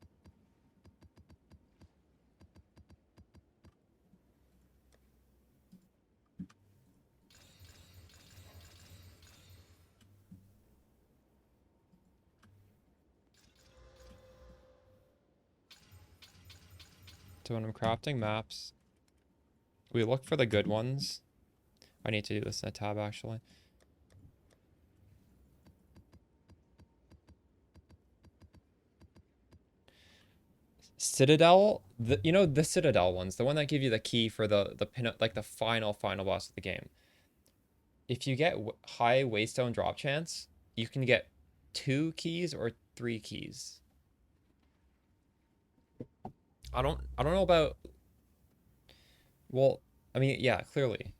So when I'm crafting maps, we look for the good ones. I need to do this in a tab actually. Citadel, you know the Citadel ones, the one that give you the key for the pin, like the final boss of the game. If you get high waystone drop chance, you can get 2 keys or 3 keys. I don't know about. Well, I mean, yeah, clearly,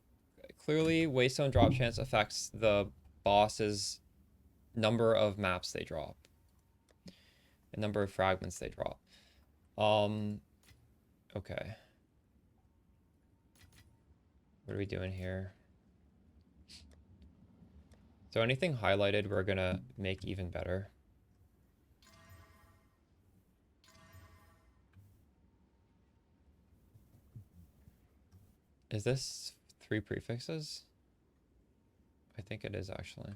waystone drop chance affects the boss's number of maps they drop, the number of fragments they drop. Okay. What are we doing here? So anything highlighted, we're gonna make even better. Is this 3 prefixes? I think it is actually.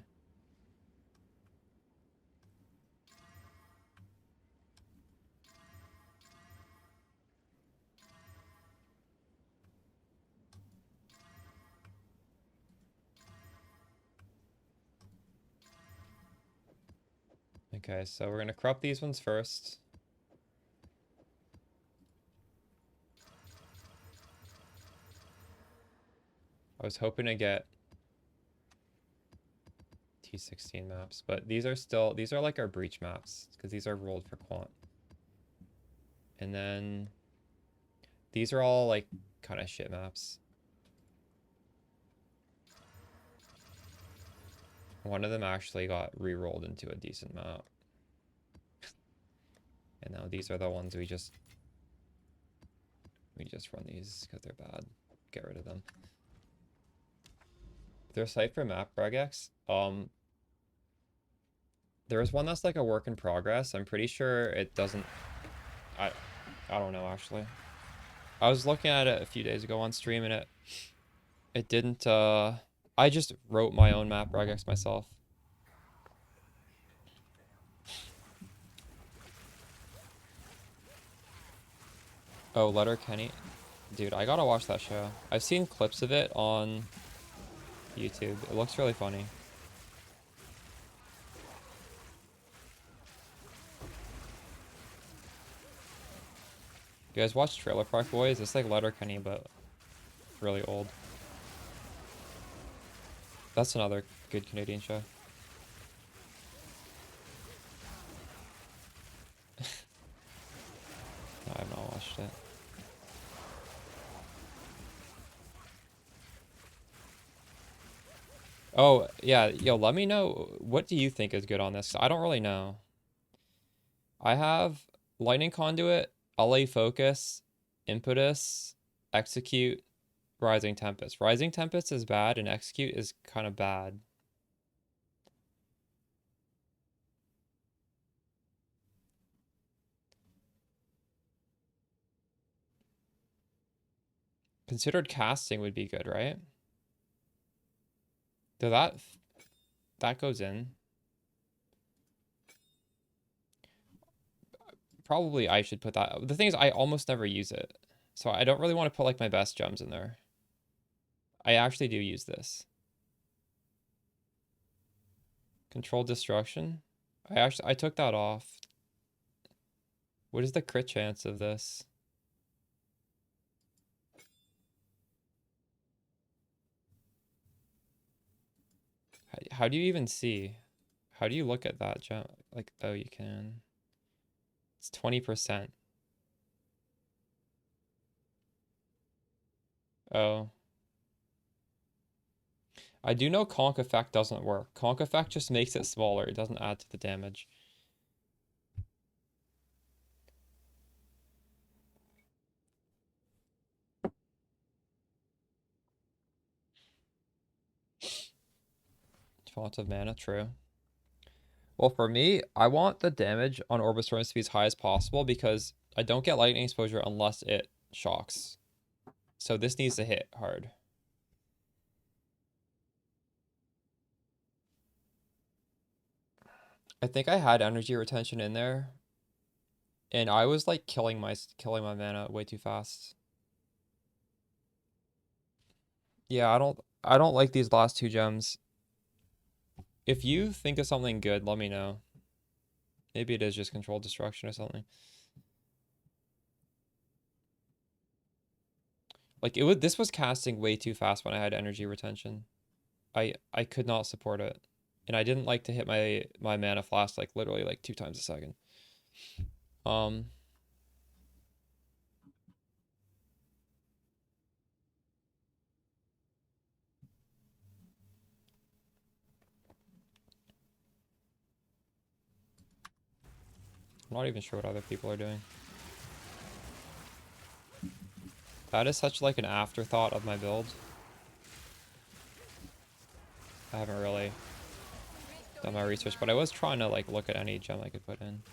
Okay, so we're gonna corrupt these ones first. I was hoping to get T16 maps, but these are like our breach maps, because these are rolled for quant. And then these are all like kind of shit maps. One of them actually got re-rolled into a decent map. And now these are the ones we just run these because they're bad. Get rid of them. There's site for map regex. There's one that's like a work in progress. I'm pretty sure it doesn't. I don't know actually. I was looking at it a few days ago on stream and it didn't. I just wrote my own map regex myself. Oh, Letterkenny. Dude, I gotta watch that show. I've seen clips of it on YouTube. It looks really funny. You guys watch Trailer Park Boys? It's like Letterkenny, but really old. That's another good Canadian show. No, I've not watched it. Oh, yeah. Yo, let me know. What do you think is good on this? I don't really know. I have Lightning Conduit, LA Focus, Impetus, Execute, Rising Tempest. Rising Tempest is bad and Execute is kind of bad. Considered casting would be good, right? So that goes in. Probably I should put that. The thing is I almost never use it. So I don't really want to put like my best gems in there. I actually do use this. Controlled destruction. I took that off. What is the crit chance of this? How do you even see? How do you look at that gem? Like, oh, you can. It's 20%. Oh. I do know Conk Effect doesn't work. Conk Effect just makes it smaller. It doesn't add to the damage. Font of Mana, true. Well, for me, I want the damage on Orbis Storms to be as high as possible because I don't get lightning exposure unless it shocks. So this needs to hit hard. I think I had energy retention in there, and I was like killing my mana way too fast. Yeah, I don't like these last 2 gems. If you think of something good, let me know. Maybe it is just controlled destruction or something. Like this was casting way too fast when I had energy retention. I could not support it. And I didn't like to hit my mana flask like literally like 2 times a second. I'm not even sure what other people are doing. That is such like an afterthought of my build. I haven't really done my research, but I was trying to like look at any gem I could put in.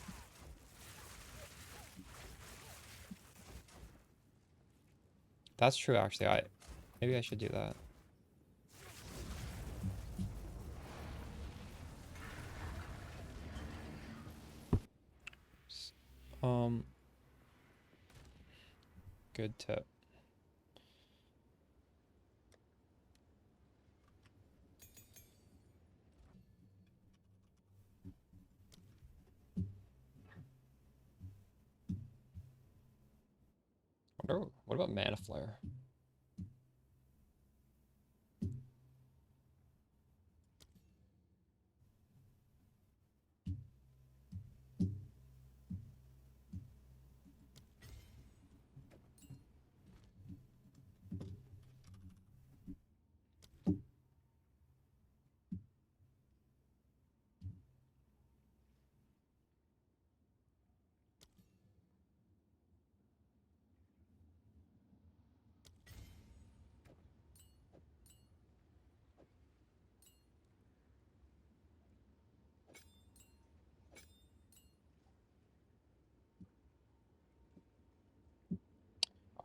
That's true actually. Maybe I should do that. Um, good tip. Wonder, what about Mana Flare?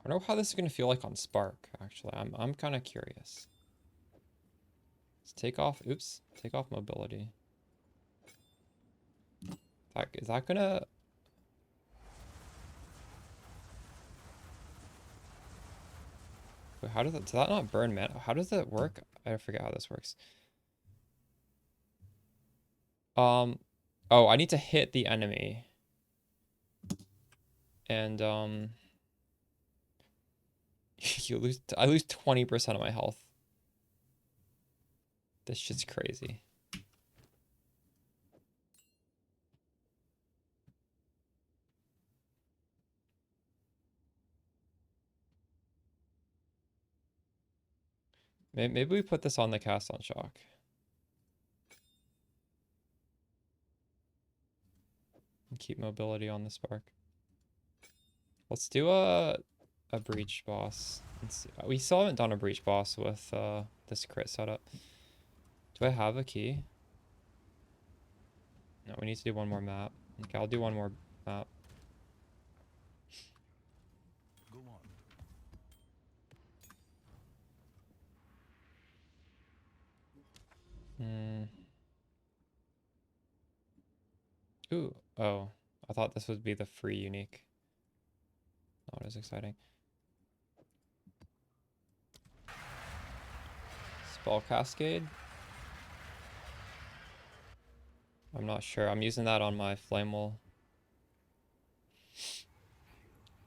I don't know how this is gonna feel like on Spark, actually. I'm kind of curious. Let's take off, oops, take off mobility. Is that gonna... Wait, how does that not burn mana? How does that work? I forget how this works. Oh, I need to hit the enemy. And, I lose 20% of my health. This shit's crazy. Maybe we put this on the cast on shock. And keep mobility on the spark. Let's do a breach boss. We still haven't done a breach boss with this crit setup. Do I have a key? No, we need to do one more map. Okay, I'll do one more map. Go on. Ooh, oh. I thought this would be the free unique. Not as exciting. Spell Cascade? I'm not sure. I'm using that on my Flamewell.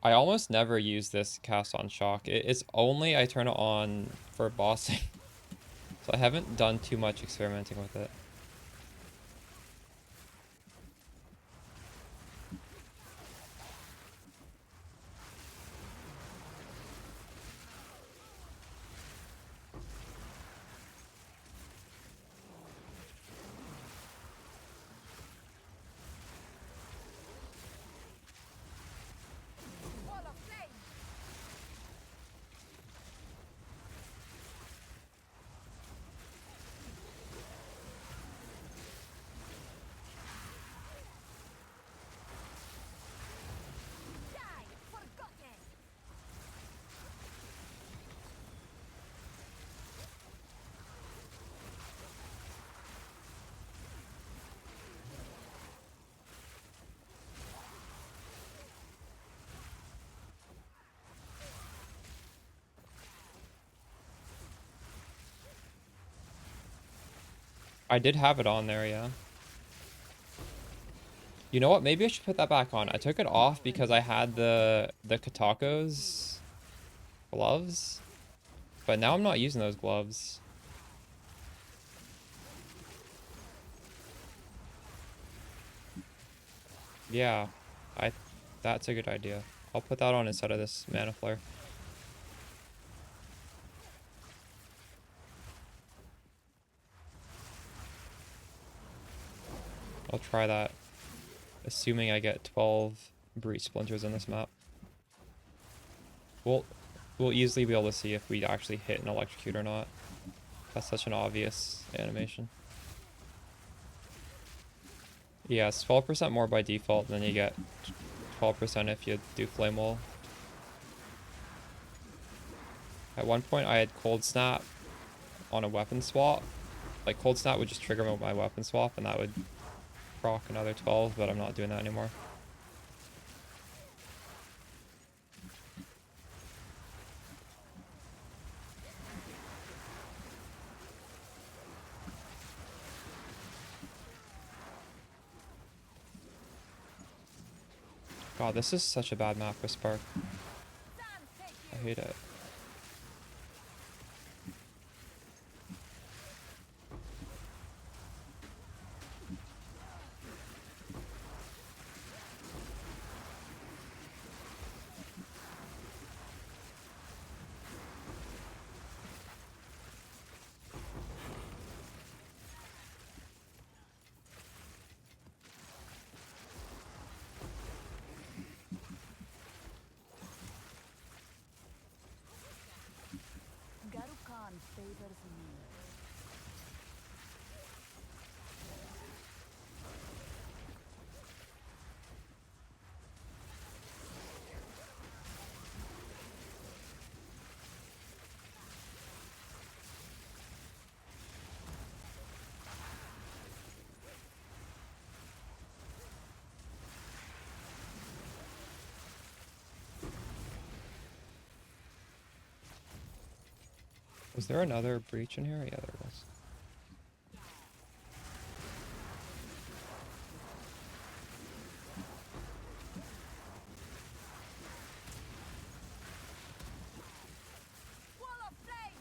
I almost never use this cast on shock. It's only I turn it on for bossing. So I haven't done too much experimenting with it. Wall of flame. Die, forgotten. I did have it on there, yeah. You know what? Maybe I should put that back on. I took it off because I had the Katako's gloves. But now I'm not using those gloves. Yeah, that's a good idea. I'll put that on instead of this Mana Flare. I'll try that. Assuming I get 12 Breach Splinters in this map. We'll easily be able to see if we actually hit an Electrocute or not. That's such an obvious animation. Yeah, it's 12% more by default, and then you get 12% if you do Flame Wall. At one point I had Cold Snap on a weapon swap. Like Cold Snap would just trigger my weapon swap and that would proc another 12, but I'm not doing that anymore. God, this is such a bad map for Spark. I hate it. Garukan favors me. Was there another breach in here? Yeah, there was. Wall of flame!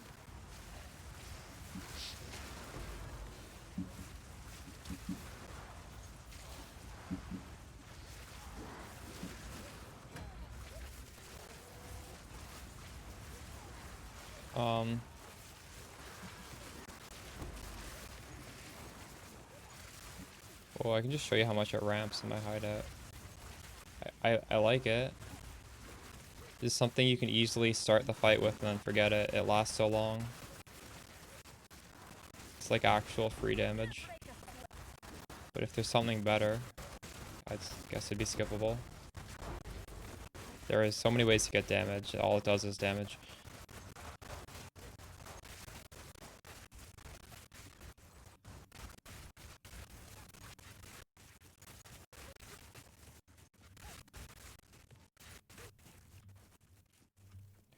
Oh, I can just show you how much it ramps in my hideout. I like it. This is something you can easily start the fight with and then forget it. It lasts so long. It's like actual free damage. But if there's something better, I guess it'd be skippable. There is so many ways to get damage. All it does is damage.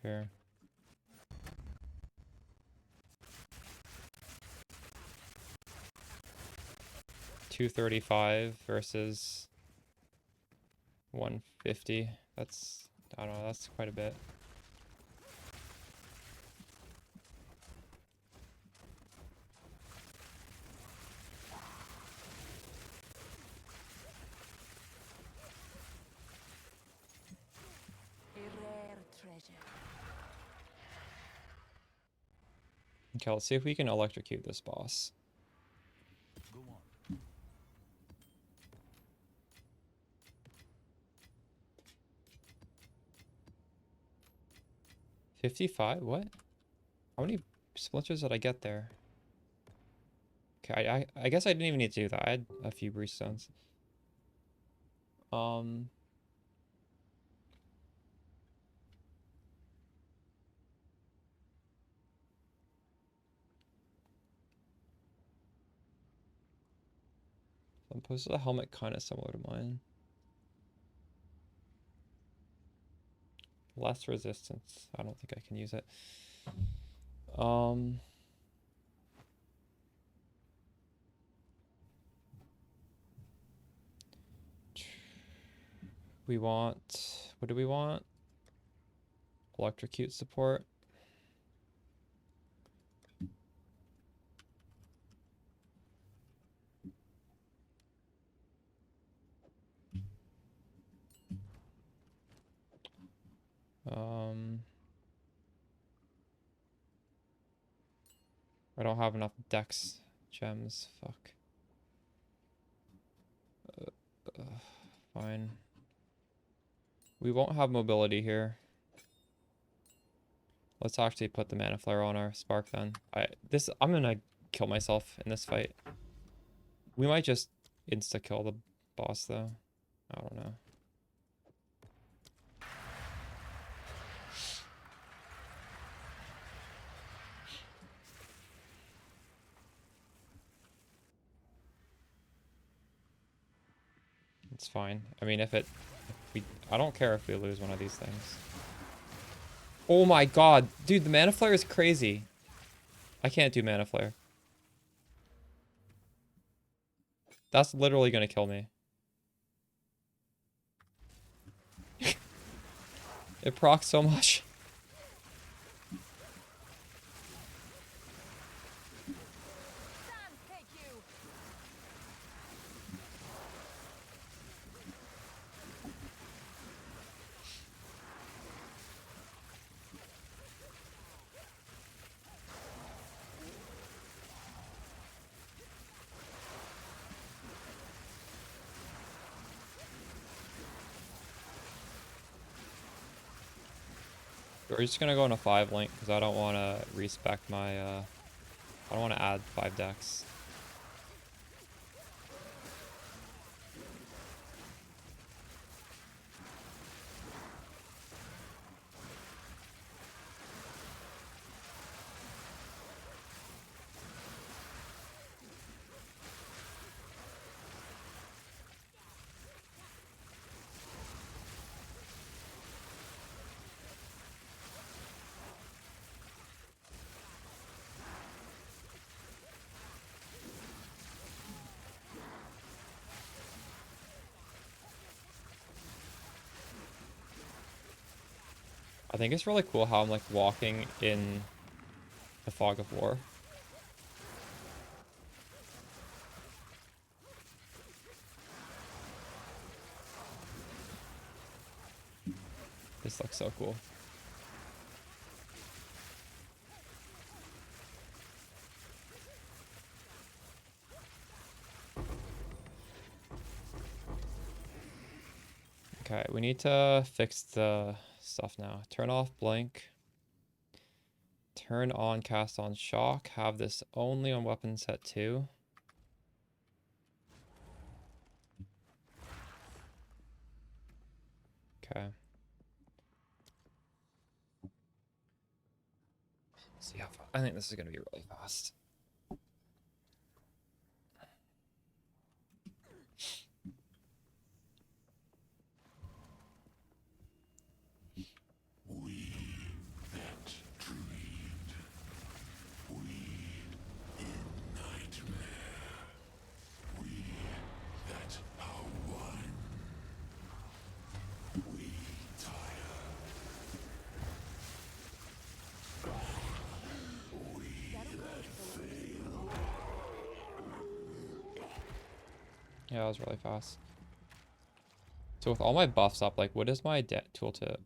Here. $235 versus 150. That's, I don't know, that's quite a bit. A rare treasure. Okay, let's see if we can electrocute this boss. Go on. 55? What? How many splinters did I get there? Okay, I guess I didn't even need to do that. I had a few breach stones. I'm posted a helmet kind of similar to mine. Less resistance. I don't think I can use it. We want, what do we want? Electrocute support. I don't have enough dex gems. Fuck. Fine. We won't have mobility here. Let's actually put the mana flare on our spark then. I'm gonna kill myself in this fight. We might just insta kill the boss though. I don't know. It's fine. I mean, I don't care if we lose one of these things. Oh my god, dude, the mana flare is crazy. I can't do mana flare. That's literally gonna kill me. It procs so much. Sun, take you. We're just gonna go on a 5 link because I don't want to respec my I don't want to add 5 decks. I think it's really cool how I'm like walking in the fog of war. This looks so cool. Okay, we need to fix the stuff now. Turn off blink. Turn on cast on shock. Have this only on weapon set 2. Okay. See how fast. I think this is gonna be really fast. We that dreamed, we in nightmare, we that are one, we tire, we that fail. Yeah, that was really fast. So with all my buffs up, like, what is my tooltip?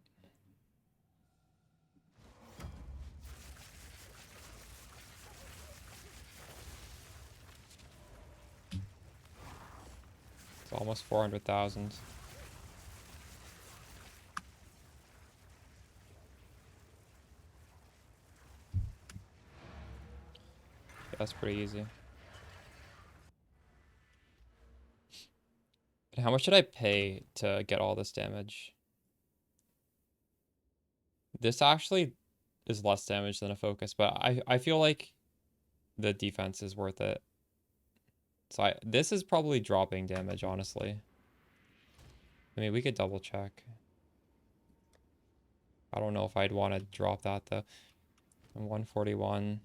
It's almost 400,000. Yeah, that's pretty easy. And how much should I pay to get all this damage? This actually is less damage than a focus, but I feel like the defense is worth it. So this is probably dropping damage, honestly. I mean, we could double check. I don't know if I'd want to drop that though. 141.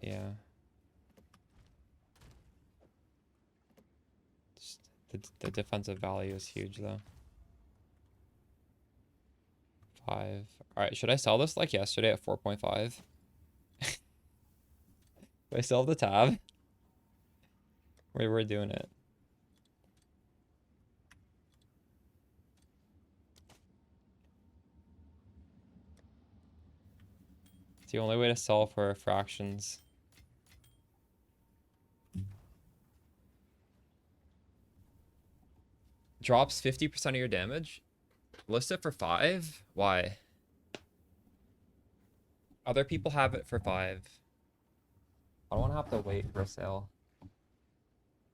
Yeah. Just the defensive value is huge though. 5. All right, should I sell this like yesterday at 4.5? Do I still have the tab? We're doing it. It's the only way to sell for fractions. Drops 50% of your damage? List it for 5? Why? Other people have it for 5. I don't want to have to wait for a sale.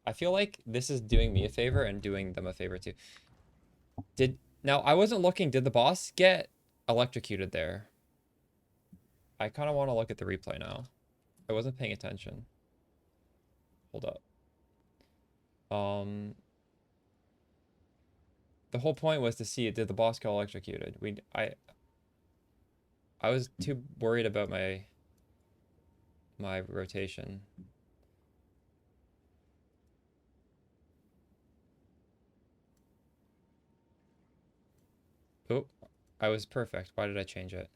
I feel like this is doing me a favor and doing them a favor too. Now, I wasn't looking. Did the boss get electrocuted there? I kind of want to look at the replay now. I wasn't paying attention. Hold up. The whole point was to see, did the boss get electrocuted? I was too worried about my rotation. Oh, I was perfect. Why did I change it?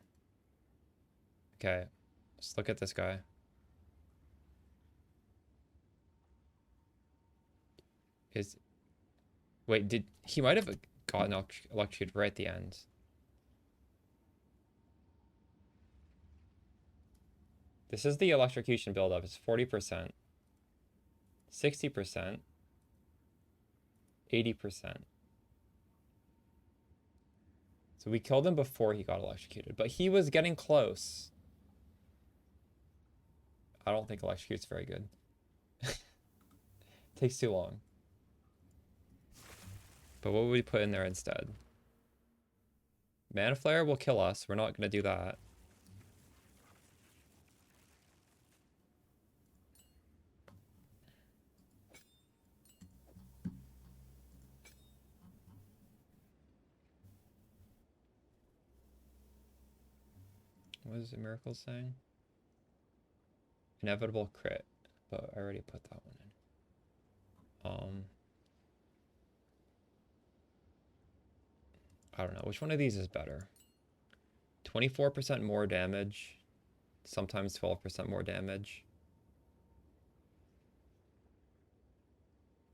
Okay, let's look at this guy. Is wait, did he might have gotten electrocuted right at the end? This is the electrocution buildup. It's 40%, 60%, 80%. So we killed him before he got electrocuted, but he was getting close. I don't think electrocute's very good. Takes too long. But what would we put in there instead? Mana Flare will kill us. We're not going to do that. What is the miracle saying? Inevitable crit. But I already put that one in. I don't know. Which one of these is better? 24% more damage. Sometimes 12% more damage.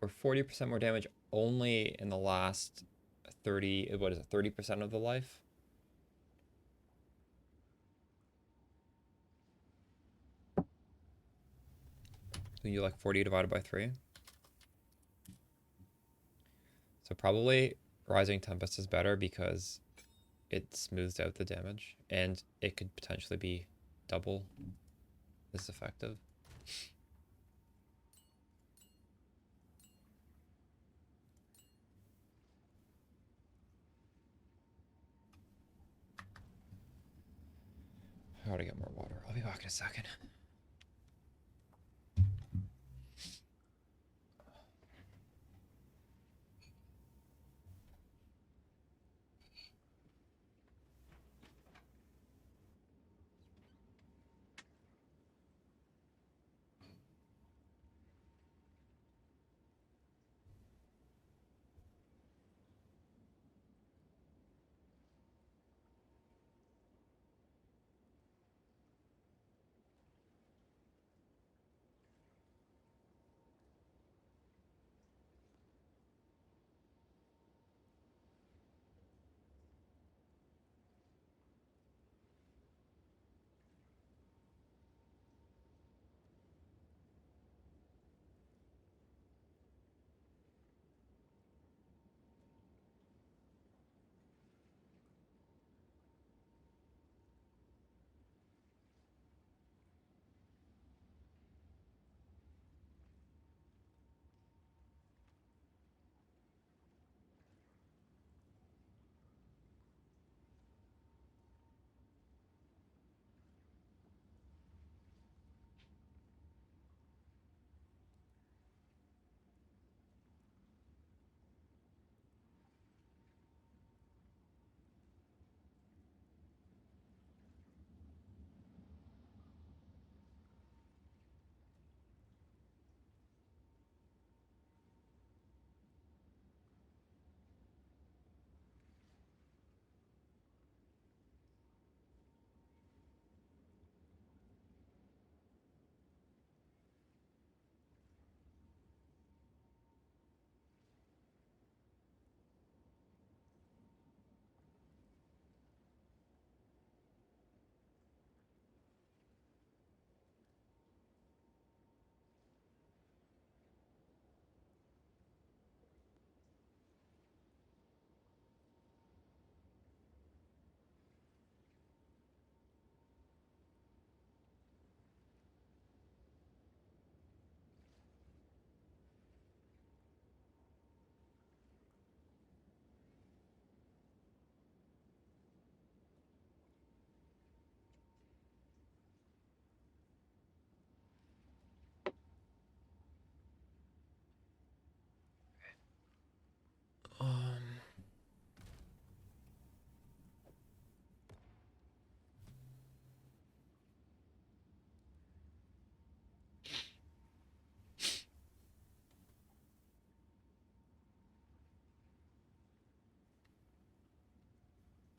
Or 40% more damage only in the last 30, what is it, 30% of the life? So you like 40 divided by 3. So probably Rising Tempest is better because it smooths out the damage and it could potentially be double as effective. I gotta get more water. I'll be back in a second.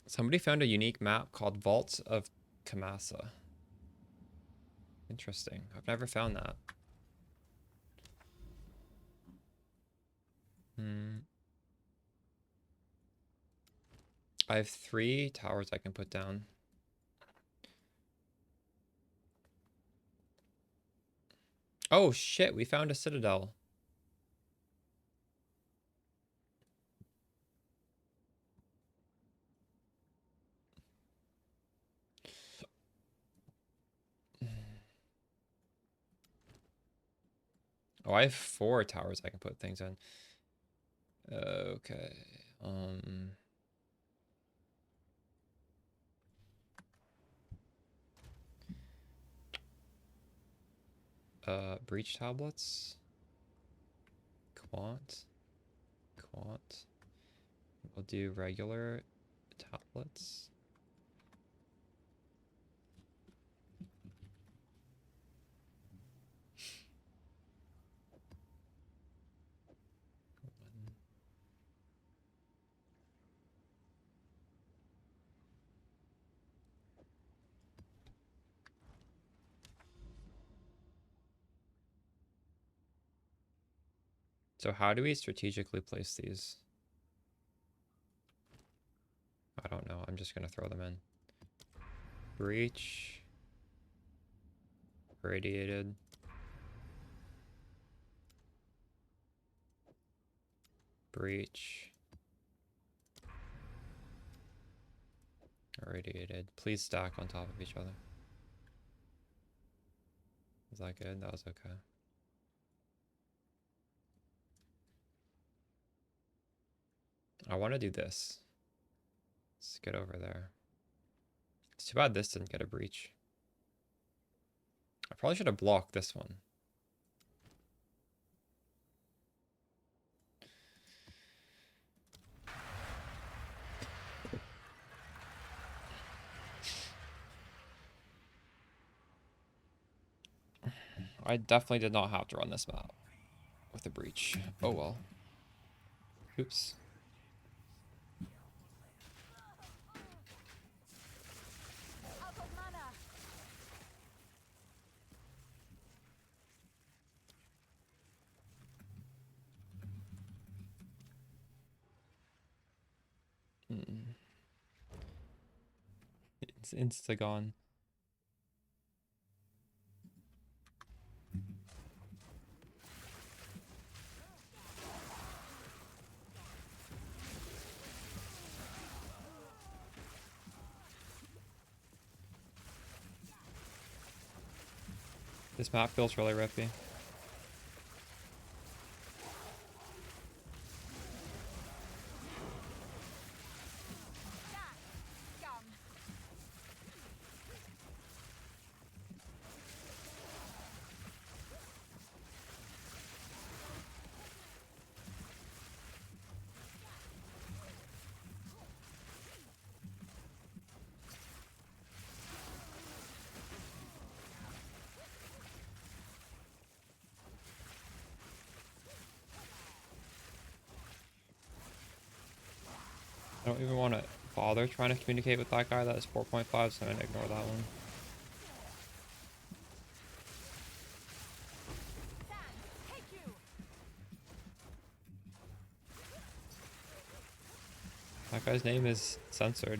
Somebody found a unique map called Vaults of Kamasa. Interesting. I've never found that. I have 3 towers I can put down. Oh shit, we found a citadel. Oh, I have 4 towers I can put things in. Okay. Breach tablets. Quant. We'll do regular tablets. So how do we strategically place these? I don't know. I'm just going to throw them in. Breach. Radiated. Breach. Radiated. Please stack on top of each other. Is that good? That was okay. I want to do this. Let's get over there. It's too bad this didn't get a breach. I probably should have blocked this one. I definitely did not have to run this map with a breach. Oh well. Oops. Out of mana. It's insta-gone. This map feels really rippy. I don't even want to bother trying to communicate with that guy that is 4.5, so I'm going to ignore that one. That guy's name is censored.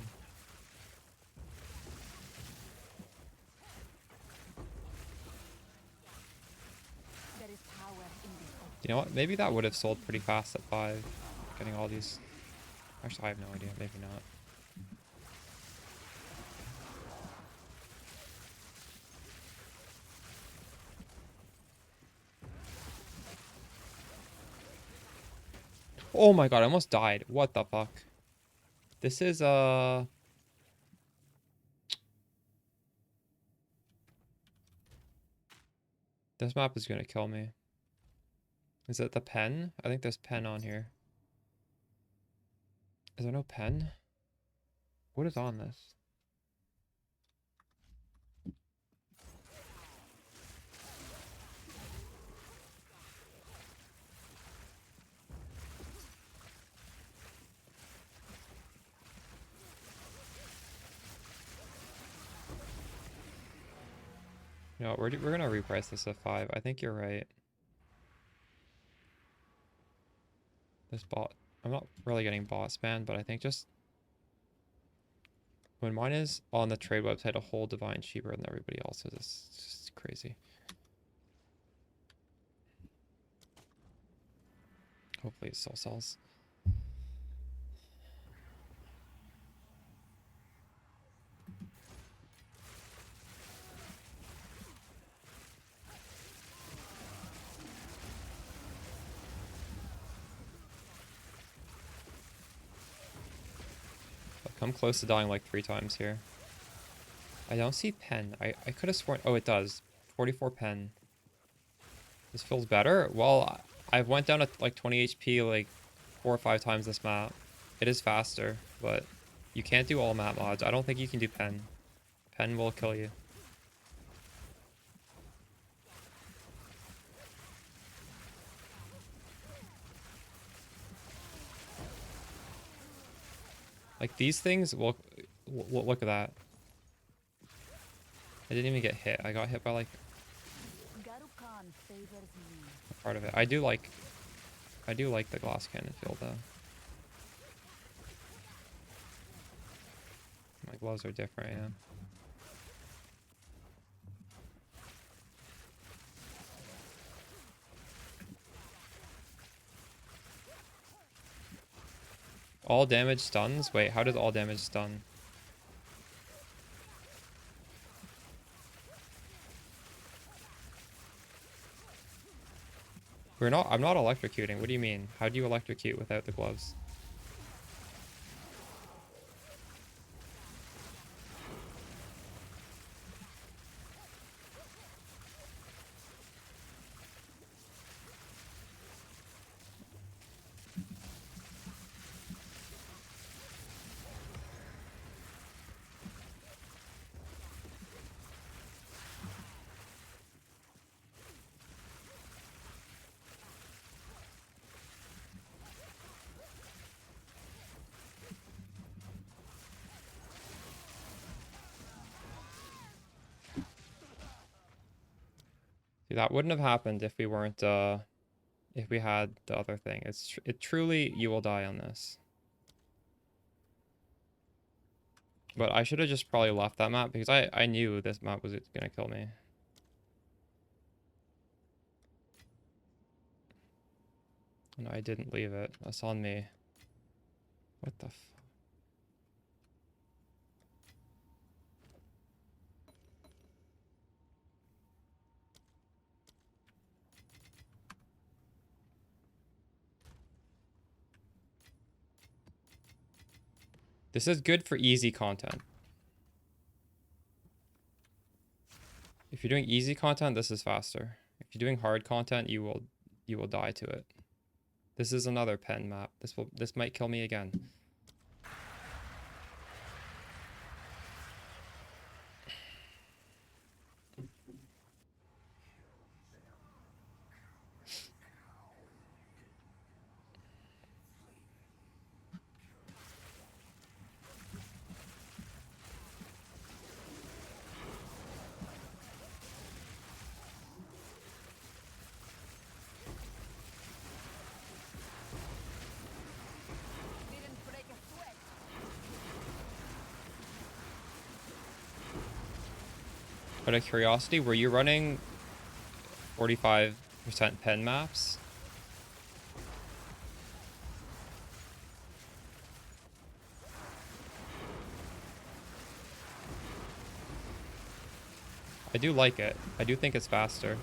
There is power in this object. You know what? Maybe that would have sold pretty fast at 5. Getting all these. Actually, I have no idea. Maybe not. Oh my god, I almost died. What the fuck? This is, this map is gonna kill me. Is it the pen? I think there's pen on here. Is there no pen? What is on this? You know, we're gonna reprice this at 5. I think you're right. This bot, I'm not really getting bot spam, but I think just when mine is on the trade website a whole divine cheaper than everybody else's, it's just crazy. Hopefully it still sells. I've come close to dying like 3 times here. I don't see pen. I could have sworn. Oh, it does. 44 pen. This feels better. Well, I went down to like 20 HP like 4 or 5 times this map. It is faster, but you can't do all map mods. I don't think you can do pen. Pen will kill you. Like these things will look at that. I didn't even get hit. I got hit by like a part of it. I do like the glass cannon field though. My gloves are different, yeah. All damage stuns? Wait, how does all damage stun? I'm not electrocuting. What do you mean? How do you electrocute without the gloves? See, that wouldn't have happened if we weren't, if we had the other thing. It truly, you will die on this. But I should have just probably left that map because I knew this map was gonna kill me. No, I didn't leave it. That's on me. What the f... This is good for easy content. If you're doing easy content, this is faster. If you're doing hard content, you will die to it. This is another pen map. This might kill me again. Out of curiosity, were you running 45% pen maps? I do like it. I do think it's faster.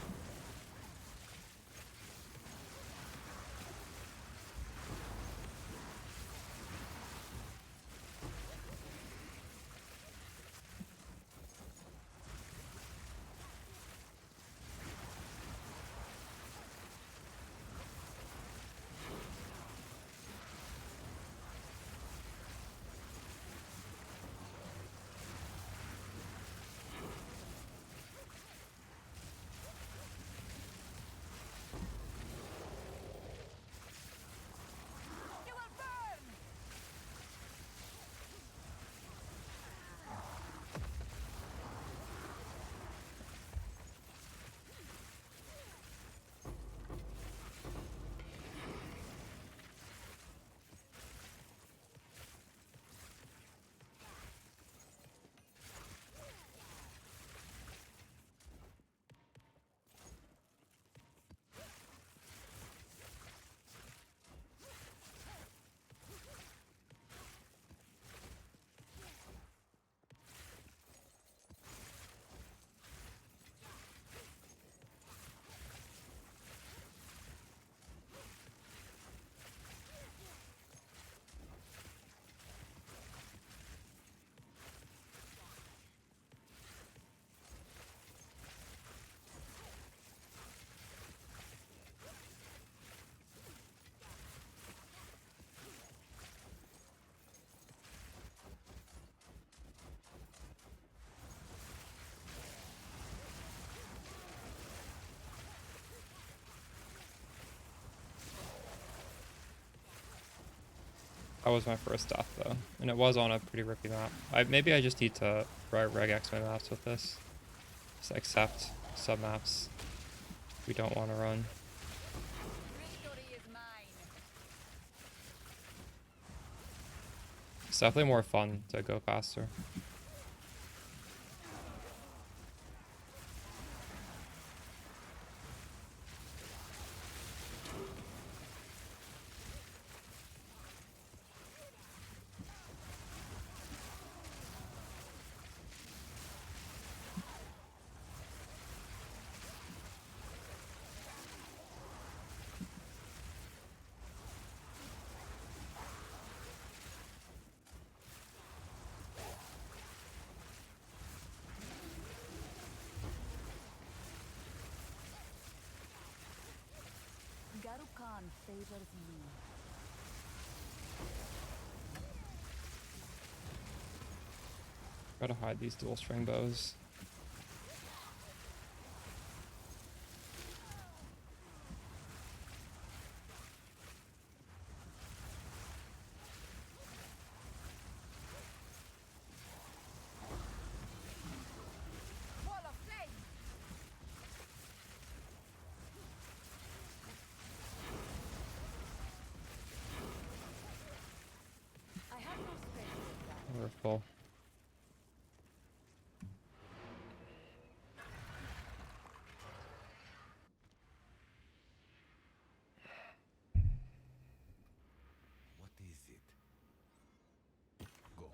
That was my first death though, and it was on a pretty rippy map. Maybe I just need to regex my maps with this. Just accept sub maps we don't want to run. Victory is mine. It's definitely more fun to go faster. Garukan favors me. Gotta hide these dual string bows. Wall of flame. I have no space for that. We're full. What is it? Go.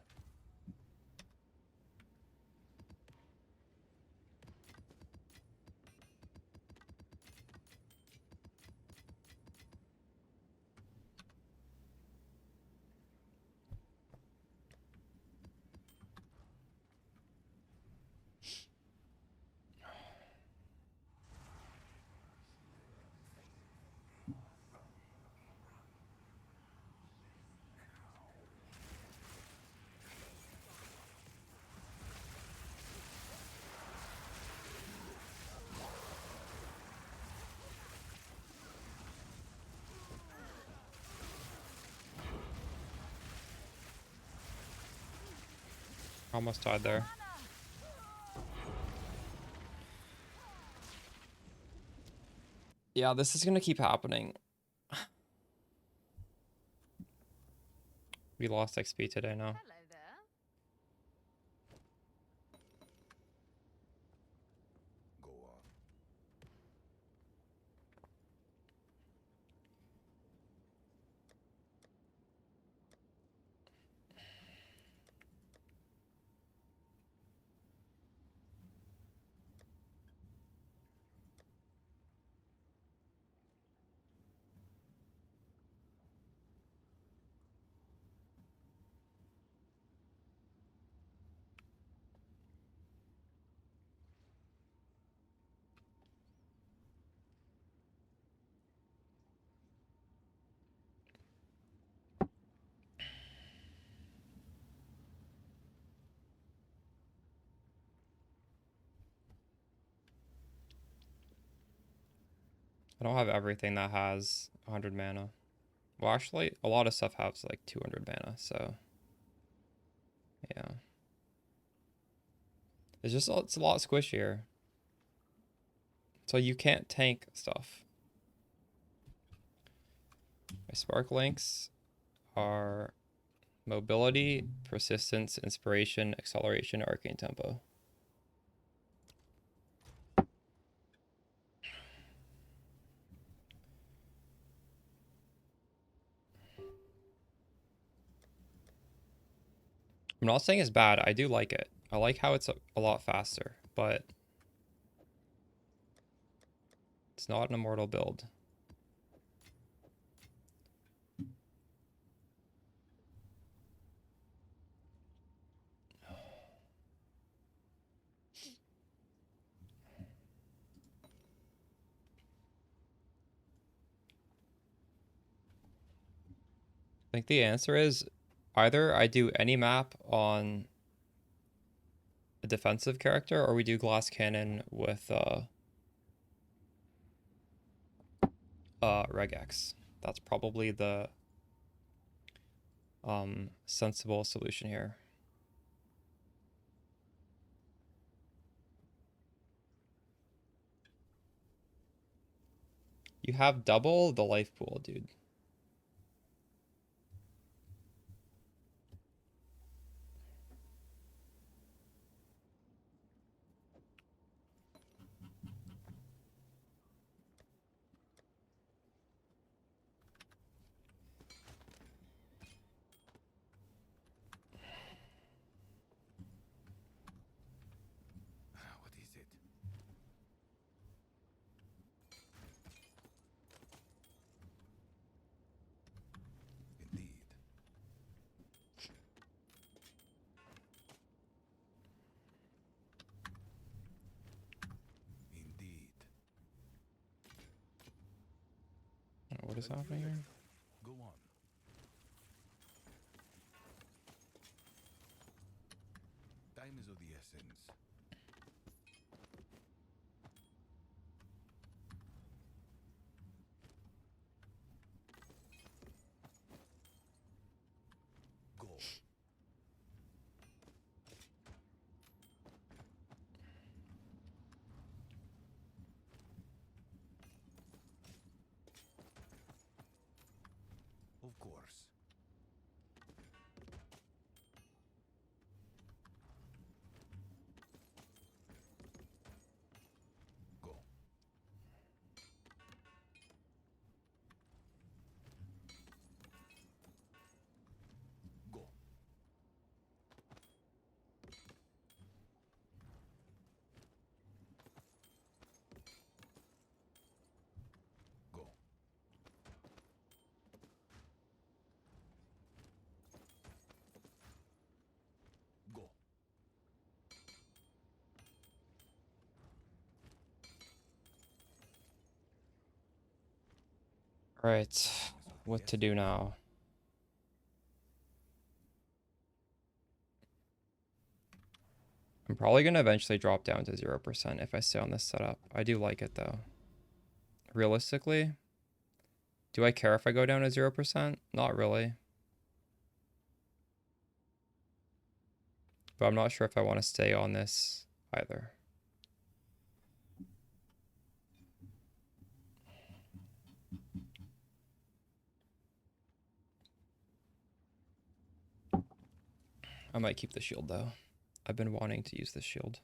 Almost died there. Yeah, this is gonna keep happening. We lost XP today now. Hello there. Go on. I don't have everything that has 100 mana. Well, actually, a lot of stuff has like 200 mana, so yeah. It's a lot squishier. So you can't tank stuff. My spark links are mobility, persistence, inspiration, acceleration, arcane tempo. I'm not saying it's bad. I do like it. I like how it's a lot faster, but it's not an immortal build. I think the answer is either I do any map on a defensive character or we do glass cannon with regex. That's probably the sensible solution here. You have double the life pool, dude. What is it? Indeed. Indeed. What is Are you happening ready? here? Go on. Time is of the essence. Go. Of course. Go. Go. Go. Go. All right, Time is of the what to essence. do now? I'm probably gonna eventually drop down to 0% if I stay on this setup. I do like it though. Realistically, do I care if I go down to 0%? Not really. But I'm not sure if I want to stay on this either. I might keep the shield though. I've been wanting to use this shield.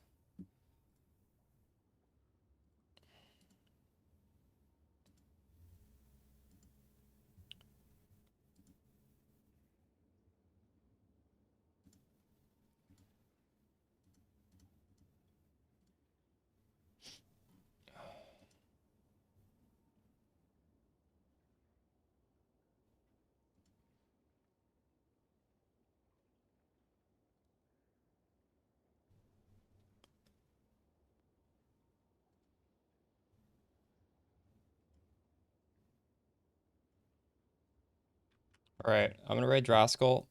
All right, I'm gonna raid Rascal.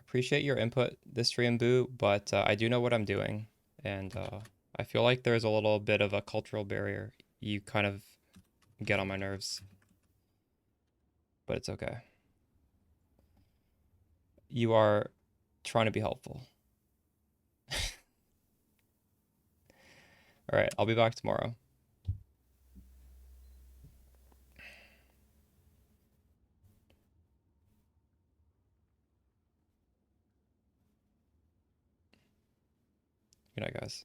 Appreciate your input this stream, Boo, but I do know what I'm doing, and I feel like there's a little bit of a cultural barrier. You kind of get on my nerves, but it's okay. You are trying to be helpful. All right, I'll be back tomorrow. Good night, guys.